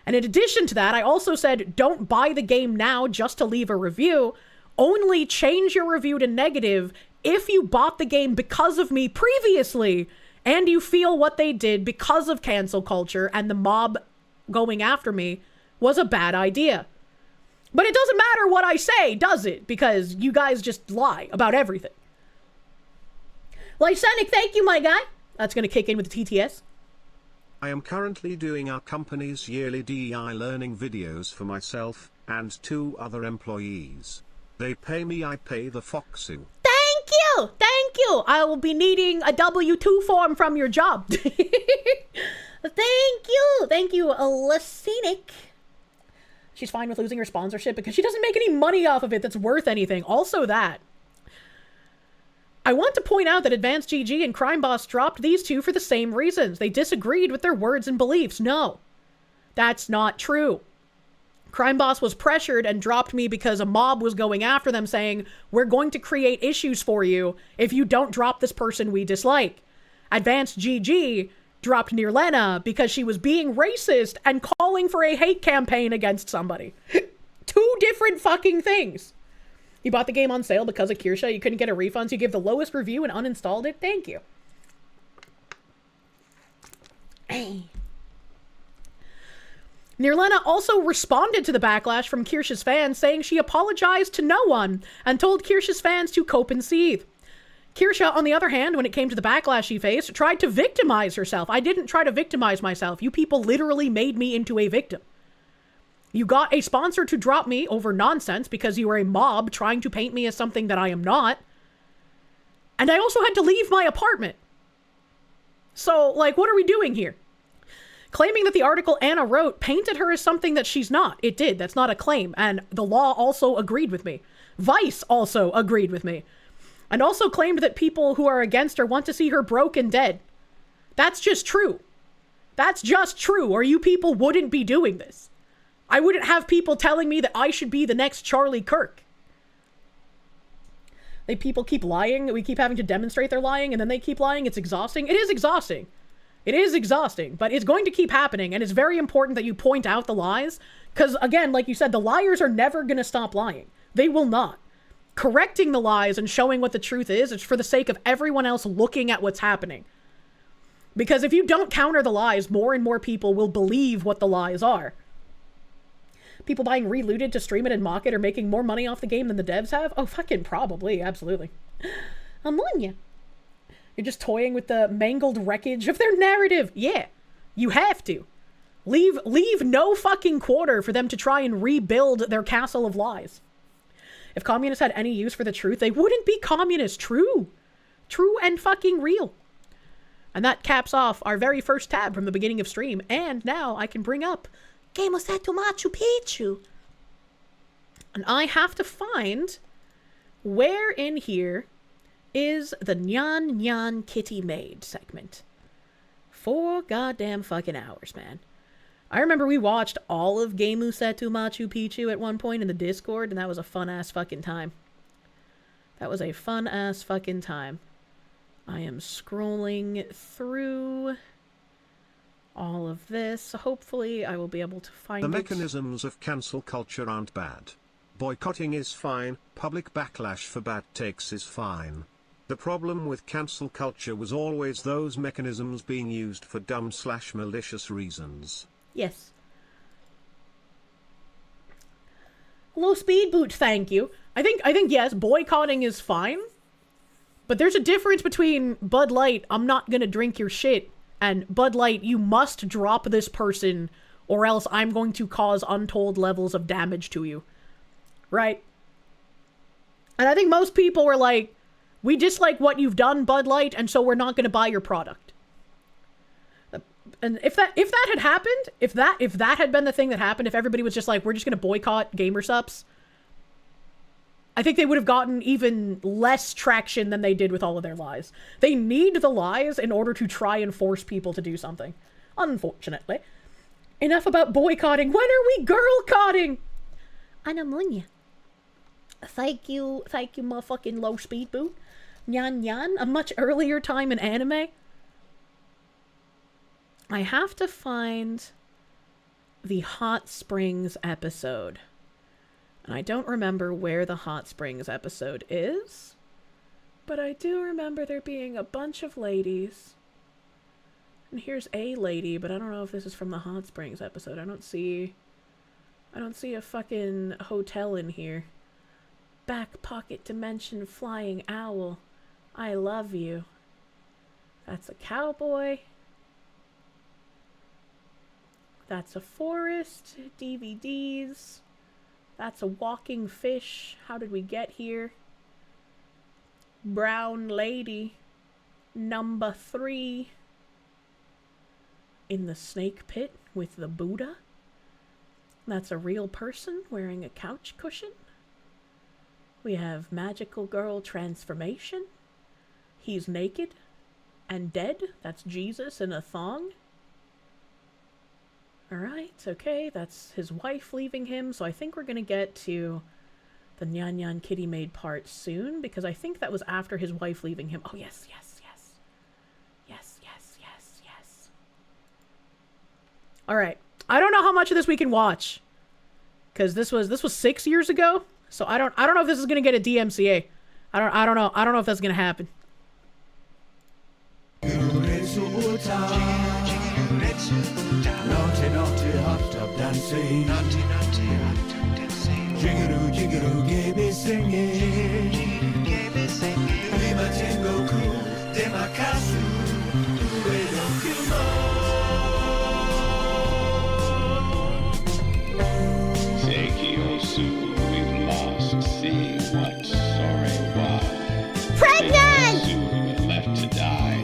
And in addition to that, I also said, don't buy the game now just to leave a review. Only change your review to negative if you bought the game because of me previously and you feel what they did because of cancel culture and the mob going after me was a bad idea. But it doesn't matter what I say, does it? Because you guys just lie about everything. Lysenic, thank you, my guy. That's going to kick in with the TTS. I am currently doing our company's yearly DEI learning videos for myself and 2 other employees. They pay me, I pay the Foxu. Thank you! Thank you! I will be needing a W-2 form from your job. Thank you! Thank you, Lysenic. She's fine with losing her sponsorship because she doesn't make any money off of it that's worth anything. Also that. I want to point out that Advanced GG and Crime Boss dropped these two for the same reasons. They disagreed with their words and beliefs. No, that's not true. Crime Boss was pressured and dropped me because a mob was going after them saying, we're going to create issues for you if you don't drop this person we dislike. Advanced GG dropped Nirlena because she was being racist and calling for a hate campaign against somebody. 2 different fucking things. You bought the game on sale because of Kirsche. You couldn't get a refund, so you gave the lowest review and uninstalled it. Thank you. Hey. Nirlena also responded to the backlash from Kirsche's fans, saying she apologized to no one and told Kirsche's fans to cope and seethe. Kirsche, on the other hand, when it came to the backlash she faced, tried to victimize herself. I didn't try to victimize myself. You people literally made me into a victim. You got a sponsor to drop me over nonsense because you were a mob trying to paint me as something that I am not. And I also had to leave my apartment. So, like, what are we doing here? Claiming that the article Anna wrote painted her as something that she's not. It did. That's not a claim. And the law also agreed with me. Vice also agreed with me. And also claimed that people who are against her want to see her broke and dead. That's just true. That's just true, or you people wouldn't be doing this. I wouldn't have people telling me that I should be the next Charlie Kirk. People keep lying. We keep having to demonstrate they're lying, and then they keep lying. It's exhausting. It is exhausting. It is exhausting, but it's going to keep happening, and it's very important that you point out the lies, because, again, like you said, the liars are never going to stop lying. They will not. Correcting the lies and showing what the truth is for the sake of everyone else looking at what's happening. Because if you don't counter the lies, more and more people will believe what the lies are. People buying Relooted to stream it and mock it are making more money off the game than the devs have? Oh, fucking probably. Absolutely. I'm on you. You're just toying with the mangled wreckage of their narrative. Yeah, you have to. Leave no fucking quarter for them to try and rebuild their castle of lies. If communists had any use for the truth, they wouldn't be communists. True. True and fucking real. And that caps off our very first tab from the beginning of stream. And now I can bring up Game of Machu Picchu. And I have to find where in here is the Nyan Nyan Kitty Maid segment. 4 goddamn fucking hours, man. I remember we watched all of Game Musetu Machu Picchu at one point in the Discord, and that was a fun-ass fucking time. That was a fun-ass fucking time. I am scrolling through all of this. Hopefully I will be able to find The mechanisms of cancel culture aren't bad. Boycotting is fine, public backlash for bad takes is fine. The problem with cancel culture was always those mechanisms being used for dumb/malicious reasons. Yes. Low speed boot, thank you. I think yes, boycotting is fine. But there's a difference between Bud Light, I'm not gonna drink your shit, and Bud Light, you must drop this person or else I'm going to cause untold levels of damage to you. Right? And I think most people were like, we dislike what you've done, Bud Light, and so we're not gonna buy your product. And if that had happened, if that had been the thing that happened, if everybody was just like, we're just gonna boycott Gamer Supps, I think they would have gotten even less traction than they did with all of their lies. They need the lies in order to try and force people to do something. Unfortunately. Enough about boycotting. When are we girl-cotting? Anamunya. Thank you, motherfucking low speed boot. Nyan Nyan, a much earlier time in anime. I have to find the Hot Springs episode. And I don't remember where the Hot Springs episode is, but I do remember there being a bunch of ladies. And here's a lady, but I don't know if this is from the Hot Springs episode. I don't see a fucking hotel in here. Back pocket dimension flying owl. I love you. That's a cowboy. That's a forest. DVDs. That's a walking fish. How did we get here? Brown lady. Number 3. In the snake pit with the Buddha. That's a real person wearing a couch cushion. We have magical girl transformation. He's naked and dead. That's Jesus in a thong. Alright, okay, that's his wife leaving him, so I think we're gonna get to the Nyan Nyan Kitty Maid part soon, because I think that was after his wife leaving him. Oh, yes. Alright, I don't know how much of this we can watch, because this was 6 years ago, so I don't know if this is gonna get a DMCA. I don't know if that's gonna happen. Naughty hot tub dancing. Jiggeroo jiggeroo gebe singing. Lima Tengoku Demakasu Uedo Kumo. Seiki Osu, we've lost. See what sorry why. Pregnant! Osu left to die.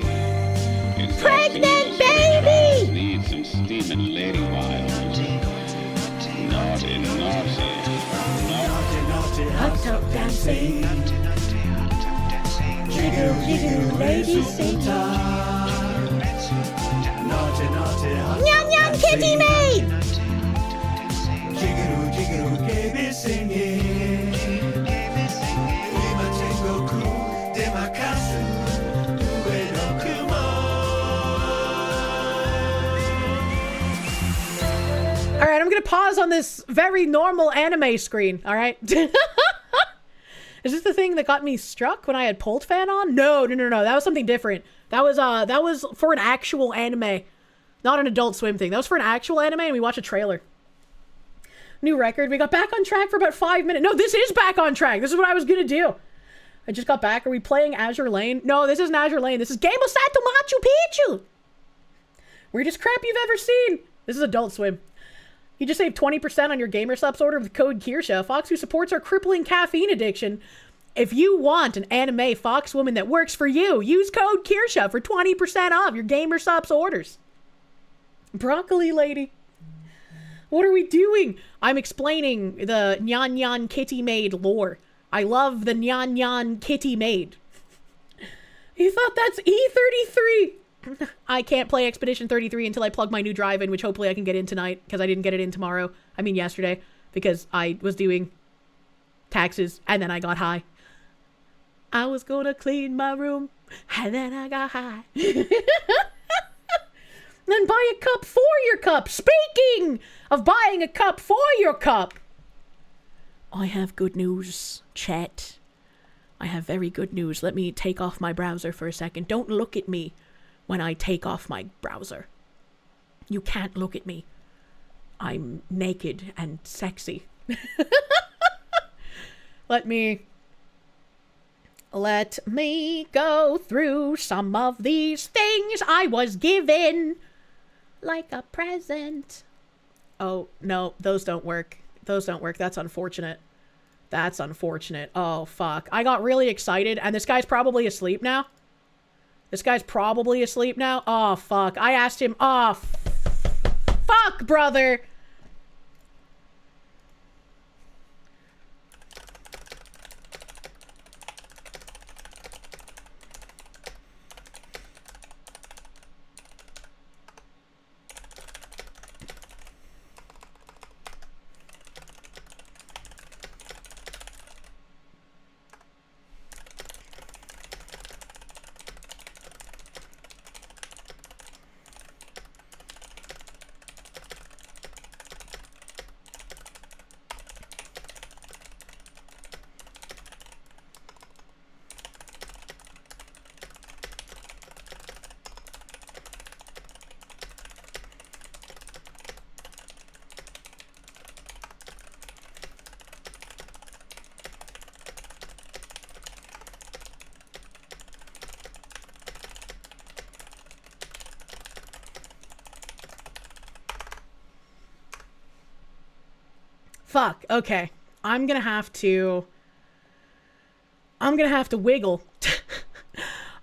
Pregnant baby! Need some steaming lady wild. Naughty, hot tub dancing. Jiggeroo, jiggeroo, lady sing. Naughty, hot Nyan Nyan Kitty Maid! Jiggeroo, jiggeroo, baby singing. Lima Tengoku Demakasu Uedo Kumo. Alright, I'm gonna pause on this very normal anime screen, alright? Is this the thing that got me struck when I had Pult Fan on? No. That was something different. That was for an actual anime. Not an Adult Swim thing. That was for an actual anime and we watched a trailer. New record. We got back on track for about 5 minutes. No, this is back on track. This is what I was gonna do. I just got back. Are we playing Azure Lane? No, this isn't Azure Lane. This is Game of Sato Machu Picchu. Weirdest crap you've ever seen. This is Adult Swim. You just save 20% on your Gamer Supps order with code Kirsche, a fox who supports our crippling caffeine addiction. If you want an anime fox woman that works for you, use code Kirsche for 20% off your Gamer Supps orders. Broccoli lady. What are we doing? I'm explaining the Nyan Nyan Kitty Maid lore. I love the Nyan Nyan Kitty Maid. You thought that's E33? I can't play Expedition 33 until I plug my new drive in, which hopefully I can get in tonight, because I didn't get it in tomorrow. I mean yesterday, because I was doing taxes, and then I got high. I was gonna clean my room, and then I got high. Then buy a cup for your cup. Speaking of buying a cup for your cup, I have good news, chat. I have very good news. Let me take off my browser for a second. Don't look at me when I take off my browser. You can't look at me. I'm naked and sexy. Let me go through some of these things I was given like a present. Oh, no, those don't work. Those don't work. That's unfortunate. That's unfortunate. Oh, fuck. I got really excited, and this guy's probably asleep now. This guy's probably asleep now. Oh, fuck. I asked him. Oh, fuck, brother. Fuck, okay. I'm gonna have to wiggle.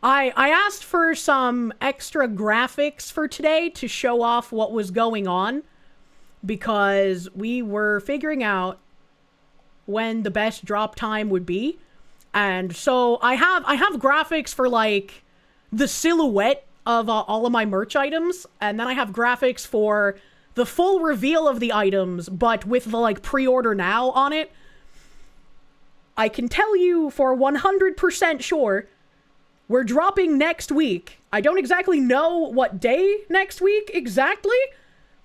I asked for some extra graphics for today to show off what was going on, because we were figuring out when the best drop time would be. And so I have graphics for like the silhouette of all of my merch items, and then I have graphics for the full reveal of the items, but with the like pre-order now on it. I can tell you for 100% sure we're dropping next week. I don't exactly know what day next week exactly,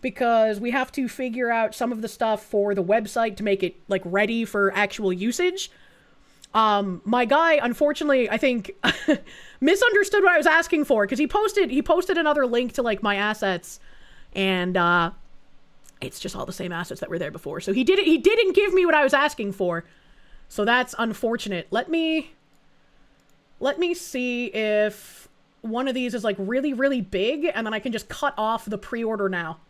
because we have to figure out some of the stuff for the website to make it like ready for actual usage. My guy, unfortunately, I think misunderstood what I was asking for, because he posted another link to like my assets, and it's just all the same assets that were there before. So he didn't give me what I was asking for. So that's unfortunate. Let me see if one of these is like really, really big, and then I can just cut off the pre-order now,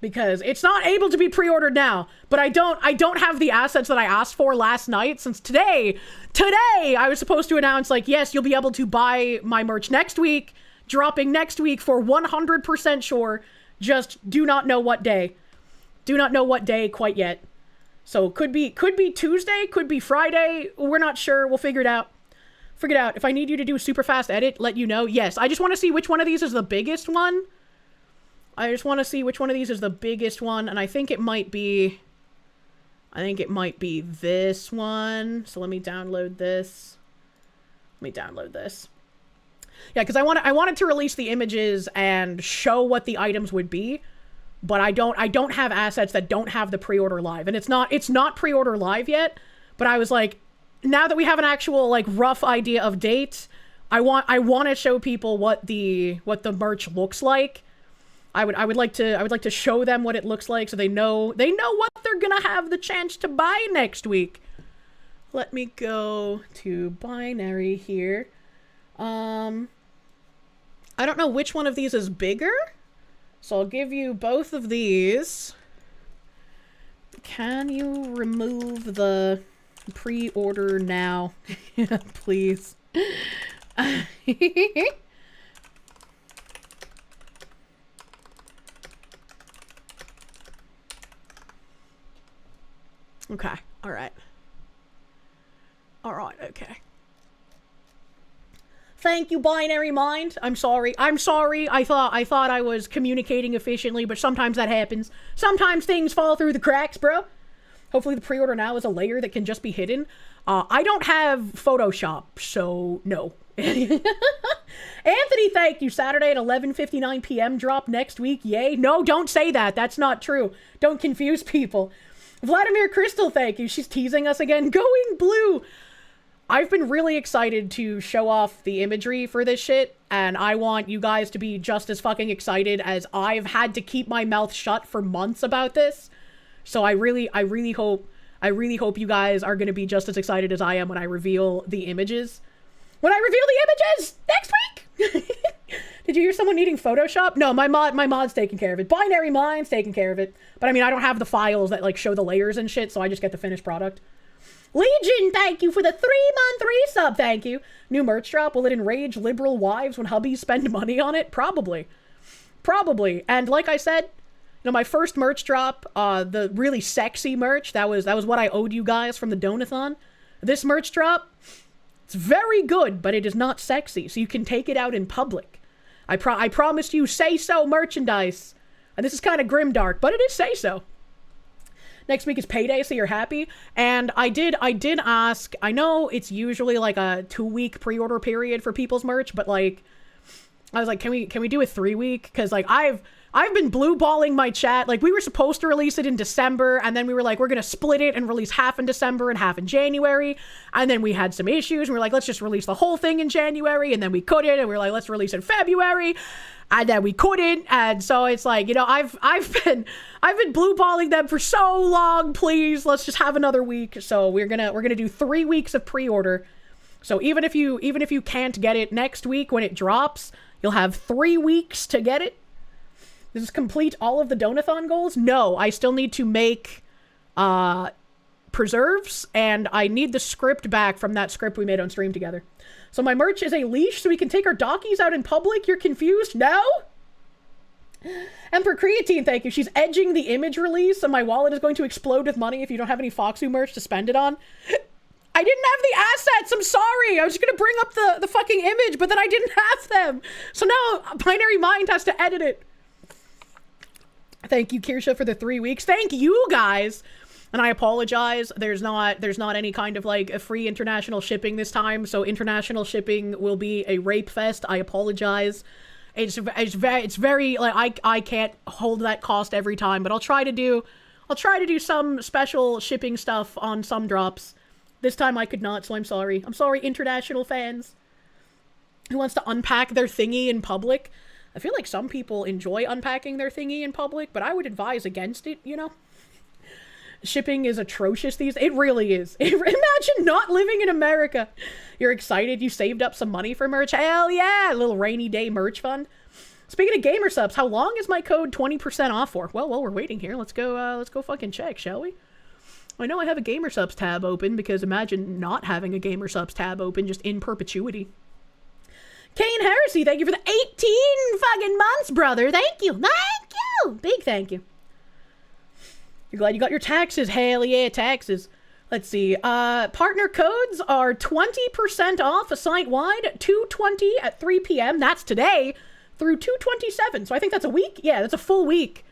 because it's not able to be pre-ordered now. But I don't have the assets that I asked for last night, since today I was supposed to announce like, yes, you'll be able to buy my merch next week, dropping next week for 100% sure. Just do not know what day. Do not know what day quite yet. So could be Tuesday, could be Friday. We're not sure. We'll figure it out. If I need you to do a super fast edit, let you know. Yes, I just want to see which one of these is the biggest one. And I think it might be this one. So let me download this. Yeah, because I wanted to release the images and show what the items would be, but I don't have assets that don't have the pre-order live, and it's not pre-order live yet. But I was like, now that we have an actual like rough idea of dates, I want to show people what the merch looks like. I would like to show them what it looks like, so they know what they're gonna have the chance to buy next week. Let me go to binary here. I don't know which one of these is bigger, so I'll give you both of these. Can you remove the pre-order now? Please. Okay, alright. Alright, okay. Thank you, Binary Mind. I'm sorry. I thought I was communicating efficiently, but sometimes that happens. Sometimes things fall through the cracks, bro. Hopefully the pre-order now is a layer that can just be hidden. I don't have Photoshop, so no. Anthony, thank you. Saturday at 11:59 p.m. drop next week. Yay. No, don't say that. That's not true. Don't confuse people. Vladimir Crystal, thank you. She's teasing us again. Going blue. I've been really excited to show off the imagery for this shit, and I want you guys to be just as fucking excited as I've had to keep my mouth shut for months about this. So I really hope you guys are gonna be just as excited as I am when I reveal the images. When I reveal the images next week! Did you hear someone needing Photoshop? No, my mod's taking care of it. Binary Mind's taking care of it. But I mean, I don't have the files that like show the layers and shit, so I just get the finished product. Legion, thank you for the 3-month resub, thank you. New merch drop, will it enrage liberal wives when hubbies spend money on it? Probably. Probably. And like I said, you know, my first merch drop, the really sexy merch, that was what I owed you guys from the Donathon. This merch drop, it's very good, but it is not sexy, so you can take it out in public. I promised you say-so merchandise. And this is kind of grimdark, but it is say-so. Next week is payday, so you're happy. And I did ask, I know it's usually like a 2-week pre-order period for people's merch, but like, I was like, can we do a 3-week? Cause like I've been blue balling my chat. Like we were supposed to release it in December, and then we were like, we're gonna split it and release half in December and half in January. And then we had some issues and we were like, let's just release the whole thing in January. And then we couldn't, and we were like, let's release in February. And then we couldn't, and so it's like, you know, I've been blue balling them for so long. Please, let's just have another week. So we're gonna do 3 weeks of pre-order. So even if you can't get it next week when it drops, you'll have 3 weeks to get it. Does this complete all of the Donathon goals? No, I still need to make preserves, and I need the script back from that script we made on stream together. So my merch is a leash so we can take our doggies out in public. You're confused? No? And for Creatine, thank you. She's edging the image release, and my wallet is going to explode with money if you don't have any Foxu merch to spend it on. I didn't have the assets. I'm sorry. I was just going to bring up the fucking image, but then I didn't have them. So now Binary Mind has to edit it. Thank you, Kirsche, for the 3 weeks. Thank you, guys. And I apologize. There's not any kind of like a free international shipping this time. So international shipping will be a rape fest. I apologize. It's very like I can't hold that cost every time, but I'll try to do some special shipping stuff on some drops. This time I could not, so I'm sorry. I'm sorry, international fans. Who wants to unpack their thingy in public? I feel like some people enjoy unpacking their thingy in public, but I would advise against it, you know? Shipping is atrocious these days. It really is. Imagine not living in America. You're excited you saved up some money for merch. Hell yeah! A little rainy day merch fund. Speaking of gamer subs, how long is my code 20% off for? Well, while we're waiting here, let's go fucking check, shall we? I know I have a gamer subs tab open, because imagine not having a gamer subs tab open just in perpetuity. Kane Heresy, thank you for the 18 fucking months, brother. Thank you. Thank you. Big thank you. You're glad you got your taxes. Hell yeah, taxes. Let's see. Partner codes are 20% off site-wide, 2/20 at 3 p.m. That's today through 2/27. So I think that's a week. Yeah, that's a full week.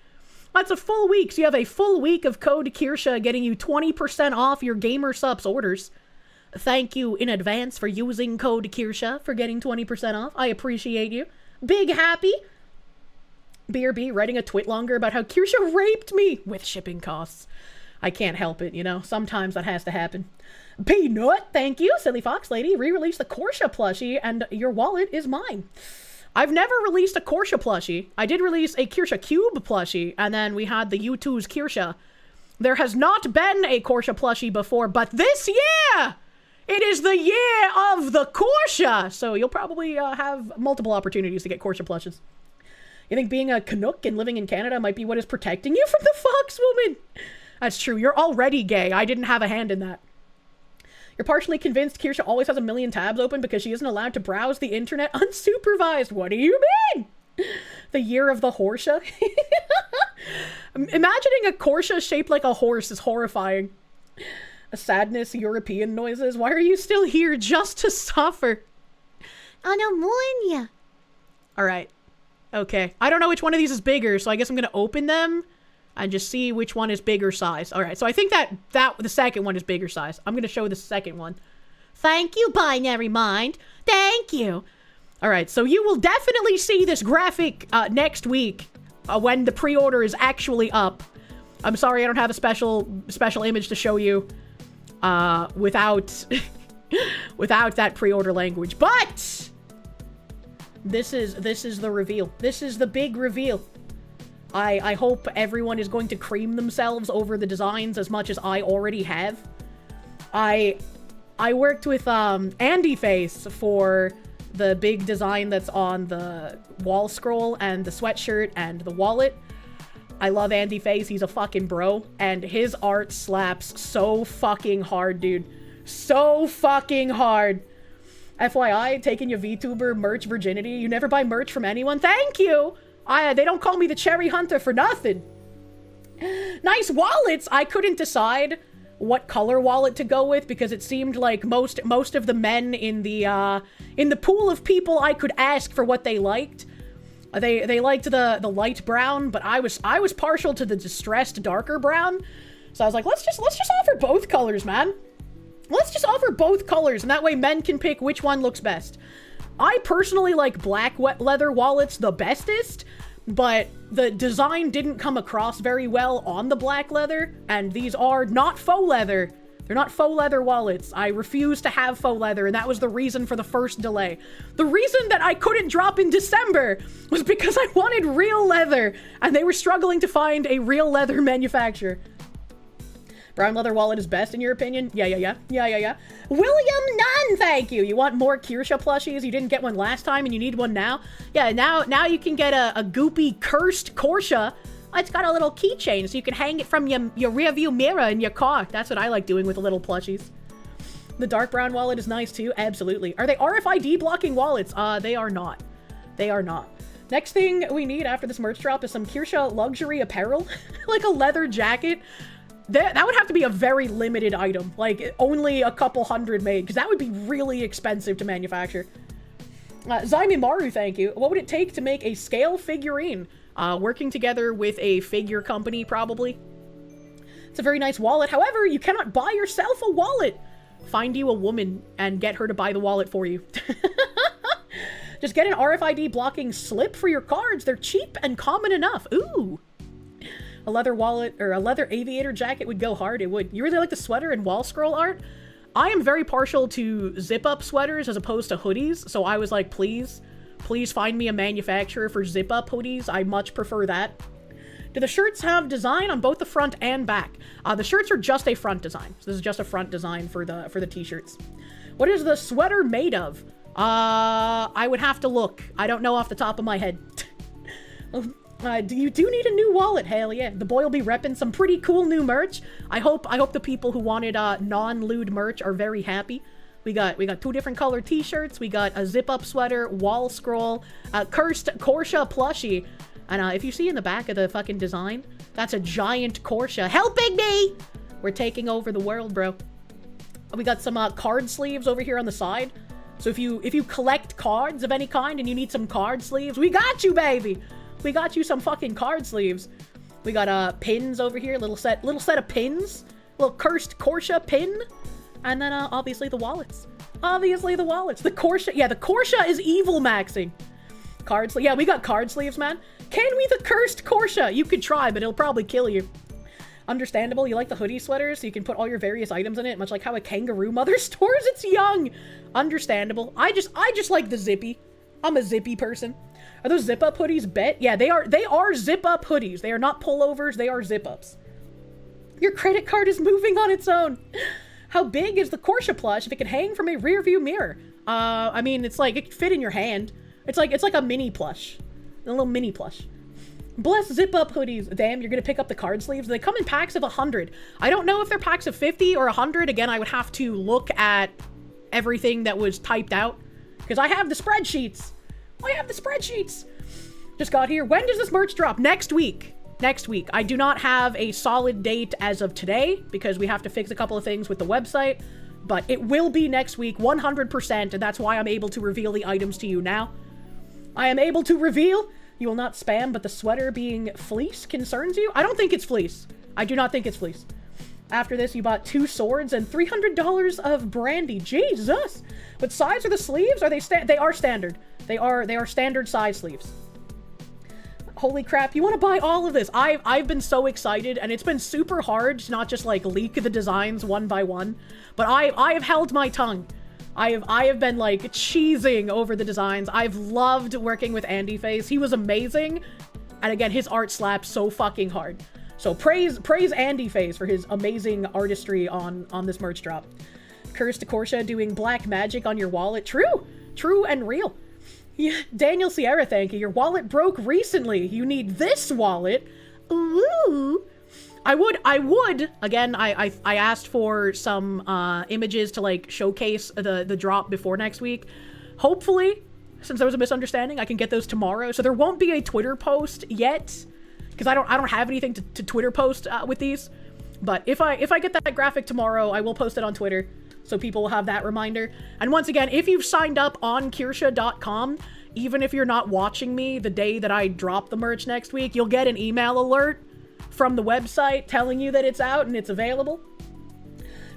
That's a full week. So you have a full week of code Kirsche getting you 20% off your gamer subs orders. Thank you in advance for using code Kirsche for getting 20% off. I appreciate you. Big happy. BRB writing a twit longer about how Kirsche raped me with shipping costs. I can't help it, you know. Sometimes that has to happen. Peanut, thank you. Silly Fox Lady, re-released the Kirsche plushie, and your wallet is mine. I've never released a Kirsche plushie. I did release a Kirsche Cube plushie, and then we had the U2's Kirsche. There has not been a Kirsche plushie before, but this year, it is the year of the Kirsche. So you'll probably have multiple opportunities to get Kirsche plushes. You think being a Canuck and living in Canada might be what is protecting you from the Fox woman? That's true. You're already gay. I didn't have a hand in that. You're partially convinced Kirsche always has a million tabs open because she isn't allowed to browse the internet unsupervised. What do you mean? The year of the Horsche? Imagining a Kirsche shaped like a horse is horrifying. A sadness, European noises. Why are you still here just to suffer? Pneumonia. All right. Okay. I don't know which one of these is bigger, so I guess I'm going to open them and just see which one is bigger size. All right. So I think that the second one is bigger size. I'm going to show the second one. Thank you, Binary Mind. Thank you. All right. So you will definitely see this graphic next week when the pre-order is actually up. I'm sorry I don't have a special image to show you without without that pre-order language. But this is the reveal. This is the big reveal. I hope everyone is going to cream themselves over the designs as much as I already have. I worked with Andy Face for the big design that's on the wall scroll and the sweatshirt and the wallet. I love Andy Face. He's a fucking bro. And his art slaps so fucking hard, dude. So fucking hard. FYI, taking your VTuber merch virginity. You never buy merch from anyone? Thank you! They don't call me the Cherry Hunter for nothing. Nice wallets! I couldn't decide what color wallet to go with because it seemed like most of the men in the pool of people I could ask for what they liked. They liked the light brown, but I was partial to the distressed darker brown. So I was like, let's just offer both colors, man. Let's just offer both colors, and that way men can pick which one looks best. I personally like black leather wallets the bestest, but the design didn't come across very well on the black leather, and these are not faux leather. They're not faux leather wallets. I refuse to have faux leather, and that was the reason for the first delay. The reason that I couldn't drop in December was because I wanted real leather, and they were struggling to find a real leather manufacturer. Brown leather wallet is best in your opinion? Yeah. William Nunn, thank you. You want more Kirsche plushies? You didn't get one last time and you need one now? Yeah, now you can get a goopy cursed Kirsche. It's got a little keychain so you can hang it from your rear view mirror in your car. That's what I like doing with the little plushies. The dark brown wallet is nice too. Absolutely. Are they RFID blocking wallets? They are not. They are not. Next thing we need after this merch drop is some Kirsche luxury apparel. Like a leather jacket. That would have to be a very limited item, like only a couple hundred made, because that would be really expensive to manufacture. Zaimimaru, thank you. What would it take to make a scale figurine? Working together with a figure company, probably. It's a very nice wallet. However, you cannot buy yourself a wallet. Find you a woman and get her to buy the wallet for you. Just get an RFID blocking slip for your cards. They're cheap and common enough. Ooh. A leather wallet or a leather aviator jacket would go hard. It would. You really like the sweater and wall scroll art? I am very partial to zip-up sweaters as opposed to hoodies, so I was like, please find me a manufacturer for zip-up hoodies. I much prefer that. Do the shirts have design on both the front and back? The shirts are just a front design. So this is just a front design for the t-shirts. What is the sweater made of? I would have to look. I don't know off the top of my head. You do need a new wallet, hell yeah. The boy will be repping some pretty cool new merch. I hope the people who wanted non-lewd merch are very happy. We got 2 different color t-shirts, we got a zip-up sweater, wall scroll, cursed Kirsche plushie. And if you see in the back of the fucking design, that's a giant Kirsche helping me! We're taking over the world, bro. We got some card sleeves over here on the side. So if you collect cards of any kind and you need some card sleeves, we got you, baby! We got you some fucking card sleeves. We got pins over here, little set of pins, little cursed Kirsche pin, and then obviously the wallets. The Kirsche, yeah, the Kirsche is evil maxing. Card sleeve, yeah, we got card sleeves, man. Can we the cursed Kirsche? You could try, but it'll probably kill you. Understandable. You like the hoodie sweaters, so you can put all your various items in it, much like how a kangaroo mother stores its young. Understandable. I just like the zippy. I'm a zippy person. Are those zip-up hoodies bet? Yeah, they are zip-up hoodies. They are not pullovers, they are zip-ups. Your credit card is moving on its own. How big is the Kirsche plush if it can hang from a rear view mirror? I mean, it's like, it can fit in your hand. It's like a mini plush. A little mini plush. Bless zip-up hoodies. Damn, you're gonna pick up the card sleeves? They come in packs of 100. I don't know if they're packs of 50 or 100. Again, I would have to look at everything that was typed out. Because I have the spreadsheets. Just got here. When does this merch drop? Next week. I do not have a solid date as of today because we have to fix a couple of things with the website, but it will be next week 100%, and that's why I'm able to reveal the items to you now. I am able to reveal. You will not spam, but the sweater being fleece concerns you? I don't think it's fleece. I do not think it's fleece. After this, you bought 2 swords and $300 of brandy. Jesus! What size are the sleeves? Are they they are standard. They are standard size sleeves. Holy crap, you want to buy all of this? I've been so excited, and it's been super hard to not just like leak the designs one by one, but I have held my tongue. I have been like cheesing over the designs. I've loved working with Andy Face. He was amazing. And again, his art slaps so fucking hard. So praise Andy Face for his amazing artistry on this merch drop. Kirsche doing black magic on your wallet. True and real. Yeah, Daniel Sierra, thank you. Your wallet broke recently. You need this wallet. Ooh. I would, again, I asked for some images to like showcase the drop before next week. Hopefully, since there was a misunderstanding, I can get those tomorrow. So there won't be a Twitter post yet, because I don't have anything to Twitter post with these. But if I get that graphic tomorrow, I will post it on Twitter, so people will have that reminder. And once again, if you've signed up on Kirsche.com, even if you're not watching me the day that I drop the merch next week, you'll get an email alert from the website telling you that it's out and it's available.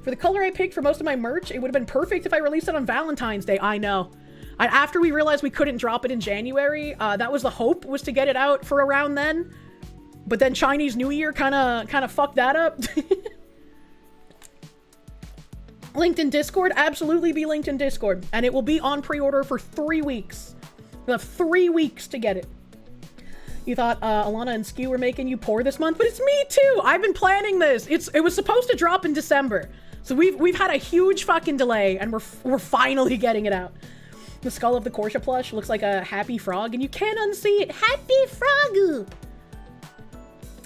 For the color I picked for most of my merch, it would have been perfect if I released it on Valentine's Day. I know. After we realized we couldn't drop it in January, that was the hope, was to get it out for around then. But then Chinese New Year kind of fucked that up. Linked in Discord? Absolutely be linked in Discord. And it will be on pre-order for 3 weeks. You'll have 3 weeks to get it. You thought Alana and Skew were making you poor this month, but it's me too. I've been planning this. It was supposed to drop in December, so we've had a huge fucking delay, and we're finally getting it out. The skull of the Kirsche plush looks like a happy frog, and you can't unsee it. Happy frog.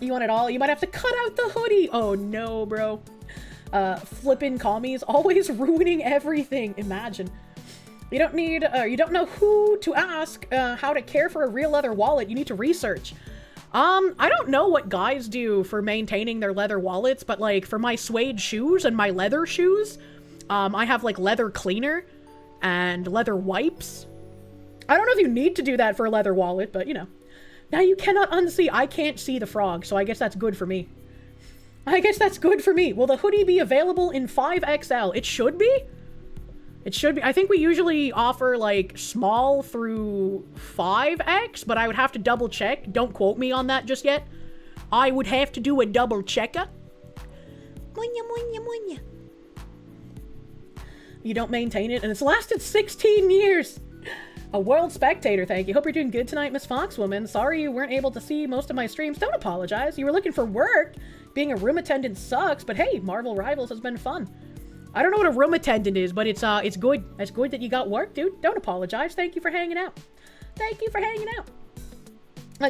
You want it all? You might have to cut out the hoodie. Oh no, bro. Flippin' commies always ruining everything. Imagine. You don't know who to ask how to care for a real leather wallet. You need to research. I don't know what guys do for maintaining their leather wallets, but like for my suede shoes and my leather shoes, I have like leather cleaner and leather wipes. I don't know if you need to do that for a leather wallet, but you know. Now you cannot unsee. I can't see the frog, so I guess that's good for me. Will the hoodie be available in 5XL? It should be. It should be. I think we usually offer like small through 5X, but I would have to double check. Don't quote me on that just yet. I would have to do a double checker. You don't maintain it, and it's lasted 16 years. A world spectator, thank you. Hope you're doing good tonight, Miss Foxwoman. Sorry you weren't able to see most of my streams. Don't apologize. You were looking for work. Being a room attendant sucks, but hey, Marvel Rivals has been fun. I don't know what a room attendant is, but it's good. It's good that you got work, dude. Don't apologize. Thank you for hanging out.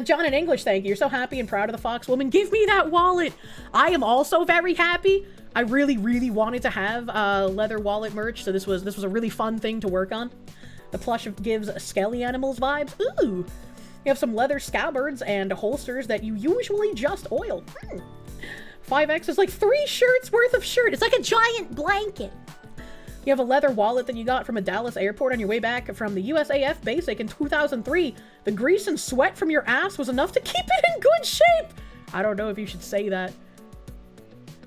John in English, thank you. You're so happy and proud of the Foxwoman. Give me that wallet. I am also very happy. I really, really wanted to have leather wallet merch, so this was a really fun thing to work on. The plush gives Skelly Animals vibes. Ooh. You have some leather scabbards and holsters that you usually just oil. 5X is like 3 shirts worth of shirt. It's like a giant blanket. You have a leather wallet that you got from a Dallas airport on your way back from the USAF basic in 2003. The grease and sweat from your ass was enough to keep it in good shape. I don't know if you should say that.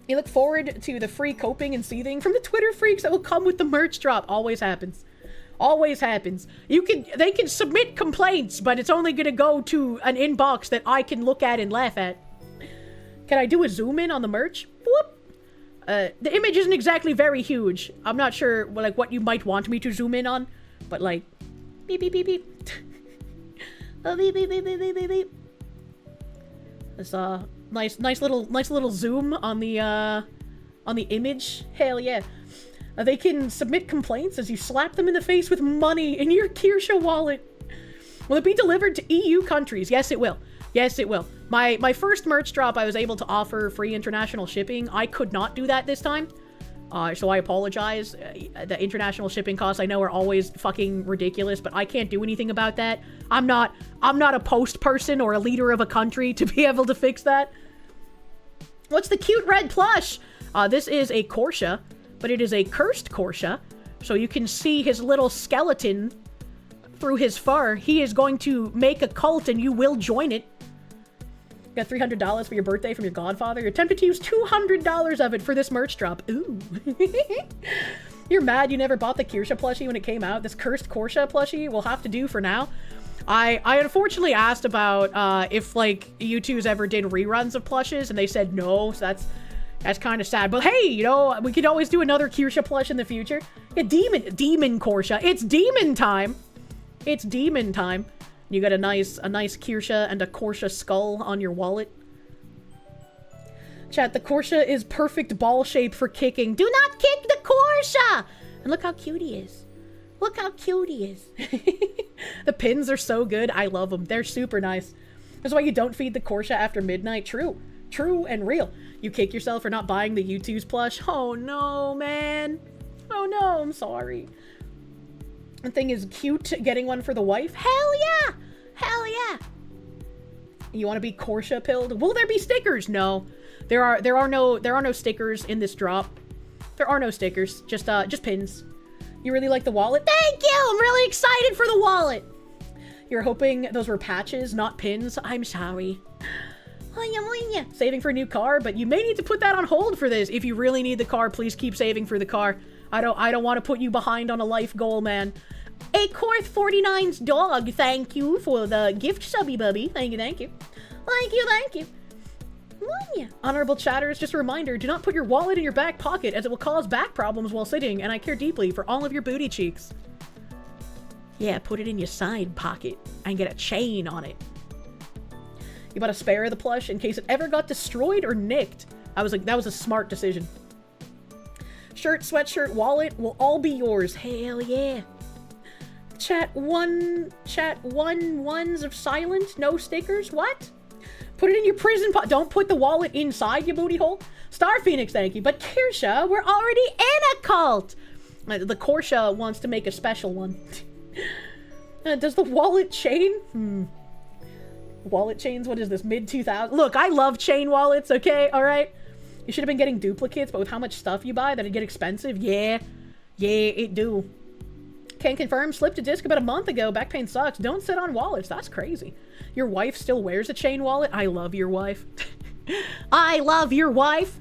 You look forward to the free coping and seething from the Twitter freaks that will come with the merch drop. Always happens. Always happens. They can submit complaints, but it's only gonna go to an inbox that I can look at and laugh at. Can I do a zoom in on the merch? Whoop. The image isn't exactly very huge. I'm not sure like what you might want me to zoom in on, but like beep beep beep beep. Oh, beep beep beep beep beep beep beep. This nice little zoom on the image. Hell yeah. They can submit complaints as you slap them in the face with money in your Kirsche wallet. Will it be delivered to EU countries? Yes, it will. Yes, it will. My first merch drop, I was able to offer free international shipping. I could not do that this time. So I apologize. The international shipping costs I know are always fucking ridiculous, but I can't do anything about that. I'm not a post person or a leader of a country to be able to fix that. What's the cute red plush? This is a Kirsche, but it is a cursed Kirsche. So you can see his little skeleton through his fur. He is going to make a cult and you will join it. Got $300 for your birthday from your godfather. You're tempted to use $200 of it for this merch drop. Ooh. You're mad you never bought the Kirsche plushie when it came out. This cursed Kirsche plushie will have to do for now. I unfortunately asked about if like U2's ever did reruns of plushes and they said no. So That's kind of sad. But hey, you know, we could always do another Kirsche plush in the future. Yeah, demon Kirsche. It's demon time. It's demon time. You got a nice Kirsche and a Kirsche skull on your wallet. Chat, the Kirsche is perfect ball shape for kicking. Do not kick the Kirsche! And look how cute he is. Look how cute he is. The pins are so good. I love them. They're super nice. That's why you don't feed the Kirsche after midnight. True. True and real. You kick yourself for not buying the U2's plush. Oh no, man. Oh no, I'm sorry. The thing is cute getting one for the wife. Hell yeah! Hell yeah! You want to be Kirsche pilled? Will there be stickers? No. There are no stickers in this drop. There are no stickers. Just pins. You really like the wallet? Thank you! I'm really excited for the wallet! You're hoping those were patches, not pins? I'm sorry. Saving for a new car, but you may need to put that on hold for this. If you really need the car, please keep saving for the car. I don't want to put you behind on a life goal, man. A Korth 49's dog, thank you for the gift, subby bubby. Thank you, thank you. Thank you, thank you. Honorable chatters, just a reminder, do not put your wallet in your back pocket as it will cause back problems while sitting, and I care deeply for all of your booty cheeks. Yeah, put it in your side pocket and get a chain on it. You bought a spare of the plush in case it ever got destroyed or nicked. I was like, that was a smart decision. Shirt, sweatshirt, wallet will all be yours. Hell yeah. Chat ones of silence, no stickers. What? Put it in your prison pot. Don't put the wallet inside your booty hole. Star Phoenix, thank you. But Kirsche, we're already in a cult. The Kirsche wants to make a special one. Does the wallet chain? Wallet chains, what is this, mid-2000s? Look, I love chain wallets, okay? Alright? You should have been getting duplicates, but with how much stuff you buy, that'd get expensive. Yeah. Yeah, it do. Can confirm, slipped a disc about a month ago. Back pain sucks. Don't sit on wallets. That's crazy. Your wife still wears a chain wallet? I love your wife. I love your wife.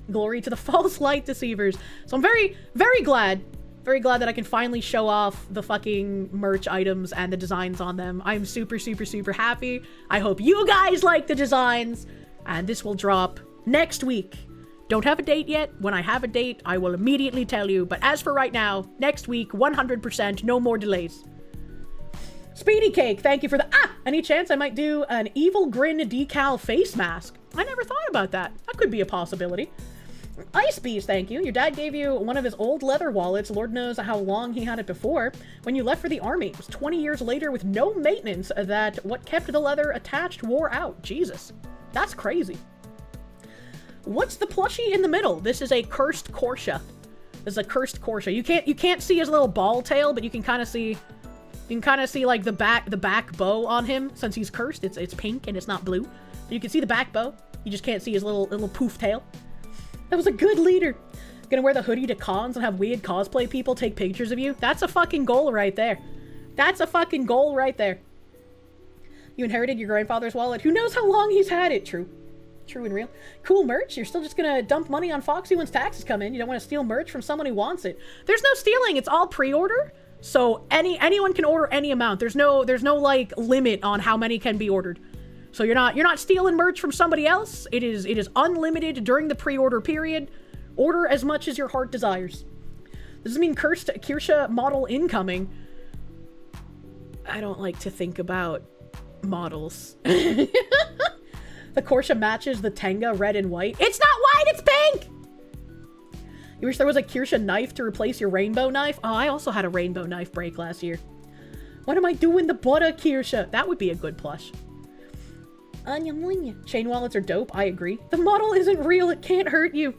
Glory to the false light deceivers. So I'm very, very glad that I can finally show off the fucking merch items and the designs on them. I'm super, super, super happy. I hope you guys like the designs. And this will drop next week. Don't have a date yet. When I have a date, I will immediately tell you. But as for right now, next week, 100%, no more delays. Speedy Cake, thank you for the... Any chance I might do an evil grin decal face mask? I never thought about that. That could be a possibility. Ice Beast, thank you. Your dad gave you one of his old leather wallets. Lord knows how long he had it before. When you left for the army, it was 20 years later with no maintenance that what kept the leather attached wore out. Jesus. That's crazy. What's the plushie in the middle? This is a cursed Kirsche. This is a cursed Kirsche. You can't see his little ball tail, but you can kind of see like the back bow on him since he's cursed. It's pink and it's not blue. So you can see the back bow. You just can't see his little poof tail. That was a good leader. Gonna wear the hoodie to cons and have weird cosplay people take pictures of you. That's a fucking goal right there. That's a fucking goal right there. You inherited your grandfather's wallet. Who knows how long he's had it? True. True and real. Cool merch. You're still just gonna dump money on Foxy once taxes come in. You don't want to steal merch from someone who wants it. There's no stealing. It's all pre-order. So anyone can order any amount. There's no like limit on how many can be ordered. So you're not stealing merch from somebody else. It is unlimited during the pre-order period. Order as much as your heart desires. Does this mean Kirsche model incoming? I don't like to think about models. The Kirsche matches the Tenga red and white. It's not white, it's pink! You wish there was a Kirsche knife to replace your rainbow knife? Oh, I also had a rainbow knife break last year. What am I doing the butter Kirsche? That would be a good plush. Chain wallets are dope, I agree. The model isn't real, it can't hurt you.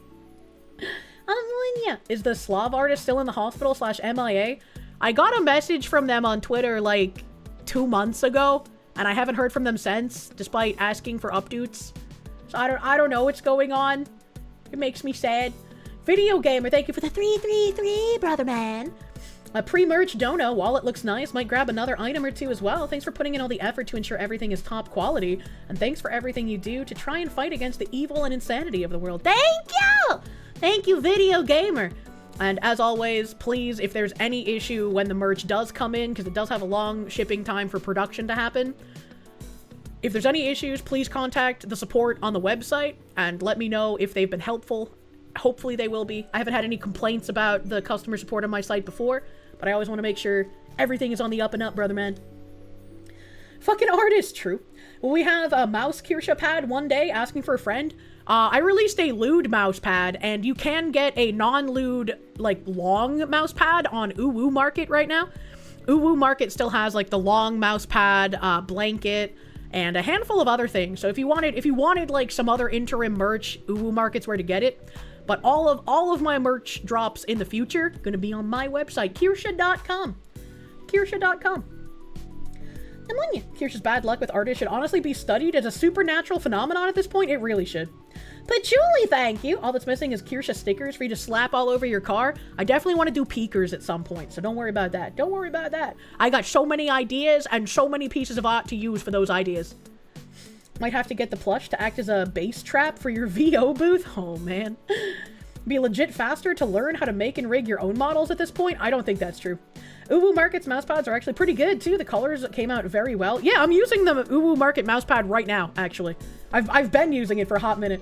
Is the Slav artist still in the hospital /MIA? I got a message from them on Twitter like 2 months ago, and I haven't heard from them since, despite asking for updates. So I don't know what's going on. It makes me sad. Video Gamer, thank you for the 333, brother man. A pre-merch dono, wallet looks nice. Might grab another item or two as well. Thanks for putting in all the effort to ensure everything is top quality. And thanks for everything you do to try and fight against the evil and insanity of the world. Thank you! Thank you, Video Gamer. And as always, please, if there's any issue when the merch does come in, because it does have a long shipping time for production to happen, If there's any issues, please contact the support on the website and let me know if they've been helpful. Hopefully they will be. I haven't had any complaints about the customer support on my site before, but I always want to make sure everything is on the up and up, brother man. Fucking artist, true. Well, we have a mouse Kirsche pad one day asking for a friend. I released a lewd mouse pad, and you can get a non-lewd, like, long mouse pad on Uwu Market right now. Uwu Market still has, like, the long mouse pad, blanket, and a handful of other things. So if you wanted like some other interim merch, Uwu Market's where to get it. But all of my merch drops in the future gonna be on my website, Kirsche.com. Kirsche.com. I'm on you. Kirsche's bad luck with artists should honestly be studied as a supernatural phenomenon at this point. It really should. Patchouli, thank you. All that's missing is Kirsche stickers for you to slap all over your car. I definitely want to do peekers at some point, so don't worry about that. Don't worry about that. I got so many ideas and so many pieces of art to use for those ideas. Might have to get the plush to act as a bass trap for your VO booth. Oh, man. Be legit faster to learn how to make and rig your own models at this point? I don't think that's true. Uwu Market's mousepads are actually pretty good, too. The colors came out very well. Yeah, I'm using the Uwu Market mousepad right now, actually. I've been using it for a hot minute.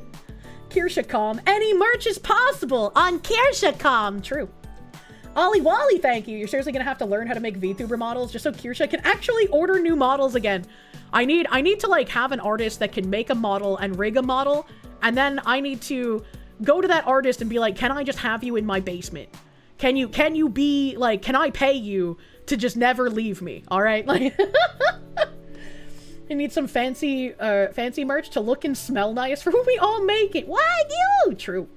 Kirsche.com. Any merch is possible on Kirsche.com. True. Ollie Wally, thank you. You're seriously gonna have to learn how to make VTuber models just so Kirsche can actually order new models again. I need to like have an artist that can make a model and rig a model, and then I need to go to that artist and be like, can I just have you in my basement? Can you be like, can I pay you to just never leave me? All right, like. I need some fancy merch to look and smell nice for when we all make it. Why you? True.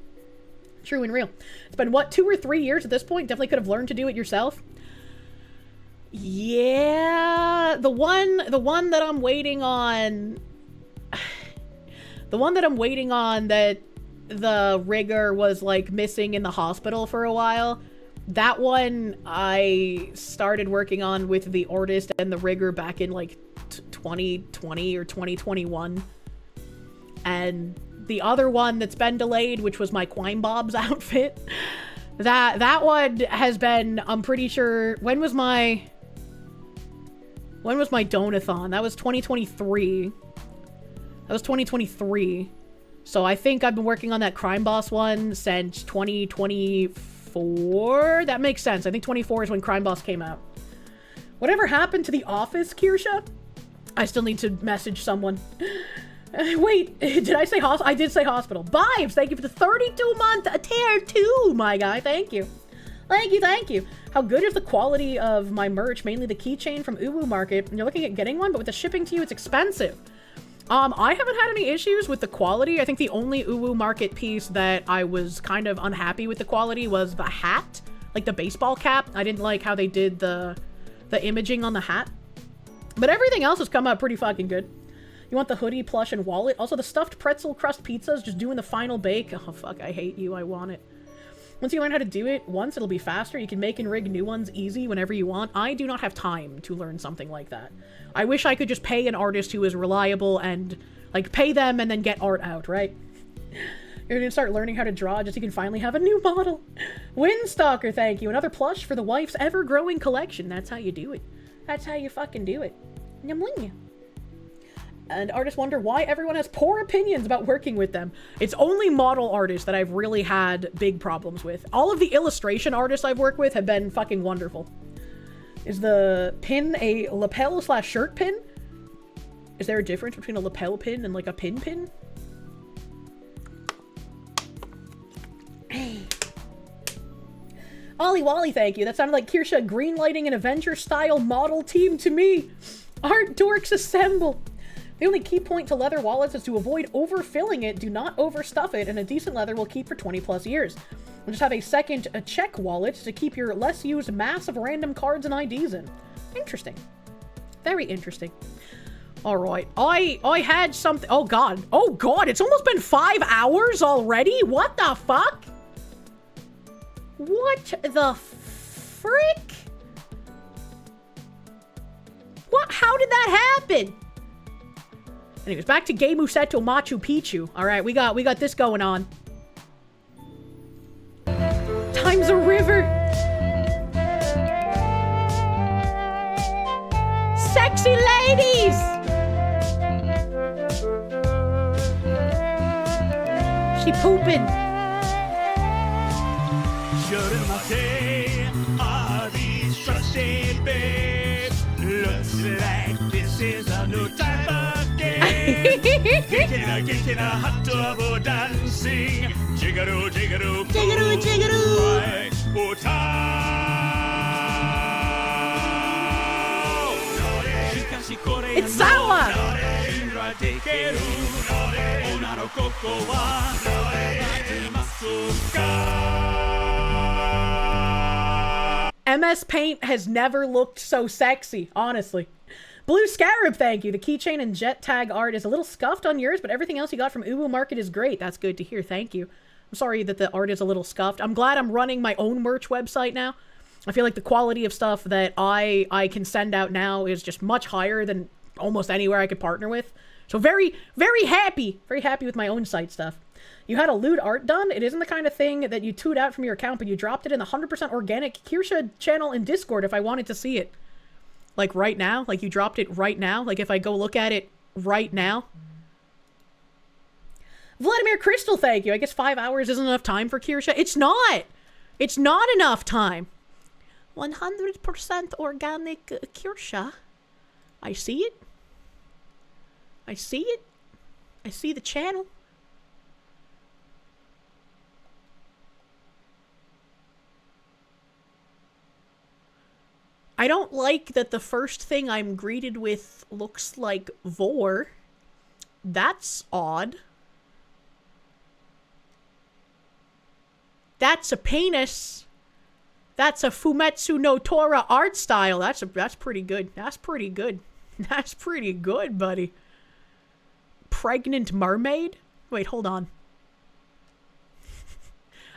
True and real. It's been, what, 2 or 3 years at this point? Definitely could have learned to do it yourself. Yeah. The one that I'm waiting on... The one that I'm waiting on that the rigger was, like, missing in the hospital for a while. That one I started working on with the artist and the rigger back in, like, 2020 or 2021, and the other one that's been delayed, which was my Quine Bob's outfit, that one has been, I'm pretty sure, when was my Donathon? That was 2023. That was 2023. So I think I've been working on that Crime Boss one since 2024. That makes sense. I think 24 is when Crime Boss came out. Whatever happened to the office, Kirsche? I still need to message someone. Wait, did I say hospital? I did say hospital. Vibes, thank you for the 32-month tier 2, my guy. Thank you. Thank you, thank you. How good is the quality of my merch? Mainly the keychain from Uwu Market. You're looking at getting one, but with the shipping to you, it's expensive. I haven't had any issues with the quality. I think the only Uwu Market piece that I was kind of unhappy with the quality was the hat. Like the baseball cap. I didn't like how they did the imaging on the hat. But everything else has come out pretty fucking good. You want the hoodie, plush, and wallet. Also, the stuffed pretzel crust pizzas, just doing the final bake. Oh, fuck, I hate you. I want it. Once you learn how to do it once, it'll be faster. You can make and rig new ones easy whenever you want. I do not have time to learn something like that. I wish I could just pay an artist who is reliable and, like, pay them and then get art out, right? You're gonna start learning how to draw just so you can finally have a new model. Windstalker, thank you. Another plush for the wife's ever-growing collection. That's how you do it. That's how you fucking do it. And artists wonder why everyone has poor opinions about working with them. It's only model artists that I've really had big problems with. All of the illustration artists I've worked with have been fucking wonderful. Is the pin a lapel/shirt pin? Is there a difference between a lapel pin and like a pin pin? Ollie Wally, thank you. That sounded like Kirsche greenlighting an Avenger-style model team to me. Art dorks assemble. The only key point to leather wallets is to avoid overfilling it. Do not overstuff it, and a decent leather will keep for 20+ years. We'll just have a second check wallet to keep your less used mass of random cards and IDs in. Interesting. Very interesting. All right. I had something. Oh, God. Oh, God. It's almost been 5 hours already? What the fuck? What the frick? What? How did that happen? Anyways, back to Gay Musetto Machu Picchu. All right, we got this going on. Time's a river. Sexy ladies. She pooping. Are these trusted babes? Looks like this is a new type of game. Kicking a hot tub dancing. Jiggaroo, jiggaroo, jiggaroo, jiggaroo. Right, oh, It's Sawa! MS Paint has never looked so sexy, honestly. Blue Scarab, thank you. The keychain and jet tag art is a little scuffed on yours, but everything else you got from Uwu Market is great. That's good to hear, thank you. I'm sorry that the art is a little scuffed. I'm glad I'm running my own merch website now. I feel like the quality of stuff that I can send out now is just much higher than almost anywhere I could partner with. So very, very happy with my own site stuff. You had a lewd art done? It isn't the kind of thing that you toot out from your account, but you dropped it in the 100% organic Kirsche channel in Discord if I wanted to see it. Like right now? Like you dropped it right now? Like if I go look at it right now? Vladimir Crystal, thank you. I guess 5 hours isn't enough time for Kirsche. It's not! It's not enough time. 100% organic Kirsche. I see it. I see it. I see the channel. I don't like that the first thing I'm greeted with looks like Vor. That's odd. That's a penis. That's a Fumetsu no Tora art style. That's pretty good. That's pretty good. That's pretty good, buddy. Pregnant mermaid? Wait, hold on.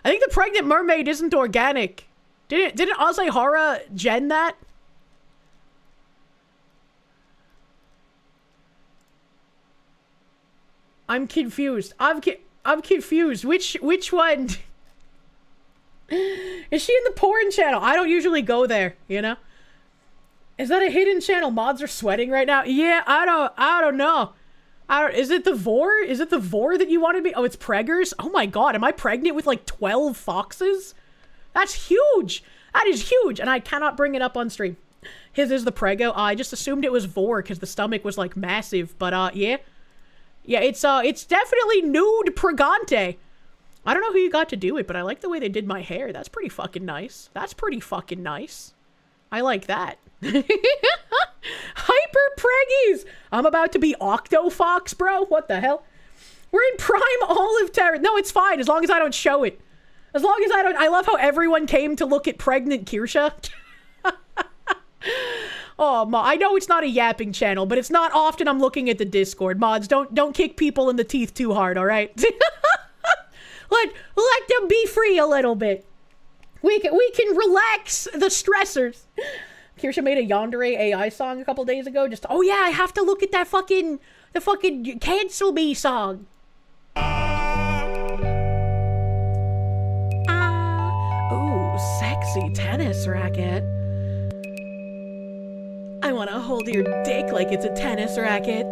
I think the pregnant mermaid isn't organic. Didn't Azehara gen that? I'm confused. I'm confused. Which one? Is she in the porn channel? I don't usually go there, you know? Is that a hidden channel? Mods are sweating right now. Yeah, I don't know. Is it the Vor? Is it the Vor that you wanted me? Oh, it's Preggers? Oh my god, am I pregnant with like 12 foxes? That's huge. That is huge, and I cannot bring it up on stream. His is the Prego. I just assumed it was Vor because the stomach was like massive, but yeah. Yeah, it's definitely nude Pregante. I don't know who you got to do it, but I like the way they did my hair. That's pretty fucking nice. That's pretty fucking nice. I like that. Hyper Preggies! I'm about to be Octofox, bro. What the hell? We're in prime olive terror. No, it's fine as long as I don't show it. As long as I don't. I love how everyone came to look at pregnant Kirsche. Oh, I know it's not a yapping channel, but it's not often I'm looking at the Discord. Mods, don't kick people in the teeth too hard, all right? Let them be free a little bit. We can relax the stressors. Kirsche made a Yandere AI song a couple days ago. Just, oh yeah, I have to look at that the fucking Cancel Me song. Ooh, sexy tennis racket. I want to hold your dick like it's a tennis racket.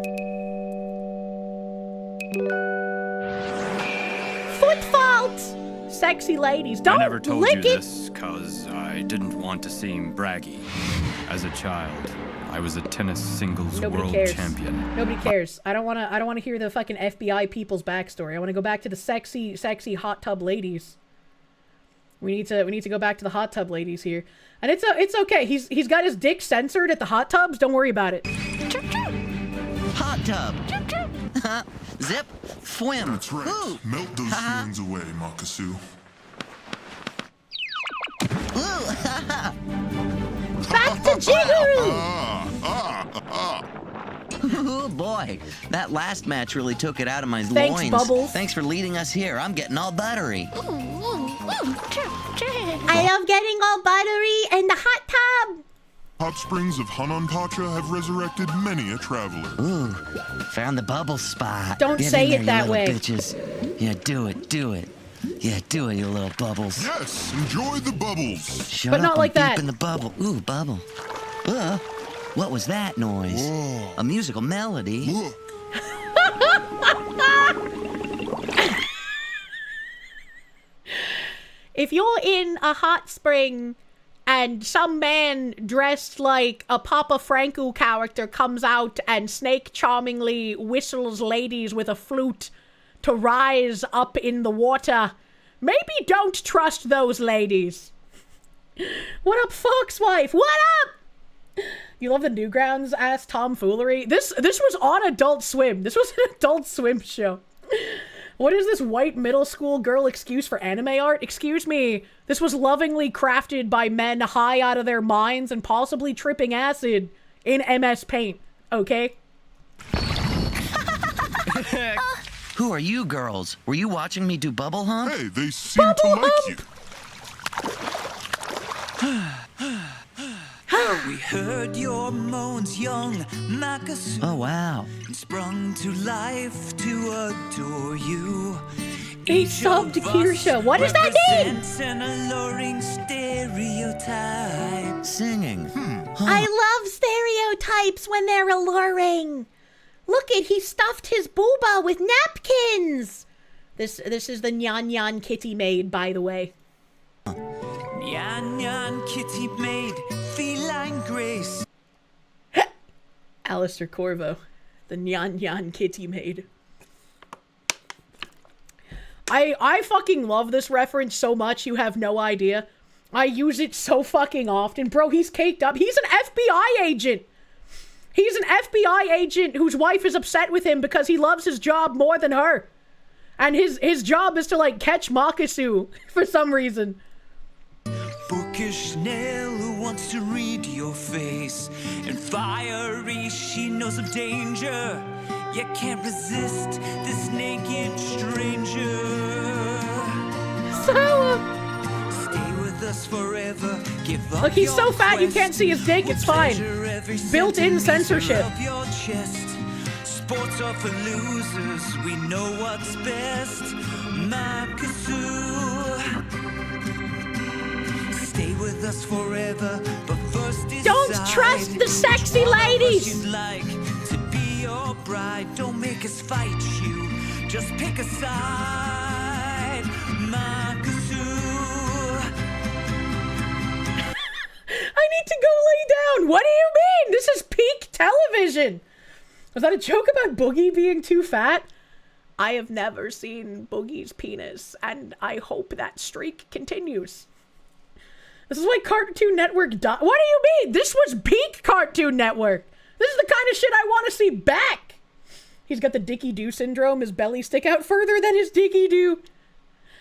Foot fault! Sexy ladies, don't I never told lick you it. this because I didn't want to seem braggy. As a child, I was a tennis singles world champion. Nobody cares. I don't want to hear the fucking FBI people's backstory. I want to go back to the sexy hot tub ladies. We need to go back to the hot tub ladies here. And it's okay. He's got his dick censored at the hot tubs. Don't worry about it. Hot tub. Zip. Swim. That's right. Ooh. Melt those feelings away, Makasu. Back to Jiggaroo! Oh boy, that last match really took it out of my Thanks, loins. Bubbles. Thanks for leading us here. I'm getting all buttery. I love getting all buttery in the hot tub. Hot springs of Hananpacha have resurrected many a traveler. Ooh, found the bubble spot. Don't Get say in it there, that you way. little bitches. Yeah, do it. Yeah, do it, you little bubbles. Yes, enjoy the bubbles. Shut But up, not like I'm that. deep in the bubble. Ooh, bubble. What was that noise? Whoa. A musical melody. Look. If you're in a hot spring and some man dressed like a Papa Franco character comes out and snake charmingly whistles ladies with a flute to rise up in the water, maybe don't trust those ladies. What up, Foxwife? What up? You love the Newgrounds ass tomfoolery? This was on Adult Swim. This was an Adult Swim show. What is this white middle school girl excuse for anime art? Excuse me, this was lovingly crafted by men high out of their minds and possibly tripping acid in MS Paint, okay? Who are you girls? Were you watching me do bubble hump? Hey, they seem to like you. We heard your moans, young Makasu. Oh, wow. And sprung to life to adore you. He subbed Kirsche. What does that mean? An alluring stereotype. Singing. I love stereotypes when they're alluring. Look it, he stuffed his booba with napkins. This is the Nyan Nyan kitty maid, by the way. Nyan Nyan kitty maid. Feline grace. Alistair Corvo, the Nyan Nyan kitty maid. I fucking love this reference so much, you have no idea. I use it so fucking often. Bro, he's caked up. He's an FBI agent. He's an FBI agent whose wife is upset with him because he loves his job more than her. And his job is to, like, catch Makasu for some reason. Bookish snail who wants to read your face. And fiery, she knows of danger. Yet can't resist this naked stranger. So, stay with us forever. Give up. Look, he's so fat you can't see his dick. It's fine. Built-in censorship. Sports are for losers. We know what's best. Makasu. Stay with us forever, but first decide. Don't trust the sexy ladies. You'd like to be your bride. Don't make us fight you. Just pick a side. Makasu. I need to go lay down. What do you mean? This is peak television. Was that a joke about Boogie being too fat? I have never seen Boogie's penis, and I hope that streak continues. This is why Cartoon Network died. What do you mean? This was peak Cartoon Network. This is the kind of shit I want to see back. He's got the Dicky-Doo syndrome. His belly stick out further than his Dicky-Doo.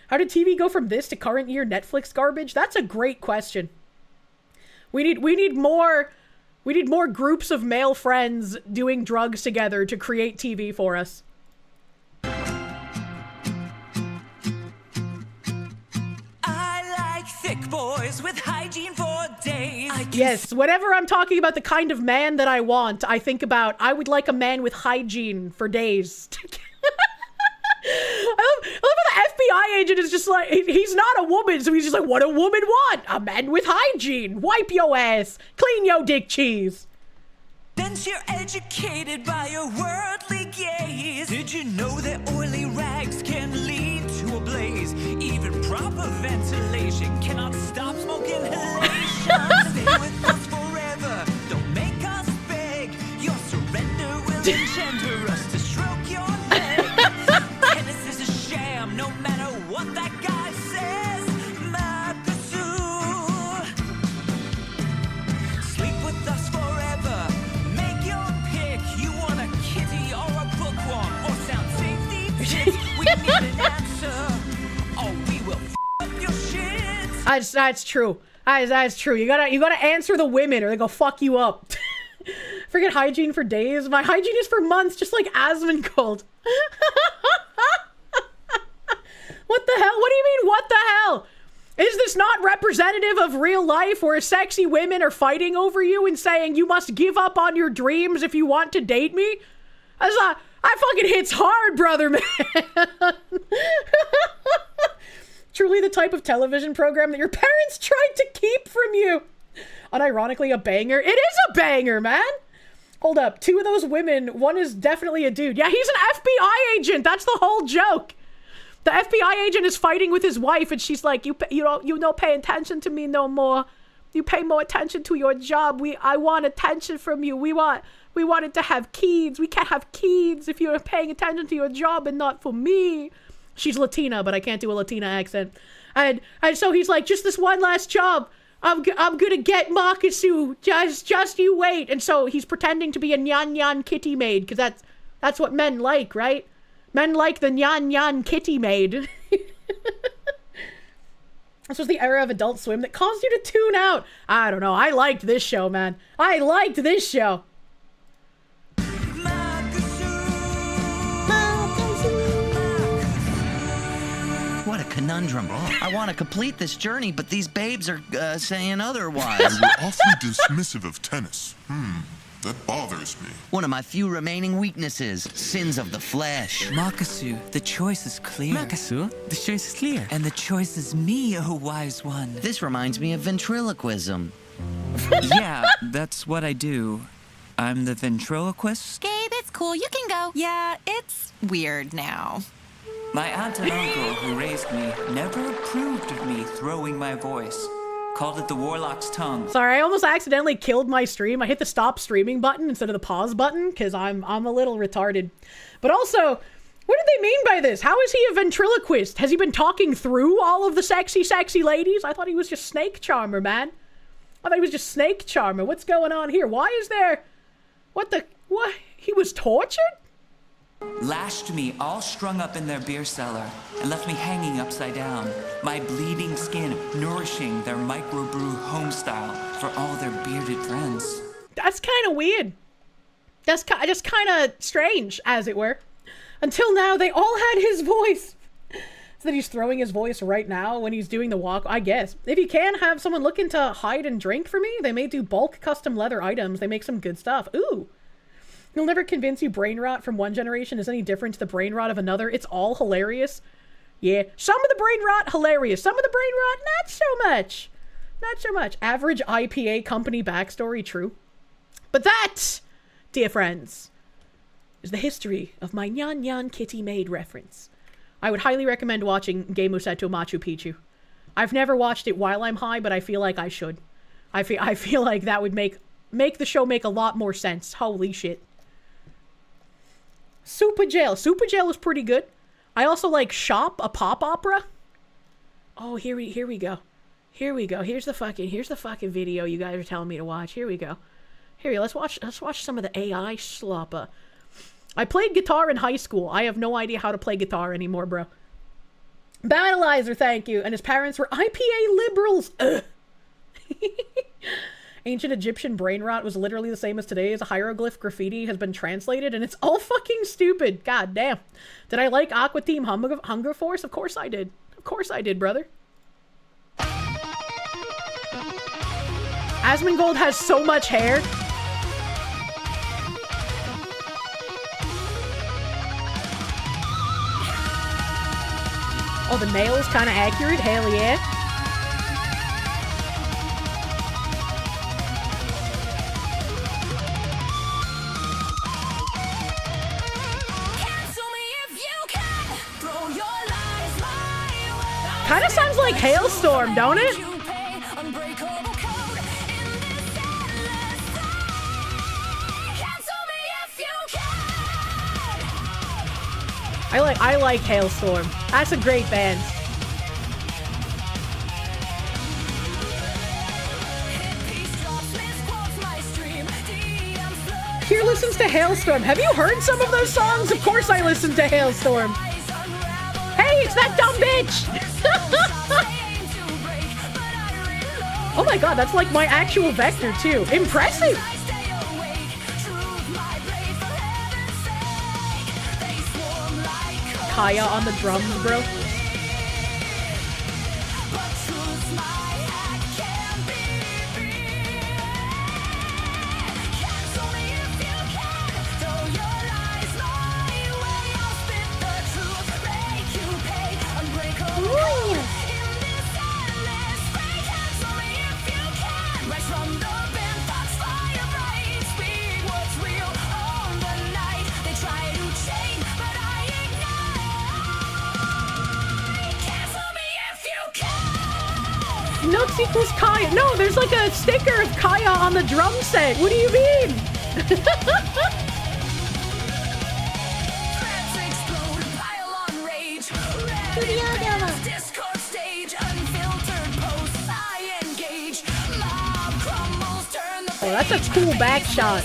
How did TV go from this to current year Netflix garbage? That's a great question. We need more groups of male friends doing drugs together to create TV for us. Thick boys with hygiene for days. Yes, whenever I'm talking about the kind of man that I want, I think about, I would like a man with hygiene for days. I love how the FBI agent is just like, he's not a woman, so he's just like, what do women want? A man with hygiene. Wipe your ass. Clean your dick cheese. Since you're educated by your worldly gaze, did you know that oily rags can lead to a blaze? Even proper ventilation cannot stop smoke inhalation. Stay with us forever, don't make us beg. Your surrender will engender us to stroke your leg. Tennis is a sham, no matter what that guy says. Makasu. Sleep with us forever. You want a kitty or a bookworm or sound safety tips? We need an answer or we will up your shit. That's true. That's true. You gotta answer the women or they go fuck you up. Forget hygiene for days. My hygiene is for months, just like Asmongold. What the hell? What do you mean, what the hell? Is this not representative of real life where sexy women are fighting over you and saying you must give up on your dreams if you want to date me? That fucking hits hard, brother, man. Truly the type of television program that your parents tried to keep from you. Unironically, a banger. It is a banger, man. Hold up. Two of those women, one is definitely a dude. Yeah, he's an FBI agent. That's the whole joke. The FBI agent is fighting with his wife, and she's like, you don't pay attention to me no more. You pay more attention to your job. I want attention from you. We wanted to have kids. We can't have kids if you're paying attention to your job and not for me. She's Latina, but I can't do a Latina accent. And so he's like, just this one last job. I'm gonna get Makasu. Just you wait. And so he's pretending to be a nyan kitty maid, because that's what men like, right? Men like the nyan kitty maid. This was the era of Adult Swim that caused you to tune out. I don't know. I liked this show, man. I liked this show. What a conundrum. I want to complete this journey, but these babes are saying otherwise. You were awfully dismissive of tennis. That bothers me. One of my few remaining weaknesses, sins of the flesh. Makasu, the choice is clear. Makasu, the choice is clear. And the choice is me, O wise one. This reminds me of ventriloquism. Yeah, that's what I do. I'm the ventriloquist. Gabe, it's cool. You can go. Yeah, it's weird now. My aunt and uncle who raised me never approved of me throwing my voice. Called it the warlock's tongue. Sorry, I almost accidentally killed my stream. I hit the stop streaming button instead of the pause button because I'm a little retarded. But also, what do they mean by this? How is he a ventriloquist? Has he been talking through all of the sexy ladies? I thought he was just Snake Charmer, man. I thought he was just Snake Charmer. What's going on here? Why is there... What? He was tortured? Lashed me all strung up in their beer cellar and left me hanging upside down, my bleeding skin nourishing their microbrew homestyle for all their bearded friends. That's kind of weird. That's just kind of strange, as it were. Until now, they all had his voice. So that he's throwing his voice right now when he's doing the walk, I guess. If you can have someone looking to hide and drink for me, they may do bulk custom leather items. They make some good stuff. Ooh. He'll never convince you brain rot from one generation is any different to the brain rot of another. It's all hilarious. Yeah, some of the brain rot, hilarious. Some of the brain rot, not so much. Not so much. Average IPA company backstory, true. But that, dear friends, is the history of my Nyan Kitty Maid reference. I would highly recommend watching Game Musetto Machu Picchu. I've never watched it while I'm high, but I feel like I should. I feel like that would make the show make a lot more sense. Holy shit. Super Jail. Super Jail was pretty good. I also like Shop, a pop opera. Oh, here we go. Here we go. Here's the fucking video you guys are telling me to watch. Here we go. Let's watch some of the AI sloppa. I played guitar in high school. I have no idea how to play guitar anymore, bro. Battleizer, thank you. And his parents were IPA liberals. Ugh. Ancient Egyptian brain rot was literally the same as today's hieroglyph graffiti has been translated, and it's all fucking stupid. God damn. Did I like Aqua Team Hunger Force? Of course I did. Of course I did, brother. Asmongold has so much hair. Oh, the nails kind of accurate. Hell yeah. Kind of sounds like Hailstorm, don't it? I like Hailstorm. That's a great band. Here listens to Hailstorm. Have you heard some of those songs? Of course I listen to Hailstorm. Hey, it's that dumb bitch! Oh my god, that's like my actual vector too. Impressive! Kaya on the drums, bro. Nuts equals Kaya. No, there's like a sticker of Kaya on the drum set. What do you mean? Oh, that's a cool back shot.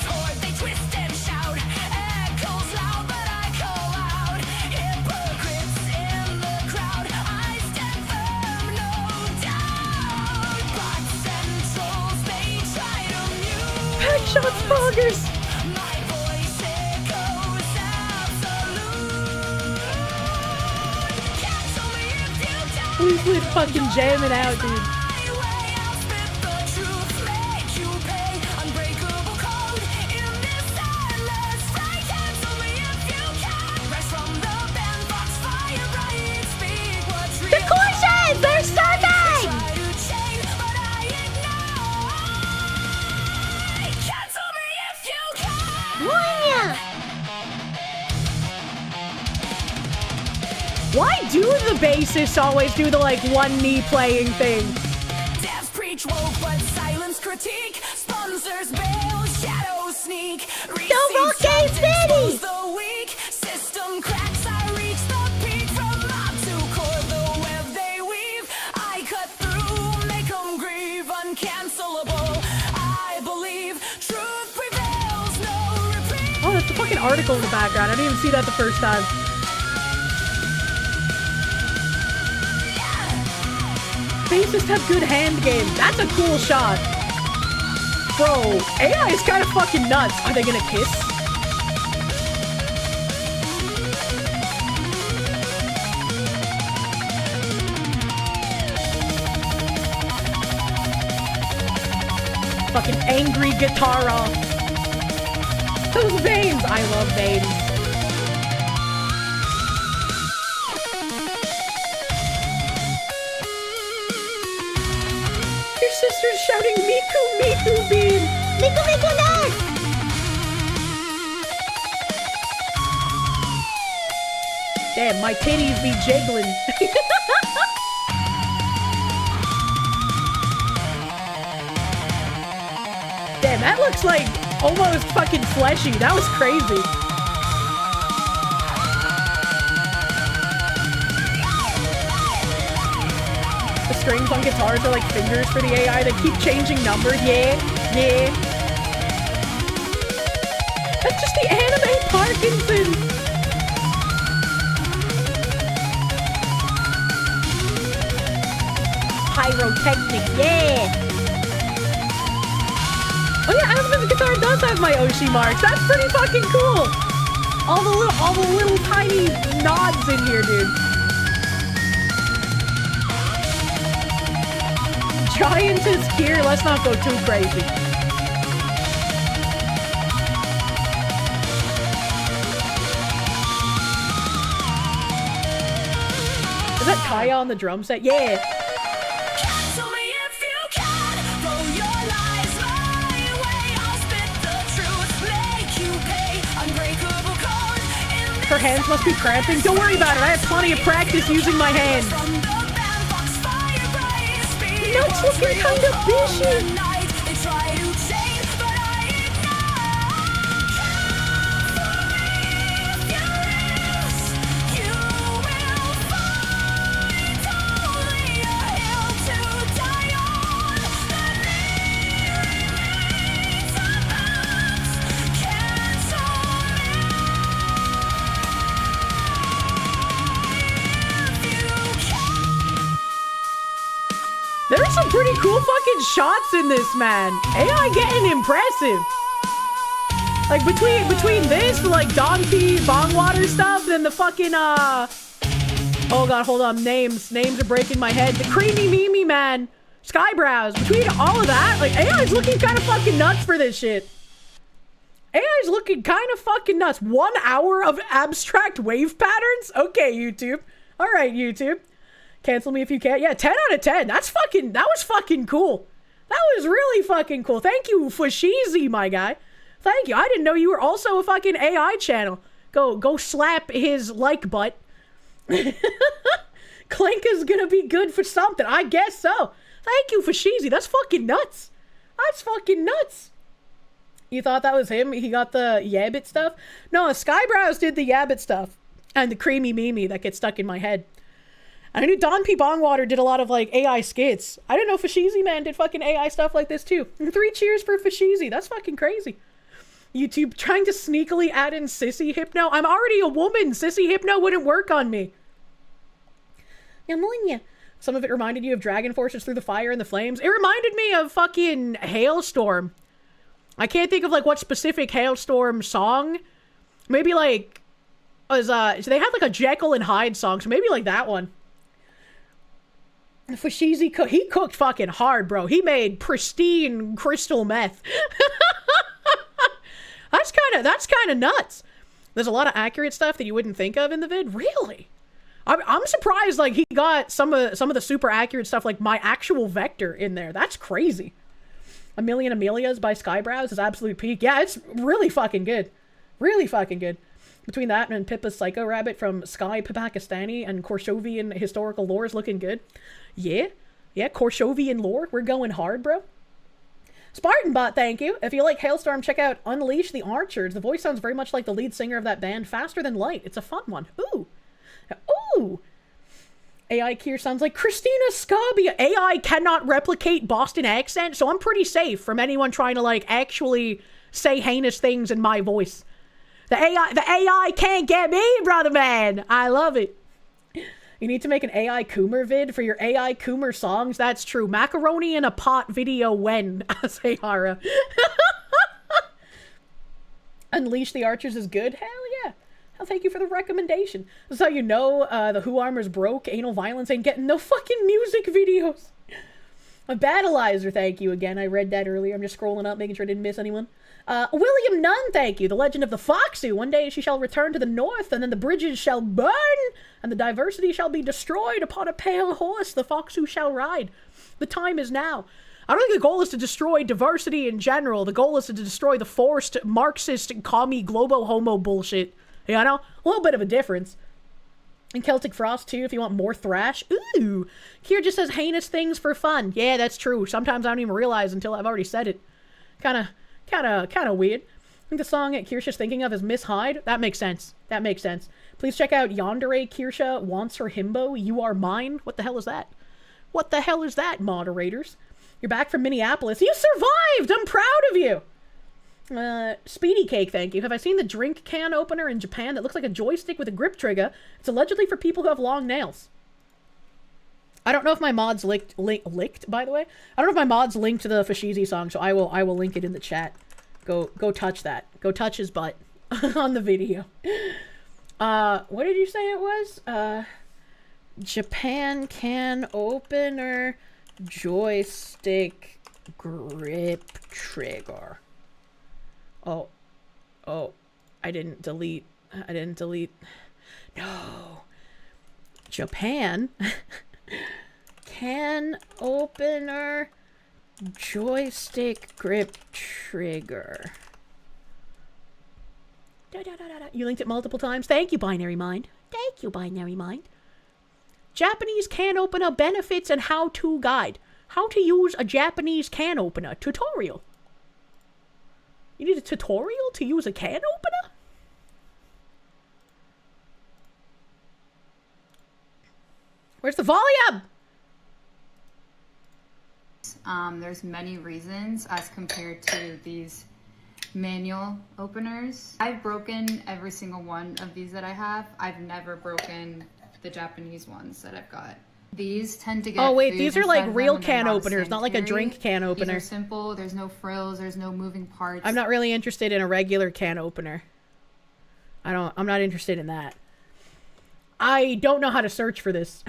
Back shots, poggers. We're fucking jamming out, dude. The Kirsche! They're starting! Why do the bassists always do the like one knee playing thing? Devs preach woke, but silence critique. Sponsors bail, shadows sneak. Okage City! The weak system cracks. I reach the peak from mob to core. The web they weave, I cut through, make them grieve. Uncancelable, I believe. Truth prevails, no reprieve. Oh, that's the fucking article in the background. I didn't even see that the first time. Bassists have good hand game. That's a cool shot. Bro, AI is kind of fucking nuts. Are they gonna kiss? Fucking angry guitar off. Those veins. I love veins. Your sister's shouting Miku Miku beam. Miku Miku nurse. Damn, my titties be jiggling. Damn, that looks like almost fucking fleshy. That was crazy. The strings on guitars are like fingers for the AI. They keep changing numbers. Yeah, yeah. That's just the anime Parkinson. Pyrotechnic, yeah. Oh yeah, Aspen's guitar does have my Oshi marks. That's pretty fucking cool. All the little tiny nods in here, dude. Giantess here. Let's not go too crazy. Is that Kaya on the drum set? Yeah. Her hands must be cramping. Don't worry about it. I have plenty of practice using my hands. No, it's looking kind of fishy. There's some pretty cool fucking shots in this, man. AI getting impressive. Like between this, the like donkey bong water stuff, and the fucking oh god, hold on, names are breaking my head. The creamy Mimi man, Skybrows. Between all of that, like AI's looking kind of fucking nuts for this shit. AI's looking kind of fucking nuts. 1 hour of abstract wave patterns. Okay, YouTube. All right, YouTube. Cancel me if you can. Yeah, 10 out of 10. That was fucking cool. That was really fucking cool. Thank you, Fushizi, my guy. Thank you. I didn't know you were also a fucking AI channel. Go slap his like butt. Clink is gonna be good for something. I guess so. Thank you, Fashizi. That's fucking nuts. That's fucking nuts. You thought that was him? He got the Yabbit stuff? No, Skybrows did the Yabbit stuff. And the Creamy Mimi that gets stuck in my head. I knew Don P. Bongwater did a lot of, like, AI skits. I didn't know Fashizi Man did fucking AI stuff like this, too. 3 cheers for Fashizi. That's fucking crazy. YouTube trying to sneakily add in Sissy Hypno. I'm already a woman. Sissy Hypno wouldn't work on me. Some of it reminded you of Dragon Forces Through the Fire and the Flames. It reminded me of fucking Hailstorm. I can't think of, like, what specific Hailstorm song. Maybe, like, was, so they had, like, a Jekyll and Hyde song, so maybe, like, that one. Fashizi he cooked fucking hard, bro. He made pristine crystal meth. That's kind of nuts. There's a lot of accurate stuff that you wouldn't think of in the vid. Really? I'm surprised, like, he got some of the super accurate stuff, like my actual vector in there. That's crazy. A Million Amelias by Skybrows is absolute peak. Yeah, it's really fucking good. Really fucking good. Between that and Pippa's Psycho Rabbit from Sky Pakistani and Korshovian historical lore is looking good. Yeah, Korshovian lore. We're going hard, bro. Spartanbot, thank you. If you like Hailstorm, check out Unleash the Archers. The voice sounds very much like the lead singer of that band, Faster Than Light. It's a fun one. Ooh. Ooh. AI Kier sounds like Christina Scabbia. AI cannot replicate Boston accent, so I'm pretty safe from anyone trying to, like, actually say heinous things in my voice. The AI can't get me, brother man. I love it. You need to make an AI Coomer vid for your AI Coomer songs. That's true. Macaroni in a pot video when, say Hara. Unleash the Archers is good? Hell yeah. Hell, thank you for the recommendation. This is how you know the Who Armor's broke. Anal violence ain't getting no fucking music videos. A Battleizer, thank you again. I read that earlier. I'm just scrolling up, making sure I didn't miss anyone. William Nunn, thank you. The Legend of the Foxy. One day she shall return to the north, and then the bridges shall burn, and the diversity shall be destroyed. Upon a pale horse the Foxu shall ride. The time is now. I don't think the goal is to destroy diversity in general. The goal is to destroy the forced Marxist, commie, globo-homo bullshit. You know? A little bit of a difference. And Celtic Frost, too, if you want more thrash. Ooh! Kier just says heinous things for fun. Yeah, that's true. Sometimes I don't even realize until I've already said it. Kinda weird. I think the song that Kirsche is thinking of is Miss Hyde. That makes sense. That makes sense. Please check out Yandere Kirsche Wants Her Himbo. You Are Mine. What the hell is that? What the hell is that, moderators? You're back from Minneapolis. You survived! I'm proud of you! Speedy Cake, thank you. Have I seen the drink can opener in Japan that looks like a joystick with a grip trigger? It's allegedly for people who have long nails. I don't know if my mod's linked, by the way. I don't know if my mod's linked to the Fashizi song, so I will link it in the chat. Go touch that. Go touch his butt on the video. What did you say it was? Japan can opener joystick grip trigger. Oh, I didn't delete. No. Japan can opener joystick grip trigger. You linked it multiple times. Thank you, Binary Mind. Thank you, Binary Mind. Japanese can opener benefits and how-to guide. How to use a Japanese can opener tutorial. You need a tutorial to use a can opener? Where's the volume? There's many reasons as compared to these manual openers. I've broken every single one of these that I have. I've never broken the Japanese ones that I've got. These tend to get oh wait, these are like real can openers, not like a drink can opener. These are simple, there's no frills, there's no moving parts. I'm not really interested in a regular can opener. I'm not interested in that. I don't know how to search for this.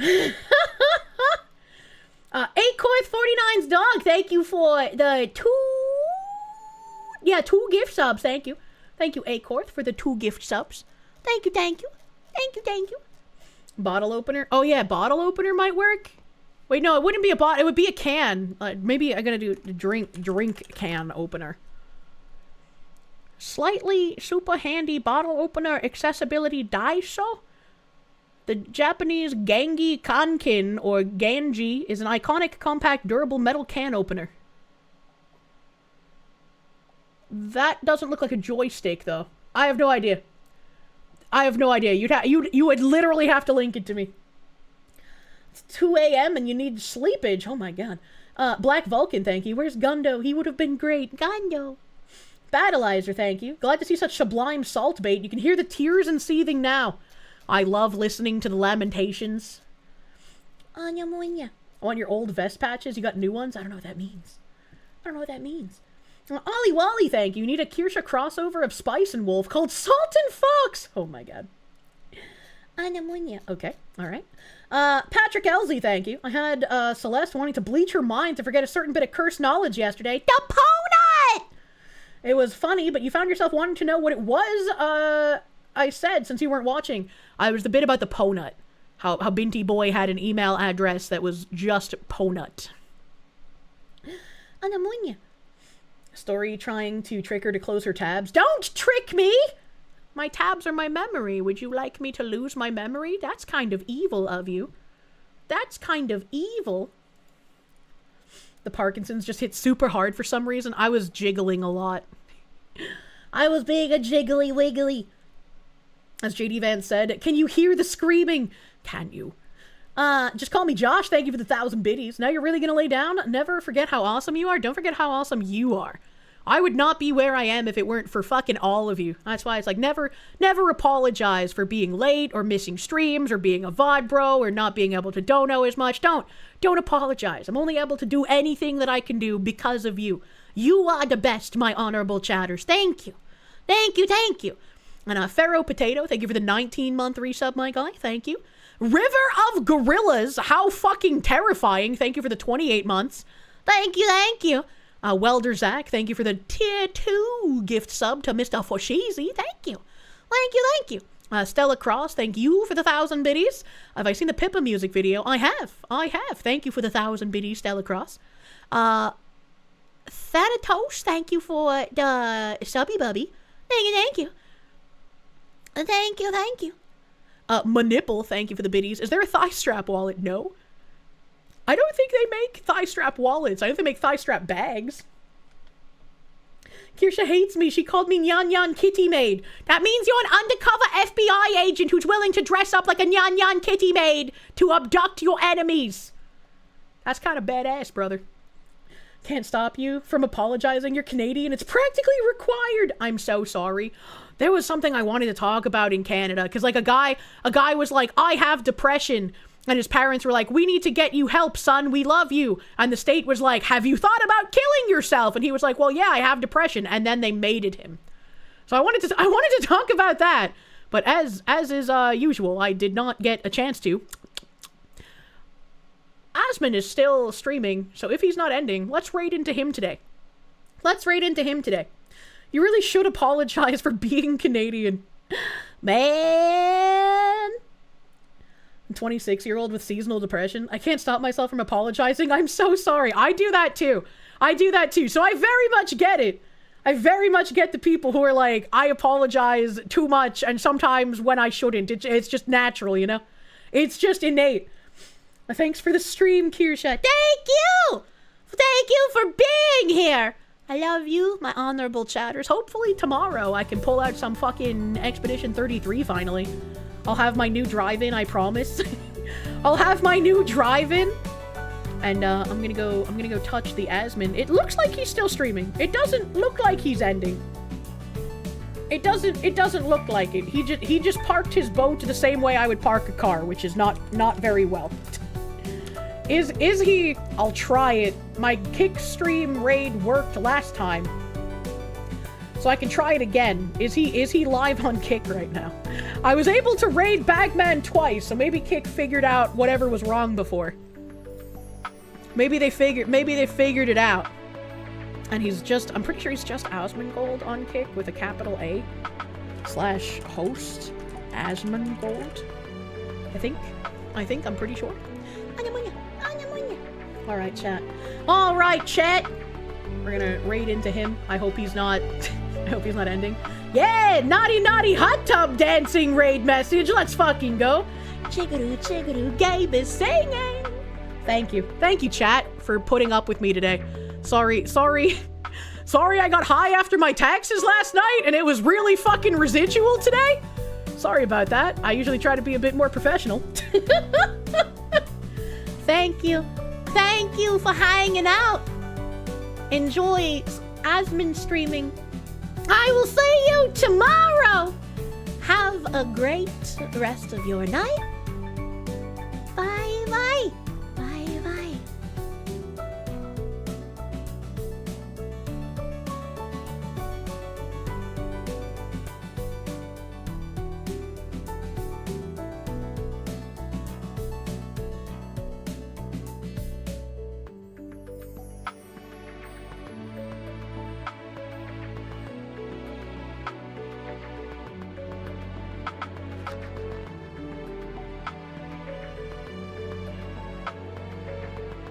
8Coith49's dog, thank you for the 2 gift subs, thank you. Thank you, 8Coith, for the 2 gift subs. Thank you. Bottle opener. Oh yeah, bottle opener might work. Wait, no, it wouldn't be a bottle. It would be a can. Maybe I'm gonna do the drink can opener. Slightly super handy bottle opener accessibility Daiso. The Japanese Gengi Kankin, or Ganji, is an iconic, compact, durable metal can opener. That doesn't look like a joystick, though. I have no idea. I have no idea. You would literally have to link it to me. It's 2 a.m. and you need sleepage. Oh my god. Black Vulcan, thank you. Where's Gundo? He would have been great. Gundo. Battleizer, thank you. Glad to see such sublime salt bait. You can hear the tears and seething now. I love listening to the lamentations. I want your old vest patches. You got new ones? I don't know what that means. I don't know what that means. Ollie Wally, thank you. You need a Kirsche crossover of Spice and Wolf called Salt and Fox. Oh my god. Okay, alright. Patrick Elsie, thank you. I had Celeste wanting to bleach her mind to forget a certain bit of cursed knowledge yesterday. The Ponut! It was funny, but you found yourself wanting to know what it was, I said, since you weren't watching. I was the bit about the Ponut. How Binty Boy had an email address that was just Ponut. Story trying to trick her to close her tabs. Don't trick me! My tabs are my memory. Would you like me to lose my memory? That's kind of evil of you. That's kind of evil. The Parkinson's just hit super hard for some reason. I was jiggling a lot. I was being a jiggly wiggly. As JD Vance said, can you hear the screaming? Can you? Just call me Josh. Thank you for the 1,000 biddies. Now you're really gonna lay down? Never forget how awesome you are. Don't forget how awesome you are. I would not be where I am if it weren't for fucking all of you. That's why it's like never apologize for being late or missing streams or being a VoD bro or not being able to dono as much. Don't apologize. I'm only able to do anything that I can do because of you. You are the best, my honorable chatters. Thank you. Thank you, thank you. And Pharaoh Potato, thank you for the 19-month resub, my guy. Thank you. River of Gorillas, how fucking terrifying. Thank you for the 28 months. Thank you, thank you. Welder Zach, thank you for the tier 2 gift sub to Mr. Foshizi. Thank you. Thank you, thank you. Stella Cross, thank you for the 1,000 biddies. Have I seen the Pippa music video? I have. Thank you for the 1,000 biddies, Stella Cross. Thanatos, thank you for the subby bubby. Thank you, thank you. Thank you, thank you. Manipple, thank you for the biddies. Is there a thigh strap wallet? No. I don't think they make thigh strap wallets. I think they make thigh strap bags. Kirsche hates me. She called me Nyan Nyan Kitty Maid. That means you're an undercover FBI agent who's willing to dress up like a Nyan Nyan Kitty Maid to abduct your enemies. That's kind of badass, brother. Can't stop you from apologizing. You're Canadian. It's practically required. I'm so sorry. There was something I wanted to talk about in Canada because like a guy was like, I have depression. And his parents were like, we need to get you help, son. We love you. And the state was like, have you thought about killing yourself? And he was like, well, yeah, I have depression. And then they mated him. So I wanted to talk about that. But as is usual, I did not get a chance to. Asmon is still streaming. So if he's not ending, let's raid into him today. You really should apologize for being Canadian. Man. 26-year-old with seasonal depression. I can't stop myself from apologizing. I'm so sorry. I do that too. So I very much get it. I very much get the people who are like, I apologize too much and sometimes when I shouldn't. It's just natural, you know? It's just innate. Thanks for the stream, Kirsche. Thank you! Thank you for being here! I love you, my honorable chatters. Hopefully tomorrow I can pull out some fucking Expedition 33 finally. I'll have my new drive-in, I promise. I'll have my new drive-in. And I'm gonna go touch the Asmon. It looks like he's still streaming. It doesn't look like he's ending. It doesn't look like it. He just parked his boat the same way I would park a car, which is not very well. Is he? I'll try it. My kick stream raid worked last time. So I can try it again. Is he live on Kick right now? I was able to raid Bagman twice, so maybe Kick figured out whatever was wrong before. Maybe they figured it out. And I'm pretty sure he's just Asmongold on Kick with a capital A / host Asmongold. I'm pretty sure. Alright, chat. We're gonna raid into him. I hope he's not ending. Yeah, naughty hot tub dancing raid message. Let's fucking go. Chigaroo, chigaroo, Gabe is singing. Thank you. Thank you, chat, for putting up with me today. Sorry I got high after my taxes last night and it was really fucking residual today. Sorry about that. I usually try to be a bit more professional. Thank you. Thank you for hanging out. Enjoy Asmon streaming. I will see you tomorrow. Have a great rest of your night.